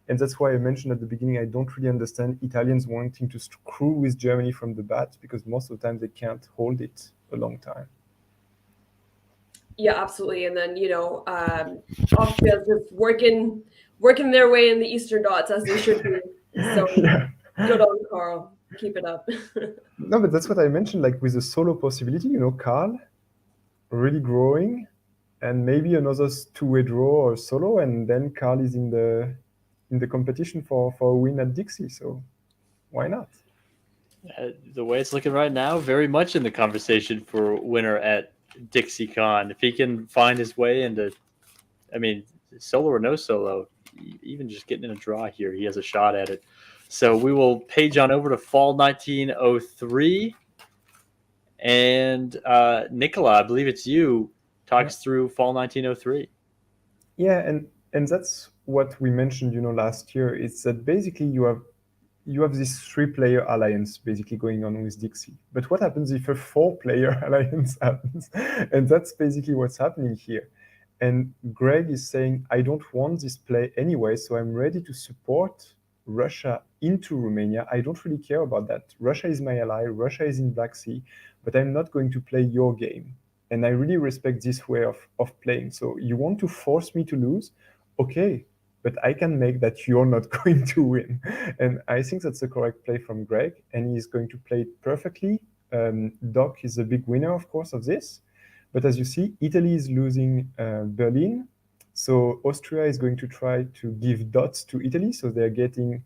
And that's why I mentioned at the beginning, I don't really understand Italians wanting to screw with Germany from the bat because most of the time they can't hold it a long time. Yeah, absolutely. And then, Austria's just working their way in the Eastern dots as they should be. So Yeah. good on Carl. Keep it up. No, but that's what I mentioned, like with the solo possibility, Carl really growing and maybe another two-way draw or solo, and then Carl is in the competition for a win at Dixie. So why not? The way it's looking right now, very much in the conversation for winner at DixieCon. If he can find his way into, solo or no solo, even just getting in a draw here, he has a shot at it. So we will page on over to fall 1903. And Nicola, I believe it's you, talk us through fall 1903. Yeah, and that's what we mentioned, last year. It's that basically you have this 3-player alliance basically going on with Dixie. But what happens if a 4-player alliance happens? And that's basically what's happening here. And Greg is saying, I don't want this play anyway, so I'm ready to support Russia into Romania. I don't really care about that. Russia is my ally, Russia is in Black Sea, but I'm not going to play your game. And I really respect this way of playing. So you want to force me to lose? Okay, but I can make that you're not going to win. And I think that's the correct play from Greg, and he's going to play it perfectly. Doc is a big winner, of course, of this. But as you see, Italy is losing Berlin. So Austria is going to try to give dots to Italy. So they're giving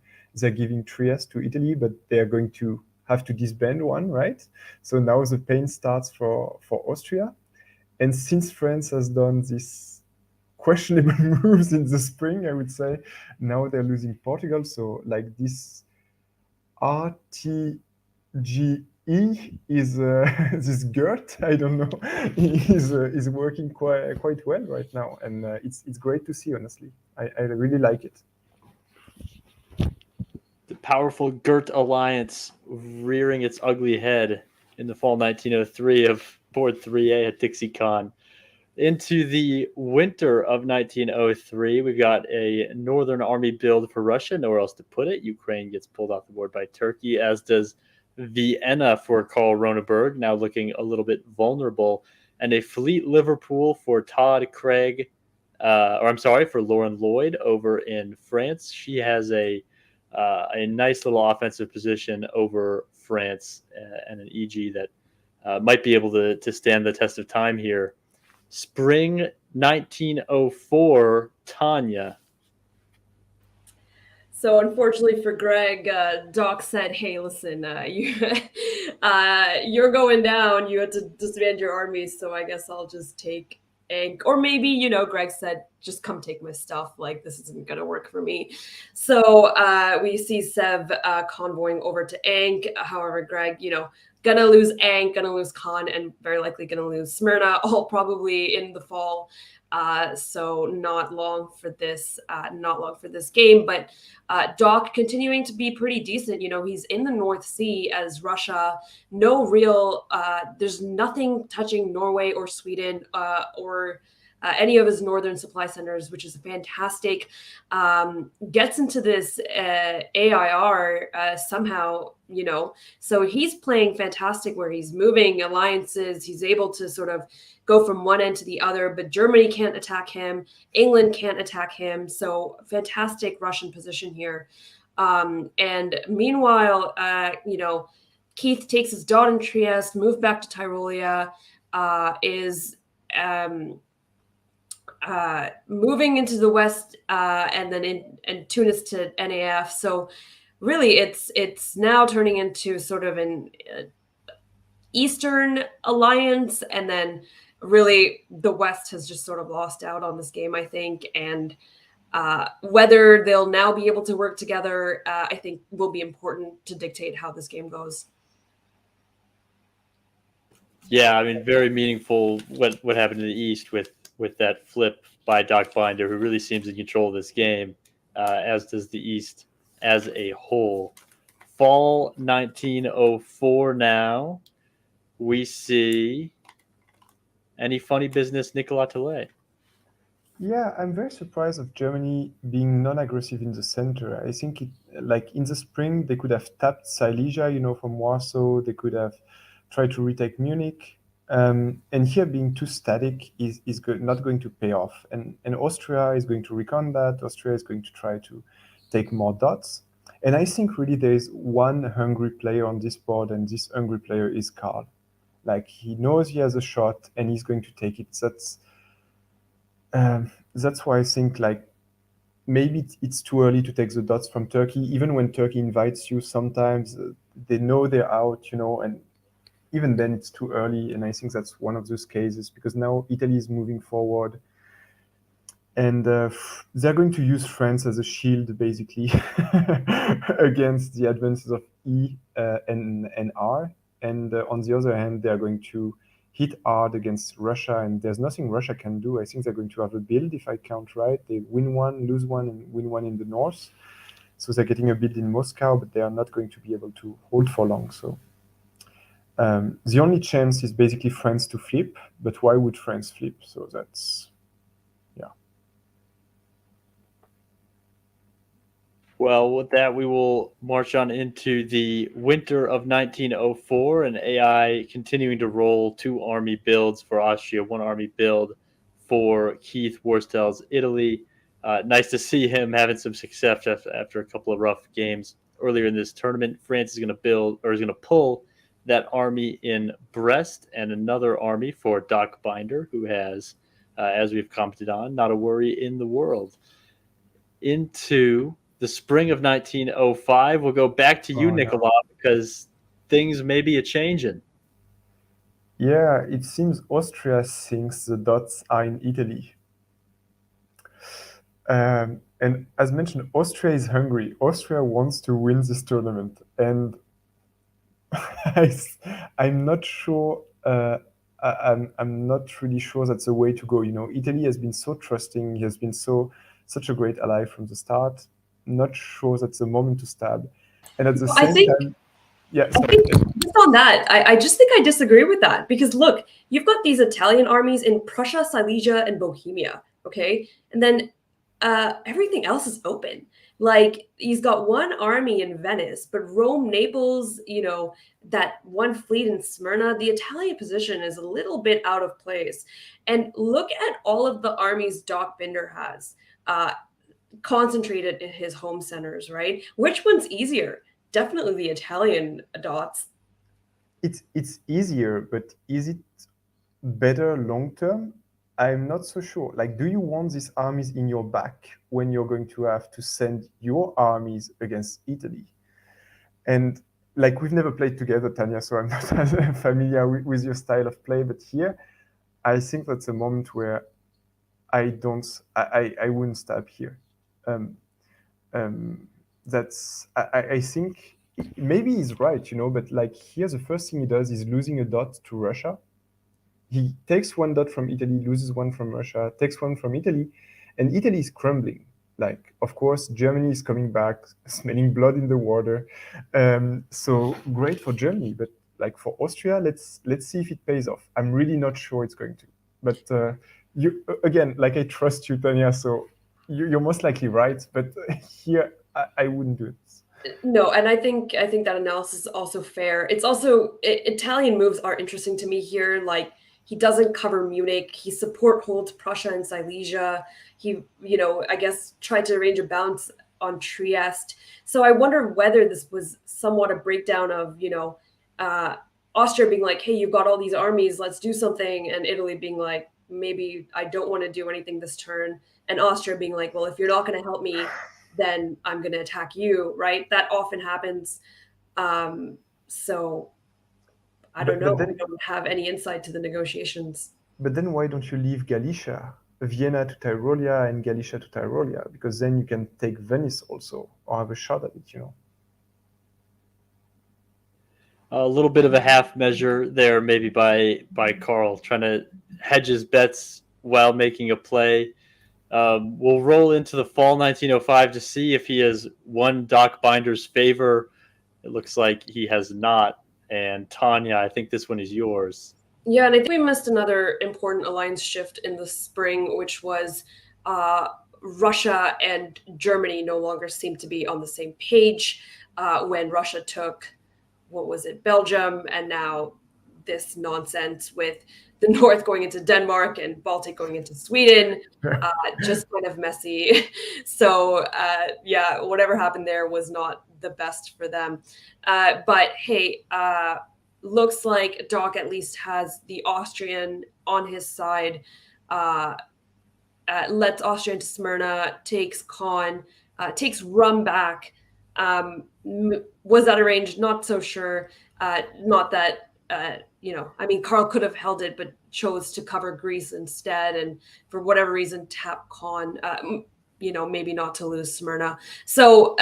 Trieste to Italy, but they're going to have to disband one, right? So now the pain starts for Austria. And since France has done this questionable moves in the spring, I would say, now they're losing Portugal. So like this RTGE is this Gert, I don't know, is working quite well right now, and it's great to see. Honestly, I really like it. The powerful Gert alliance rearing its ugly head in the fall 1903 of board 3A at DixieCon. Into the winter of 1903, we've got a Northern Army build for Russia. Nowhere else to put it. Ukraine gets pulled off the board by Turkey, as does Vienna for Karl Roneberg, now looking a little bit vulnerable. And a Fleet Liverpool for Todd Craig, for Lauren Lloyd over in France. She has a nice little offensive position over France and an EG that might be able to stand the test of time here. Spring 1904, Tanya. So unfortunately for Greg, Doc said, "Hey, listen, you're going down. You had to disband your armies, so I guess I'll just take Ankh." Or maybe, Greg said, "Just come take my stuff. Like, this isn't going to work for me." So we see Sev convoying over to Ankh. However, Greg, gonna lose Ankh, gonna lose Khan, and very likely gonna lose Smyrna, all probably in the fall. So not long for this game, but Doc continuing to be pretty decent. He's in the North Sea as Russia. No real, there's nothing touching Norway or Sweden or any of his northern supply centers, which is fantastic. Gets into this AIR somehow, so he's playing fantastic where he's moving alliances. He's able to sort of go from one end to the other, but Germany can't attack him. England can't attack him. So fantastic Russian position here. And meanwhile, Keith takes his dot in Trieste, moved back to Tyrolia, is moving into the west, and then in Tunis to NAF. So really, it's now turning into sort of an Eastern alliance, and then really the West has just sort of lost out on this game, I think. And whether they'll now be able to work together, I think will be important to dictate how this game goes. Yeah, I mean, very meaningful what happened in the East with that flip by Doc Binder, who really seems in control of this game, as does the East as a whole. Fall 1904 now. We see any funny business, Nicolas Tillet? Yeah, I'm very surprised of Germany being non-aggressive in the center. I think like in the spring, they could have tapped Silesia, from Warsaw. They could have tried to retake Munich. And here being too static is not going to pay off. And Austria is going to recon that. Austria is going to try to take more dots. And I think really there is one hungry player on this board, and this hungry player is Karl. Like, he knows he has a shot and he's going to take it. That's why I think like maybe it's too early to take the dots from Turkey. Even when Turkey invites you, sometimes they know they're out, and even then it's too early. And I think that's one of those cases, because now Italy is moving forward, and they're going to use France as a shield, basically, against the advances of E and R. And on the other hand, they're going to hit hard against Russia, and there's nothing Russia can do. I think they're going to have a build, if I count right. They win one, lose one, and win one in the north. So they're getting a build in Moscow, but they are not going to be able to hold for long. So the only chance is basically France to flip, but why would France flip? So that's, yeah. Well, with that, we will march on into the winter of 1904, and AI continuing to roll 2 army builds for Austria, 1 army build for Keith Worstel's Italy. Nice to see him having some success after a couple of rough games earlier in this tournament. France is going to pull that army in Brest, and another army for Doc Binder, who has, as we've commented on, not a worry in the world. Into the spring of 1905, we'll go back to you, Nicolas, because things may be a-changing. Yeah, it seems Austria thinks the dots are in Italy. And as mentioned, Austria is hungry. Austria wants to win this tournament. And I'm not sure, I'm not really sure that's the way to go. Italy has been so trusting. He has been such a great ally from the start. Not sure that's the moment to stab. And at the same time, yeah, sorry. Just on that, I just think I disagree with that, because look, you've got these Italian armies in Prussia, Silesia, and Bohemia, okay? And then everything else is open. Like, he's got 1 army in Venice, but Rome, Naples, that 1 fleet in Smyrna, the Italian position is a little bit out of place. And look at all of the armies Doc Binder has concentrated in his home centers, right? Which one's easier? Definitely the Italian dots. It's easier, but is it better long term? I'm not so sure. Like, do you want these armies in your back when you're going to have to send your armies against Italy? And like, we've never played together, Tanya, so I'm not as familiar with your style of play. But here, I think that's a moment where I wouldn't stab here. I think maybe he's right, but like, here the first thing he does is losing a dot to Russia. he takes 1 dot from Italy, loses 1 from Russia, takes 1 from Italy, and Italy is crumbling. Like, of course, Germany is coming back, smelling blood in the water. So great for Germany, but like for Austria, let's see if it pays off. I'm really not sure it's going to. But you again, like I trust you, Tanya, so you're most likely right. But here, I wouldn't do it. No, and I think that analysis is also fair. It's also Italian moves are interesting to me here. Like he doesn't cover Munich. He support holds Prussia and Silesia. He, I guess tried to arrange a bounce on Trieste. So I wonder whether this was somewhat a breakdown of, Austria being like, hey, you've got all these armies, let's do something. And Italy being like, maybe I don't want to do anything this turn. And Austria being like, well, if you're not going to help me, then I'm going to attack you, right? That often happens. So I don't know. We don't have any insight to the negotiations. But then why don't you leave Galicia, Vienna to Tyrolia and Galicia to Tyrolia? Because then you can take Venice also, or have a shot at it, A little bit of a half measure there, maybe by Karl, trying to hedge his bets while making a play. We'll roll into the fall 1905 to see if he has won Doc Binder's favor. It looks like he has not. And Tanya, I think this one is yours. Yeah, and I think we missed another important alliance shift in the spring, which was Russia and Germany no longer seemed to be on the same page when Russia took, Belgium, and now this nonsense with the North going into Denmark and Baltic going into Sweden, just kind of messy. So whatever happened there was not the best for them. But hey, looks like Doc at least has the Austrian on his side, lets Austria into Smyrna, takes Caen, takes Rum back. Was that arranged? Not so sure. Not that, Karl could have held it, but chose to cover Greece instead. And for whatever reason, tap Caen, maybe not to lose Smyrna. So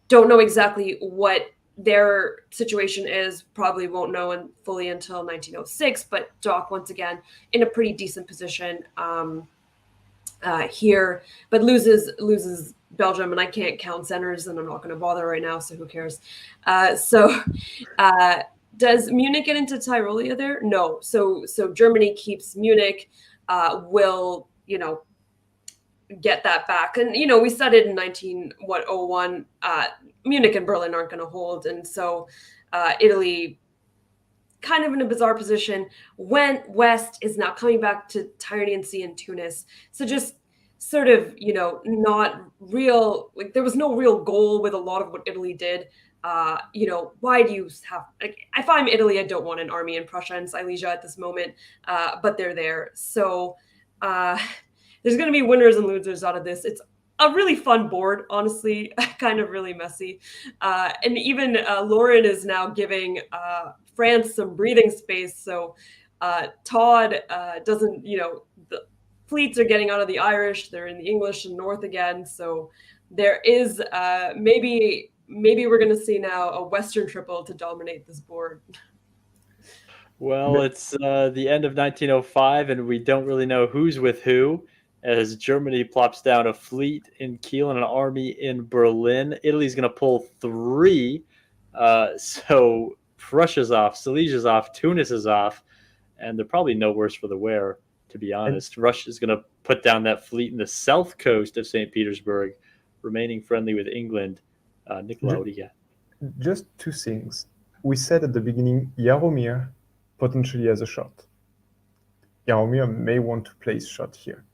don't know exactly what their situation is. Probably won't know fully until 1906, but Doc, once again, in a pretty decent position here, but loses Belgium, and I can't count centers, and I'm not going to bother right now, so who cares? Does Munich get into Tyrolia there? No. So Germany keeps Munich, will, get that back. And, we said it in 1901, Munich and Berlin aren't going to hold. And so Italy, kind of in a bizarre position, went west, is now coming back to Tyrrhenian Sea and Tunis. So just sort of, not real, like there was no real goal with a lot of what Italy did. Why do you have, if I'm Italy, I don't want an army in Prussia and Silesia at this moment, but they're there. So there's going to be winners and losers out of this. It's a really fun board, honestly, kind of really messy. And even Lauren is now giving France some breathing space. So Todd doesn't, the fleets are getting out of the Irish. They're in the English and North again. So there is maybe we're going to see now a Western triple to dominate this board. Well, it's the end of 1905, and we don't really know who's with who, as Germany plops down a fleet in Kiel and an army in Berlin. Italy's going to pull 3. So Prussia's off, Silesia's off, Tunis is off, and they're probably no worse for the wear, to be honest. Russia's going to put down that fleet in the south coast of St. Petersburg, remaining friendly with England. Nicola, what do you got? Just 2 things. We said at the beginning, Jaromir potentially has a shot. Jaromir may want to place shot here.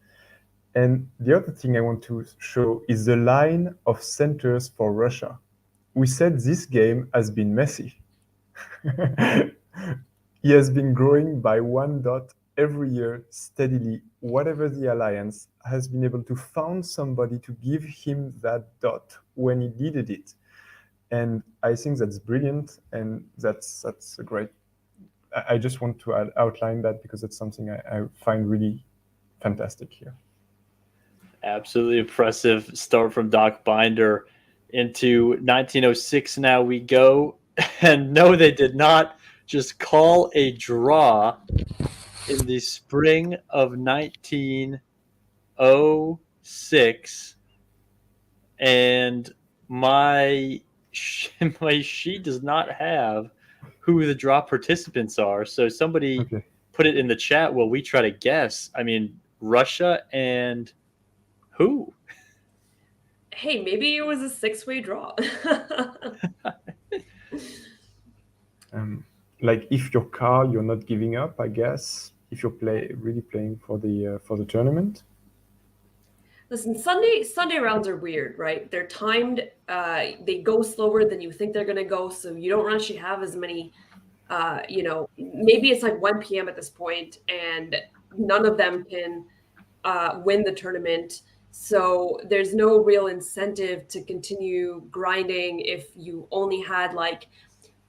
And the other thing I want to show is the line of centers for Russia. We said this game has been messy. He has been growing by 1 dot every year steadily. Whatever the alliance has been able to find somebody to give him that dot when he needed it. And I think that's brilliant, and that's a great. I just want to outline that because it's something I find really fantastic here. Absolutely impressive start from Doc Binder. Into 1906 now we go. And no, they did not just call a draw in the spring of 1906, and my sheet does not have who the draw participants are. So somebody Okay. put it in the chat while we try to guess. I mean, Russia and who? Hey, maybe it was a 6-way draw. Like if you're Carl, you're not giving up, I guess. If you're really playing for the tournament. Listen, Sunday rounds are weird, right? They're timed. They go slower than you think they're going to go, so you don't actually have as many. Maybe it's like 1 p.m. at this point, and none of them can win the tournament. So there's no real incentive to continue grinding if you only had like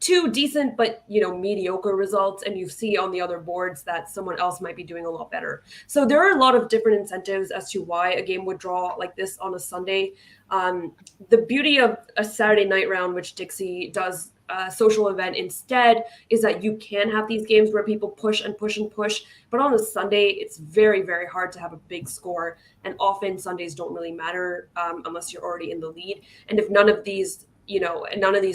2 decent but mediocre results, and you see on the other boards that someone else might be doing a lot better. So there are a lot of different incentives as to why a game would draw like this on a Sunday. The beauty of a Saturday night round, which Dixie does a social event instead, is that you can have these games where people push and push and push, but on a Sunday it's very, very hard to have a big score, and often Sundays don't really matter unless you're already in the lead. And if none of these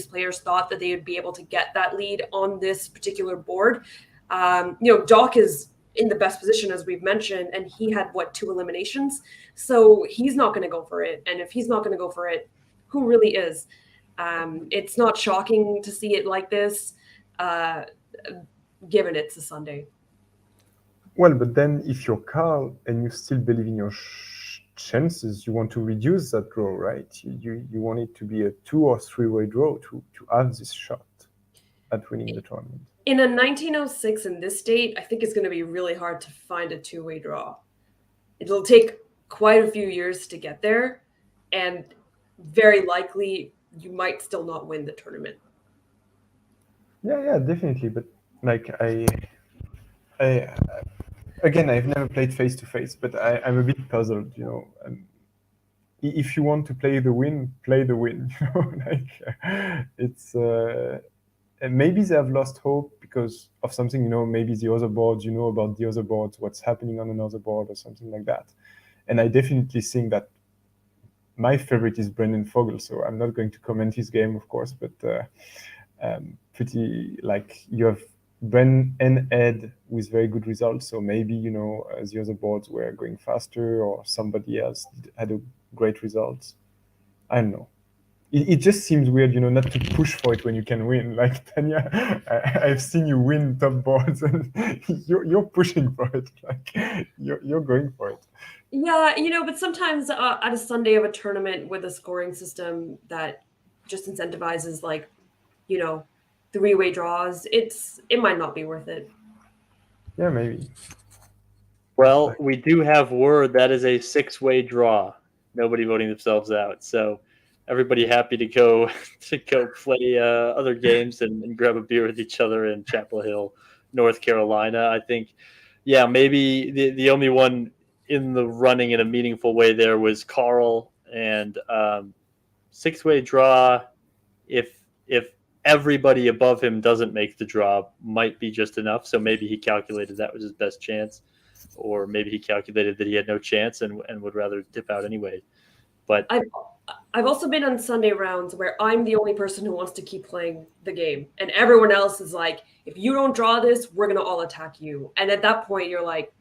players thought that they would be able to get that lead on this particular board. Doc is in the best position, as we've mentioned, and he had 2 eliminations. So he's not going to go for it. And if he's not going to go for it, who really is? It's not shocking to see it like this, given it's a Sunday. Well, but then if you're Carl and you still believe in your chances, you want to reduce that draw, right? You want it to be a 2 or 3-way draw to have this shot at winning the tournament. In a 1906 in this state, I think it's going to be really hard to find a 2-way draw. It'll take quite a few years to get there, and very likely you might still not win the tournament. Yeah, definitely. But like again, I've never played face to face, but I'm a bit puzzled. If you want to play the win, play the win. It's maybe they have lost hope because of something. Maybe the other boards. About the other boards, what's happening on another board or something like that. And I definitely think that my favorite is Brendan Fogel, so I'm not going to comment his game, of course, but pretty like you have Bren and Ed with very good results. So maybe, the other boards were going faster or somebody else had a great results. I don't know. It just seems weird, not to push for it when you can win. Like Tanya, I've seen you win top boards and you're pushing for it. Like you're going for it. Yeah, but sometimes at a Sunday of a tournament with a scoring system that just incentivizes 3-way draws, it might not be worth it. Yeah, maybe. Well, we do have word that is a 6-way draw. Nobody voting themselves out. So everybody happy to go play other games and grab a beer with each other in Chapel Hill, North Carolina. I think, yeah, maybe the only one in the running in a meaningful way there was Carl, and 6-way draw. If everybody above him doesn't make the draw, might be just enough. So maybe he calculated that was his best chance, or maybe he calculated that he had no chance and would rather dip out anyway. But I've also been on Sunday rounds where I'm the only person who wants to keep playing the game, and everyone else is like, if you don't draw this, we're gonna all attack you. And at that point, you're like,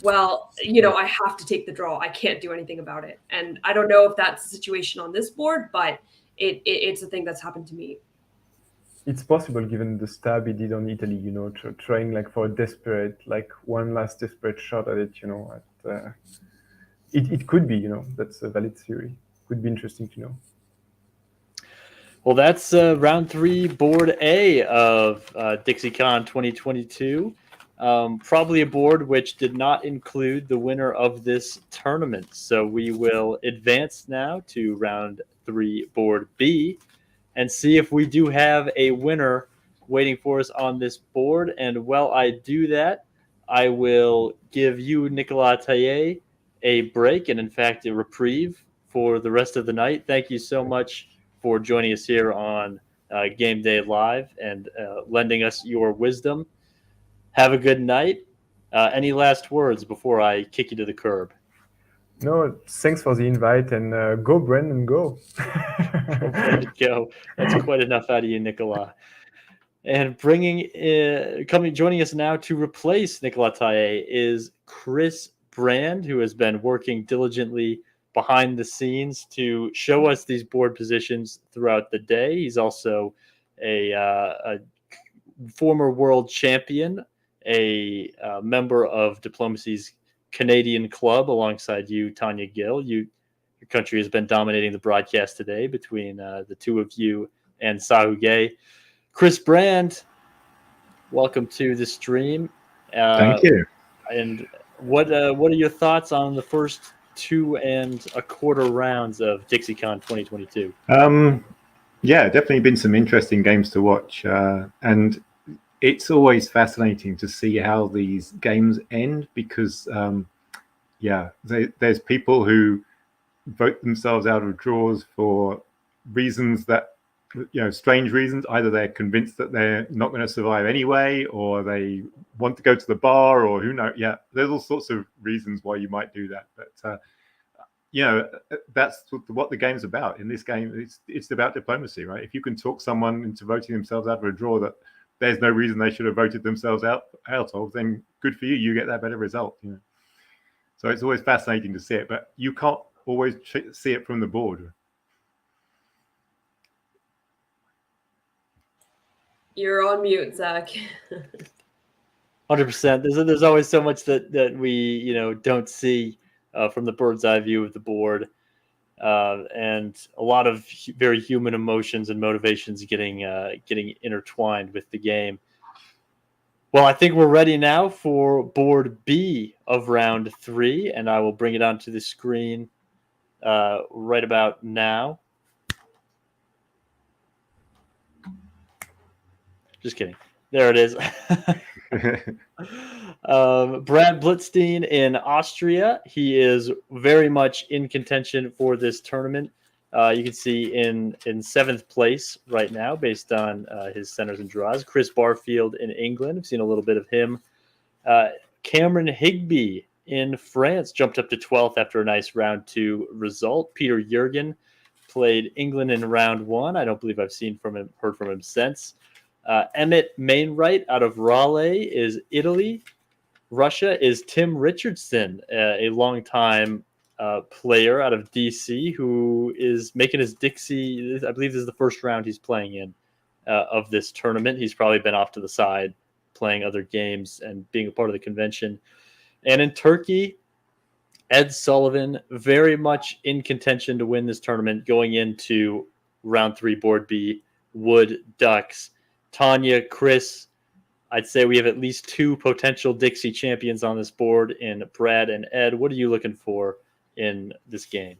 well, I have to take the draw. I can't do anything about it. And I don't know if that's the situation on this board, but it's a thing that's happened to me. It's possible given the stab he did on Italy, trying for a desperate, one last desperate shot at it, it could be, that's a valid theory. Could be interesting to know. Well, that's round 3, board A of DixieCon 2022. Probably a board which did not include the winner of this tournament. So we will advance now to round 3, board B, and see if we do have a winner waiting for us on this board. And while I do that, I will give you, Nicolas Taillet, a break and, in fact, a reprieve for the rest of the night. Thank you so much for joining us here on Gameday Live and lending us your wisdom. Have a good night. Any last words before I kick you to the curb? No, thanks for the invite, and go, Brandon, go. Go, Brandon, go. That's quite enough out of you, Nicolas. And joining us now to replace Nicolas Taillet is Chris Brand, who has been working diligently behind the scenes to show us these board positions throughout the day. He's also a former world champion, a member of Diplomacy's Canadian club alongside you, Tanya Gill. Your country has been dominating the broadcast today between the two of you and Sahu Gay. Chris Brand, welcome to the stream. Thank you. And what are your thoughts on the first 2 1/4 rounds of DixieCon 2022? Yeah, definitely been some interesting games to watch, and it's always fascinating to see how these games end because, there's people who vote themselves out of draws for reasons that, strange reasons. Either they're convinced that they're not going to survive anyway, or they want to go to the bar, or who knows. Yeah, there's all sorts of reasons why you might do that. But that's what the game's about. In this game, it's about diplomacy, right? If you can talk someone into voting themselves out of a draw that there's no reason they should have voted themselves out of, then good for you. You get that better result. So it's always fascinating to see it, but you can't always see it from the board. You're on mute, Zach. 100%. There's always so much that we don't see from the bird's eye view of the board, and a lot of very human emotions and motivations getting intertwined with the game. Well, I think we're ready now for board B of round 3, and I will bring it onto the screen right about now. Just kidding. There it is. Brad Blitzstein in Austria. He is very much in contention for this tournament. You can see in 7th place right now based on his centers and draws. Chris Barfield in England. I've seen a little bit of him. Cameron Higby in France jumped up to 12th after a nice round 2 result. Peter Jurgen played England in round 1. I don't believe I've heard from him since. Emmett Mainwright out of Raleigh is Italy. Russia is Tim Richardson, a longtime player out of DC who is making his Dixie. I believe this is the first round he's playing in of this tournament. He's probably been off to the side playing other games and being a part of the convention. And in Turkey, Ed Sullivan, very much in contention to win this tournament going into round 3 board B, Wood Ducks. Tanya, Chris, I'd say we have at least 2 potential Dixie champions on this board in Brad and Ed. What are you looking for in this game?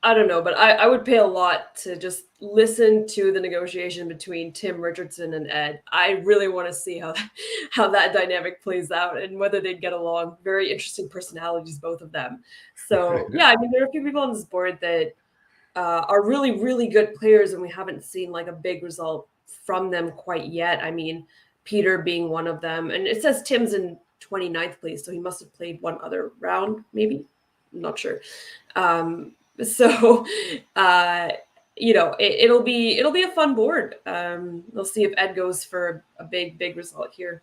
I don't know, but I would pay a lot to just listen to the negotiation between Tim Richardson and Ed. I really want to see how that dynamic plays out and whether they'd get along. Very interesting personalities, both of them. So, yeah, I mean, there are a few people on this board that are really, really good players, and we haven't seen like a big result from them quite yet. I mean, Peter being one of them. And it says Tim's in 29th place, so he must have played one other round, maybe. I'm not sure. It'll be a fun board. We'll see if Ed goes for a big result here.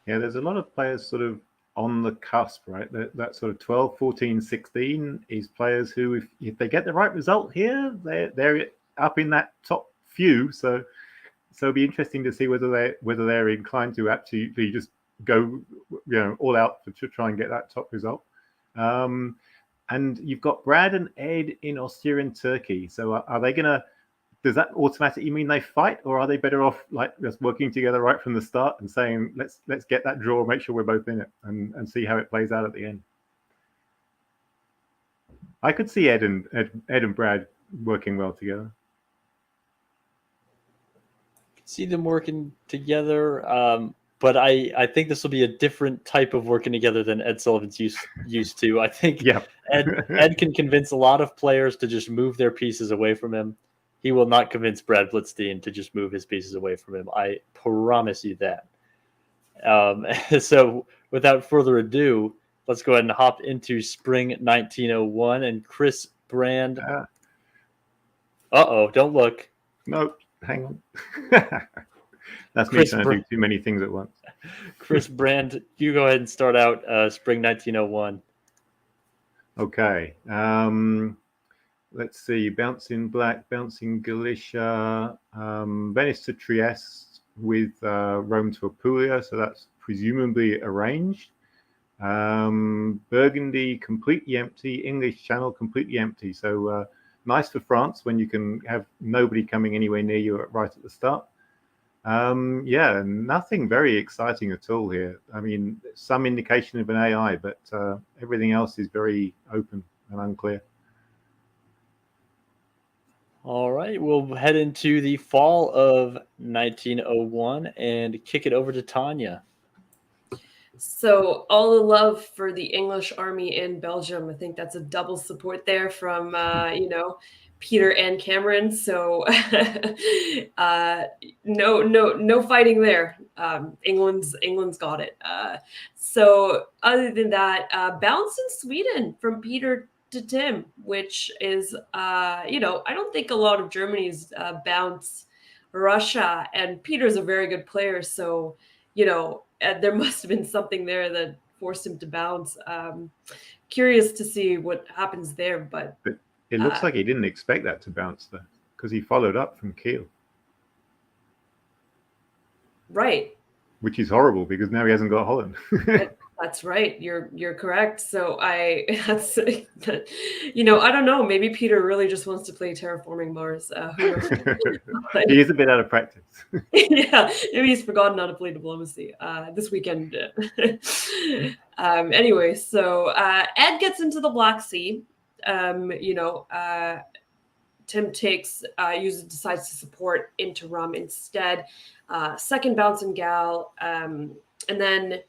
Yeah, there's a lot of players sort of on the cusp, right? That sort of 12, 14, 16 is players who, if they get the right result here, they're up in that top few. So it'll be interesting to see whether they're inclined to absolutely just go, all out to try and get that top result. And you've got Brad and Ed in Austria and Turkey. So are they gonna? Does that automatically mean they fight, or are they better off like just working together right from the start and saying let's get that draw, make sure we're both in it, and see how it plays out at the end? I could see Ed and Brad working well together. See them working together, but I think this will be a different type of working together than Ed Sullivan's used to. I think Ed can convince a lot of players to just move their pieces away from him. He will not convince Brad Blitzstein to just move his pieces away from him. I promise you that. So without further ado, let's go ahead and hop into spring 1901. And Chris Brand. Don't look. No, hang on. That's me Chris trying to do too many things at once. Chris Brand, you go ahead and start out spring 1901. Okay. Let's see. Bouncing Black, Bouncing Galicia, Venice to Trieste with Rome to Apulia. So that's presumably arranged. Burgundy completely empty. English Channel completely empty. So nice for France when you can have nobody coming anywhere near you right at the start. Yeah, nothing very exciting at all here. I mean, some indication of an AI, but everything else is very open and unclear. All right, we'll head into the fall of 1901 and kick it over to Tanya. So all the love for the English army in Belgium. I think that's a double support there from Peter and Cameron. So no fighting there. England's got it. So other than that, bounce in Sweden from Peter to Tim, which is I don't think a lot of Germany's bounce Russia, and Peter's a very good player. So there must have been something there that forced him to bounce. Curious to see what happens there, but it looks like he didn't expect that to bounce though, because he followed up from Kiel. Right. Which is horrible because now he hasn't got Holland. That's right. You're correct. So I don't know. Maybe Peter really just wants to play Terraforming Mars. Who knows? He is a bit out of practice. Yeah, maybe he's forgotten how to play diplomacy this weekend. Anyway, so Ed gets into the Black Sea. Tim decides to support into Rum instead. Second bounce in Gal, and then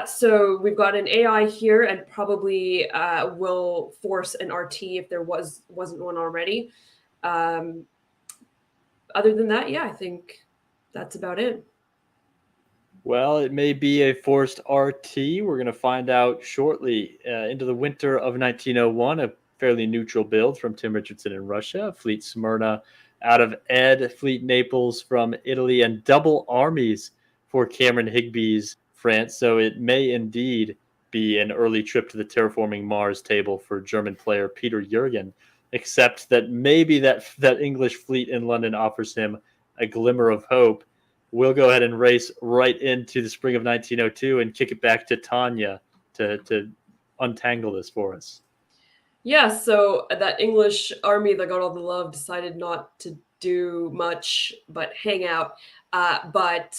so we've got an AI here, and probably will force an RT if there wasn't one already. Other than that, I think that's about it. Well, it may be a forced RT. We're going to find out shortly. Into the winter of 1901, a fairly neutral build from Tim Richardson in Russia, Fleet Smyrna out of Ed, Fleet Naples from Italy, and double armies for Cameron Higby's France. So it may indeed be an early trip to the Terraforming Mars table for German player Peter Jürgen, except that maybe that English fleet in London offers him a glimmer of hope. We'll go ahead and race right into the spring of 1902 and kick it back to Tanya to untangle this for us. Yeah, so that English army that got all the love decided not to do much but hang out. But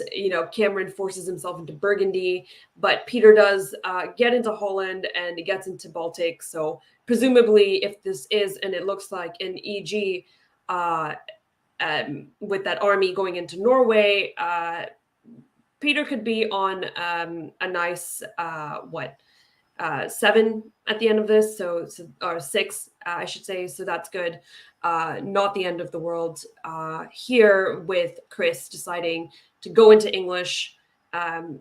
Cameron forces himself into Burgundy, but Peter does get into Holland and he gets into Baltic. So presumably, if this is, and it looks like an EG, with that army going into Norway, Peter could be on a nice 7 at the end of this, or 6, I should say. So that's good. Not the end of the world here, with Chris deciding to go into English and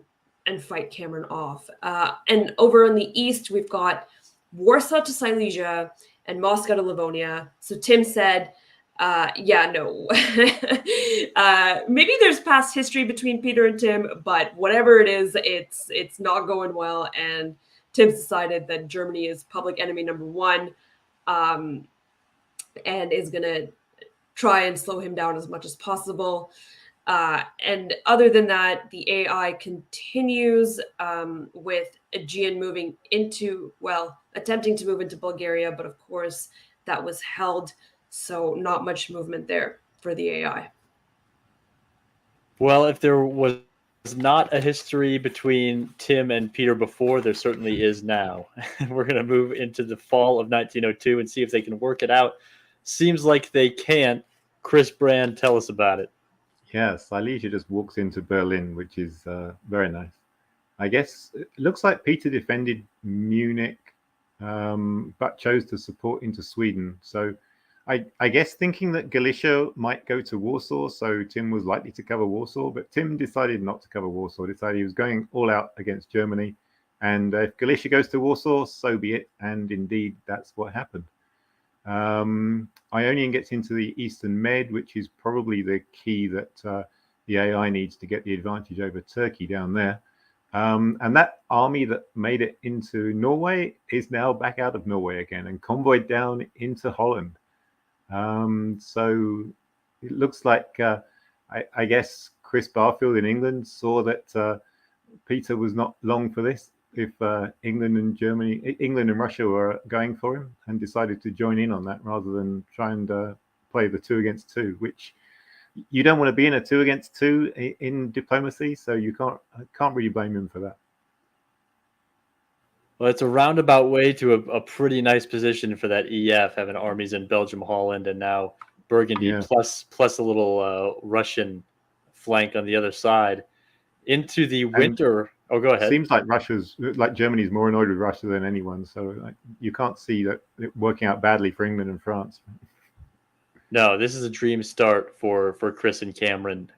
fight Cameron off. And over on the east, we've got Warsaw to Silesia and Moscow to Livonia. So Tim said, no. Maybe there's past history between Peter and Tim, but whatever it is, it's not going well. And Tim's decided that Germany is public enemy number 1, and is going to try and slow him down as much as possible. And other than that, the AI continues with Aegean attempting to move into Bulgaria, but of course that was held. So not much movement there for the AI. Well, if there was not a history between Tim and Peter before, there certainly is now. We're going to move into the fall of 1902 and see if they can work it out. Seems like they can't. Chris Brand, tell us about it. Yeah, Silesia just walks into Berlin, which is very nice. I guess it looks like Peter defended Munich, but chose to support into Sweden. So I guess thinking that Galicia might go to Warsaw, so Tim was likely to cover Warsaw, but Tim decided not to cover Warsaw, decided he was going all out against Germany. And if Galicia goes to Warsaw, so be it. And indeed, that's what happened. Ionian gets into the Eastern Med, which is probably the key that the AI needs to get the advantage over Turkey down there. And that army that made it into Norway is now back out of Norway again and convoyed down into Holland. So it looks like, I guess, Chris Barfield in England saw that Peter was not long for this. If England and Russia were going for him, and decided to join in on that rather than try and play the 2 against 2, which you don't want to be in a 2 against 2 in diplomacy. So you can't really blame him for that. Well, it's a roundabout way to a pretty nice position for that EF, having armies in Belgium, Holland, and now Burgundy, plus a little Russian flank on the other side. Into the winter. Oh, go ahead. Seems like Germany's more annoyed with Russia than anyone. So you can't see that it working out badly for England and France. No, this is a dream start for Chris and Cameron,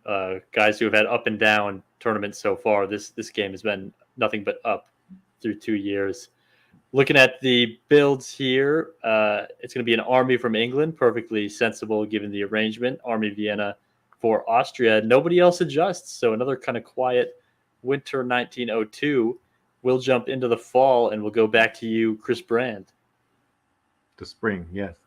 guys who have had up and down tournaments so far. This game has been nothing but up through 2 years. Looking at the builds here, it's going to be an army from England, perfectly sensible given the arrangement. Army Vienna for Austria. Nobody else adjusts, so another kind of quiet winter 1902. We'll jump into the fall, and we'll go back to you, Chris Brand. The spring, yes.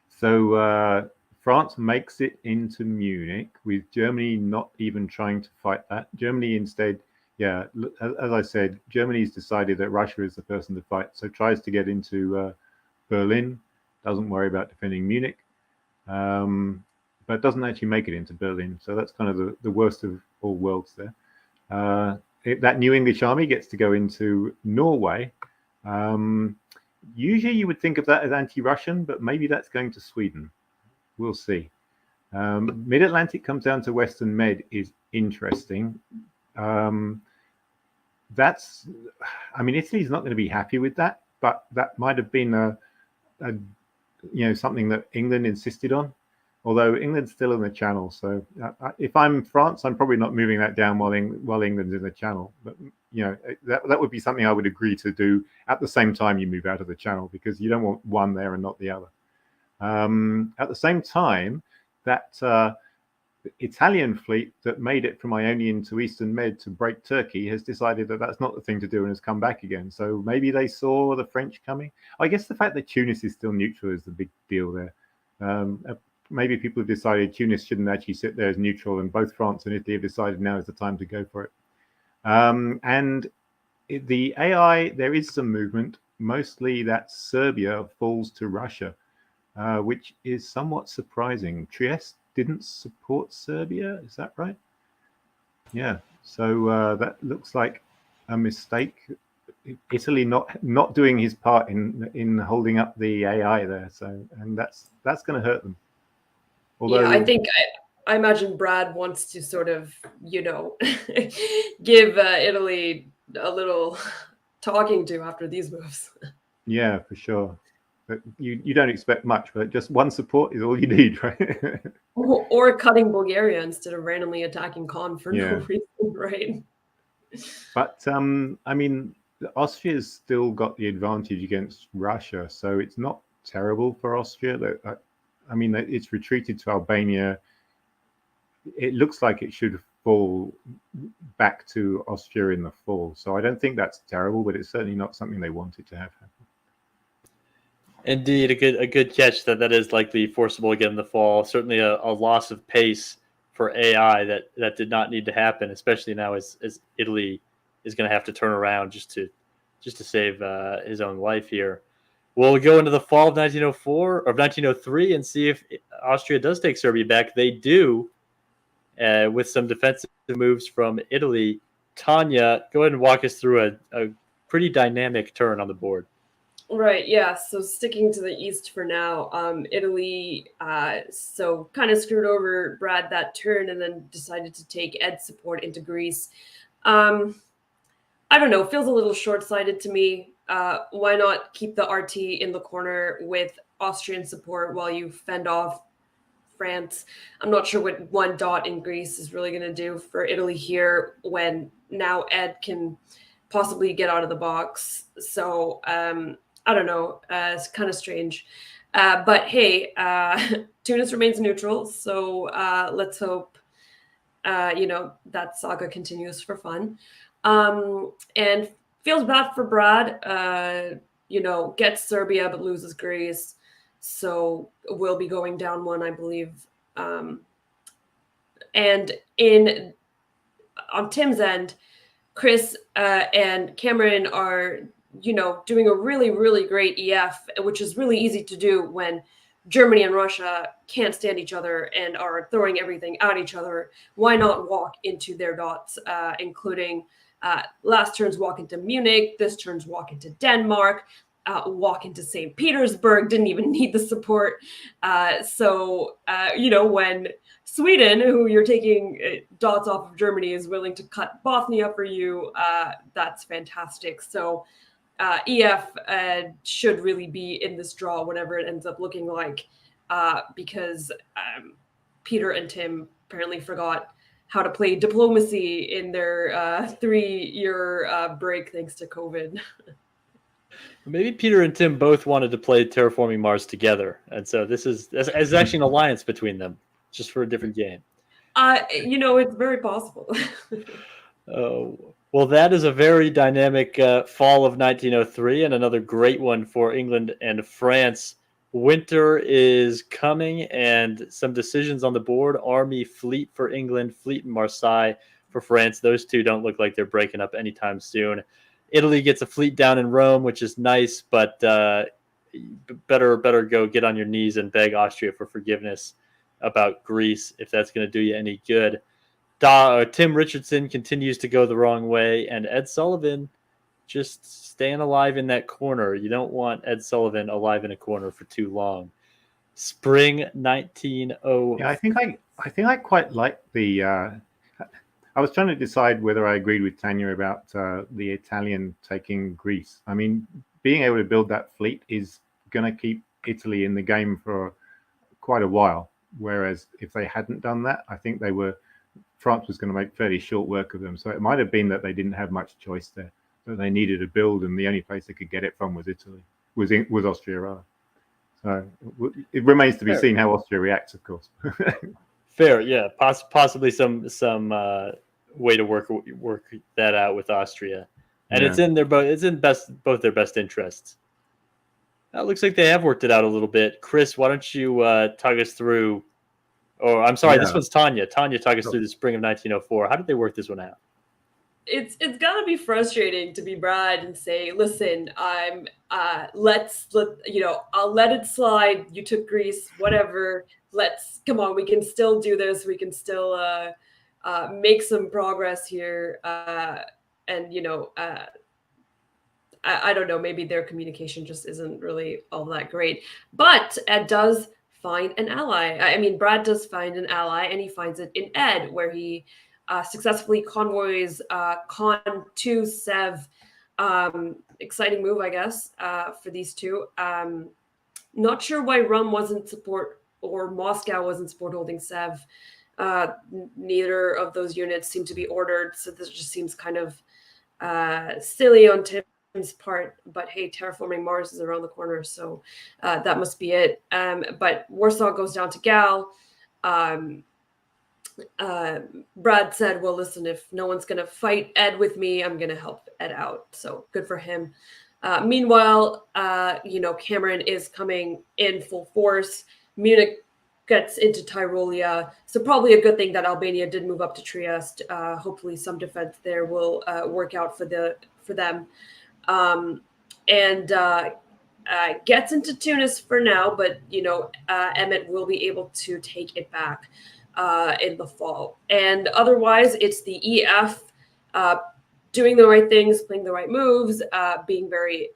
So France makes it into Munich, with Germany not even trying to fight that. Germany instead, as I said, Germany's decided that Russia is the person to fight, so tries to get into Berlin, doesn't worry about defending Munich, but doesn't actually make it into Berlin. So that's kind of the worst of all worlds there. That new English army gets to go into Norway. Usually you would think of that as anti-Russian, but maybe that's going to Sweden. We'll see. Mid-Atlantic comes down to Western Med is interesting. Italy's not going to be happy with that, but that might have been something that England insisted on. Although England's still in the Channel, so if I'm France, I'm probably not moving that down while England's in the Channel. But that would be something I would agree to do at the same time you move out of the Channel, because you don't want one there and not the other. At the same time, that Italian fleet that made it from Ionian to Eastern Med to break Turkey has decided that that's not the thing to do and has come back again. So maybe they saw the French coming. I guess the fact that Tunis is still neutral is the big deal there. Maybe people have decided Tunis shouldn't actually sit there as neutral, and both France and Italy have decided now is the time to go for it. The AI, there is some movement, mostly that Serbia falls to Russia, which is somewhat surprising. Trieste didn't support Serbia, is that right? Yeah, so that looks like a mistake. Italy not doing his part in holding up the AI there, and that's going to hurt them. Although, I imagine Brad wants to sort of, give Italy a little talking to after these moves. Yeah, for sure. But you don't expect much, but just one support is all you need, right? Or cutting Bulgaria instead of randomly attacking Khan for no reason, right? But Austria's still got the advantage against Russia, so it's not terrible for Austria. It's retreated to Albania. It looks like it should fall back to Austria in the fall. So I don't think that's terrible, but it's certainly not something they wanted to have happen. Indeed, a good catch that is likely forcible again in the fall. Certainly a loss of pace for AI that did not need to happen, especially now as Italy is going to have to turn around just to save his own life here. We'll go into the fall of 1904 or 1903 and see if Austria does take Serbia back. They do, with some defensive moves from Italy. Tanya, go ahead and walk us through a pretty dynamic turn on the board. Right, yeah. So sticking to the east for now, Italy so kind of screwed over Brad that turn and then decided to take Ed's support into Greece. I don't know, feels a little short-sighted to me. Why not keep the RT in the corner with Austrian support while you fend off France. I'm not sure what one dot in Greece is really going to do for Italy here when now Ed can possibly get out of the box. So I don't know. It's kind of strange. But hey, Tunis remains neutral. So let's hope, that saga continues for fun. And feels bad for Brad. Gets Serbia but loses Greece. So we'll be going down one, I believe. And on Tim's end, Chris and Cameron are, doing a really, really great EF, which is really easy to do when Germany and Russia can't stand each other and are throwing everything at each other. Why not walk into their dots, including last turn's walk into Munich, this turn's walk into Denmark, walk into St. Petersburg, didn't even need the support. When Sweden, who you're taking dots off of Germany, is willing to cut Bothnia for you, that's fantastic. So EF should really be in this draw, whatever it ends up looking like, because Peter and Tim apparently forgot how to play diplomacy in their 3-year break thanks to COVID. Maybe Peter and Tim both wanted to play Terraforming Mars together, and so this is actually an alliance between them, just for a different game. It's very possible. Well, that is a very dynamic fall of 1903, and another great one for England and France. Winter is coming, and some decisions on the board. Army, fleet for England, fleet in Marseille for France. Those two don't look like they're breaking up anytime soon. Italy gets a fleet down in Rome, which is nice, but better go get on your knees and beg Austria for forgiveness about Greece if that's going to do you any good. Tim Richardson continues to go the wrong way, and Ed Sullivan just staying alive in that corner. You don't want Ed Sullivan alive in a corner for too long. Spring 1904. Yeah, I think I quite like the. I was trying to decide whether I agreed with Tanya about the Italian taking Greece. I mean, being able to build that fleet is going to keep Italy in the game for quite a while. Whereas if they hadn't done that, I think France was going to make fairly short work of them. So it might have been that they didn't have much choice there, that they needed a build, and the only place they could get it from was Italy, was Austria rather. So it remains to be seen how Austria reacts, of course. Fair, yeah. Possibly some way to work that out with Austria, and it's in both their best interests. It looks like they have worked it out a little bit. Chris, why don't you talk us through? Oh, I'm sorry, this one's Tanya. Tanya, talk us through the spring of 1904. How did they work this one out? It's gotta be frustrating to be Brad and say, listen, I'll let it slide. You took Greece, whatever. Come on, we can still do this. We can still make some progress here. I don't know, maybe their communication just isn't really all that great. But Ed does find an ally. I mean, Brad does find an ally, and he finds it in Ed, where he successfully convoys Con to Sev. Exciting move, I guess, for these two. Not sure why Rum wasn't support or Moscow wasn't support holding Sev. Neither of those units seem to be ordered, so this just seems kind of silly on Tim's part. But hey, Terraforming Mars is around the corner, so that must be it. But Warsaw goes down to Gal. Brad said, well, listen, if no one's going to fight Ed with me, I'm going to help Ed out. So good for him. Meanwhile, Cameron is coming in full force. Munich gets into Tyrolia. So probably a good thing that Albania did move up to Trieste. Hopefully some defense there will work out for them. Gets into Tunis for now, but, Emmett will be able to take it back in the fall. And otherwise, it's the EF doing the right things, playing the right moves, being very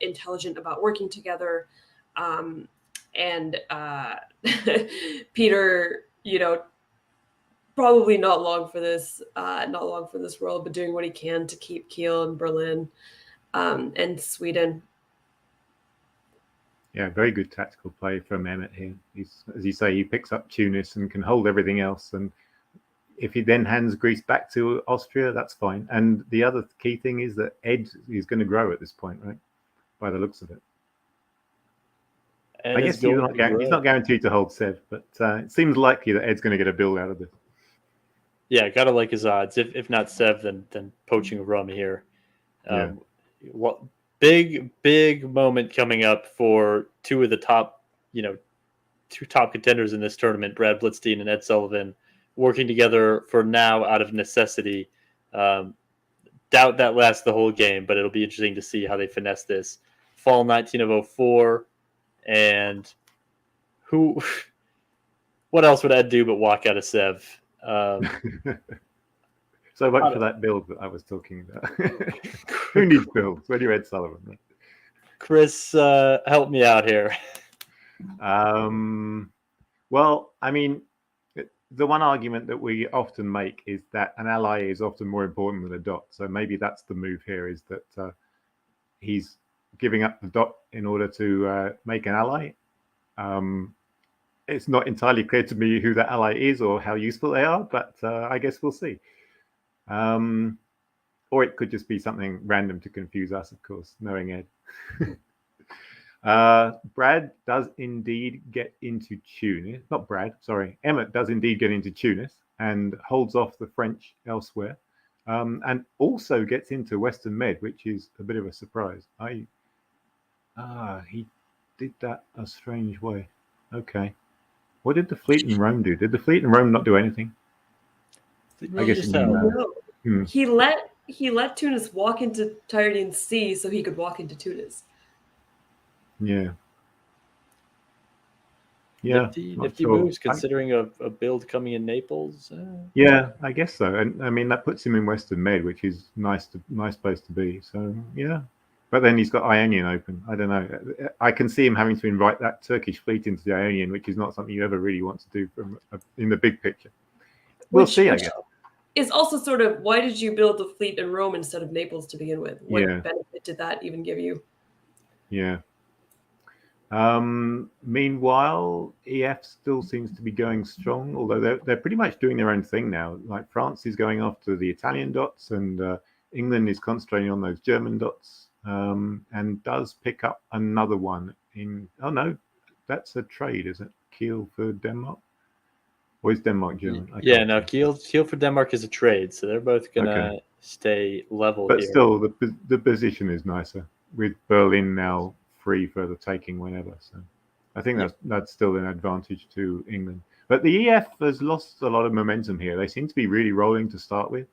intelligent about working together. And Peter, probably not long for this world, but doing what he can to keep Kiel and Berlin and Sweden. Yeah, very good tactical play from Emmett here. He's, as you say, he picks up Tunis and can hold everything else. And if he then hands Greece back to Austria, that's fine. And the other key thing is that Ed is going to grow at this point, right? By the looks of it. I guess he's not guaranteed to hold Sev, but it seems likely that Ed's going to get a build out of this. Yeah, gotta like his odds. If not Sev, then poaching Rum here. What big moment coming up for two of the top, two top contenders in this tournament, Brad Blitzstein and Ed Sullivan, working together for now out of necessity. Doubt that lasts the whole game, but it'll be interesting to see how they finesse this. Fall 19 of 04, and what else would Ed do but walk out of Sev? So much for that build that I was talking about. Who needs builds when you're Ed Sullivan? Right? Chris, help me out here. Well, I mean, the one argument that we often make is that an ally is often more important than a dot. So maybe that's the move here, is that he's giving up the dot in order to make an ally. It's not entirely clear to me who that ally is or how useful they are, but I guess we'll see. Or it could just be something random to confuse us, of course, knowing Ed. Brad does indeed get into Tunis. Not Brad, sorry. Emmett does indeed get into Tunis and holds off the French elsewhere. And also gets into Western Med, which is a bit of a surprise. He did that a strange way. Okay. What did the fleet in Rome do? Did the fleet in Rome not do anything? I guess no. He let Tunis walk into Tyrrhenian Sea so he could walk into Tunis. Yeah. Nifty moves, considering a build coming in Naples. Yeah, I guess so. And I mean, that puts him in Western Med, which is nice place to be. So yeah. But then he's got Ionian open. I don't know. I can see him having to invite that Turkish fleet into the Ionian, which is not something you ever really want to do in the big picture. We'll see, I guess. Is also sort of, why did you build the fleet in Rome instead of Naples to begin with? What benefit did that even give you? Yeah. Meanwhile, EF still seems to be going strong, although they're pretty much doing their own thing now. Like France is going after the Italian dots, and England is concentrating on those German dots. And does pick up another one in. Oh no, that's a trade, is it? Kiel for Denmark, or is Denmark German? Kiel for Denmark is a trade, so they're both gonna stay level. But here. Still, the position is nicer with Berlin now free for the taking whenever. So I think that's still an advantage to England. But the EF has lost a lot of momentum here. They seem to be really rolling to start with,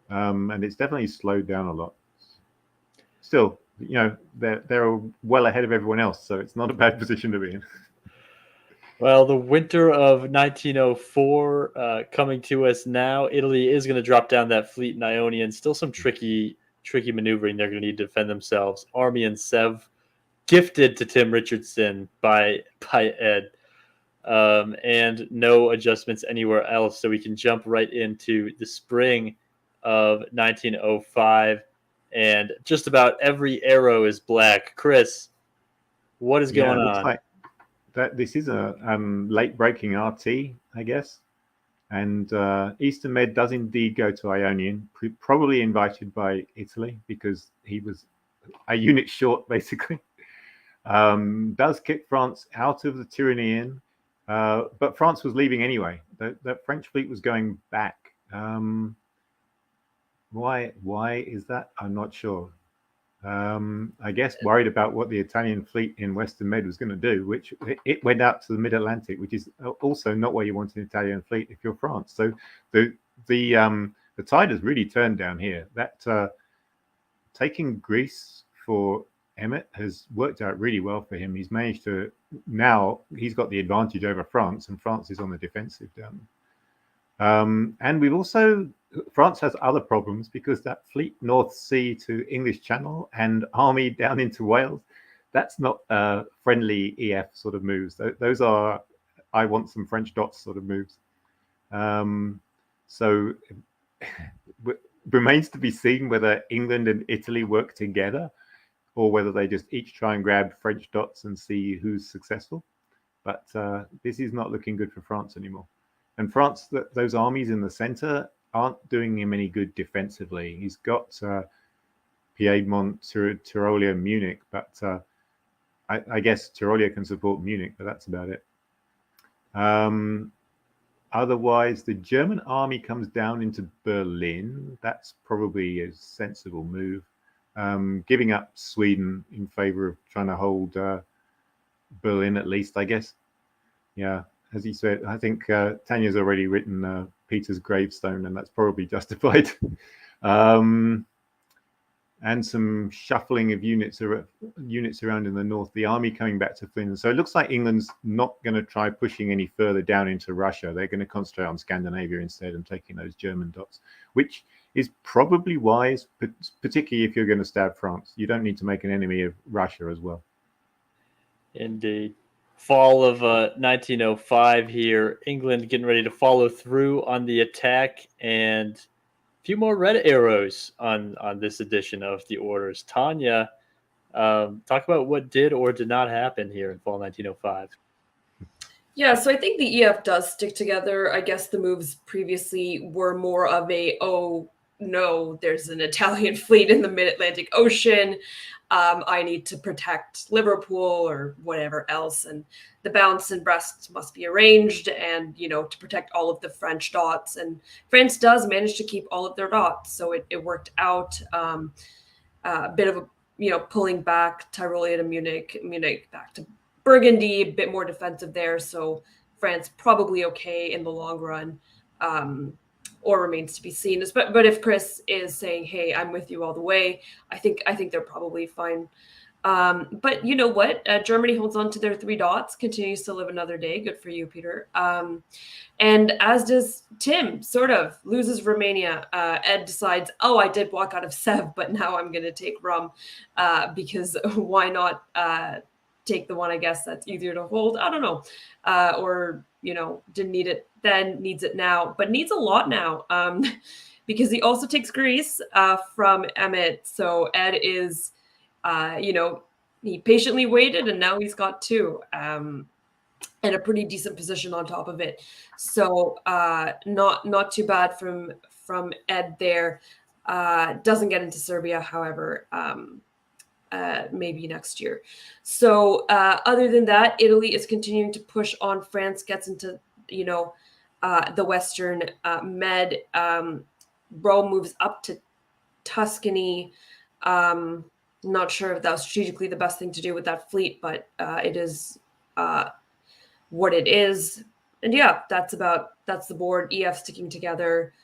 and it's definitely slowed down a lot. Still, they're well ahead of everyone else, so it's not a bad position to be in. Well, the winter of 1904 coming to us now. Italy is going to drop down that fleet in Ionian. Still some tricky maneuvering they're going to need to defend themselves. Army and Sev gifted to Tim Richardson by Ed, and no adjustments anywhere else. So we can jump right into the spring of 1905. And just about every arrow is black. Chris, what is going on? Like this is a late breaking RT, I guess. And Eastern Med does indeed go to Ionian, probably invited by Italy because he was a unit short, basically. Does kick France out of the Tyrrhenian, but France was leaving anyway. The French fleet was going back. Why is that? I'm not sure. I guess worried about what the Italian fleet in Western Med was going to do, which it went out to the Mid-Atlantic, which is also not where you want an Italian fleet if you're France. So the tide has really turned down here. That taking Greece for Emmett has worked out really well for him. He's managed to, now he's got the advantage over France, and France is on the defensive down there. And we've also, France has other problems because that fleet North Sea to English Channel and army down into Wales, that's not friendly EF sort of moves. Those are, I want some French dots sort of moves. So remains to be seen whether England and Italy work together or whether they just each try and grab French dots and see who's successful. But this is not looking good for France anymore. And France, those armies in the center aren't doing him any good defensively. He's got Piedmont, Tyrolia, Munich, but I guess Tyrolia can support Munich, but that's about it. Otherwise, the German army comes down into Berlin. That's probably a sensible move. Giving up Sweden in favor of trying to hold Berlin, at least, I guess. Yeah, as you said, I think Tanya's already written Peter's gravestone, and that's probably justified. And some shuffling of units around in the north, the army coming back to Finland. So it looks like England's not going to try pushing any further down into Russia. They're going to concentrate on Scandinavia instead and taking those German dots, which is probably wise, particularly if you're going to stab France. You don't need to make an enemy of Russia as well. Indeed. Fall of 1905 here. England getting ready to follow through on the attack, and few more red arrows on this edition of the orders. Tanya, talk about what did or did not happen here in fall 1905. Yeah, so I think the EF does stick together. I guess the moves previously were more of a, oh no, there's an Italian fleet in the mid-Atlantic Ocean. I need to protect Liverpool or whatever else. And the balance in Brest must be arranged and, to protect all of the French dots. And France does manage to keep all of their dots. So it worked out. A bit of pulling back Tyrolia to Munich back to Burgundy, a bit more defensive there. So France probably okay in the long run. Or remains to be seen. But if Chris is saying, "Hey, I'm with you all the way," I think they're probably fine. But you know what? Germany holds on to their 3 dots, continues to live another day. Good for you, Peter. And as does Tim. Sort of loses Romania. Ed decides, "Oh, I did walk out of Sev, but now I'm going to take Rum because why not take the one? I guess that's easier to hold. I don't know, or." Didn't need it then, needs it now, but needs a lot now because he also takes Greece from Emmett. So Ed is, he patiently waited and now he's got 2 and a pretty decent position on top of it. So not too bad from Ed there. Doesn't get into Serbia, however. Maybe next year. So other than that, Italy is continuing to push on. France gets into, the Western Med. Rome moves up to Tuscany. Not sure if that was strategically the best thing to do with that fleet, but it is what it is. And yeah, that's the board. EF sticking together.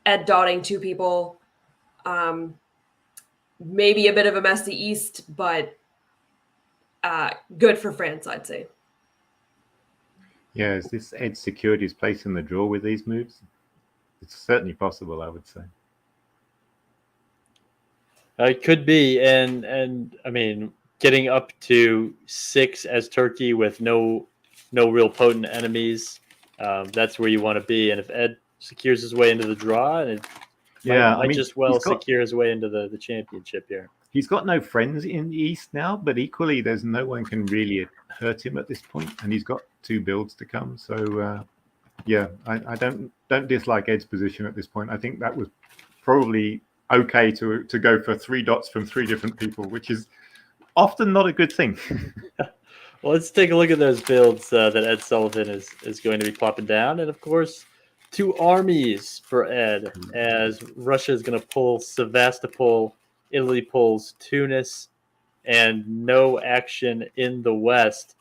Ed dotting 2 people. Maybe a bit of a messy East, but good for France, I'd say. Yeah, is this Ed secured his place in the draw with these moves? It's certainly possible, I would say. It could be, and I mean, getting up to 6 as Turkey with no real potent enemies, that's where you want to be. And if Ed secures his way into the draw, and might just secure his way into the championship here. He's got no friends in the East now, but equally, there's no one can really hurt him at this point, and he's got 2 builds to come. So, I don't dislike Ed's position at this point. I think that was probably okay to go for 3 dots from 3 different people, which is often not a good thing. Well, let's take a look at those builds that Ed Sullivan is going to be plopping down, and of course, 2 armies for Ed, as Russia is going to pull Sevastopol, Italy pulls Tunis, and no action in the West.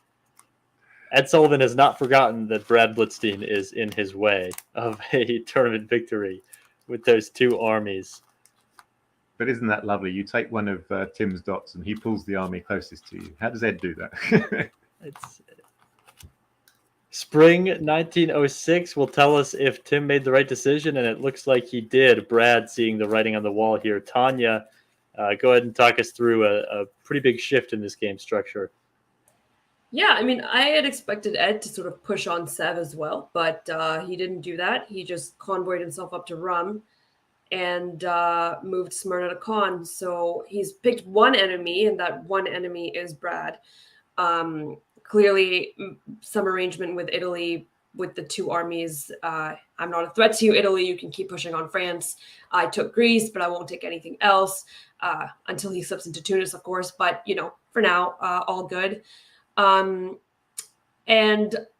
Ed Sullivan has not forgotten that Brad Blitzstein is in his way of a tournament victory with those 2 armies. But isn't that lovely? You take one of Tim's dots and he pulls the army closest to you. How does Ed do that? It's Spring 1906 will tell us if Tim made the right decision, and it looks like he did. Brad seeing the writing on the wall here. Tanya, go ahead and talk us through a pretty big shift in this game structure. Yeah, I mean, I had expected Ed to sort of push on Sev as well, but he didn't do that. He just convoyed himself up to Rum and moved Smyrna to Khan. So he's picked one enemy, and that one enemy is Brad. Clearly, some arrangement with Italy with the two armies. I'm not a threat to you, Italy. You can keep pushing on France. I took Greece, but I won't take anything else until he slips into Tunis, of course. But, for now, all good. And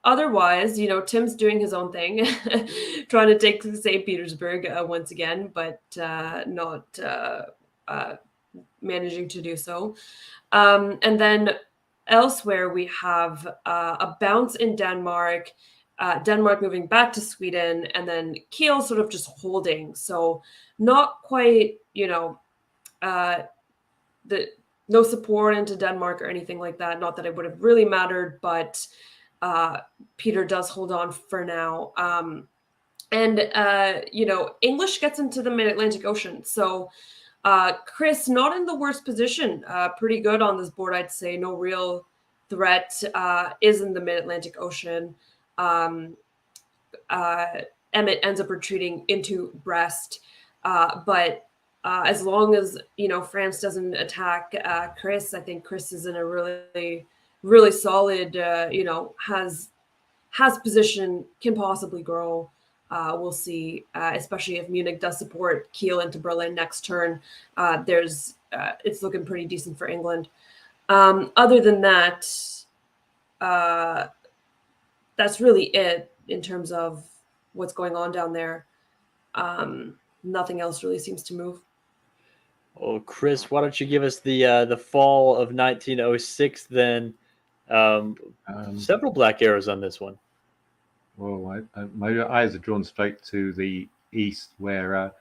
otherwise, Tim's doing his own thing, trying to take St. Petersburg once again, but not managing to do so. And then elsewhere, we have a bounce in Denmark, Denmark moving back to Sweden, and then Kiel sort of just holding. So not quite, no support into Denmark or anything like that. Not that it would have really mattered, but Peter does hold on for now. English gets into the Mid-Atlantic Ocean. So Chris, not in the worst position. Pretty good on this board, I'd say. No real threat is in the Mid-Atlantic Ocean. Emmett ends up retreating into Brest. But as long as, France doesn't attack Chris, I think Chris is in a really, really solid, has position, can possibly grow. We'll see, especially if Munich does support Kiel into Berlin next turn. It's looking pretty decent for England. Other than that, that's really it in terms of what's going on down there. Nothing else really seems to move. Well, Chris, why don't you give us the fall of 1906 then? Several black arrows on this one. Well, my eyes are drawn straight to the east, where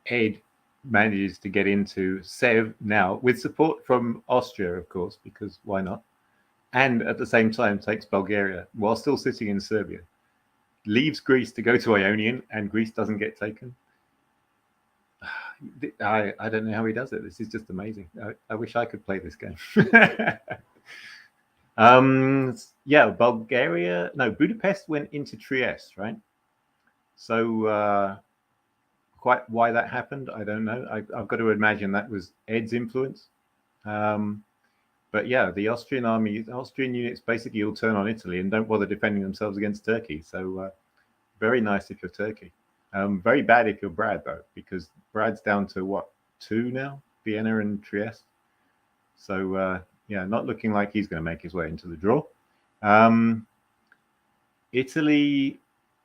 Ed manages to get into Sev now, with support from Austria, of course, because why not? And at the same time takes Bulgaria, while still sitting in Serbia. Leaves Greece to go to Ionian, and Greece doesn't get taken. I don't know how he does it. This is just amazing. I wish I could play this game. Bulgaria. No, Budapest went into Trieste, right? So quite why that happened, I don't know. I've got to imagine that was Ed's influence. But yeah, the Austrian units basically all turn on Italy and don't bother defending themselves against Turkey. So very nice if you're Turkey. Very bad if you're Brad, though, because Brad's down to 2 now, Vienna and Trieste. So not looking like he's going to make his way into the draw. Italy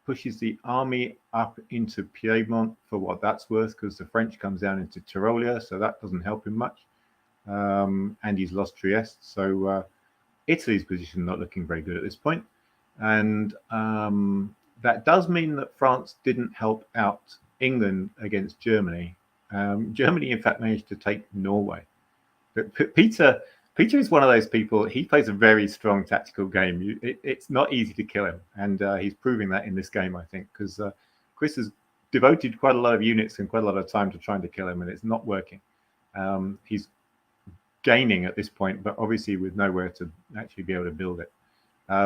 pushes the army up into Piedmont for what that's worth, because the French comes down into Tyrolia, so that doesn't help him much. And he's lost Trieste, so Italy's position not looking very good at this point. And that does mean that France didn't help out England against Germany. Germany, in fact, managed to take Norway. But Peter is one of those people. He plays a very strong tactical game. It's not easy to kill him, and he's proving that in this game, I think, because Chris has devoted quite a lot of units and quite a lot of time to trying to kill him, and it's not working. He's gaining at this point, but obviously with nowhere to actually be able to build it.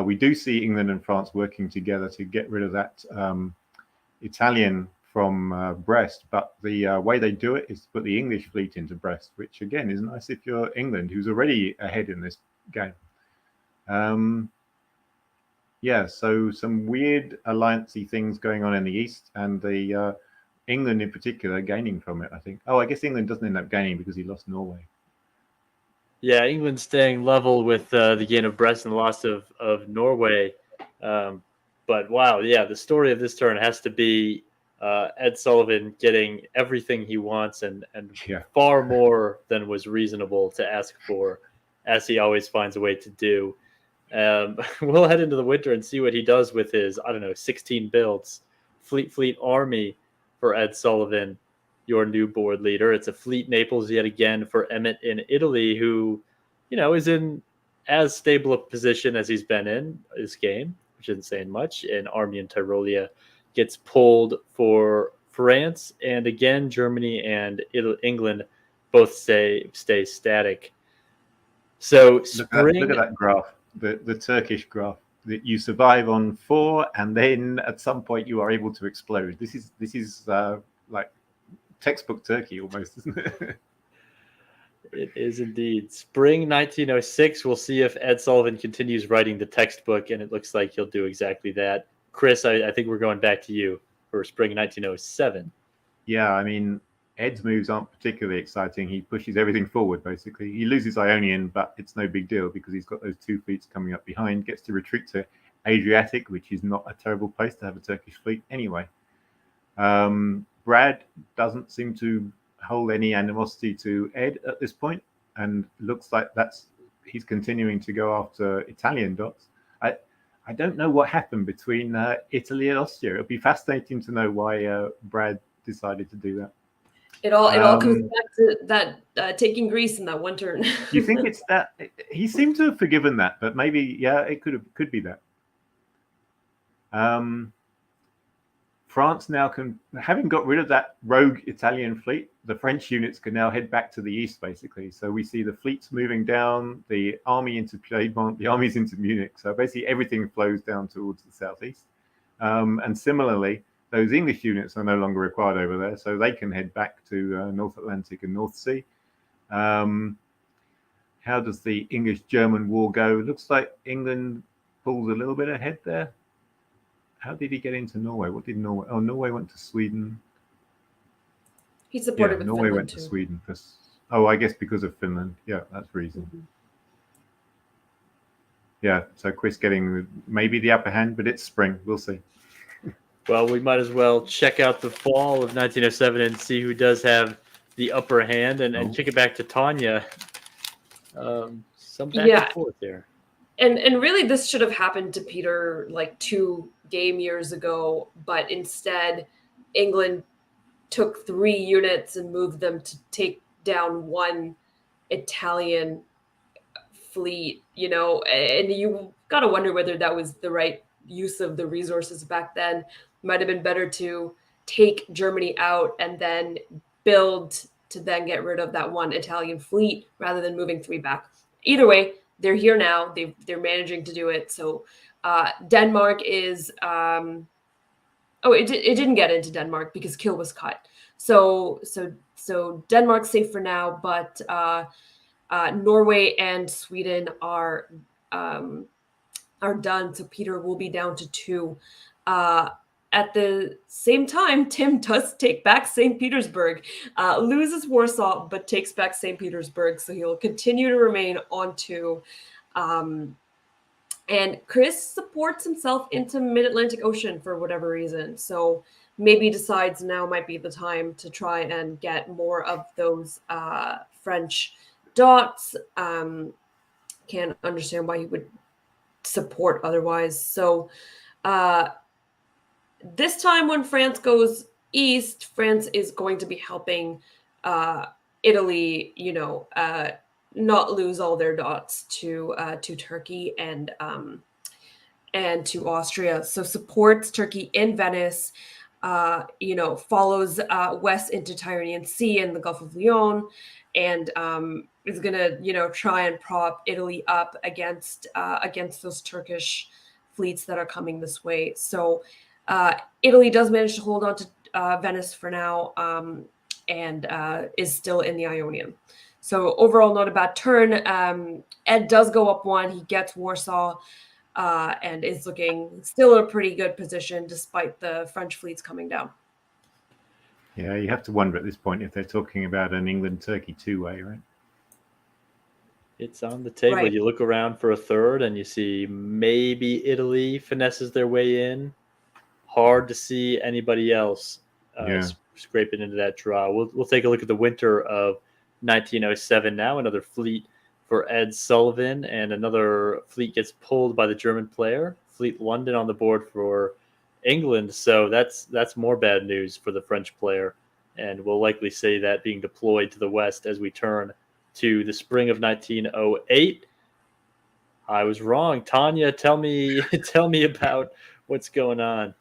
We do see England and France working together to get rid of that Italian from Brest, but the way they do it is to put the English fleet into Brest, which again is nice if you're England, who's already ahead in this game. So some weird alliancey things going on in the east, and the England in particular gaining from it, I think. Oh, I guess England doesn't end up gaining because he lost Norway. Yeah, England staying level with the gain of Brest and the loss of Norway. But wow, yeah, the story of this turn has to be Ed Sullivan getting everything he wants and far more than was reasonable to ask for, as he always finds a way to do. We'll head into the winter and see what he does with his, 16 builds. Fleet Army for Ed Sullivan, your new board leader. It's a Fleet Naples yet again for Emmett in Italy, who, is in as stable a position as he's been in this game, which isn't saying much. And Army in Tyrolia gets pulled for France, and again Germany and England both stay static. So look at that graph, the Turkish graph, that you survive on 4, and then at some point you are able to explode. This is like textbook Turkey almost, isn't it? It is indeed. Spring 1906. We'll see if Ed Sullivan continues writing the textbook, and it looks like he'll do exactly that. Chris, I think we're going back to you for spring 1907. Yeah, I mean, Ed's moves aren't particularly exciting. He pushes everything forward, basically. He loses Ionian, but it's no big deal because he's got those 2 fleets coming up behind, gets to retreat to Adriatic, which is not a terrible place to have a Turkish fleet anyway. Brad doesn't seem to hold any animosity to Ed at this point, and looks like he's continuing to go after Italian dots. I don't know what happened between Italy and Austria. It'll be fascinating to know why Brad decided to do that. It all comes back to that taking Greece in that one turn. You think it's that? He seemed to have forgiven that, but maybe it could be that. France now having got rid of that rogue Italian fleet, the French units can now head back to the east, basically. So we see the fleets moving down, the army into Piedmont, the armies into Munich. So basically everything flows down towards the southeast. And similarly, those English units are no longer required over there, so they can head back to North Atlantic and North Sea. How does the English-German war go? Looks like England pulls a little bit ahead there. How did he get into Norway? What did Norway? Oh, Norway went to Sweden. He supported with Norway Finland went too. to Sweden. I guess because of Finland. Yeah, that's reason. Mm-hmm. Yeah, so Chris getting maybe the upper hand, but it's spring. We'll see. Well, we might as well check out the fall of 1907 and see who does have the upper hand, and kick it back to Tanya. Some back and forth there. And really, this should have happened to Peter like 2 game years ago, but instead, England took 3 units and moved them to take down 1 Italian fleet. And you got to wonder whether that was the right use of the resources back then. Might have been better to take Germany out and then build to then get rid of that 1 Italian fleet rather than moving 3 back. Either way, they're here now. They're managing to do it. So Denmark is it didn't get into Denmark because Kiel was cut. So Denmark's safe for now, but Norway and Sweden are done. So Peter will be down to 2. At the same time, Tim does take back St. Petersburg, loses Warsaw, but takes back St. Petersburg. So he'll continue to remain on 2. And Chris supports himself into Mid-Atlantic Ocean for whatever reason. So maybe decides now might be the time to try and get more of those French dots. Can't understand why he would support otherwise. So this time when France goes east, France is going to be helping Italy, not lose all their dots to Turkey and to Austria. So supports Turkey in Venice, follows west into Tyrrhenian Sea and the Gulf of Lion, and is gonna try and prop Italy up against those Turkish fleets that are coming this way. So Italy does manage to hold on to Venice for now, and is still in the Ionian. So overall, not a bad turn. Ed does go up 1. He gets Warsaw and is looking still in a pretty good position despite the French fleets coming down. Yeah, you have to wonder at this point if they're talking about an England-Turkey 2-way, right? It's on the table. Right. You look around for a third and you see maybe Italy finesses their way in. Hard to see anybody else scraping into that draw. We'll take a look at the winter of 1907 now. Another fleet for Ed Sullivan, and another fleet gets pulled by the German player. Fleet London on the board for England. So that's more bad news for the French player, and we'll likely see that being deployed to the west as we turn to the spring of 1908. I was wrong. Tanya, tell me about what's going on.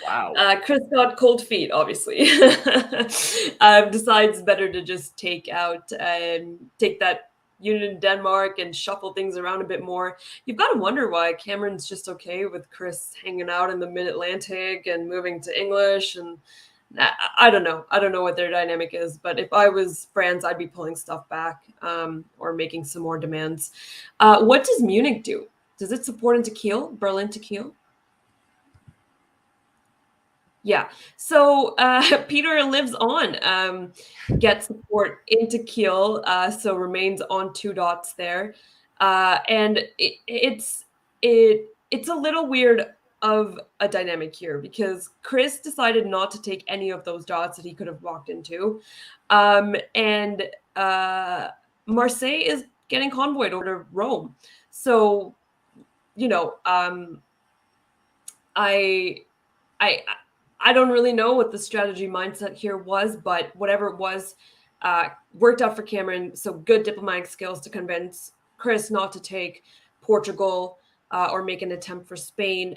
Wow. Chris got cold feet, obviously. Decides better to just take that unit in Denmark and shuffle things around a bit more. You've got to wonder why Cameron's just okay with Chris hanging out in the Mid-Atlantic and moving to English and I don't know. I don't know what their dynamic is, but if I was France, I'd be pulling stuff back or making some more demands. What does Munich do? Does it support into Kiel, Berlin to Kiel? Yeah. So Peter lives on, gets support into Kiel, so remains on 2 dots there. And it's a little weird of a dynamic here because Chris decided not to take any of those dots that he could have walked into. And Marseille is getting convoyed over to Rome. So, I don't really know what the strategy mindset here was, but whatever it was, worked out for Cameron. So good diplomatic skills to convince Chris not to take Portugal or make an attempt for Spain.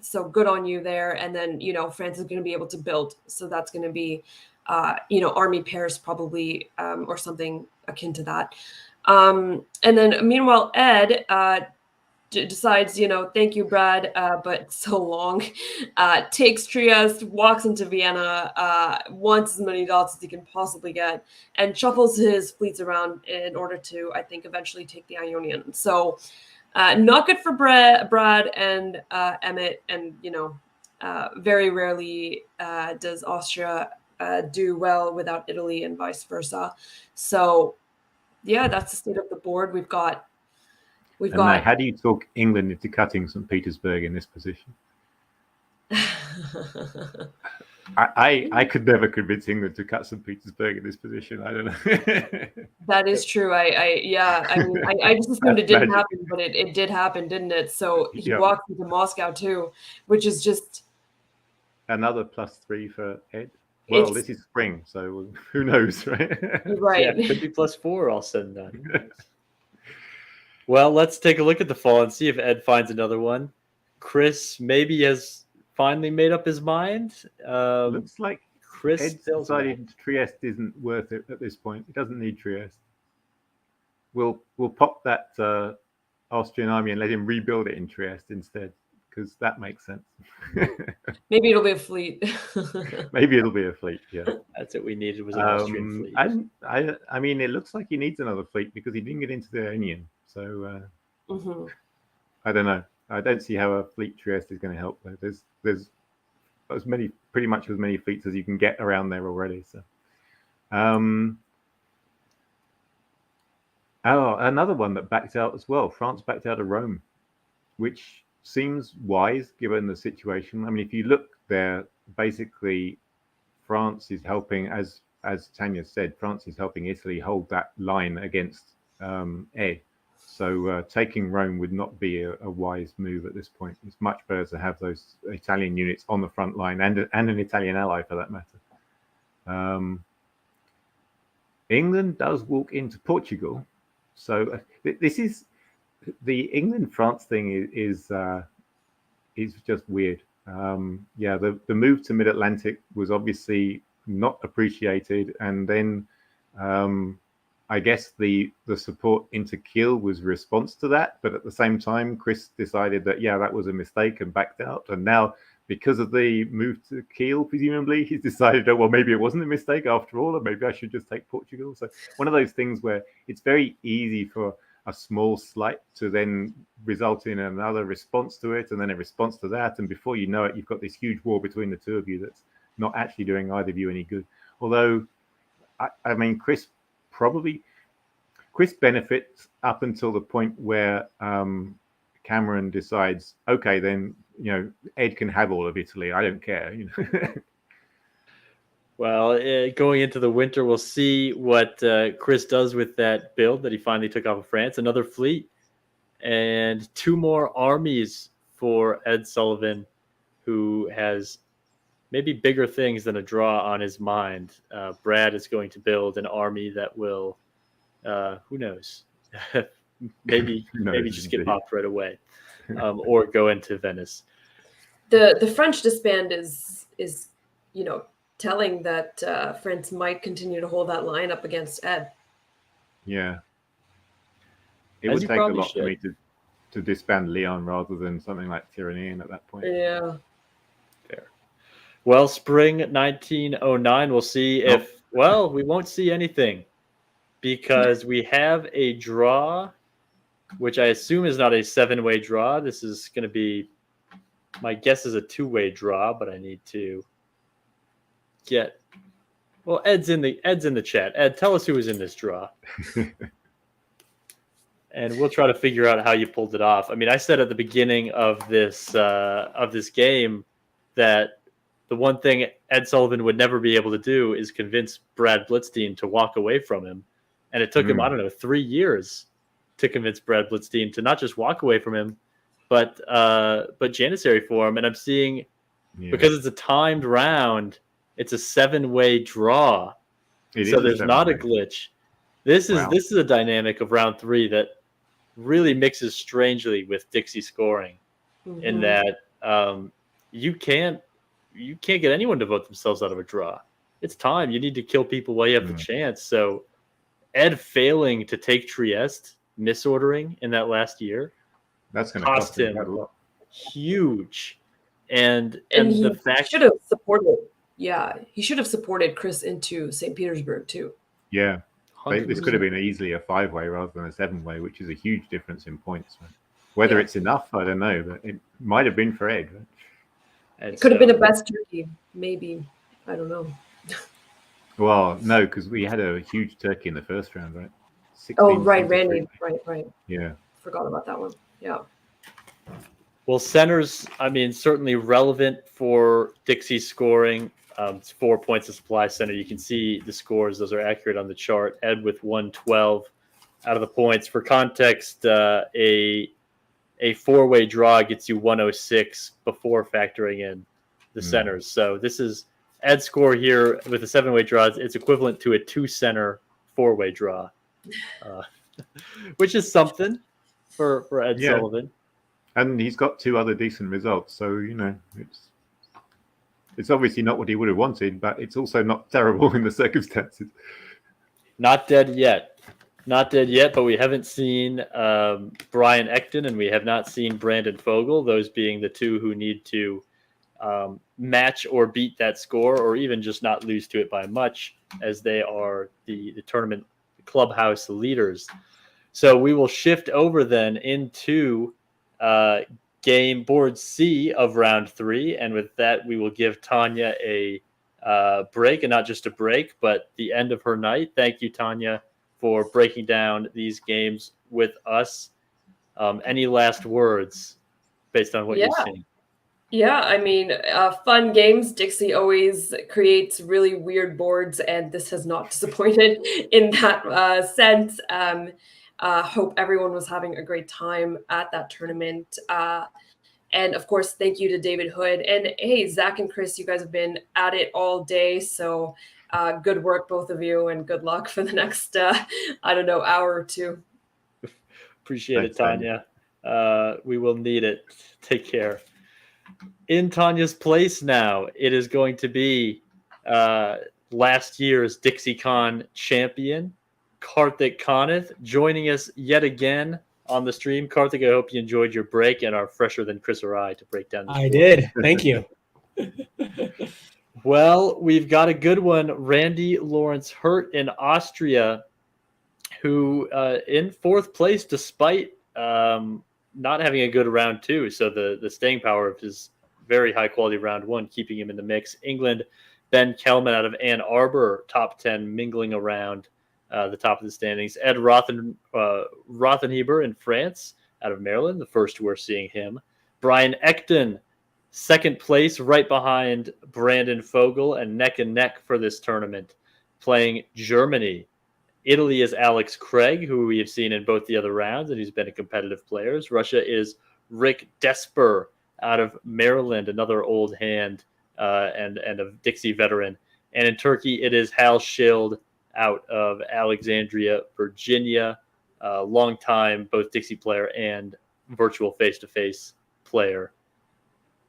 So good on you there. And then, France is going to be able to build. So that's going to be, Army pairs probably or something akin to that. And then meanwhile, Ed decides, thank you, Brad, but so long, takes Trieste, walks into Vienna, wants as many dots as he can possibly get, and shuffles his fleets around in order to, I think, eventually take the Ionian. So not good for Brad and Emmett, and, very rarely does Austria do well without Italy and vice versa. So, yeah, that's the state of the board. We've got. Now, how do you talk England into cutting St. Petersburg in this position? I could never convince England to cut St. Petersburg in this position. I don't know. That is true. I just assumed it didn't happen, but it did happen, didn't it? So he walked into Moscow too, which is just another +3 for Ed. Well, this is spring, so who knows, right? Right. Yeah, could be +4 all said and done. Well, let's take a look at the fall and see if Ed finds another one. Chris maybe has finally made up his mind. Looks like Chris Ed decided Trieste isn't worth it at this point. He doesn't need Trieste. We'll pop that Austrian army and let him rebuild it in Trieste instead, because that makes sense. Maybe it'll be a fleet. Maybe it'll be a fleet. Yeah, that's what we needed, was an Austrian fleet. I mean, it looks like he needs another fleet because he didn't get into the Ionian. So I don't know. I don't see how a fleet Trieste is going to help. There's pretty much as many fleets as you can get around there already. So, another one that backed out as well. France backed out of Rome, which seems wise given the situation. I mean, if you look there, basically, France is helping, as Tanya said, France is helping Italy hold that line against Ed. So taking Rome would not be a wise move at this point. It's much better to have those Italian units on the front line and an Italian ally for that matter. England does walk into Portugal. So this is the England-France thing is just weird. The move to Mid-Atlantic was obviously not appreciated, and then I guess the support into Kiel was response to that, but at the same time, Chris decided that that was a mistake and backed out. And now, because of the move to Kiel, presumably he's decided, oh well, maybe it wasn't a mistake after all, or maybe I should just take Portugal. So one of those things where it's very easy for a small slight to then result in another response to it, and then a response to that, and before you know it, you've got this huge war between the two of you that's not actually doing either of you any good. Although, I mean, Chris benefits up until the point where Cameron decides, okay, then Ed can have all of Italy. I don't care. Well, going into the winter, we'll see what Chris does with that build that he finally took off of France. Another fleet and 2 more armies for Ed Sullivan, who has maybe bigger things than a draw on his mind. Brad is going to build an army that will, who knows, maybe just get popped right away, or go into Venice. The French disband is telling that France might continue to hold that line up against Ed. Yeah, it would take a lot for me to disband Leon rather than something like Tyranny at that point. Yeah. Well, spring 1909. We'll see if. Well, we won't see anything because we have a draw, which I assume is not a 7-way draw. This is going to be. My guess is a 2-way draw, but I need to get. Well, Ed's in the chat. Ed, tell us who was in this draw. And we'll try to figure out how you pulled it off. I mean, I said at the beginning of this game that the one thing Ed Sullivan would never be able to do is convince Brad Blitzstein to walk away from him. And it took him, I don't know, 3 years to convince Brad Blitzstein to not just walk away from him, but Janissary for him. And I'm seeing, because it's a timed round, it's a 7-way draw. So there's not a glitch. This is a dynamic of round 3 that really mixes strangely with Dixie scoring, in that you can't get anyone to vote themselves out of a draw. It's time. You need to kill people while you have the chance. So Ed failing to take Trieste, misordering in that last year, that's going to cost him a lot. Huge. And he the fact should have supported. Yeah, he should have supported Chris into St. Petersburg too. Yeah. 100%. This could have been easily a 5-way rather than a 7-way, which is a huge difference in points. Whether it's enough, I don't know, but it might have been for Ed. Right? It could have been a best turkey, maybe. I don't know. Well, no, because we had a huge turkey in the first round, right? Oh, right, Randy. Right. Yeah. Forgot about that one. Yeah. Well, centers, I mean, certainly relevant for Dixie scoring. It's 4 points of supply center. You can see the scores; those are accurate on the chart. Ed with 112 out of the points. For context, a 4-way draw gets you 106 before factoring in the centers. So this is Ed's score here with a 7-way draw. It's equivalent to a 2-center 4-way draw, which is something for Ed Sullivan. And he's got 2 other decent results, so it's obviously not what he would have wanted, but it's also not terrible in the circumstances. Not dead yet. Not dead yet, but we haven't seen Brian Ecton and we have not seen Brandon Fogel, those being the 2 who need to match or beat that score, or even just not lose to it by much, as they are the tournament clubhouse leaders. So we will shift over then into game board C of round 3, and with that we will give Tanya a break, and not just a break, but the end of her night. Thank you, Tanya, for breaking down these games with us. Any last words based on what you've seen? Yeah, I mean, fun games. Dixie always creates really weird boards, and this has not disappointed in that sense. Hope everyone was having a great time at that tournament. And of course, thank you to David Hood. And hey, Zach and Chris, you guys have been at it all day. So good work, both of you, and good luck for the next, hour or 2. Appreciate it, Tanya. We will need it. Take care. In Tanya's place now, it is going to be last year's DixieCon champion, Karthik Kaneth, joining us yet again on the stream. Karthik, I hope you enjoyed your break and are fresher than Chris or I to break down this I did. Thank you. Well, we've got a good one. Randy Lawrence Hurt in Austria, who in 4th place despite not having a good round 2. So the staying power of his very high quality round 1 keeping him in the mix. England, Ben Kelman out of Ann Arbor, top 10, mingling around the top of the standings. Ed Rothenheber in France out of Maryland, the first we're seeing him. Brian Ecton, 2nd place, right behind Brandon Fogel, and neck for this tournament, playing Germany. Italy is Alex Craig, who we have seen in both the other rounds, and he's been a competitive player. Russia is Rick Desper out of Maryland, another old hand and a Dixie veteran. And in Turkey, it is Hal Schild out of Alexandria, Virginia, longtime both Dixie player and virtual face-to-face player.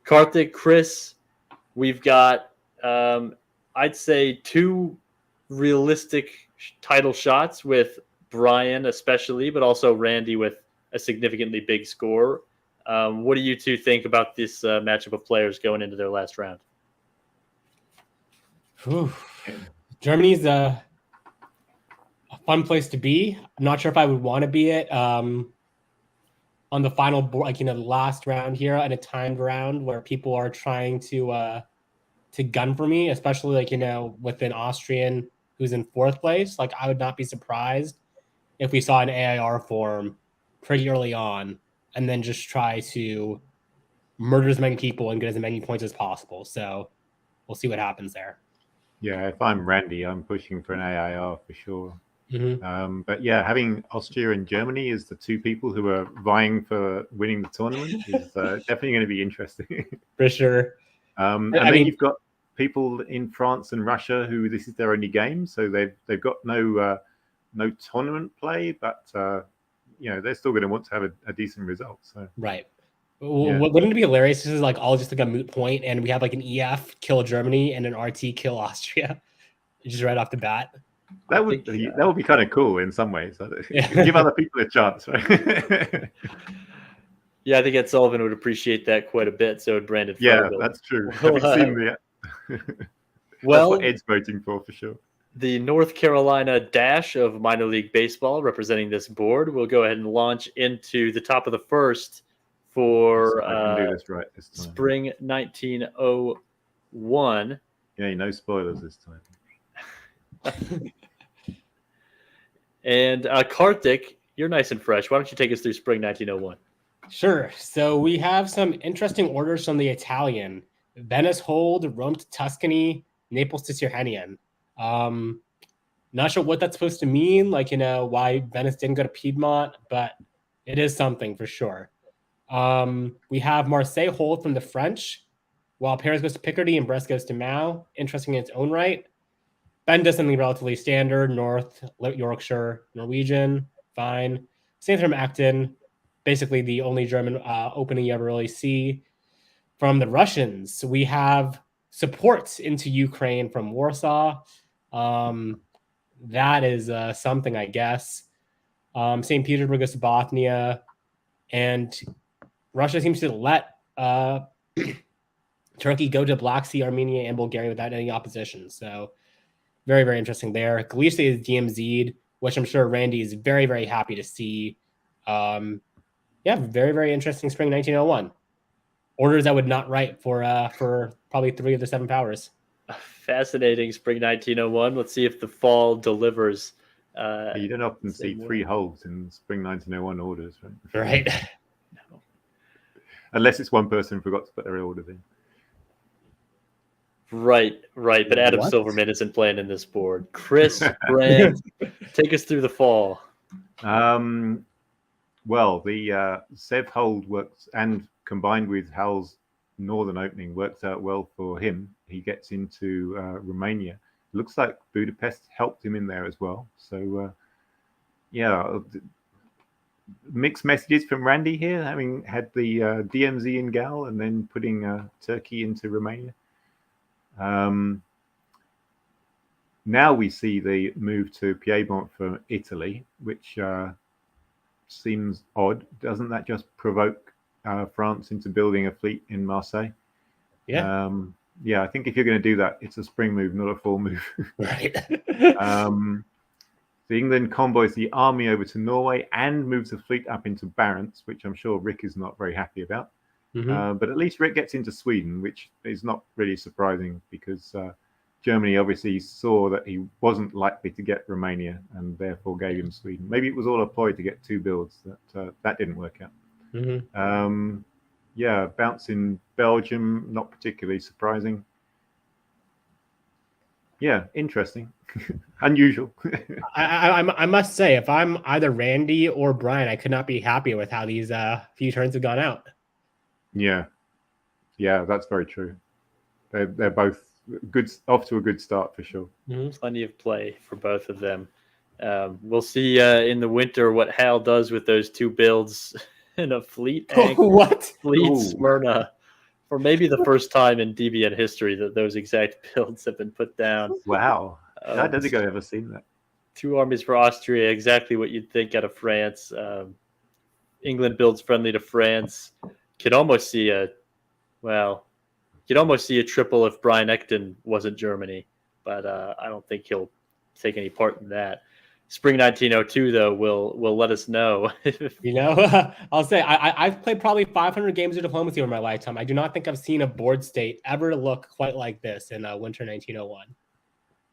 Karthik, Chris, we've got, I'd say, 2 realistic title shots with Brian especially, but also Randy with a significantly big score. What do you 2 think about this matchup of players going into their last round? Whew. Germany's a fun place to be. I'm not sure if I would want to be it on the final board, like the last round here, in a timed round where people are trying to gun for me, especially with an Austrian who's in fourth place. Like, I would not be surprised if we saw an AIR form pretty early on, and then just try to murder as many people and get as many points as possible. So we'll see what happens there. Yeah, if I'm Randy, I'm pushing for an AIR for sure. Mm-hmm. But yeah, having Austria and Germany as the two people who are vying for winning the tournament is definitely going to be interesting. For sure. And then you've got people in France and Russia who this is their only game, so they've got no tournament play, but they're still going to want to have a decent result. So right. Wouldn't it be hilarious? This is all just a moot point, and we have an EF kill Germany and an RT kill Austria, just right off the bat. That would be kind of cool in some ways. Give other people a chance, right? Yeah, I think Ed Sullivan would appreciate that quite a bit. So would Brandon. Yeah, Fogel. That's true. Have you seen the? That's what Ed's voting for sure. The North Carolina Dash of minor league baseball, representing this board, will go ahead and launch into the top of the first for I can do this right this time. Spring 1901. Yeah, no spoilers this time. And Karthik, you're nice and fresh. Why don't you take us through Spring 1901? Sure. So we have some interesting orders from the Italian: Venice hold, Rome to Tuscany, Naples to Tyrrhenian. Not sure what that's supposed to mean, why Venice didn't go to Piedmont, but it is something for sure. We have Marseille hold from the French, while Paris goes to Picardy and Brest goes to Mao. Interesting in its own right. Ben does something relatively standard: North Yorkshire, Norwegian, fine. Same from Acton, basically the only German opening you ever really see. From the Russians, we have support into Ukraine from Warsaw. That is something, I guess. St. Petersburg goes to Bothnia, and Russia seems to let Turkey go to Black Sea, Armenia, and Bulgaria without any opposition. So very, very interesting there. Galicia is DMZ'd, which I'm sure Randy is very, very happy to see. Very, very interesting Spring 1901. Orders I would not write for probably 3 of the 7 powers. Fascinating Spring 1901. Let's see if the fall delivers. You don't often see 3 holds in Spring 1901 orders, right? Right. No. Unless it's one person who forgot to put their orders in. Right. But Adam Silverman isn't playing in this board. Chris Brand, take us through the fall. Well, the Sev hold works, and combined with Hal's northern opening, works out well for him. He gets into Romania. Looks like Budapest helped him in there as well. So, mixed messages from Randy here, having had the DMZ in Gal and then putting Turkey into Romania. Now we see the move to Piedmont for Italy, which seems odd. Doesn't that just provoke France into building a fleet in Marseille? Yeah. I think if you're going to do that, it's a spring move, not a fall move. Right. The England convoys the army over to Norway and moves the fleet up into Barents, which I'm sure Rick is not very happy about. Mm-hmm. But at least Rick gets into Sweden, which is not really surprising because Germany obviously saw that he wasn't likely to get Romania and therefore gave him Sweden. Maybe it was all a ploy to get 2 builds. That didn't work out. Mm-hmm. Bounce in Belgium, not particularly surprising. Yeah, interesting. Unusual. I must say, if I'm either Randy or Brian, I could not be happier with how these few turns have gone out. Yeah, that's very true. They're both good, off to a good start for sure. Mm-hmm. Plenty of play for both of them. We'll see in the winter what Hal does with those 2 builds in a fleet. What? Fleet Smyrna. For maybe the first time in DBN history that those exact builds have been put down. Wow. I don't think I've ever seen that. 2 armies for Austria, exactly what you'd think out of France. England builds friendly to France. Could almost see a triple if Brian Ecton wasn't Germany. but I don't think he'll take any part in that. Spring 1902, though, will let us know. You know, I'll say I've played probably 500 games of Diplomacy over my lifetime. I do not think I've seen a board state ever look quite like this in winter 1901.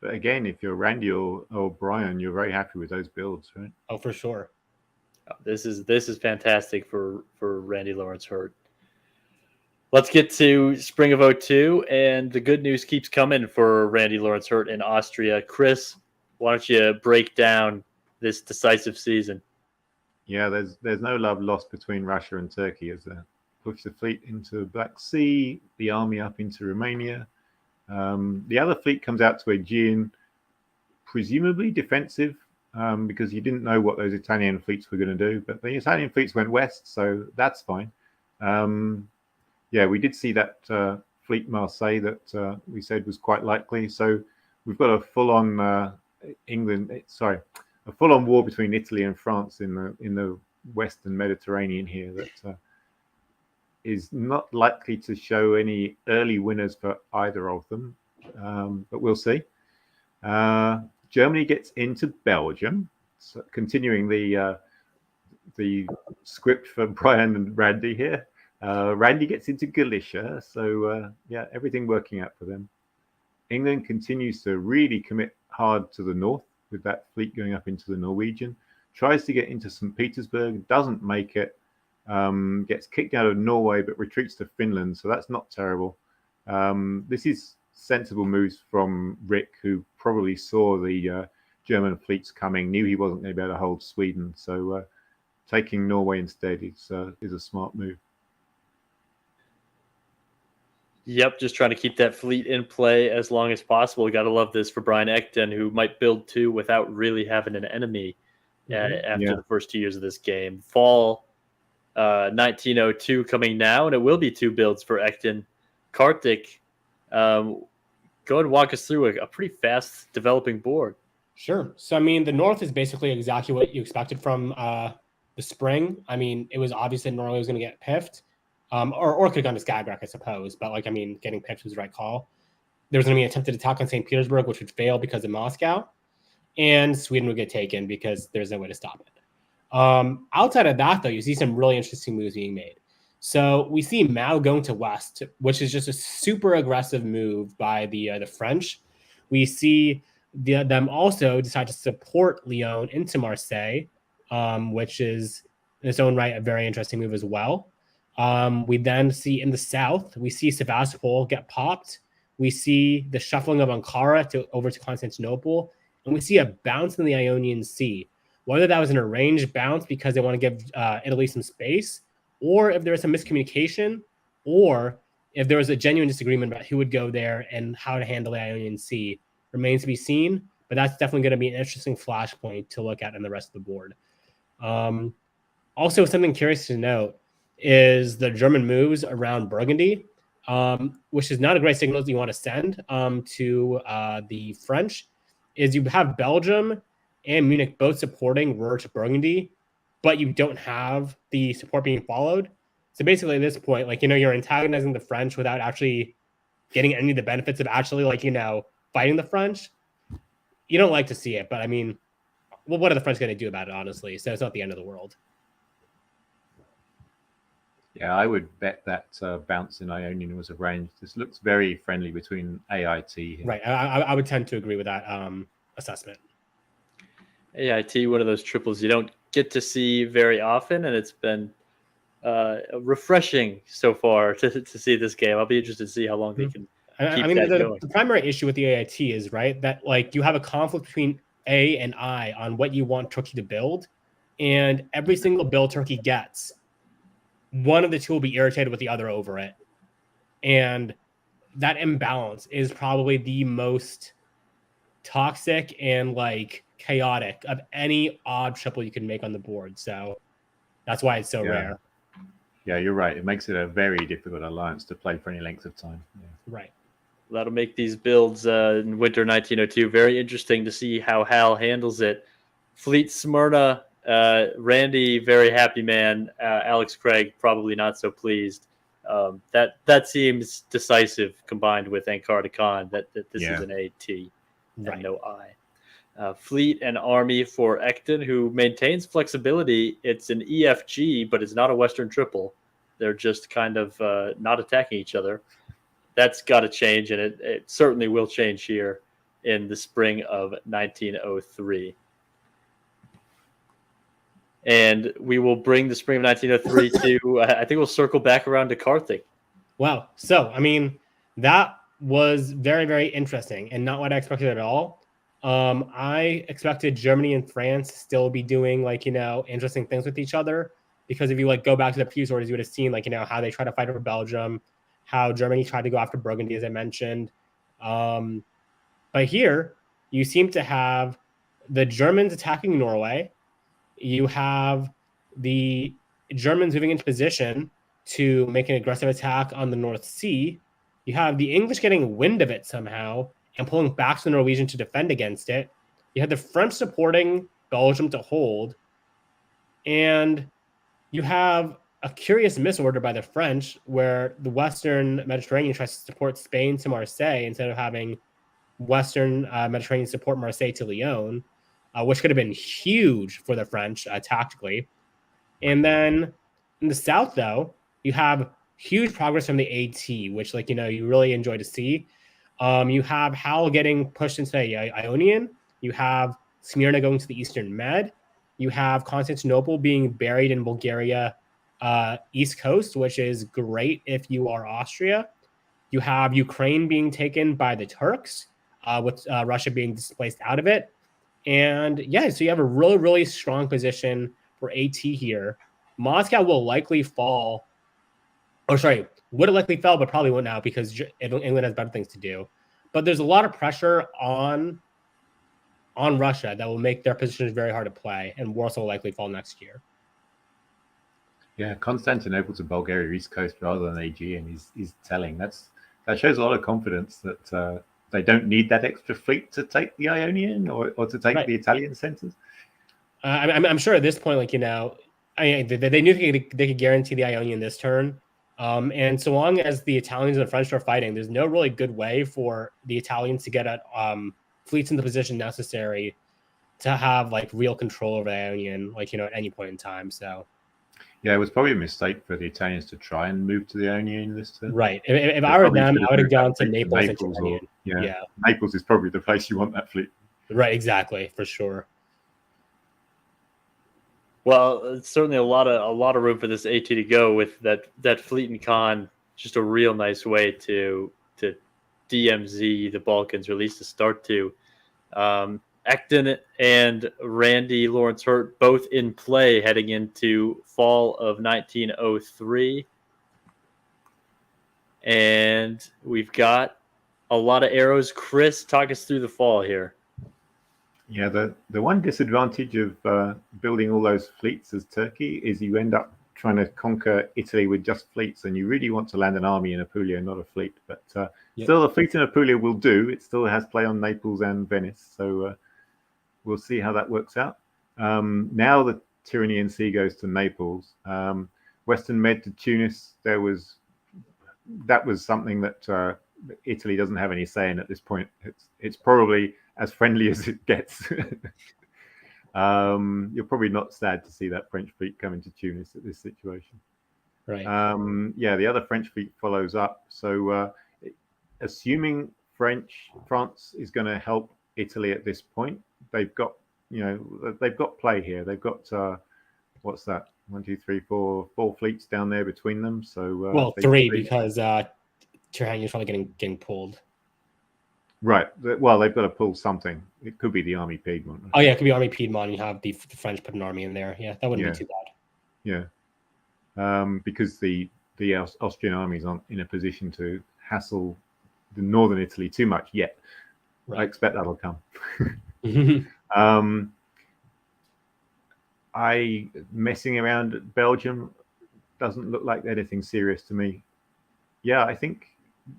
But again, if you're Randy or Brian, you're very happy with those builds, right? Oh, for sure. This is fantastic for Randy Lawrence Hurt. Let's get to spring of 02, and the good news keeps coming for Randy Lawrence Hurt in Austria. Chris, why don't you break down this decisive season? Yeah, there's no love lost between Russia and Turkey as they push the fleet into the Black Sea, the army up into Romania. The other fleet comes out to Aegean, presumably defensive, because you didn't know what those Italian fleets were going to do. But the Italian fleets went west, so that's fine. Yeah, we did see that fleet Marseille that we said was quite likely. So we've got a full-on a full-on war between Italy and France in the Western Mediterranean here that is not likely to show any early winners for either of them, but we'll see. Germany gets into Belgium, so continuing the script for Brian and Randy here. Randy gets into Galicia, so yeah, everything working out for them. England continues to really commit hard to the north with that fleet going up into the Norwegian. Tries to get into St. Petersburg, doesn't make it. Gets kicked out of Norway, but retreats to Finland, so that's not terrible. This is sensible moves from Rick, who probably saw the German fleets coming, knew he wasn't going to be able to hold Sweden, so taking Norway instead is a smart move. Yep, just trying to keep that fleet in play as long as possible. Got to love this for Brian Ekton, who might build two without really having an enemy after the first 2 years of this game. Fall 1902 coming now, and it will be two builds for Ekton. Kartik, go ahead and walk us through a pretty fast developing board. Sure. So, I mean, the North is basically exactly what you expected from the spring. I mean, it was obvious that Norway was going to get piffed. Or could have gone to Skagerrak, I suppose. But, like, I mean, getting piffed was the right call. There was going to be an attempted attack on St. Petersburg, which would fail because of Moscow. And Sweden would get taken because there's no way to stop it. Outside of that, though, you see some really interesting moves being made. So we see Mao going to West, which is just a super aggressive move by the French. We see them also decide to support Lyon into Marseille, which is in its own right a very interesting move as well. We then see in the south, we see Sevastopol get popped. We see the shuffling of Ankara over to Constantinople, and we see a bounce in the Ionian Sea. Whether that was an arranged bounce because they want to give Italy some space, or if there was some miscommunication, or if there was a genuine disagreement about who would go there and how to handle the Ionian Sea, remains to be seen. But that's definitely going to be an interesting flashpoint to look at in the rest of the board. Also, something curious to note is the German moves around Burgundy, which is not a great signal that you want to send to the French, is you have Belgium and Munich both supporting Ruhr to Burgundy, but you don't have the support being followed. So basically at this point, like, you're antagonizing the French without actually getting any of the benefits of actually, fighting the French. You don't like to see it, but I mean, well, what are the French going to do about it, honestly? So it's not the end of the world. Yeah, I would bet that bounce in Ionian was arranged. This looks very friendly between AIT here. Right. I would tend to agree with that assessment. AIT, one of those triples you don't get to see very often, and it's been refreshing so far to see this game. I'll be interested to see how long they can keep that going. The primary issue with the AIT is, right, that you have a conflict between A and I on what you want Turkey to build, and every single build Turkey gets, one of the two will be irritated with the other over it. And that imbalance is probably the most toxic and chaotic of any odd triple you can make on the board. So that's why it's so rare. Yeah, you're right. It makes it a very difficult alliance to play for any length of time. Yeah. Right. That'll make these builds in winter 1902 very interesting to see how Hal handles it. Fleet Smyrna, Randy, very happy man. Alex Craig, probably not so pleased. That seems decisive combined with Ankara Khan that this is an AT. and Right. no I. Fleet and Army for Ecton, who maintains flexibility. It's an EFG, but it's not a Western triple. They're just kind of not attacking each other. That's got to change, and it certainly will change here in the spring of 1903. And we will bring the spring of 1903 to, I think we'll circle back around to Karthik. Wow. So, I mean, that was very, very interesting and not what I expected at all. I expected Germany and France still be doing like, interesting things with each other, because if you like go back to the previous orders, you would have seen like, how they tried to fight over Belgium, how Germany tried to go after Burgundy, as I mentioned. But here you seem to have the Germans attacking Norway. You have the Germans moving into position to make an aggressive attack on the North Sea. You have the English getting wind of it somehow and pulling back to the Norwegian to defend against it. You had the French supporting Belgium to hold. And you have a curious misorder by the French where the Western Mediterranean tries to support Spain to Marseille instead of having Western Mediterranean support Marseille to Lyon, which could have been huge for the French tactically. And then in the south, though, you have huge progress from the AT, which, like, you really enjoy to see. You have Hal getting pushed into the Ionian. You have Smyrna going to the Eastern Med. You have Constantinople being buried in Bulgaria East Coast, which is great if you are Austria. You have Ukraine being taken by the Turks, with Russia being displaced out of it. And yeah, so you have a really, really strong position for AT here. Moscow will likely fall. Would have likely fell, but probably won't now because England has better things to do. But there's a lot of pressure on Russia that will make their positions very hard to play, and Warsaw will likely fall next year. Yeah, Constantinople to Bulgaria East Coast rather than Aegean is telling. That shows a lot of confidence that they don't need that extra fleet to take the Ionian or to take the Italian centers. I'm sure at this point, like, they knew they could guarantee the Ionian this turn. And so long as the Italians and the French are fighting, there's no really good way for the Italians to get at fleets in the position necessary to have like real control over the Ionian, like, at any point in time. So yeah, it was probably a mistake for the Italians to try and move to the Ionian this turn. Right. If I were them, I would have gone to Naples or, yeah, Naples is probably the place you want that fleet. Right, exactly, for sure. Well, it's certainly a lot of room for this AT to go with that fleet and con. Just a real nice way to DMZ the Balkans, or at least to start to. Ecton and Randy Lawrence Hurt both in play heading into fall of 1903. And we've got a lot of arrows. Chris, talk us through the fall here. Yeah, the one disadvantage of building all those fleets as Turkey is you end up trying to conquer Italy with just fleets, and you really want to land an army in Apulia, not a fleet. But still, a fleet in Apulia will do. It still has play on Naples and Venice, so we'll see how that works out. Now the Tyrrhenian Sea goes to Naples. Western Med to Tunis. That was something that Italy doesn't have any say in at this point. It's probably as friendly as it gets. You're probably not sad to see that French fleet come into Tunis at this situation. Right. The other French fleet follows up. So assuming France is going to help Italy at this point, they've got play here. They've got what's that? 1, 2, 3, 4 fleets down there between them. So three because Tyrrhenian is probably getting pulled. Right. Well, they've got to pull something. It could be the Army Piedmont. Oh yeah, it could be Army Piedmont. You have the French put an army in there. Yeah, that wouldn't be too bad. Yeah. Because the Austrian armies aren't in a position to hassle the northern Italy too much yet. Right. I expect that'll come. Messing around at Belgium doesn't look like anything serious to me. Yeah, I think.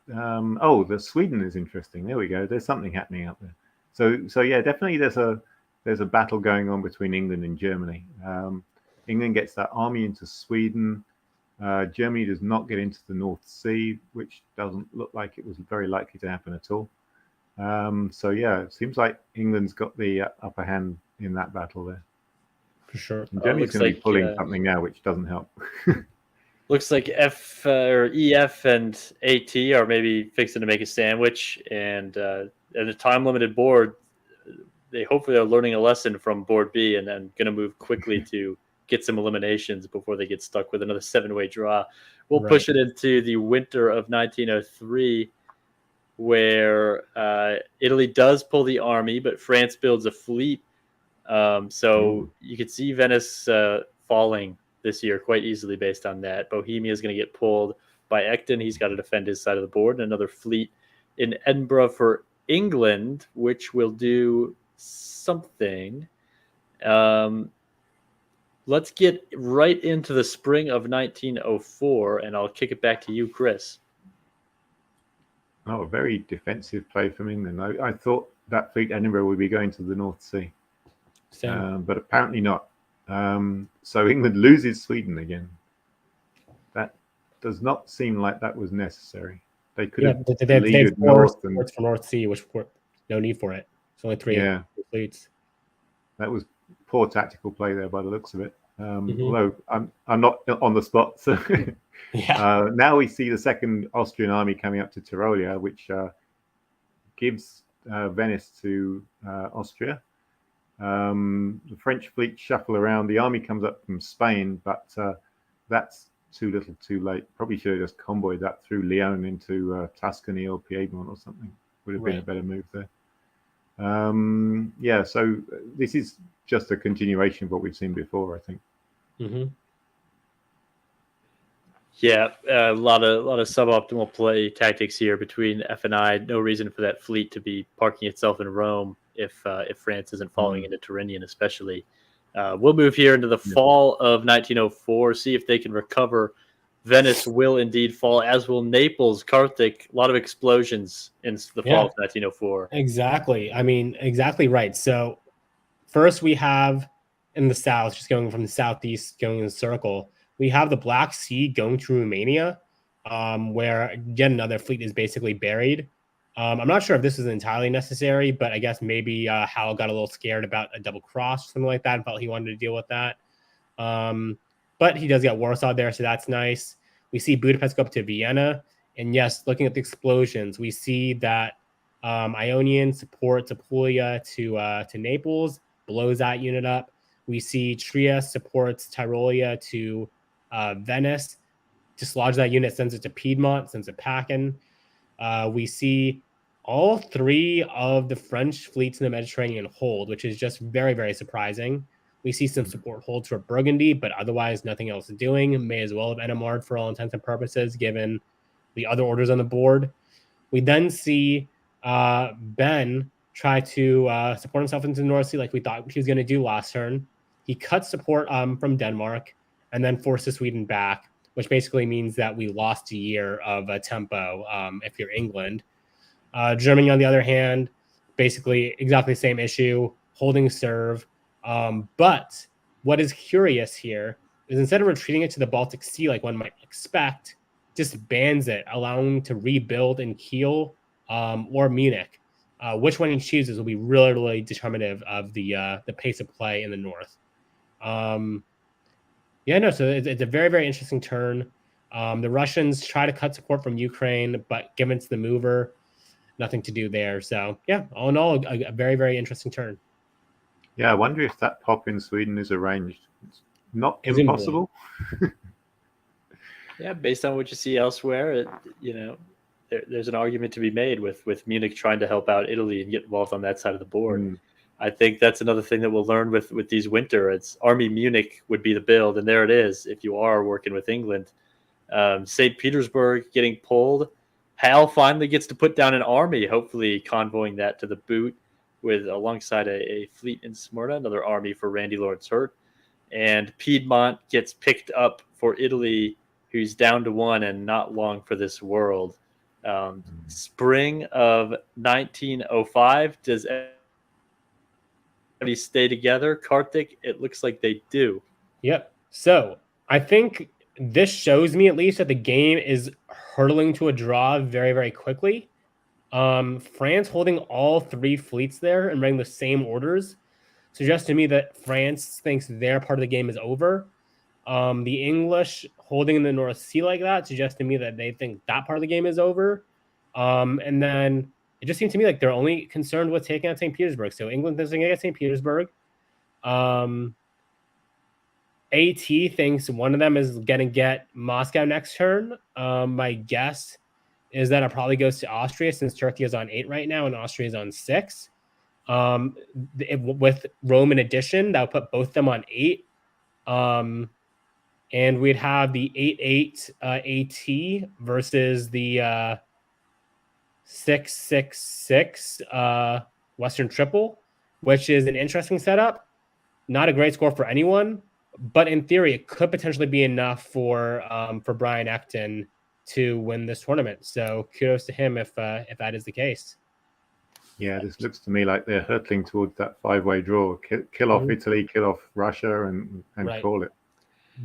The Sweden is interesting. There we go. There's something happening out there. So yeah, definitely there's a battle going on between England and Germany. England gets that army into Sweden. Germany does not get into the North Sea, which doesn't look like it was very likely to happen at all. So yeah, it seems like England's got the upper hand in that battle there. For sure. And Germany's looks going to be like, pulling something now, which doesn't help. Looks like F or EF and AT are maybe fixing to make a sandwich, and a time limited board. They hopefully are learning a lesson from board B, and then going to move quickly to get some eliminations before they get stuck with another 7-way draw. We'll push it into the winter of 1903, where Italy does pull the army, but France builds a fleet. So you could see Venice falling this year quite easily based on that. Bohemia is going to get pulled by Ecton. He's got to defend his side of the board. And another fleet in Edinburgh for England, which will do something. Let's get right into the spring of 1904, and I'll kick it back to you, Chris. Oh, a very defensive play from England. I thought that fleet Edinburgh would be going to the North Sea, but apparently not. So England loses Sweden again. That does not seem like that was necessary. They could have leaded north and from North Sea, which no need for it. It's only 3 fleets. That was poor tactical play there by the looks of it. Although I'm not on the spot, so now we see the second Austrian army coming up to Tyrolia, which gives Venice to Austria. The French fleet shuffle around. The army comes up from Spain, but that's too little, too late. Probably should have just convoyed that through Lyon into Tuscany or Piedmont or something. Would have been a better move there. So this is just a continuation of what we've seen before, I think. Yeah, a lot of suboptimal play tactics here between F and I. No reason for that fleet to be parking itself in Rome if France isn't following into Tyrrhenian, especially. We'll move here into the fall of 1904, see if they can recover. Venice will indeed fall, as will Naples. Karthik, a lot of explosions in the fall of 1904. Exactly. I mean, exactly right. So first we have in the south, just going from the southeast, going in a circle, we have the Black Sea going to Romania, where yet another fleet is basically buried. I'm not sure if this is entirely necessary, but I guess maybe Hal got a little scared about a double cross or something like that and felt he wanted to deal with that. But he does get Warsaw there, so that's nice. We see Budapest go up to Vienna. And yes, looking at the explosions, we see that Ionian supports Apulia to Naples, blows that unit up. We see Trieste supports Tyrolia to Venice, dislodge that unit, sends it to Piedmont, sends it packing. We see all 3 of the French fleets in the Mediterranean hold, which is just very, very surprising. We see some support holds for Burgundy, but otherwise nothing else doing. May as well have NMR'd for all intents and purposes, given the other orders on the board. We then see Ben try to support himself into the North Sea like we thought he was going to do last turn. He cuts support from Denmark and then forces Sweden back, which basically means that we lost a year of tempo if you're England. Germany, on the other hand, basically exactly the same issue, holding serve. But what is curious here is instead of retreating it to the Baltic Sea like one might expect, just bans it, allowing to rebuild in Kiel or Munich. Which one he chooses will be really, really determinative of the pace of play in the north. So it's a very, very interesting turn. The Russians try to cut support from Ukraine, but given it's the mover, nothing to do there. So all in all, a very, very interesting turn. Yeah, I wonder if that pop in Sweden is arranged. It's not impossible. Yeah, based on what you see elsewhere, there's an argument to be made with Munich trying to help out Italy and get involved on that side of the board. I think that's another thing that we'll learn with these winter. It's Army Munich would be the build, and there it is if you are working with England. St. Petersburg getting pulled. Hal finally gets to put down an army, hopefully convoying that to the boot with alongside a fleet in Smyrna, another army for Randy Lawrence Hurt. And Piedmont gets picked up for Italy, who's down to 1 and not long for this world. Spring of 1905, does everybody stay together? Karthik, it looks like they do. Yep. So I think this shows me at least that the game is hurtling to a draw very, very quickly. France holding all 3 fleets there and running the same orders suggests to me that France thinks their part of the game is over. The English holding in the North Sea like that suggests to me that they think that part of the game is over. And then it just seems to me like they're only concerned with taking out St. Petersburg. So England thinks they can get St. Petersburg. AT thinks one of them is going to get Moscow next turn. My guess is that it probably goes to Austria since Turkey is on 8 right now and Austria is on 6. With Rome in addition, that would put both of them on 8. And we'd have the 8-8 AT versus the 6-6-6 Western Triple, which is an interesting setup. Not a great score for anyone, but in theory, it could potentially be enough for Brian Ecton to win this tournament. So kudos to him if that is the case. Yeah, this looks to me like they're hurtling towards that 5-way draw. Kill off Italy, kill off Russia, and Right. call it.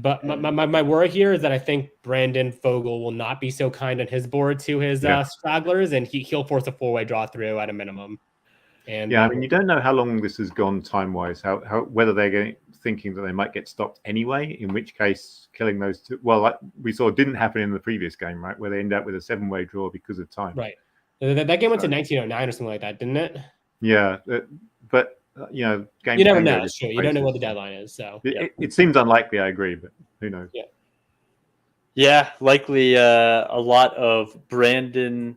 But my worry here is that I think Brandon Fogel will not be so kind on his board to his stragglers, and he'll force a 4-way draw through at a minimum. And yeah, I mean, you don't know how long this has gone time-wise. How whether they're thinking that they might get stopped anyway. In which case, killing those two. Well, like we saw, didn't happen in the previous game, right? Where they end up with a 7-way draw because of time. Right. That game went to 1909 or something like that, didn't it? Yeah, but games you never can go know. It's true. You don't know what the deadline is. So it seems unlikely. I agree, but who knows? Yeah, likely a lot of Brandon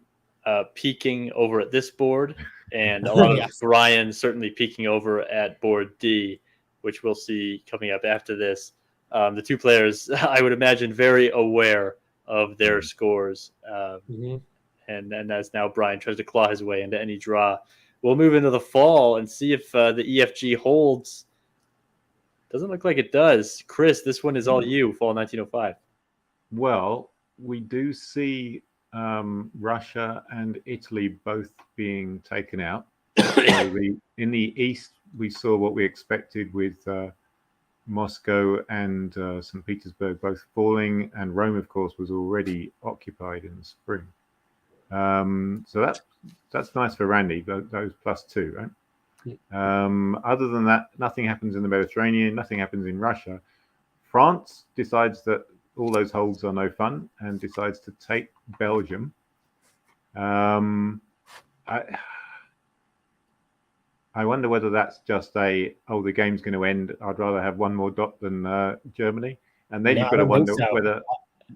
peaking over at this board, and a lot of Brian certainly peaking over at board D, which we'll see coming up after this. The two players, I would imagine, very aware of their scores. And as now Brian tries to claw his way into any draw. We'll move into the fall and see if the EFG holds. Doesn't look like it does. Chris, this one is all you, fall 1905. Well, we do see Russia and Italy both being taken out. In the East, we saw what we expected with Moscow and St. Petersburg both falling, and Rome, of course, was already occupied in the spring. So that's nice for Randy, those +2, right? Other than that, nothing happens in the Mediterranean, nothing happens in Russia. France decides that all those holds are no fun and decides to take Belgium. I wonder whether that's just the game's going to end. I'd rather have one more dot than Germany. And then you've got to wonder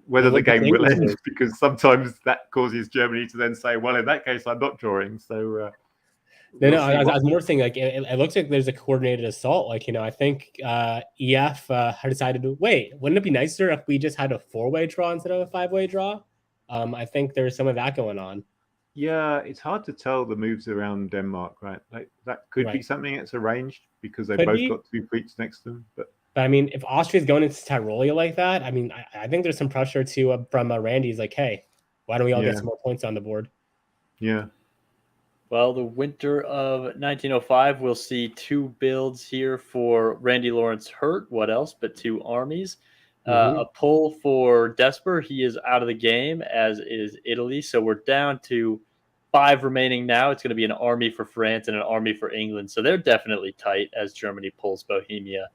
whether the game will end, because sometimes that causes Germany to then say, well, in that case, I'm not drawing. So I was more saying, like, it looks like there's a coordinated assault. Like, I think EF had decided to wait. Wouldn't it be nicer if we just had a 4-way draw instead of a 5-way draw? I think there's some of that going on. Yeah, it's hard to tell the moves around Denmark, right? Like that could be something that's arranged because they've both got 2 fleets next to them. But I mean, if Austria's going into Tyrolia like that, I mean, I think there's some pressure to from Randy's like, hey, why don't we all get some more points on the board? Yeah. Well, the winter of 1905, we'll see 2 builds here for Randy Lawrence Hurt. What else but 2 armies? A pull for Desper. He is out of the game, as is Italy. So we're down to 5 remaining now. It's going to be an army for France and an army for England. So they're definitely tight as Germany pulls Bohemia.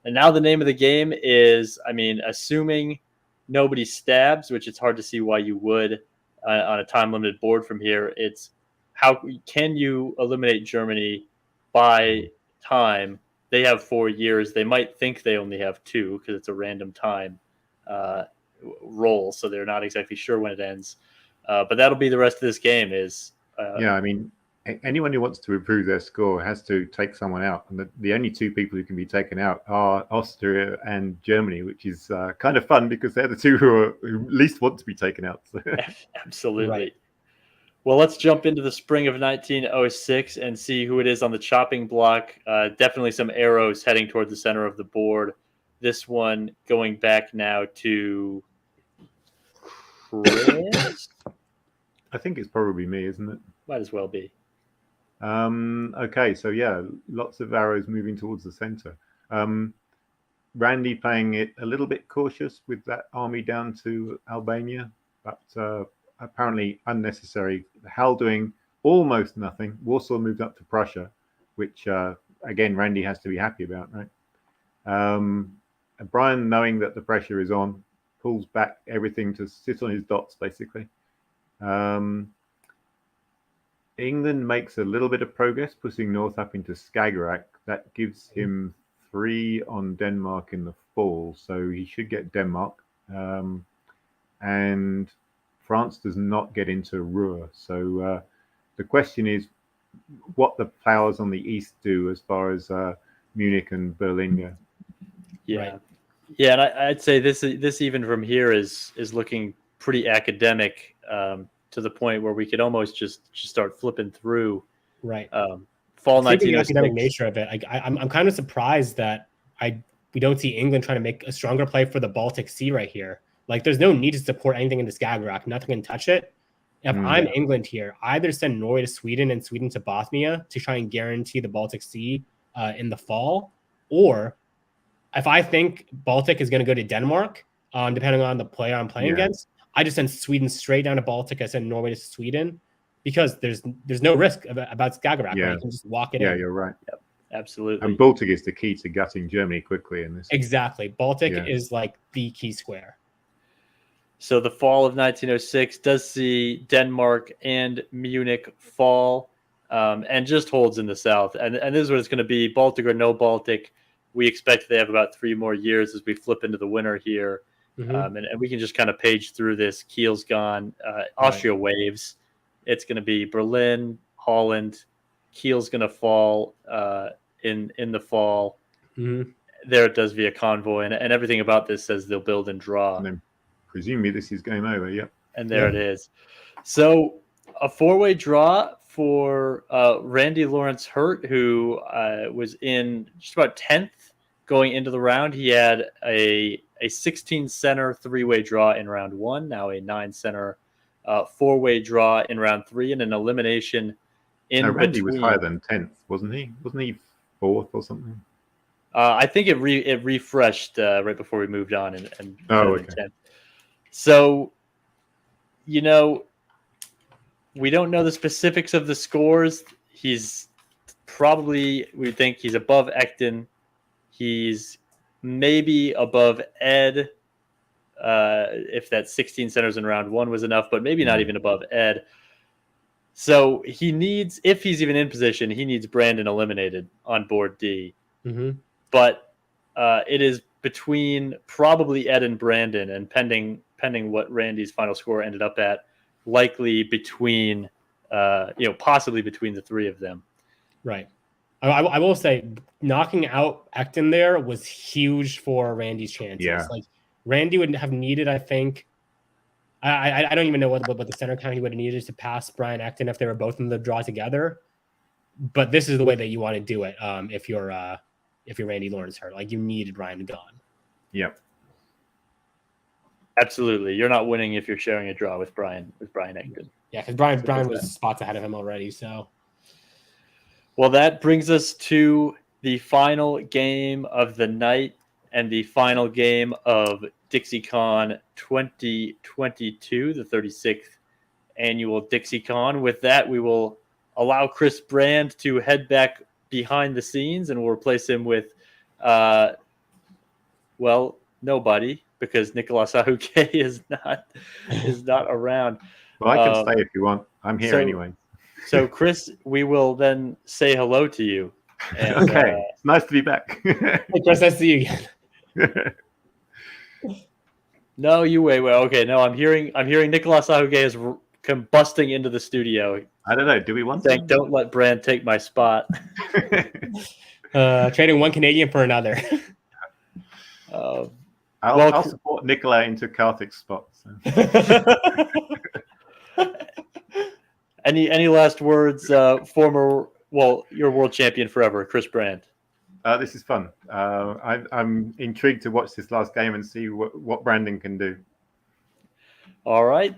And now the name of the game is, I mean, assuming nobody stabs, which it's hard to see why you would on a time-limited board from here, it's how can you eliminate Germany by time? They have 4 years. They might think they only have 2 because it's a random time roll, so they're not exactly sure when it ends. But that'll be the rest of this game. I mean, anyone who wants to improve their score has to take someone out, and the only 2 people who can be taken out are Austria and Germany, which is kind of fun because they're the 2 who least want to be taken out. Absolutely. Right. Well, let's jump into the spring of 1906 and see who it is on the chopping block. Definitely some arrows heading toward the center of the board. This one going back now to Chris. I think it's probably me, isn't it? Might as well be. Okay, so yeah, lots of arrows moving towards the center. Randy playing it a little bit cautious with that army down to Albania, but apparently unnecessary. Hal doing almost nothing. Warsaw moved up to Prussia, which again Randy has to be happy about, right? And Brian, knowing that the pressure is on, pulls back everything to sit on his dots, basically. England makes a little bit of progress, pushing north up into Skagerrak. That gives him 3 on Denmark in the fall, so he should get Denmark. And France does not get into Ruhr. So the question is what the powers on the east do as far as Munich and Berlin go. Yeah. Right. Yeah, and I'd say this even from here is looking pretty academic, to the point where we could almost just start flipping through. Right. Fall Taking the 1906. academic nature of it, I'm kind of surprised that we don't see England trying to make a stronger play for the Baltic Sea right here. Like, there's no need to support anything in the Skagerrak. Nothing can touch it. If I'm England here, either send Norway to Sweden and Sweden to Bothnia to try and guarantee the Baltic Sea in the fall, or if I think Baltic is going to go to Denmark, depending on the player I'm playing against, I just send Sweden straight down to Baltic. I send Norway to Sweden because there's no risk about Skagerrak. Yeah. Right? You can just walk it in. Yeah, you're right. Yep, absolutely. And Baltic is the key to gutting Germany quickly in this. Exactly. Baltic is like the key square. So the fall of 1906 does see Denmark and Munich fall, and just holds in the south. And this is what it's going to be: Baltic or no Baltic. We expect they have about 3 more years as we flip into the winter here. And we can just kind of page through this. Kiel's gone. Austria waves. It's going to be Berlin, Holland. Kiel's going to fall in the fall. There it does via convoy, and everything about this says they'll build and draw. And then presumably this is game over. Yep. And there it is. So a 4-way draw for Randy Lawrence Hurt, who was in just about 10th going into the round. He had a 16 center 3-way draw in round 1, now a 9 center 4-way draw in round 3, and an elimination in Randy between. was higher than 10th, wasn't he? Wasn't he 4th or something? I think it refreshed right before we moved on and okay. 10th. So, we don't know the specifics of the scores. He's probably, we think he's above Ekton. He's maybe above Ed, if that 16 centers in round 1 was enough, but maybe not even above Ed. So he needs, if he's even in position, he needs Brandon eliminated on board D. But it is between probably Ed and Brandon, and pending what Randy's final score ended up at, likely between, possibly between the 3 of them. Right. I will say, knocking out Ekton there was huge for Randy's chances. Yeah. Like, Randy would have needed, I think, I don't even know what the center count he would have needed to pass Brian Ekton if they were both in the draw together. But this is the way that you want to do it if you're Randy Lawrence Hurt. Like, you needed Brian gone. Yep. Absolutely. You're not winning if you're sharing a draw with Brian Ekton. Yeah, because Brian was spots ahead of him already. So, well, that brings us to the final game of the night and the final game of DixieCon 2022, the 36th annual DixieCon. With that, we will allow Chris Brand to head back behind the scenes, and we'll replace him with, nobody, because Nicolas Ahuke is not around. Well, I can stay if you want. I'm here anyway. So, Chris, we will then say hello to you. And, okay, it's nice to be back. Hey, Chris, nice to see you again. No, you wait. Okay, no, I'm hearing Nicolas Ahuke is combusting into the studio. I don't know. Do we want saying, don't let Brand take my spot. Trading one Canadian for another. I'll support Nicola into Karthik's spot. So. Any last words, your world champion forever, Chris Brand? This is fun. I'm intrigued to watch this last game and see what Brandon can do. All right.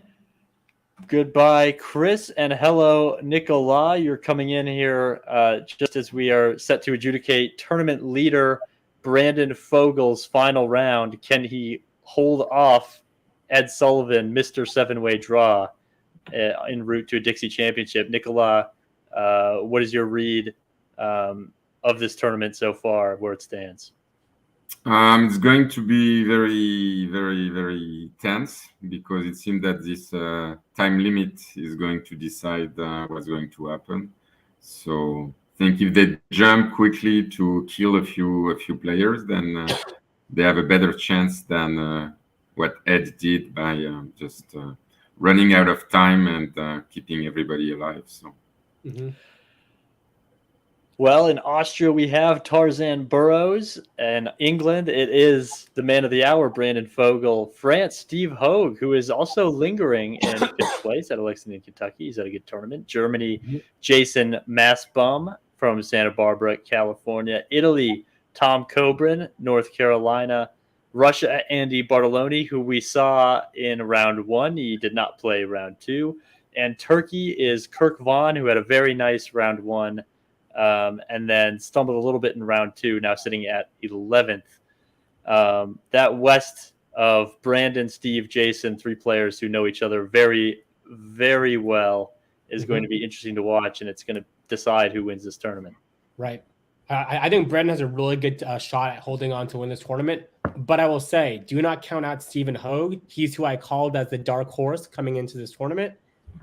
Goodbye, Chris, and hello, Nicola. You're coming in here just as we are set to adjudicate tournament leader Brandon Fogel's final round. Can he hold off Ed Sullivan, Mr. 7-Way Draw, en route to a Dixie Championship. Nicolas, what is your read of this tournament so far, where it stands? It's going to be very, very, very tense because it seems that this time limit is going to decide what's going to happen. So I think if they jump quickly to kill a few players, then they have a better chance than what Ed did by just running out of time and keeping everybody alive. So. Mm-hmm. Well, in Austria, we have Tarzan Burrows. And England, it is the man of the hour, Brandon Fogel. France, Steve Hogue, who is also lingering in fifth place out of Lexington, Kentucky. He's at a good tournament. Germany, Jason Massbaum from Santa Barbara, California. Italy, Tom Coburn, North Carolina. Russia, Andy Bartoloni, who we saw in round one. He did not play round two. And Turkey is Kirk Vaughn, who had a very nice round one. And then stumbled a little bit in round two, now sitting at 11th. That west of Brandon, Steve, Jason, three players who know each other very, very well, is going to be interesting to watch, and it's going to decide who wins this tournament. Right. I think Brandon has a really good shot at holding on to win this tournament. But I will say, do not count out Stephen Hogue. He's who I called as the dark horse coming into this tournament.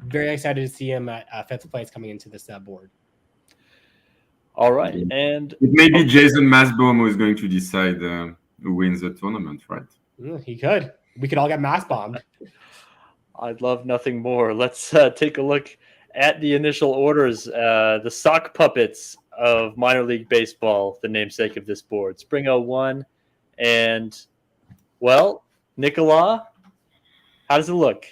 Very excited to see him at fifth place coming into this board. All right, and it may be Jason Massbaum who is going to decide who wins the tournament, right? He could. We could all get mass bombed. I'd love nothing more. Let's take a look at the initial orders. The sock puppets of minor league baseball, the namesake of this board. Spring 01, and well, Nicolas, how does it look?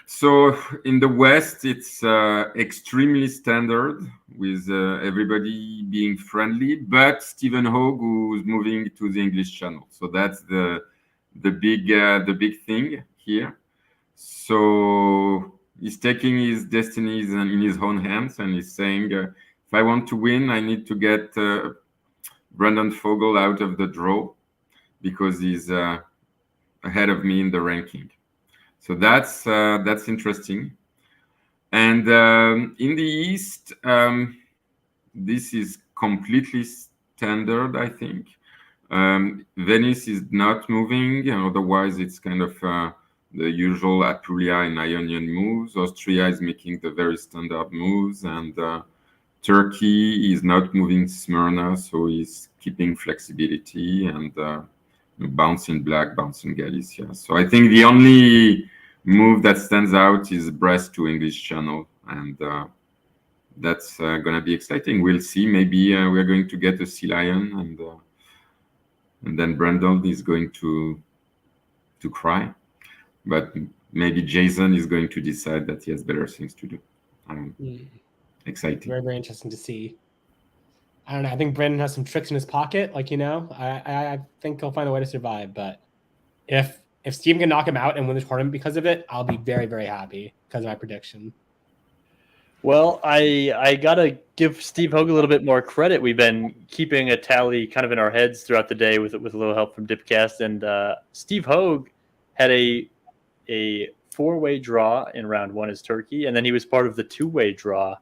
So in the West, it's extremely standard with everybody being friendly, but Stephen Hogue who's moving to the English Channel. So that's the big thing here. So he's taking his destinies in his own hands, and he's saying, if I want to win, I need to get Brandon Fogel out of the draw because he's ahead of me in the ranking. So that's interesting. And in the East, this is completely standard, I think. Venice is not moving, and otherwise it's kind of the usual Apulia and Ionian moves. Austria is making the very standard moves, and Turkey is not moving Smyrna, so he's keeping flexibility and bouncing black, bouncing Galicia. So I think the only move that stands out is Brest to English Channel, and that's going to be exciting. We'll see. Maybe we're going to get a Sea Lion, and then Brandon is going to cry, but maybe Jason is going to decide that he has better things to do. Exciting. Very, very interesting to see. I don't know. I think Brandon has some tricks in his pocket. I think he'll find a way to survive. But if Steve can knock him out and win the tournament because of it, I'll be very, very happy because of my prediction. Well, I gotta give Steve Hogue a little bit more credit. We've been keeping a tally kind of in our heads throughout the day with a little help from Dipcast, and Steve Hogue had a four-way draw in round one as Turkey, and then he was part of the two-way draw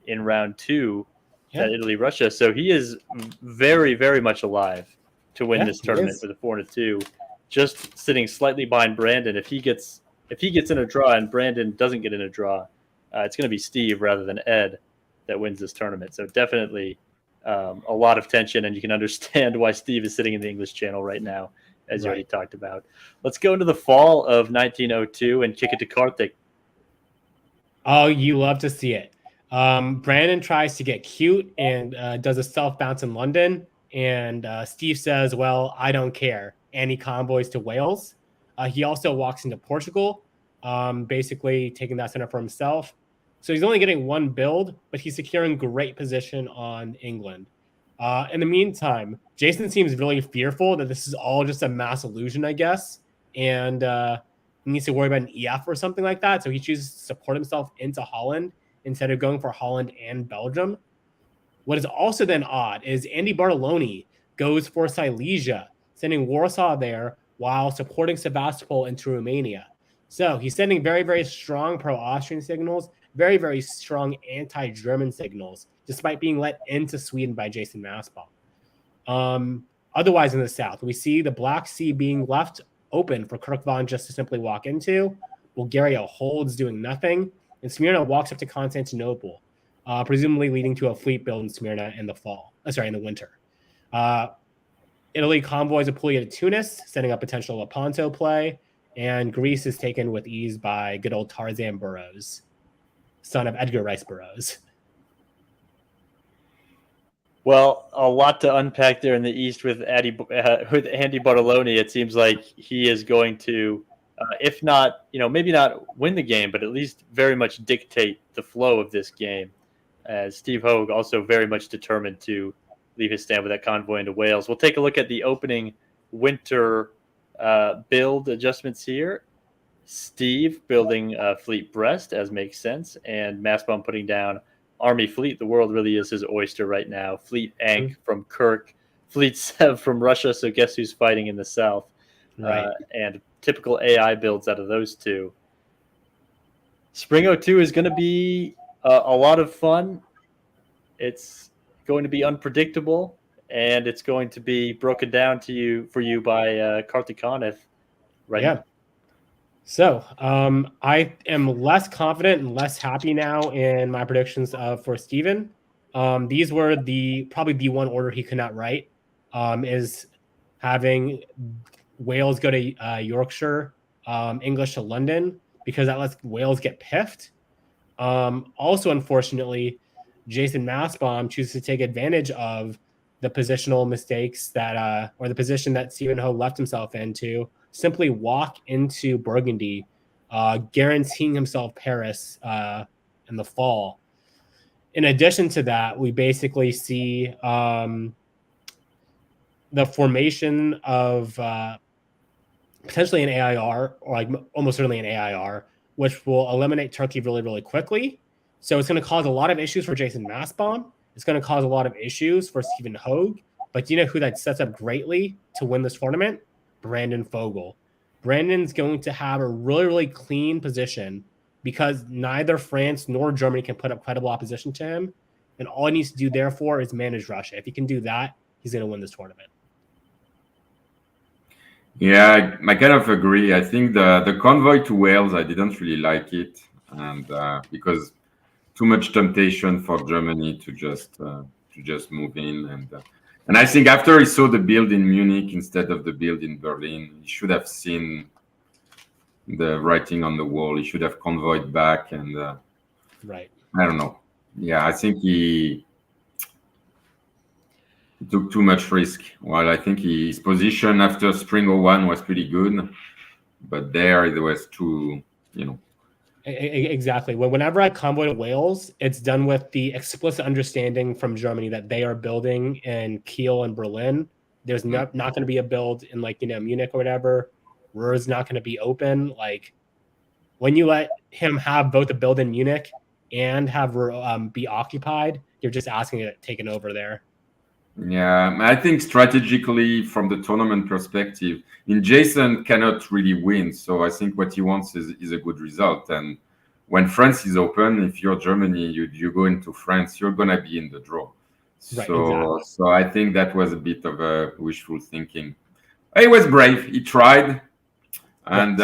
in round two at Italy-Russia. So he is very, very much alive to win this tournament with a 4-2. Just sitting slightly behind Brandon. If he gets in a draw and Brandon doesn't get in a draw, it's going to be Steve rather than Ed that wins this tournament. So definitely a lot of tension, and you can understand why Steve is sitting in the English Channel right now, as you already talked about. Let's go into the fall of 1902 and kick it to Karthik. Oh, you love to see it. Brandon tries to get cute and does a self-bounce in London, and Steve says, well, I don't care. And he convoys to Wales. He also walks into Portugal, basically taking that center for himself. So he's only getting one build, but he's securing great position on England. In the meantime, Jason seems really fearful that this is all just a mass illusion, I guess, and he needs to worry about an EF or something like that. So he chooses to support himself into Holland instead of going for Holland and Belgium. What is also then odd is Andy Bartoloni goes for Silesia, sending Warsaw there while supporting Sevastopol into Romania. So he's sending very, very strong pro-Austrian signals, very, very strong anti-German signals, despite being let into Sweden by Jason Massbaum. Otherwise, in the south, we see the Black Sea being left open for Kirk Von just to simply walk into. Bulgaria holds, doing nothing, and Smyrna walks up to Constantinople, presumably leading to a fleet build in Smyrna in the in the winter. Italy convoys Apulia to Tunis, setting up potential Lepanto play, and Greece is taken with ease by good old Tarzan Burrows, son of Edgar Rice Burroughs. Well, a lot to unpack there in the East with Andy Bartoloni. It seems like he is going to, if not, maybe not win the game, but at least very much dictate the flow of this game. As Steve Hogue also very much determined to leave his stand with that convoy into Wales. We'll take a look at the opening winter build adjustments here. Steve building Fleet Brest, as makes sense, and Massbaum putting down Army Fleet. The world really is his oyster right now. Fleet Ankh from Kirk, Fleet Sev from Russia, so guess who's fighting in the south? Right. And typical AI builds out of those two. Spring 02 is going to be a lot of fun. It's going to be unpredictable, and it's going to be broken down for you by Kartik Kaneth now. So I am less confident and less happy now in my predictions for Steven. These were probably the one order he could not write, is having Wales go to Yorkshire, English to London, because that lets Wales get piffed. Also, unfortunately, Jason Massbaum chooses to take advantage of the positional mistakes that, or the position that Stephen Hogue left himself into, simply walk into Burgundy, guaranteeing himself Paris in the fall. In addition to that, we basically see the formation of potentially an AIR, or like almost certainly an AIR, which will eliminate Turkey really, really quickly. So it's going to cause a lot of issues for Jason Massbaum. It's going to cause a lot of issues for Stephen Hogue. But do you know who that sets up greatly to win this tournament? Brandon Fogel. Brandon's going to have a really, really clean position because neither France nor Germany can put up credible opposition to him. And all he needs to do, therefore, is manage Russia. If he can do that, he's going to win this tournament. Yeah, I kind of agree. I think the convoy to Wales, I didn't really like it, and because too much temptation for Germany to just move in, and I think after he saw the build in Munich instead of the build in Berlin, he should have seen the writing on the wall. He should have convoyed back, and right. I don't know. Yeah, I think he took too much risk. While I think his position after Spring 01 was pretty good, but there was too, Exactly. Whenever I convoy to Wales, it's done with the explicit understanding from Germany that they are building in Kiel and Berlin. There's not going to be a build in Munich or whatever. Ruhr's not going to be open. Like when you let him have both a build in Munich and have be occupied, you're just asking it taken over there. Yeah, I think strategically from the tournament perspective, Jason cannot really win. So I think what he wants is a good result. And when France is open, if you're Germany, you go into France, you're going to be in the draw. Right, So, exactly. So I think that was a bit of a wishful thinking. He was brave. He tried. And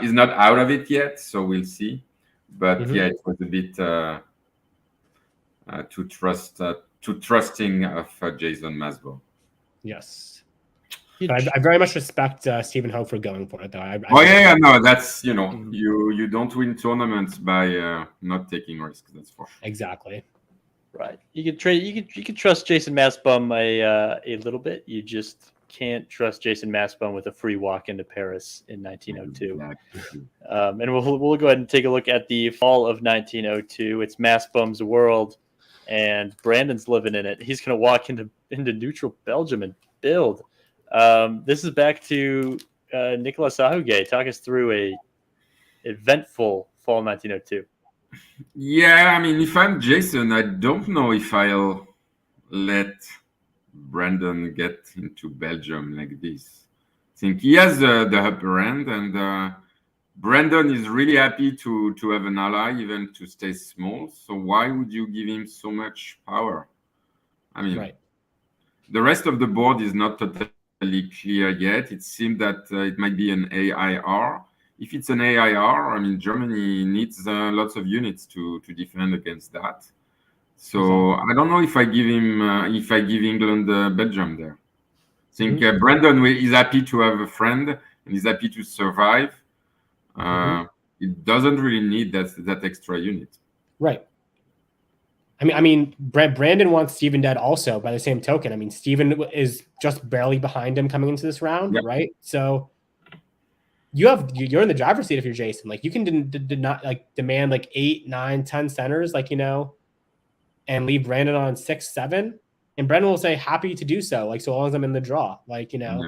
he's not out of it yet. So we'll see. But yeah, it was a bit too trusting of Jason Massbaum. Yes. But I very much respect Stephen Hogue for going for it, though. No, that's, you don't win tournaments by not taking risks. That's for sure. Exactly. Right. You can trust Jason Massbaum a little bit. You just can't trust Jason Massbaum with a free walk into Paris in 1902. Exactly. And we'll go ahead and take a look at the fall of 1902. It's Massbaum's world, and Brandon's living in it. He's going to walk into neutral Belgium and build. This is back to Nicolas Sahuguet. Talk us through a eventful fall 1902. Yeah, I mean, if I'm Jason, I don't know if I'll let Brandon get into Belgium like this. I think he has the upper end, and Brandon is really happy to have an ally, even to stay small. So why would you give him so much power? I mean, Right. the rest of the board is not totally clear yet. It seems that it might be an AIR. If it's an AIR, I mean, Germany needs lots of units to defend against that. So I don't know if I give him, if I give England Belgium there. I think Brandon is happy to have a friend and is happy to survive. It doesn't really need that extra unit. Right. I mean, Brandon wants Steven dead also by the same token. I mean, Steven is just barely behind him coming into this round, right? So you're in the driver's seat if you're Jason. Like, you can not like demand like 8, 9, 10 centers, like, you know, and leave Brandon on 6, 7, and Brandon will say happy to do so, like, so long as I'm in the draw, like, you know.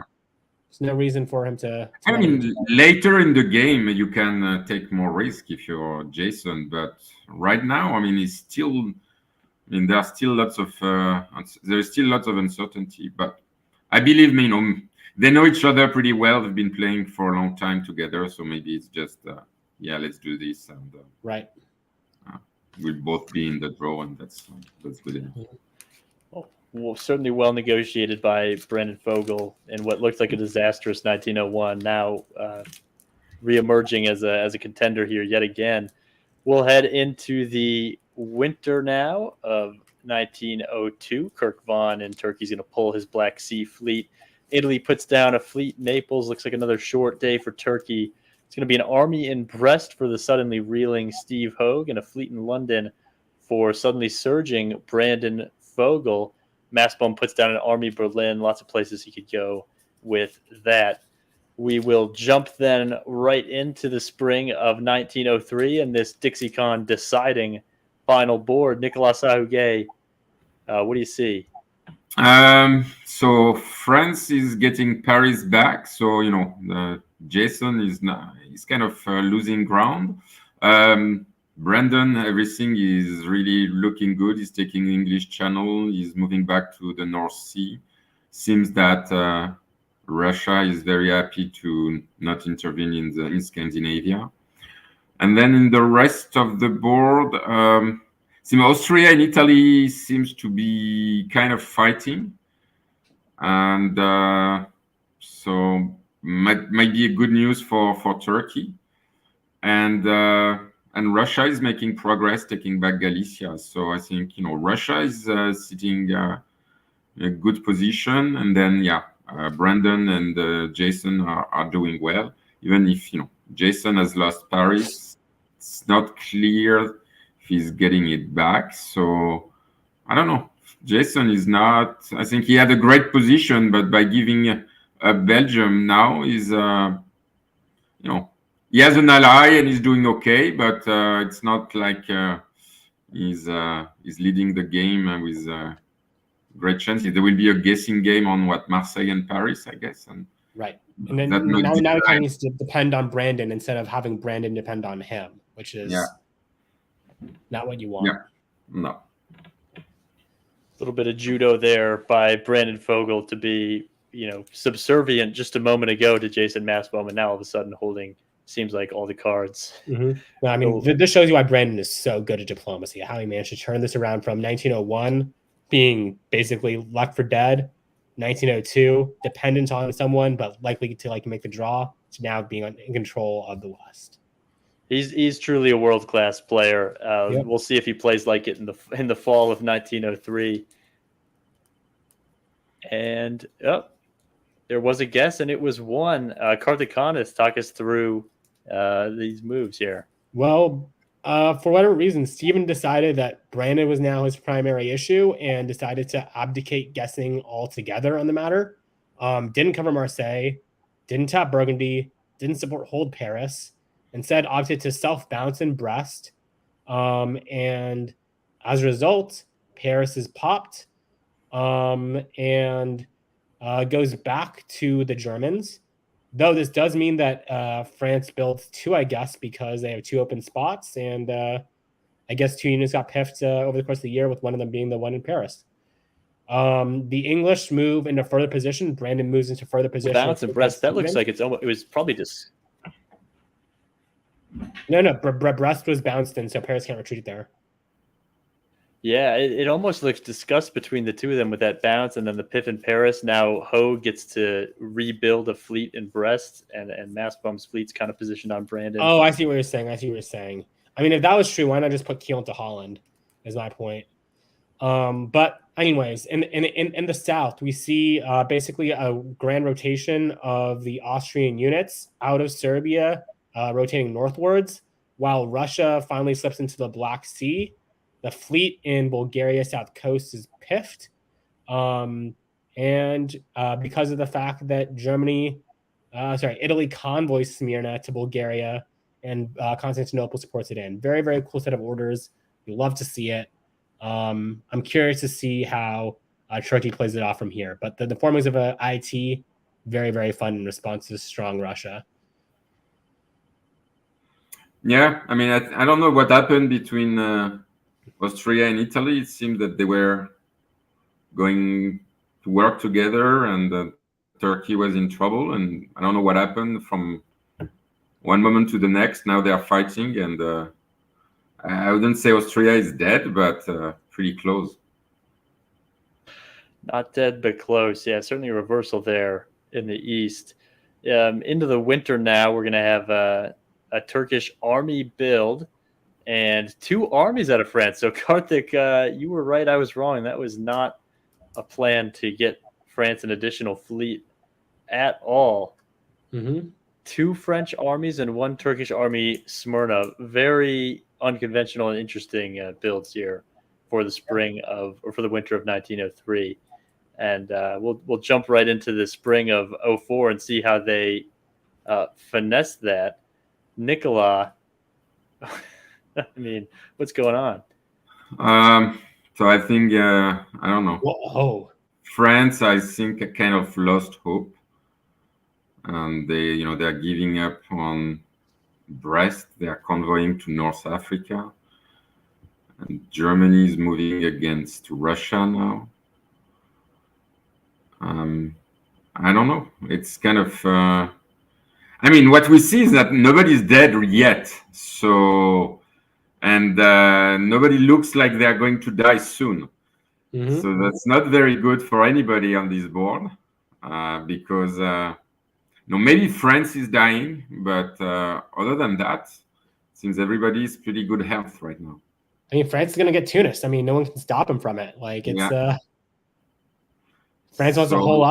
There's no reason for him to I mean, later in the game, you can take more risk if you're Jason. But right now, I mean, he's still. I mean, there's still lots of uncertainty. But I believe, you know, they know each other pretty well. They've been playing for a long time together. So maybe it's just, yeah, let's do this, and right. We'll both be in the draw, and that's good enough. Well, certainly well negotiated by Brandon Fogel in what looked like a disastrous 1901. Now reemerging as a contender here yet again. We'll head into the winter now of 1902. Kirk Vaughan in Turkey's going to pull his Black Sea fleet. Italy puts down a fleet in Naples. Looks like another short day for Turkey. It's going to be an army in Brest for the suddenly reeling Steve Hogue and a fleet in London for suddenly surging Brandon Fogel. Mastbaum puts down an army Berlin. Lots of places he could go with that. We will jump then right into the spring of 1903 and this DixieCon deciding final board. Nicolas Sahuguet, what do you see? So France is getting Paris back. So, you know, Jason is kind of losing ground. Brandon, everything is really looking good. He's taking English Channel. He's moving back to the North Sea. Seems that Russia is very happy to not intervene in Scandinavia. And then in the rest of the board, Austria and Italy seems to be kind of fighting. And so might be a good news for Turkey. And Russia is making progress, taking back Galicia. So I think, you know, Russia is sitting in a good position. And then, Brandon and Jason are doing well. Even if, you know, Jason has lost Paris, it's not clear if he's getting it back. So I don't know. Jason is not. I think he had a great position, but by giving Belgium now is, you know, he has an ally and he's doing okay, but it's not like he's leading the game with great chances. There will be a guessing game on Marseille and Paris, I guess. And right. And then now he kind of needs to depend on Brandon instead of having Brandon depend on him, which is not what you want. Yeah. No. A little bit of judo there by Brandon Fogel to be, you know, subservient just a moment ago to Jason Mastbaum, and now all of a sudden holding seems like all the cards. No, I mean, this shows you why Brandon is so good at diplomacy, how he managed to turn this around from 1901 being basically left for dead, 1902 dependent on someone but likely to like make the draw, to now being in control of the West. He's truly a world-class player. We'll see if he plays like it in the fall of 1903. And there was a guess, and it was one. Karthikanis, talk us through these moves here. Well, for whatever reason, Steven decided that Brandon was now his primary issue and decided to abdicate guessing altogether on the matter. Didn't cover Marseille, didn't tap Burgundy, didn't support hold Paris, instead opted to self-bounce in Brest. And as a result, Paris is popped and goes back to the Germans. Though this does mean that France built 2, I guess, because they have 2 open spots. And I guess 2 units got piffed over the course of the year, with one of them being the one in Paris. The English move into further position. Brandon moves into further position. Bounce and Brest. That looks like it was probably just. No. Brest was bounced in, so Paris can't retreat there. Yeah, it almost looks discussed between the two of them with that bounce, and then the Piff in Paris. Now Ho gets to rebuild a fleet in Brest, and Mastbaum's fleet's kind of positioned on Brandon. Oh, I see what you're saying. I mean, if that was true, why not just put Kiel into Holland? Is my point. But anyways, in the south, we see basically a grand rotation of the Austrian units out of Serbia, rotating northwards, while Russia finally slips into the Black Sea. The fleet in Bulgaria south coast is piffed, and because of the fact that Italy convoys Smyrna to Bulgaria, and Constantinople supports it in. Very, very cool set of orders. We love to see it. I'm curious to see how Turkey plays it off from here. But the formings of a IT, very, very fun in response to strong Russia. Yeah, I mean, I don't know what happened between Austria and Italy. It seemed that they were going to work together, and Turkey was in trouble. And I don't know what happened from one moment to the next. Now they are fighting, and I wouldn't say Austria is dead, but pretty close. Not dead, but close. Yeah, certainly a reversal there in the east. Into the winter now, we're going to have a Turkish army build and two armies out of France. So, Karthik, you were right. I was wrong. That was not a plan to get France an additional fleet at all. Mm-hmm. Two French armies and one Turkish army, Smyrna. Very unconventional and interesting builds here for the for the winter of 1903. And we'll jump right into the spring of 04 and see how they finesse that. Nicolas, I mean, what's going on? So I think I don't know. Whoa. France, I think, kind of lost hope, and they're giving up on Brest. They are convoying to North Africa, and Germany is moving against Russia now. I don't know. It's kind of. I mean, what we see is that nobody's dead yet. So, and nobody looks like they are going to die soon. Mm-hmm. So that's not very good for anybody on this board, because maybe France is dying, but other than that, it seems everybody is pretty good health right now. I mean, France is going to get Tunis. I mean, no one can stop him from it. Like it's France wants to hole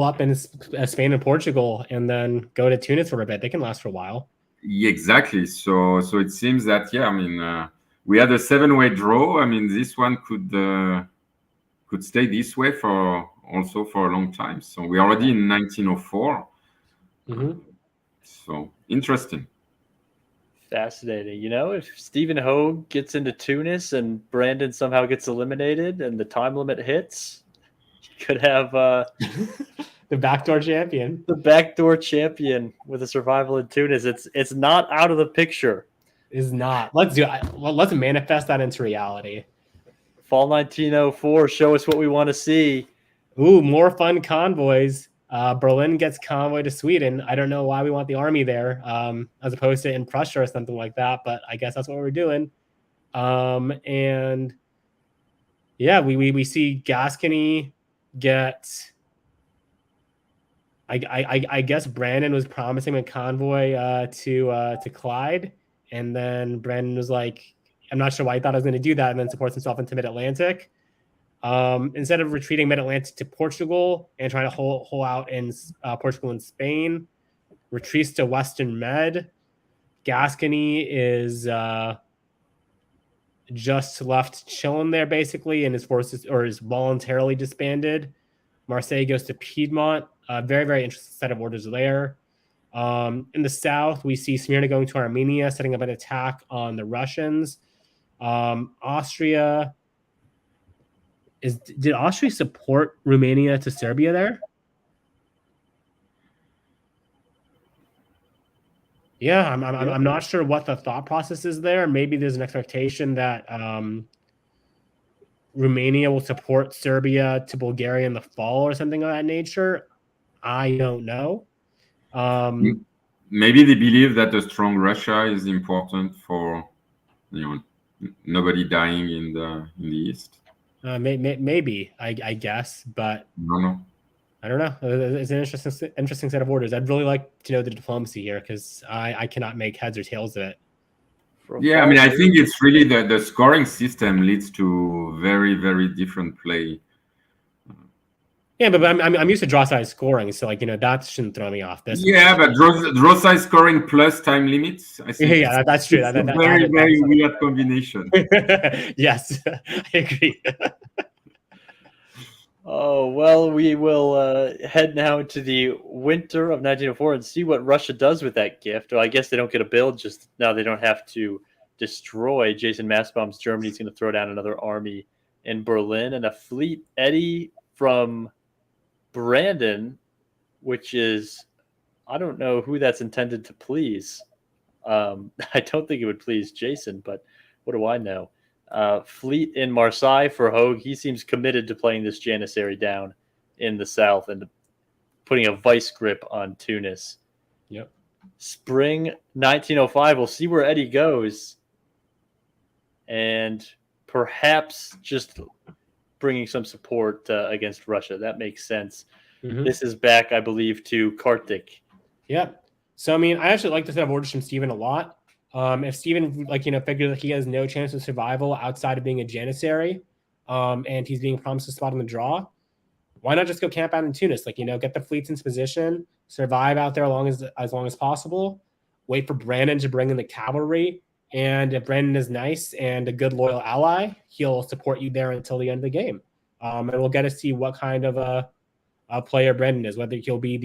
up in Spain and Portugal, and then go to Tunis for a bit. They can last for a while. Yeah, exactly. So it seems that I mean, we had a 7-way draw. I mean, this one could stay this way for a long time. So we're already in 1904. Mm-hmm. So interesting. Fascinating. If Stephen Hogue gets into Tunis and Brandon somehow gets eliminated and the time limit hits, you could have the backdoor champion. The backdoor champion with a survival in Tunis. It's not out of the picture. Is not. Let's do it. Let's manifest that into reality. Fall 1904. Show us what we want to see. Ooh, more fun convoys. Berlin gets convoy to Sweden. I don't know why we want the army there, as opposed to in Prussia or something like that. But I guess that's what we're doing. And yeah, we see Gascony get. I guess Brandon was promising a convoy to Clyde, and then Brandon was like, I'm not sure why he thought I was going to do that, and then supports himself into Mid-Atlantic. Instead of retreating Mid-Atlantic to Portugal and trying to hole out in Portugal and Spain, retreats to Western Med. Gascony is just left chilling there, basically, and his forces is voluntarily disbanded. Marseille goes to Piedmont. Very, very interesting set of orders there. In the south, we see Smyrna going to Armenia, setting up an attack on the Russians. Austria did Austria support Romania to Serbia there? Yeah, I'm not sure what the thought process is there. Maybe there's an expectation that Romania will support Serbia to Bulgaria in the fall or something of that nature. I don't know. maybe they believe that a strong Russia is important for, nobody dying in the East. Maybe, I guess, but No. I don't know. It's an interesting set of orders. I'd really like to know the diplomacy here because I cannot make heads or tails of it. Yeah, I mean, I think it's really the scoring system leads to very, very different play. Yeah, but I'm used to draw size scoring, so that shouldn't throw me off. This but draw size scoring plus time limits. I think yeah, that's true. It's a very weird combination. Yes, I agree. Oh, well, we will head now to the winter of 1904 and see what Russia does with that gift. Well, I guess they don't get a build, just now they don't have to destroy. Jason Massbaum's Germany's going to throw down another army in Berlin, and a fleet Eddie from Brandon, which is, I don't know who that's intended to please. I don't think it would please Jason, but what do I know? Fleet in Marseille for Hogue. He seems committed to playing this Janissary down in the south and putting a vice grip on Tunis. Yep. Spring 1905. We'll see where Eddie goes. And perhaps just bringing some support against Russia. That makes sense. Mm-hmm. This is back, I believe, to Kartik. Yep. So, I mean, I actually like the set of orders from Steven a lot. If Steven, figured that he has no chance of survival outside of being a Janissary, and he's being promised a spot on the draw, why not just go camp out in Tunis? Get the fleets into position, survive out there as long as possible, wait for Brandon to bring in the cavalry, and if Brandon is nice and a good loyal ally, he'll support you there until the end of the game. And we'll get to see what kind of a player Brandon is, whether he'll be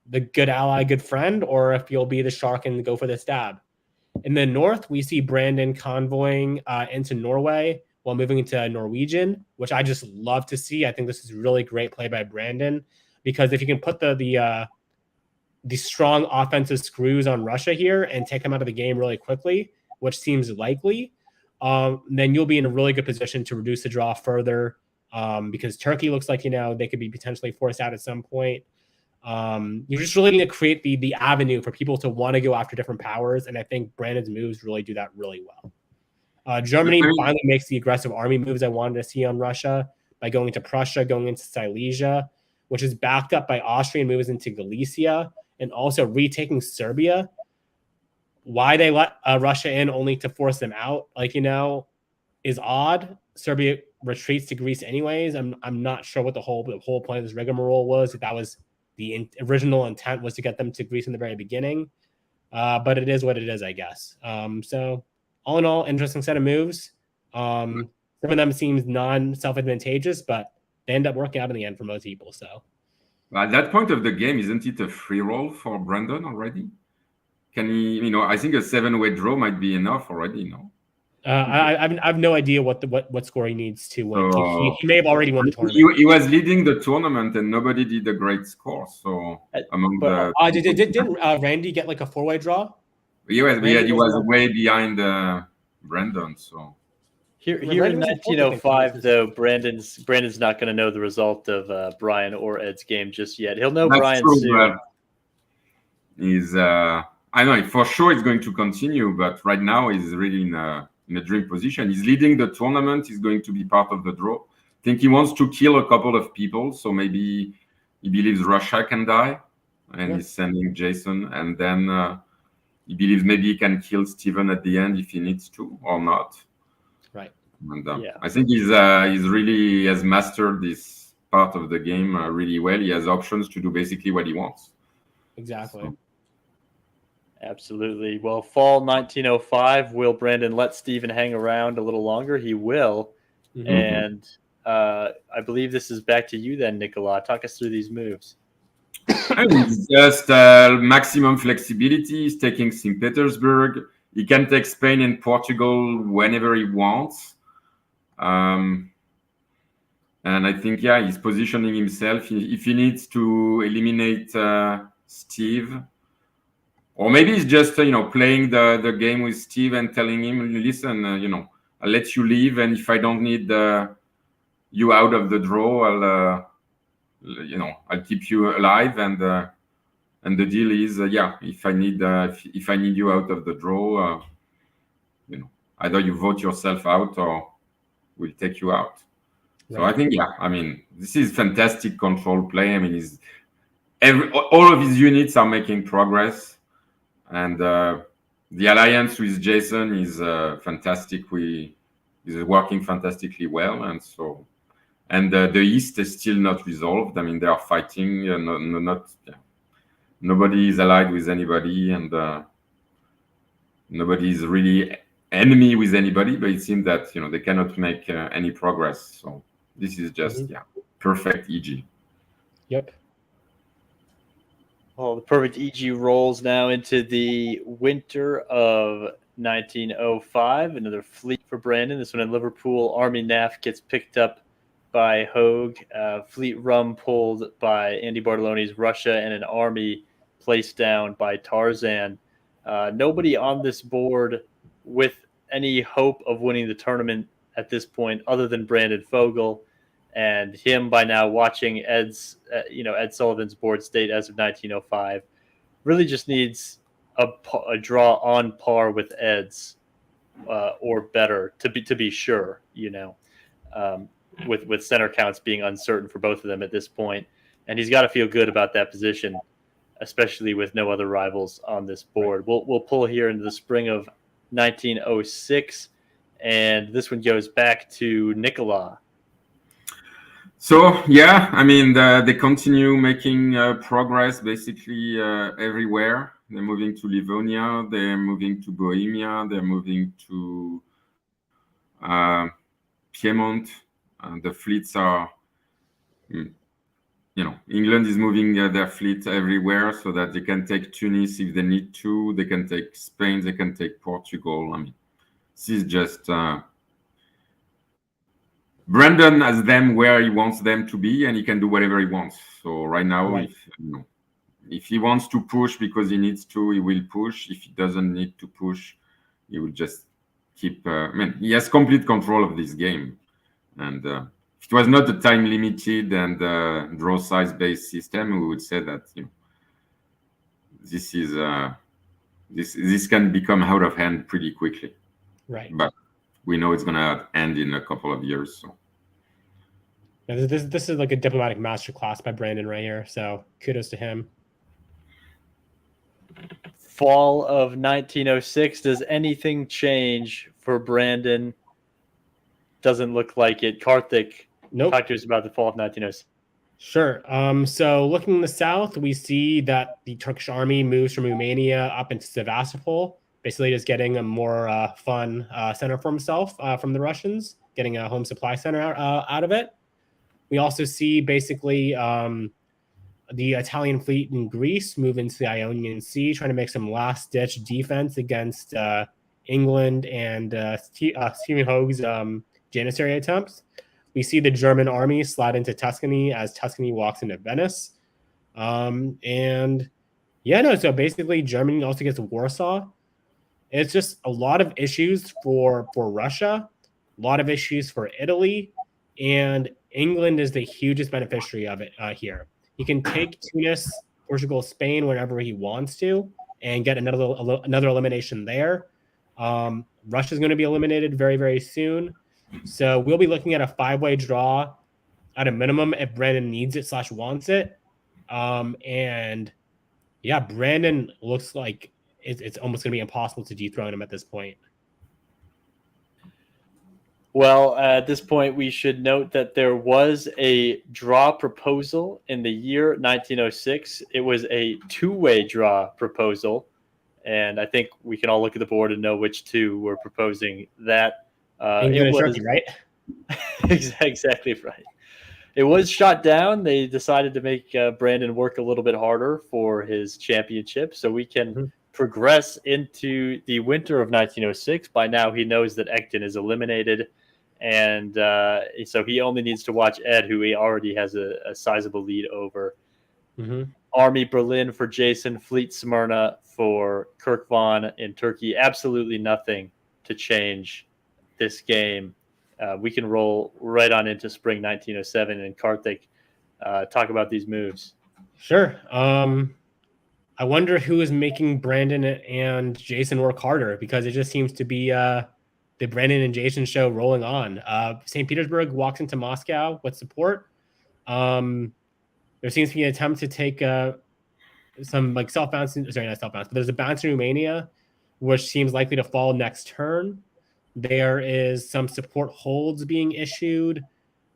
the good ally, good friend, or if you'll be the shark and go for the stab. In the north, we see Brandon convoying into Norway while moving into Norwegian, which I just love to see. I think this is really great play by Brandon, because if you can put the strong offensive screws on Russia here and take them out of the game really quickly, which seems likely, then you'll be in a really good position to reduce the draw further, because Turkey looks like, they could be potentially forced out at some point. You just really need to create the avenue for people to want to go after different powers, and I think Brandon's moves really do that really well. Germany finally makes the aggressive army moves I wanted to see on Russia by going into Prussia, going into Silesia, which is backed up by Austria and moves into Galicia, and also retaking Serbia. Why they let Russia in only to force them out, is odd. Serbia retreats to Greece anyways. I'm not sure what the whole point of this rigmarole was. If that was the original intent was to get them to Greece in the very beginning. But it is what it is, I guess. So all in all, interesting set of moves. Some of them seems non-self-advantageous, but they end up working out in the end for most people. So at that point of the game, isn't it a free roll for Brandon already? Can he, I think a 7-way draw might be enough already, no? I have no idea what score he needs to win. He may have already won the tournament. He was leading the tournament and nobody did a great score. So didn't Randy get a 4-way draw? He was way behind Brandon. So here in 1905, though, Brandon's not going to know the result of Brian or Ed's game just yet. He'll know Brian soon. He's I know for sure it's going to continue, but right now he's really in a dream position. He's leading the tournament. He's going to be part of the draw. I think he wants to kill a couple of people, so maybe he believes Russia can die, and he's sending Jason, and then he believes maybe he can kill Steven at the end if he needs to or not. Right. And I think he's really has mastered this part of the game really well. He has options to do basically what he wants. Exactly. So. Absolutely. Well, fall 1905, will Brandon let Steven hang around a little longer? He will. Mm-hmm. And I believe this is back to you then, Nicolas. Talk us through these moves. It's just maximum flexibility. He's taking St. Petersburg. He can take Spain and Portugal whenever he wants. And I think, he's positioning himself. If he needs to eliminate Steve, or maybe he's just, playing the game with Steve and telling him, listen, I'll let you leave. And if I don't need you out of the draw, I'll keep you alive. And And the deal is, if I need you out of the draw, either you vote yourself out or we'll take you out. So I think, this is fantastic control play. I mean, all of his units are making progress, and the alliance with Jason is fantastic. Is working fantastically well, and the East is still not resolved. I mean, they are fighting. Nobody is allied with anybody, and nobody is really enemy with anybody. But it seems that they cannot make any progress. So this is just perfect EG. Yep. Well, the perfect EG rolls now into the winter of 1905. Another fleet for Brandon. This one in Liverpool. Army NAF gets picked up by Hogue. Fleet Rum pulled by Andy Bartolone's Russia, and an army placed down by Tarzan. Nobody on this board with any hope of winning the tournament at this point other than Brandon Fogel. And him by now watching Ed Sullivan's board state as of 1905, really just needs a draw on par with Ed's or better to be sure. With center counts being uncertain for both of them at this point, and he's got to feel good about that position, especially with no other rivals on this board. We'll pull here into the spring of 1906, and this one goes back to Nicolas. So they continue making progress basically everywhere. They're moving to Livonia, they're moving to Bohemia, they're moving to Piedmont. The fleets are, England is moving their fleet everywhere so that they can take Tunis if they need to. They can take Spain, they can take Portugal. I mean, this is just. Brandon has them where he wants them to be, and he can do whatever he wants. So right now, if he wants to push because he needs to, he will push. If he doesn't need to push, he will just keep. He has complete control of this game, and if it was not a time limited and draw size based system, we would say that this is this can become out of hand pretty quickly. Right. But we know it's going to end in a couple of years. So this is like a diplomatic masterclass by Brandon right here. So kudos to him. Fall of 1906. Does anything change for Brandon? Doesn't look like it. Karthik, nope. Talk to us about the fall of 1906. Sure. So looking in the south, we see that the Turkish army moves from Romania up into Sevastopol, basically just getting a more fun center for himself from the Russians, getting a home supply center out of it. We also see basically the Italian fleet in Greece move into the Ionian Sea, trying to make some last-ditch defense against England and Stephen Hogue's Janissary attempts. We see the German army slide into Tuscany as Tuscany walks into Venice. So basically Germany also gets Warsaw. It's just a lot of issues for Russia, a lot of issues for Italy, and England is the hugest beneficiary of it here. He can take Tunis, Portugal, Spain whenever he wants to and get another elimination there. Russia's going to be eliminated very, very soon. So we'll be looking at a 5-way draw at a minimum if Brandon needs it / wants it. Brandon looks like it's almost going to be impossible to dethrone him at this point. Well, at this point, we should note that there was a draw proposal in the year 1906. It was a 2-way draw proposal, and I think we can all look at the board and know which two were proposing that. England and Turkey, right? Exactly right. It was shot down. They decided to make Brandon work a little bit harder for his championship, so we can progress into the winter of 1906. By now, he knows that Ekton is eliminated, and so he only needs to watch Ed, who he already has a sizable lead over. Army Berlin for Jason, Fleet Smyrna for Kirk Von in Turkey. Absolutely nothing to change this game. We can roll right on into spring 1907, and Karthik, talk about these moves. Sure. I wonder who is making Brandon and Jason work harder, because it just seems to be the Brandon and Jason show rolling on. St. Petersburg walks into Moscow with support. There seems to be an attempt to take some like self-bouncing, sorry, not self-bounce, but there's a bounce in Romania, which seems likely to fall next turn. There is some support holds being issued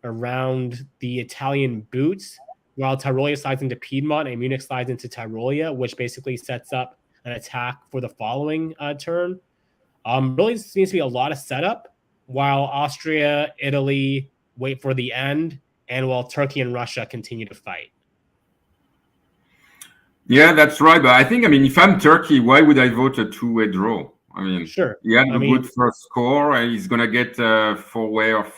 around the Italian boots, while Tyrolia slides into Piedmont and Munich slides into Tyrolia, which basically sets up an attack for the following turn. Really seems to be a lot of setup, while Austria, Italy wait for the end, and while Turkey and Russia continue to fight. Yeah, that's right. But I think, I mean, if I'm Turkey, why would I vote a two-way draw? I mean, sure, he had a good first score, and he's gonna get four-way of,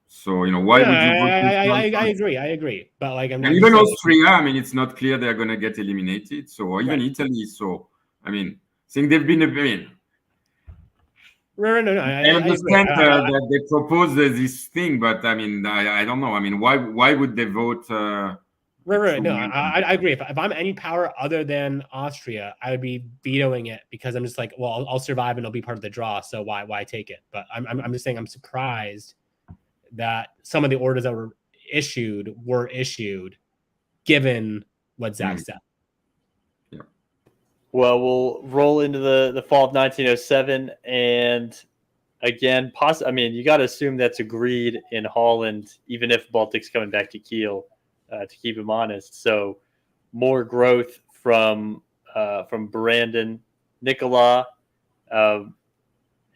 So why would you vote? I agree. But like, and even Austria, I mean, it's not clear they're gonna get eliminated. So or even Italy. So I mean, I think they've been. No. I understand that they propose this thing, but I mean, I don't know. I mean, why would they vote? Right. No, I agree. If I'm any power other than Austria, I would be vetoing it, because I'm just like, well, I'll survive and I'll be part of the draw. So why take it? But I'm just saying, I'm surprised that some of the orders that were issued given what Zach said. Yeah. Well, we'll roll into the fall of 1907, and again, I mean, you got to assume that's agreed in Holland, even if Baltic's coming back to Kiel, to keep him honest. So more growth from Brandon, Nicolas.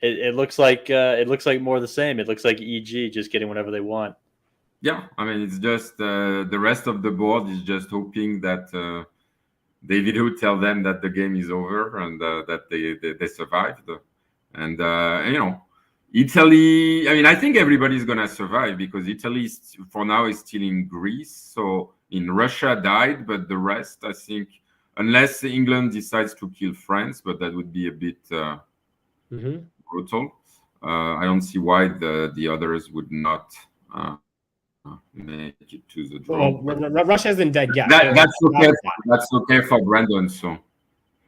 It looks like more of the same. It looks like EG just getting whatever they want. Yeah, I mean, it's just the rest of the board is just hoping that David would tell them that the game is over and that they survived. And Italy. I mean, I think everybody's gonna survive, because Italy for now is still in Greece. So in Russia died, but the rest, I think, unless England decides to kill France, but that would be a bit. Brutal. I don't see why the others would not make it to the draw. Well, Russia isn't dead yet. That's okay. That's okay for Brandon. So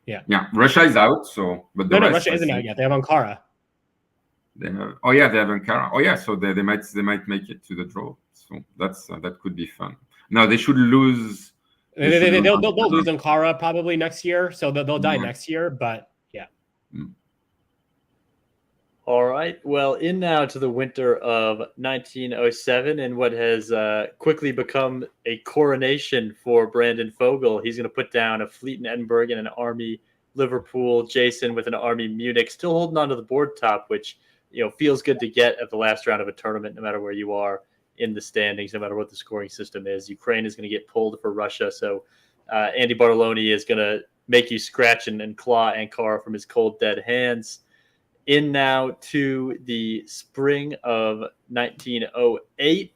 yeah, Russia is out. So but the rest, Russia isn't out yet. They have Ankara. They have Ankara. Oh yeah, so they might make it to the draw. So that could be fun. No, they should lose. They'll lose Ankara probably next year. So they'll die next year. But yeah. All right. Well, in now to the winter of 1907, and what has quickly become a coronation for Brandon Fogel. He's going to put down a fleet in Edinburgh and an army Liverpool. Jason with an army Munich, still holding on to the board top, which feels good to get at the last round of a tournament, no matter where you are in the standings, no matter what the scoring system is. Ukraine is going to get pulled for Russia, so Andy Bartoloni is going to make you scratch and claw Ankara from his cold, dead hands. In now to the spring of 1908.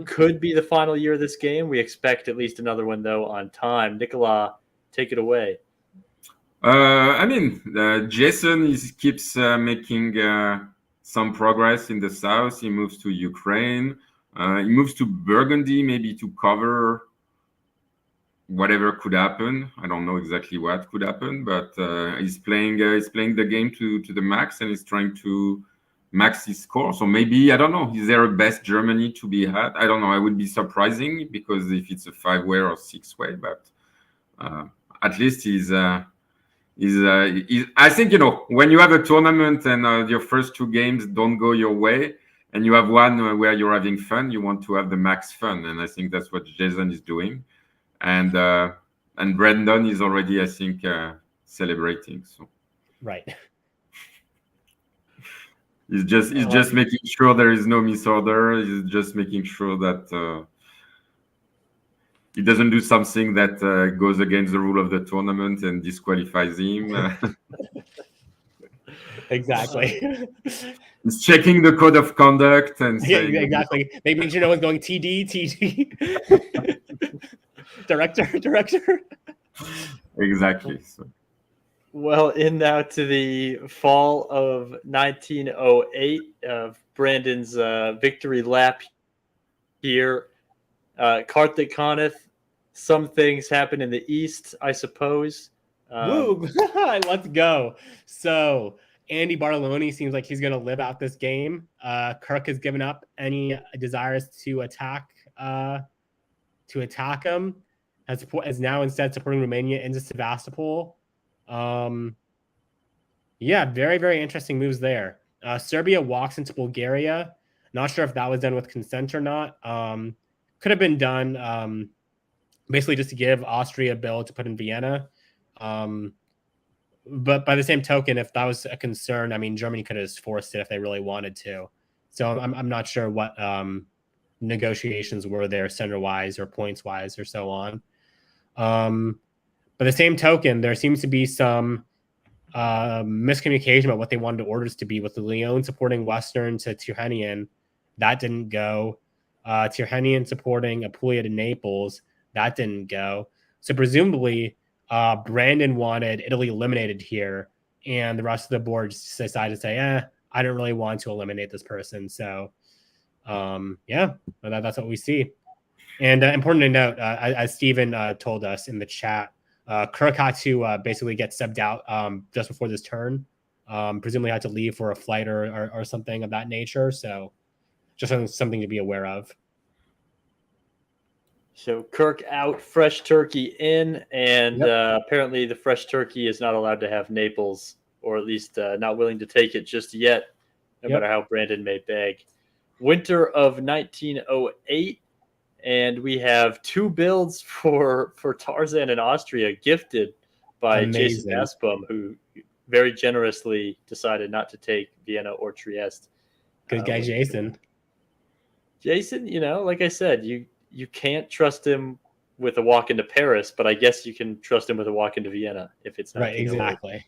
Could be the final year of this game. We expect at least another one, though, on time. Nicolas, take it away. I mean, Jason keeps making some progress in the south. He moves to Ukraine. He moves to Burgundy, maybe to cover whatever could happen. I don't know exactly what could happen, but he's playing the game to the max, and he's trying to max his score. So maybe, I don't know, is there a best Germany to be had? I don't know. I would be surprising, because if it's a 5-way or 6-way, but at least he's I think, when you have a tournament and your first two games don't go your way, and you have one where you're having fun, you want to have the max fun. And I think that's what Jason is doing. And Brandon is already, I think, celebrating. So right, he's just making sure there is no misorder. He's just making sure that he doesn't do something that goes against the rule of the tournament and disqualifies him. Exactly. He's checking the code of conduct and saying, exactly. Making sure no one's going TD. Director. Exactly. So. Well, in now to the fall of 1908, Brandon's victory lap here. Karthik Coneth some things happen in the East, I suppose. Woo! Let's go. So Andy Bartoloni seems like he's going to live out this game. Kirk has given up any desires to attack him. Has now instead supporting Romania into Sevastopol. Yeah, very, very interesting moves there. Serbia walks into Bulgaria. Not sure if that was done with consent or not. Could have been done basically just to give Austria a bill to put in Vienna. But by the same token, if that was a concern, I mean, Germany could have just forced it if they really wanted to. So I'm not sure what negotiations were there center-wise or points-wise or so on. By the same token, there seems to be some miscommunication about what they wanted orders to be with the Lyon supporting Western to Tyrrhenian. That didn't go. Tyrrhenian supporting Apulia to Naples. That didn't go. So presumably, Brandon wanted Italy eliminated here, and the rest of the board just decided to say, I don't really want to eliminate this person. So, yeah, that's what we see. And important to note, as Steven told us in the chat, Kirk had to basically get subbed out just before this turn. Presumably had to leave for a flight or something of that nature. So just something to be aware of. So Kirk out, fresh turkey in, and apparently the fresh turkey is not allowed to have Naples, or at least not willing to take it just yet, no matter how Brandon may beg. Winter of 1908, and we have 2 builds for Tarzan in Austria gifted by Jason Aspum, who very generously decided not to take Vienna or Trieste. Good guy, Jason. Jason, like I said, you can't trust him with a walk into Paris, but I guess you can trust him with a walk into Vienna if it's not. Right, exactly.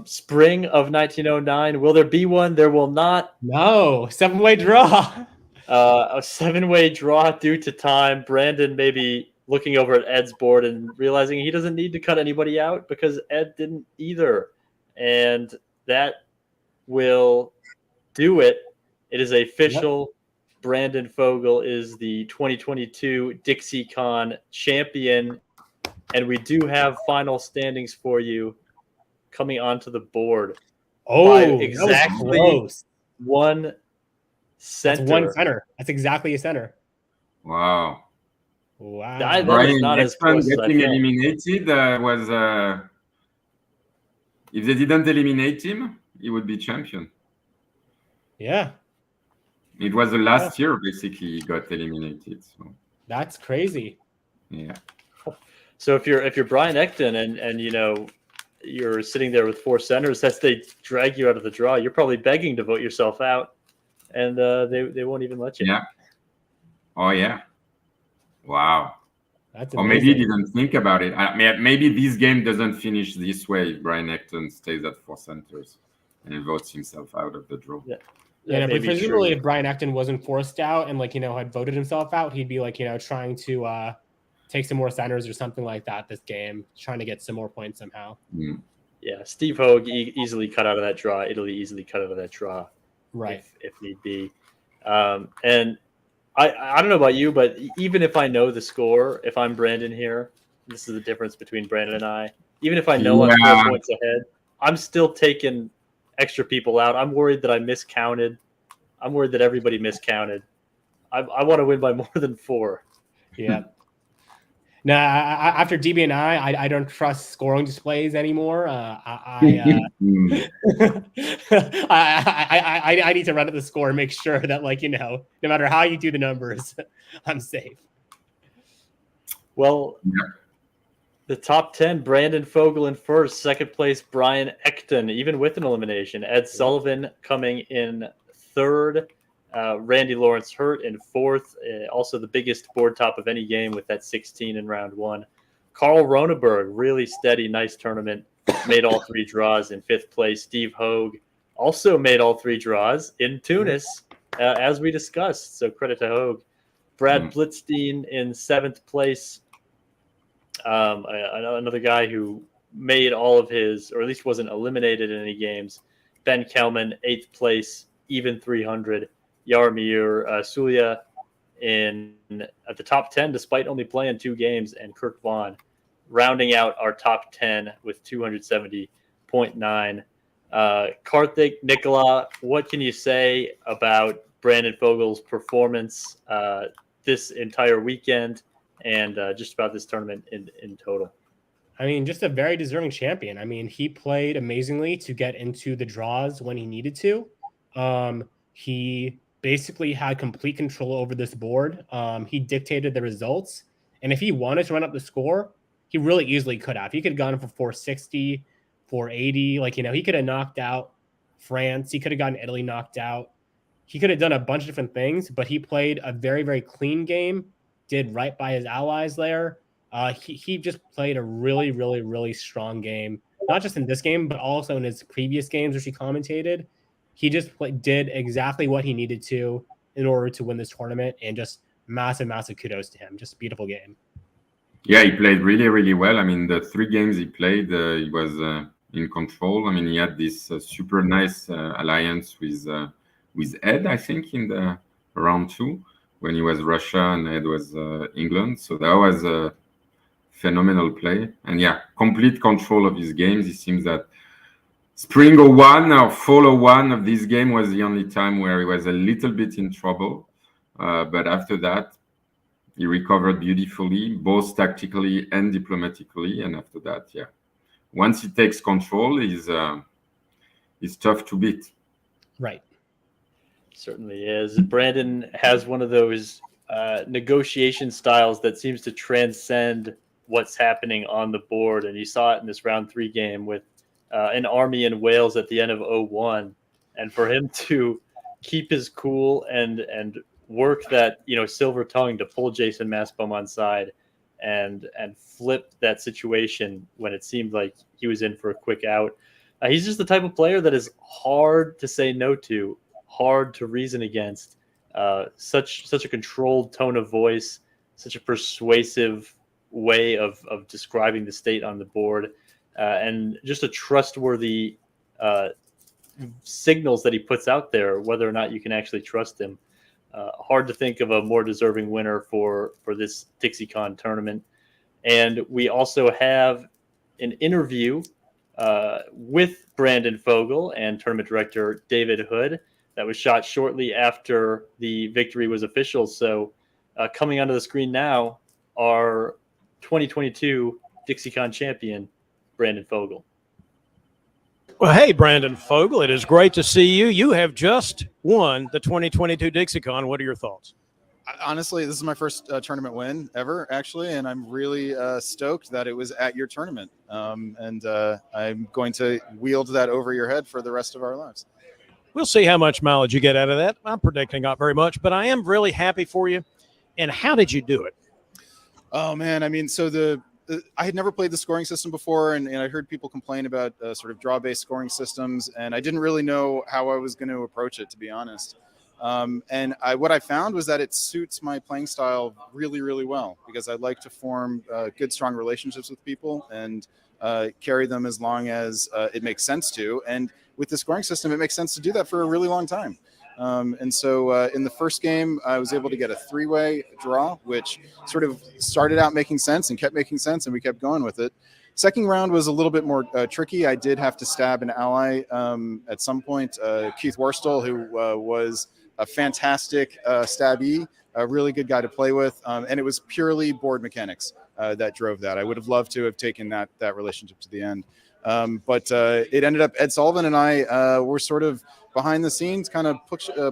Spring of 1909. Will there be one? There will not. No, 7-way draw. A 7-way draw due to time. Brandon maybe looking over at Ed's board and realizing he doesn't need to cut anybody out because Ed didn't either. And that will do it. It is official. Yep. Brandon Fogel is the 2022 DixieCon champion. And we do have final standings for you coming onto the board. Oh, exactly one center. That's one center. That's exactly a center. Wow. That is not as close getting eliminated was if they didn't eliminate him, he would be champion. Yeah. It was the last year basically he got eliminated. So that's crazy. Yeah. So if you're Brian Ecton and you're sitting there with 4 centers as they drag you out of the draw, you're probably begging to vote yourself out, and they won't even let you. Yeah. Oh yeah. Wow. That's or maybe he didn't think about it. Maybe this game doesn't finish this way. Brian Ecton stays at 4 centers and votes himself out of the draw. Yeah. Yeah, but presumably if Brian Ecton wasn't forced out and had voted himself out, he'd be trying to take some more centers or something like that this game, trying to get some more points somehow. Mm. Yeah, Steve Hogue easily cut out of that draw. Italy easily cut out of that draw, right? If need be. And I don't know about you, but even if I know the score, if I'm Brandon here, this is the difference between Brandon and I. Even if I know I'm 4 points ahead, I'm still taking extra people out. I'm worried that I miscounted. I'm worried that everybody miscounted. I want to win by more than 4. Yeah. No, after DB and I don't trust scoring displays anymore. I need to run at the score and make sure that no matter how you do the numbers, I'm safe. Well, the top 10, Brandon Fogel in first, second place, Brian Ecton, even with an elimination. Ed Sullivan coming in third, Randy Lawrence Hurt in fourth, also the biggest board top of any game with that 16 in round 1. Carl Roneberg, really steady, nice tournament, made all 3 draws in 5th place. Steve Hogue also made all 3 draws in Tunis, as we discussed, so credit to Hogue. Brad Blitzstein in 7th place. Another guy who made all of his, or at least wasn't eliminated in any games. Ben Kelman, 8th place, even 300. Jaromir Sulia at the top 10 despite only playing 2 games, and Kirk Vaughn rounding out our top 10 with 270.9. Karthik, Nikola, what can you say about Brandon Fogel's performance this entire weekend and just about this tournament in total? I mean, just a very deserving champion. I mean, he played amazingly to get into the draws when he needed to. He basically had complete control over this board. He dictated the results. And if he wanted to run up the score, he really easily could have. He could have gone for 460, 480. Like, he could have knocked out France. He could have gotten Italy knocked out. He could have done a bunch of different things, but he played a very, very clean game, did right by his allies there. He just played a really, really, really strong game, not just in this game, but also in his previous games, which he commentated. He just did exactly what he needed to in order to win this tournament, and just massive, massive kudos to him. Just a beautiful game. Yeah, he played really, really well. I mean, the 3 games he played, he was in control. I mean, he had this super nice alliance with Ed, I think, in the round 2 when he was Russia and Ed was England. So that was a phenomenal play. And yeah, complete control of his games. It seems that Spring 01 or Fall 01 of this game was the only time where he was a little bit in trouble. But after that, he recovered beautifully, both tactically and diplomatically. And after that, yeah, once he takes control, he's tough to beat. Right. Certainly is. Brandon has one of those negotiation styles that seems to transcend what's happening on the board. And you saw it in this round 3 game with an army in Wales at the end of 01. And for him to keep his cool and work that, silver tongue to pull Jason Maspum on side and flip that situation when it seemed like he was in for a quick out. He's just the type of player that is hard to say no to, hard to reason against. Such a controlled tone of voice, such a persuasive way of describing the state on the board, and just a trustworthy signals that he puts out there, whether or not you can actually trust him. Hard to think of a more deserving winner for this DixieCon tournament. And we also have an interview with Brandon Fogel and tournament director David Hood that was shot shortly after the victory was official. So coming onto the screen now, our 2022 DixieCon champion, Brandon Fogel. Well, hey, Brandon Fogel, it is great to see you. You have just won the 2022 DixieCon. What are your thoughts? Honestly, this is my first tournament win ever, actually, and I'm really stoked that it was at your tournament. And I'm going to wield that over your head for the rest of our lives. We'll see how much mileage you get out of that. I'm predicting not very much, but I am really happy for you. And how did you do it? Oh, man. I mean, so I had never played the scoring system before, and I heard people complain about sort of draw-based scoring systems, and I didn't really know how I was going to approach it, to be honest. And what I found was that it suits my playing style really, really well, because I like to form good, strong relationships with people and carry them as long as it makes sense to. And with the scoring system, it makes sense to do that for a really long time. And so in the first game, I was able to get a 3-way draw, which sort of started out making sense and kept making sense, and we kept going with it. Second round was a little bit more tricky. I did have to stab an ally at some point, Keith Worstel, who was a fantastic stabby, a really good guy to play with. And it was purely board mechanics that drove that. I would have loved to have taken that relationship to the end. But it ended up Ed Sullivan and I were sort of behind the scenes, kind of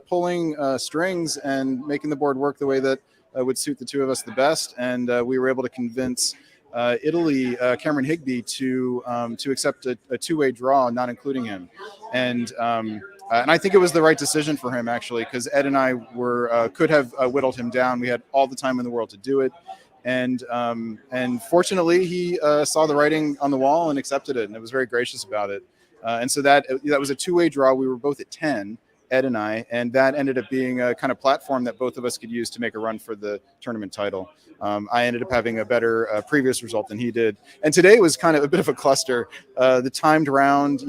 pulling strings and making the board work the way that would suit the two of us the best. And we were able to convince Italy, Cameron Higby, to accept a 2-way draw, not including him. And I think it was the right decision for him, actually, because Ed and I could have whittled him down. We had all the time in the world to do it. And fortunately, he saw the writing on the wall and accepted it, and it was very gracious about it. And so that was a 2-way draw. We were both at 10, Ed and I, and that ended up being a kind of platform that both of us could use to make a run for the tournament title. I ended up having a better previous result than he did. And today was kind of a bit of a cluster. The timed round,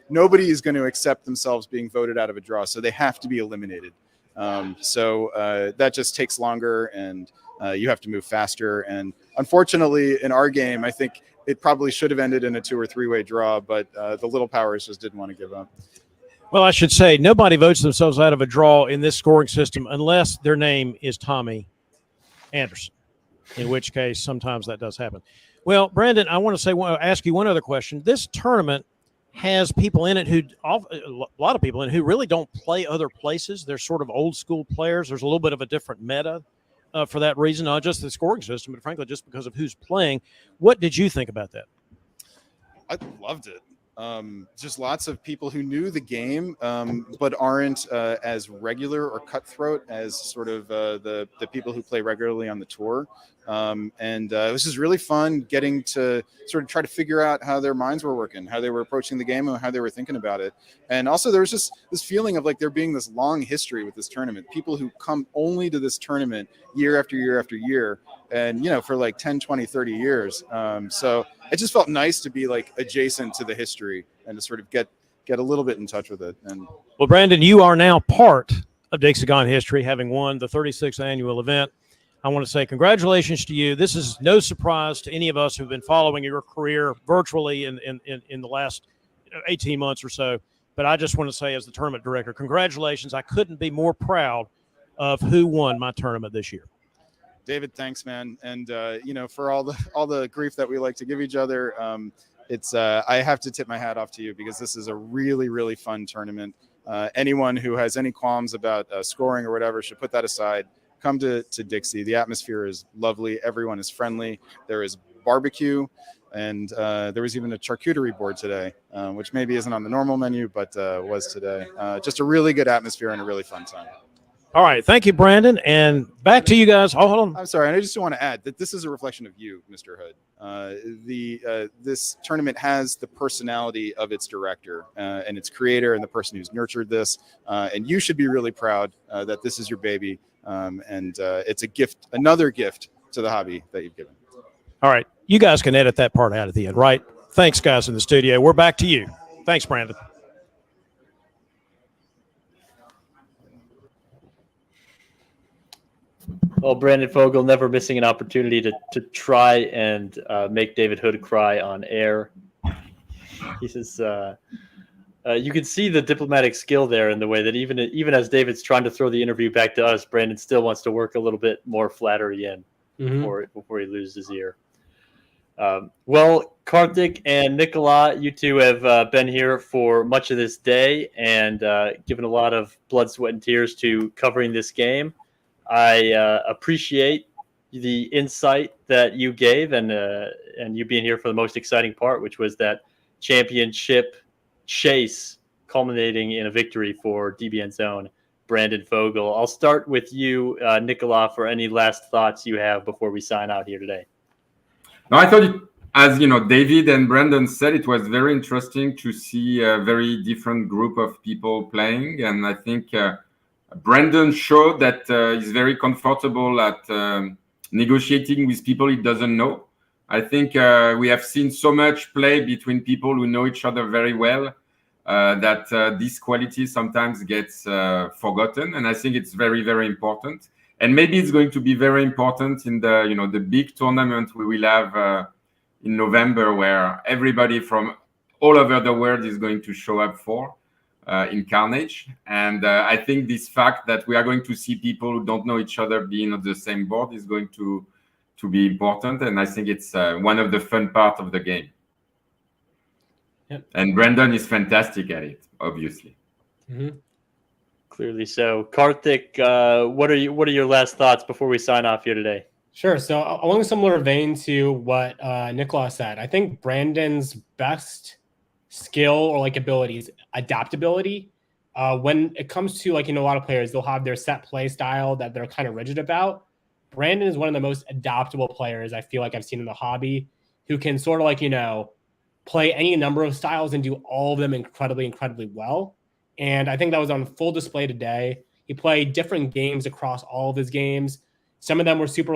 nobody is going to accept themselves being voted out of a draw, so they have to be eliminated. So that just takes longer, and you have to move faster. And unfortunately, in our game, I think it probably should have ended in a 2 or 3-way draw, but the little powers just didn't want to give up. Well, I should say nobody votes themselves out of a draw in this scoring system unless their name is Tommy Anderson, in which case sometimes that does happen. Well, Brandon, I want to ask you one other question. This tournament has people in it a lot of people in it who really don't play other places. They're sort of old school players. There's a little bit of a different meta for that reason, not just the scoring system, but frankly, just because of who's playing. What did you think about that? I loved it. Just lots of people who knew the game, but aren't as regular or cutthroat as sort of the people who play regularly on the tour. And it was just really fun getting to sort of try to figure out how their minds were working, how they were approaching the game, and how they were thinking about it. And also there was just this feeling of like there being this long history with this tournament, people who come only to this tournament year after year after year, and for like 10, 20, 30 years. So it just felt nice to be like adjacent to the history and to sort of get a little bit in touch with it. And well, Brandon, you are now part of DixieCon history, having won the 36th annual event. I want to say congratulations to you. This is no surprise to any of us who've been following your career virtually in the last 18 months or so. But I just want to say, as the tournament director, congratulations. I couldn't be more proud of who won my tournament this year. David, thanks, man. And for all the grief that we like to give each other, I have to tip my hat off to you, because this is a really, really fun tournament. Anyone who has any qualms about scoring or whatever should put that aside. Come to Dixie. The atmosphere is lovely. Everyone is friendly. There is barbecue, and there was even a charcuterie board today, which maybe isn't on the normal menu, but was today. Just a really good atmosphere and a really fun time. All right. Thank you, Brandon. And back to you guys. Oh, hold on. I'm sorry. And I just want to add that this is a reflection of you, Mr. Hood. This tournament has the personality of its director and its creator and the person who's nurtured this. And you should be really proud that this is your baby. And it's a gift, another gift to the hobby that you've given. All right. You guys can edit that part out at the end, right? Thanks, guys, in the studio. We're back to you. Thanks, Brandon. Well, Brandon Fogel never missing an opportunity to try and make David Hood cry on air. He says, you can see the diplomatic skill there in the way that even as David's trying to throw the interview back to us, Brandon still wants to work a little bit more flattery in before he loses his ear. Well, Karthik and Nicola, you two have been here for much of this day and given a lot of blood, sweat, and tears to covering this game. I appreciate the insight that you gave and you being here for the most exciting part, which was that championship chase culminating in a victory for DBN's own Brandon Fogel. I'll start with you, Nicola, for any last thoughts you have before we sign out here today. No, I thought, as David and Brandon said, it was very interesting to see a very different group of people playing. And I think Brandon showed that he's very comfortable at negotiating with people he doesn't know. I think we have seen so much play between people who know each other very well that this quality sometimes gets forgotten. And I think it's very, very important. And maybe it's going to be very important in the the big tournament we will have in November, where everybody from all over the world is going to show up for. In Carnage. And I think this fact that we are going to see people who don't know each other being on the same board is going to be important. And I think it's one of the fun parts of the game. Yep. And Brandon is fantastic at it, obviously. Mm-hmm. Clearly so. Karthik, what are your last thoughts before we sign off here today? Sure. So along a similar vein to what Nicola said, I think Brandon's best skill or abilities, adaptability. When it comes to a lot of players, they'll have their set play style that they're kind of rigid about. Brandon is one of the most adaptable players I feel like I've seen in the hobby, who can sort of play any number of styles and do all of them incredibly, incredibly well. And I think that was on full display today. He played different games across all of his games. Some of them were super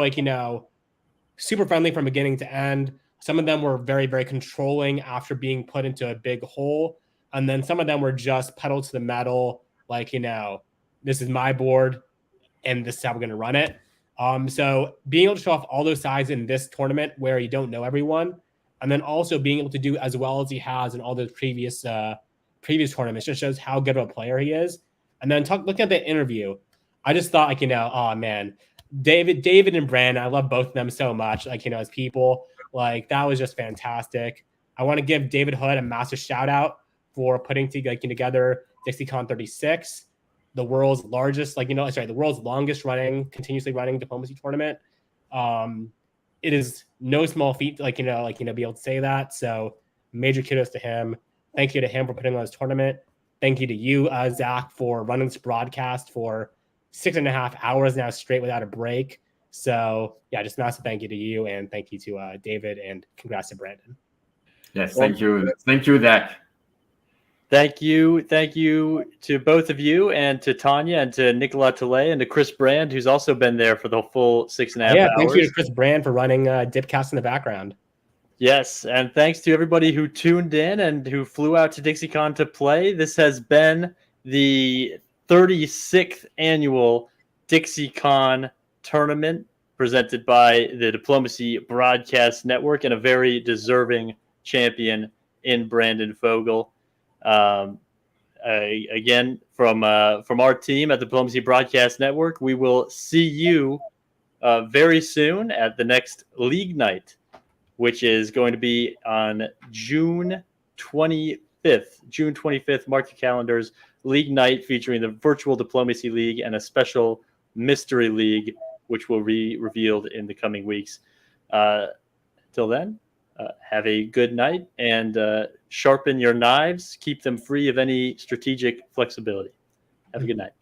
super friendly from beginning to end. Some of them were very, very controlling after being put into a big hole. And then some of them were just pedal to the metal, this is my board, and this is how we're going to run it. So being able to show off all those sides in this tournament where you don't know everyone, and then also being able to do as well as he has in all those previous tournaments just shows how good of a player he is. And then looking at the interview, I just thought, like, oh man, David and Brandon, I love both of them so much. Like, as people, like, that was just fantastic. I want to give David Hood a massive shout out for putting together DixieCon 36, the world's largest, the world's longest running, continuously running diplomacy tournament. It is no small feat, be able to say that. So major kudos to him. Thank you to him for putting on this tournament. Thank you to you, Zach, for running this broadcast for 6.5 hours now straight without a break. So yeah, just massive thank you to you, and thank you to David, and congrats to Brandon. Yes, thank you. Thank you, Zach. Thank you to both of you, and to Tanya, and to Nicolas Tillet, and to Chris Brand, who's also been there for the full 6.5 hours. Yeah, thank you to Chris Brand for running Dipcast in the background. Yes, and thanks to everybody who tuned in and who flew out to DixieCon to play. This has been the 36th annual DixieCon tournament presented by the Diplomacy Broadcast Network, and a very deserving champion in Brandon Fogel. Again, from our team at the Diplomacy Broadcast Network, we will see you very soon at the next League Night, which is going to be on June 25th. June 25th, mark your calendars. League Night featuring the Virtual Diplomacy League and a special Mystery League, which will be revealed in the coming weeks. Till then, have a good night, and sharpen your knives. Keep them free of any strategic flexibility. Have a good night.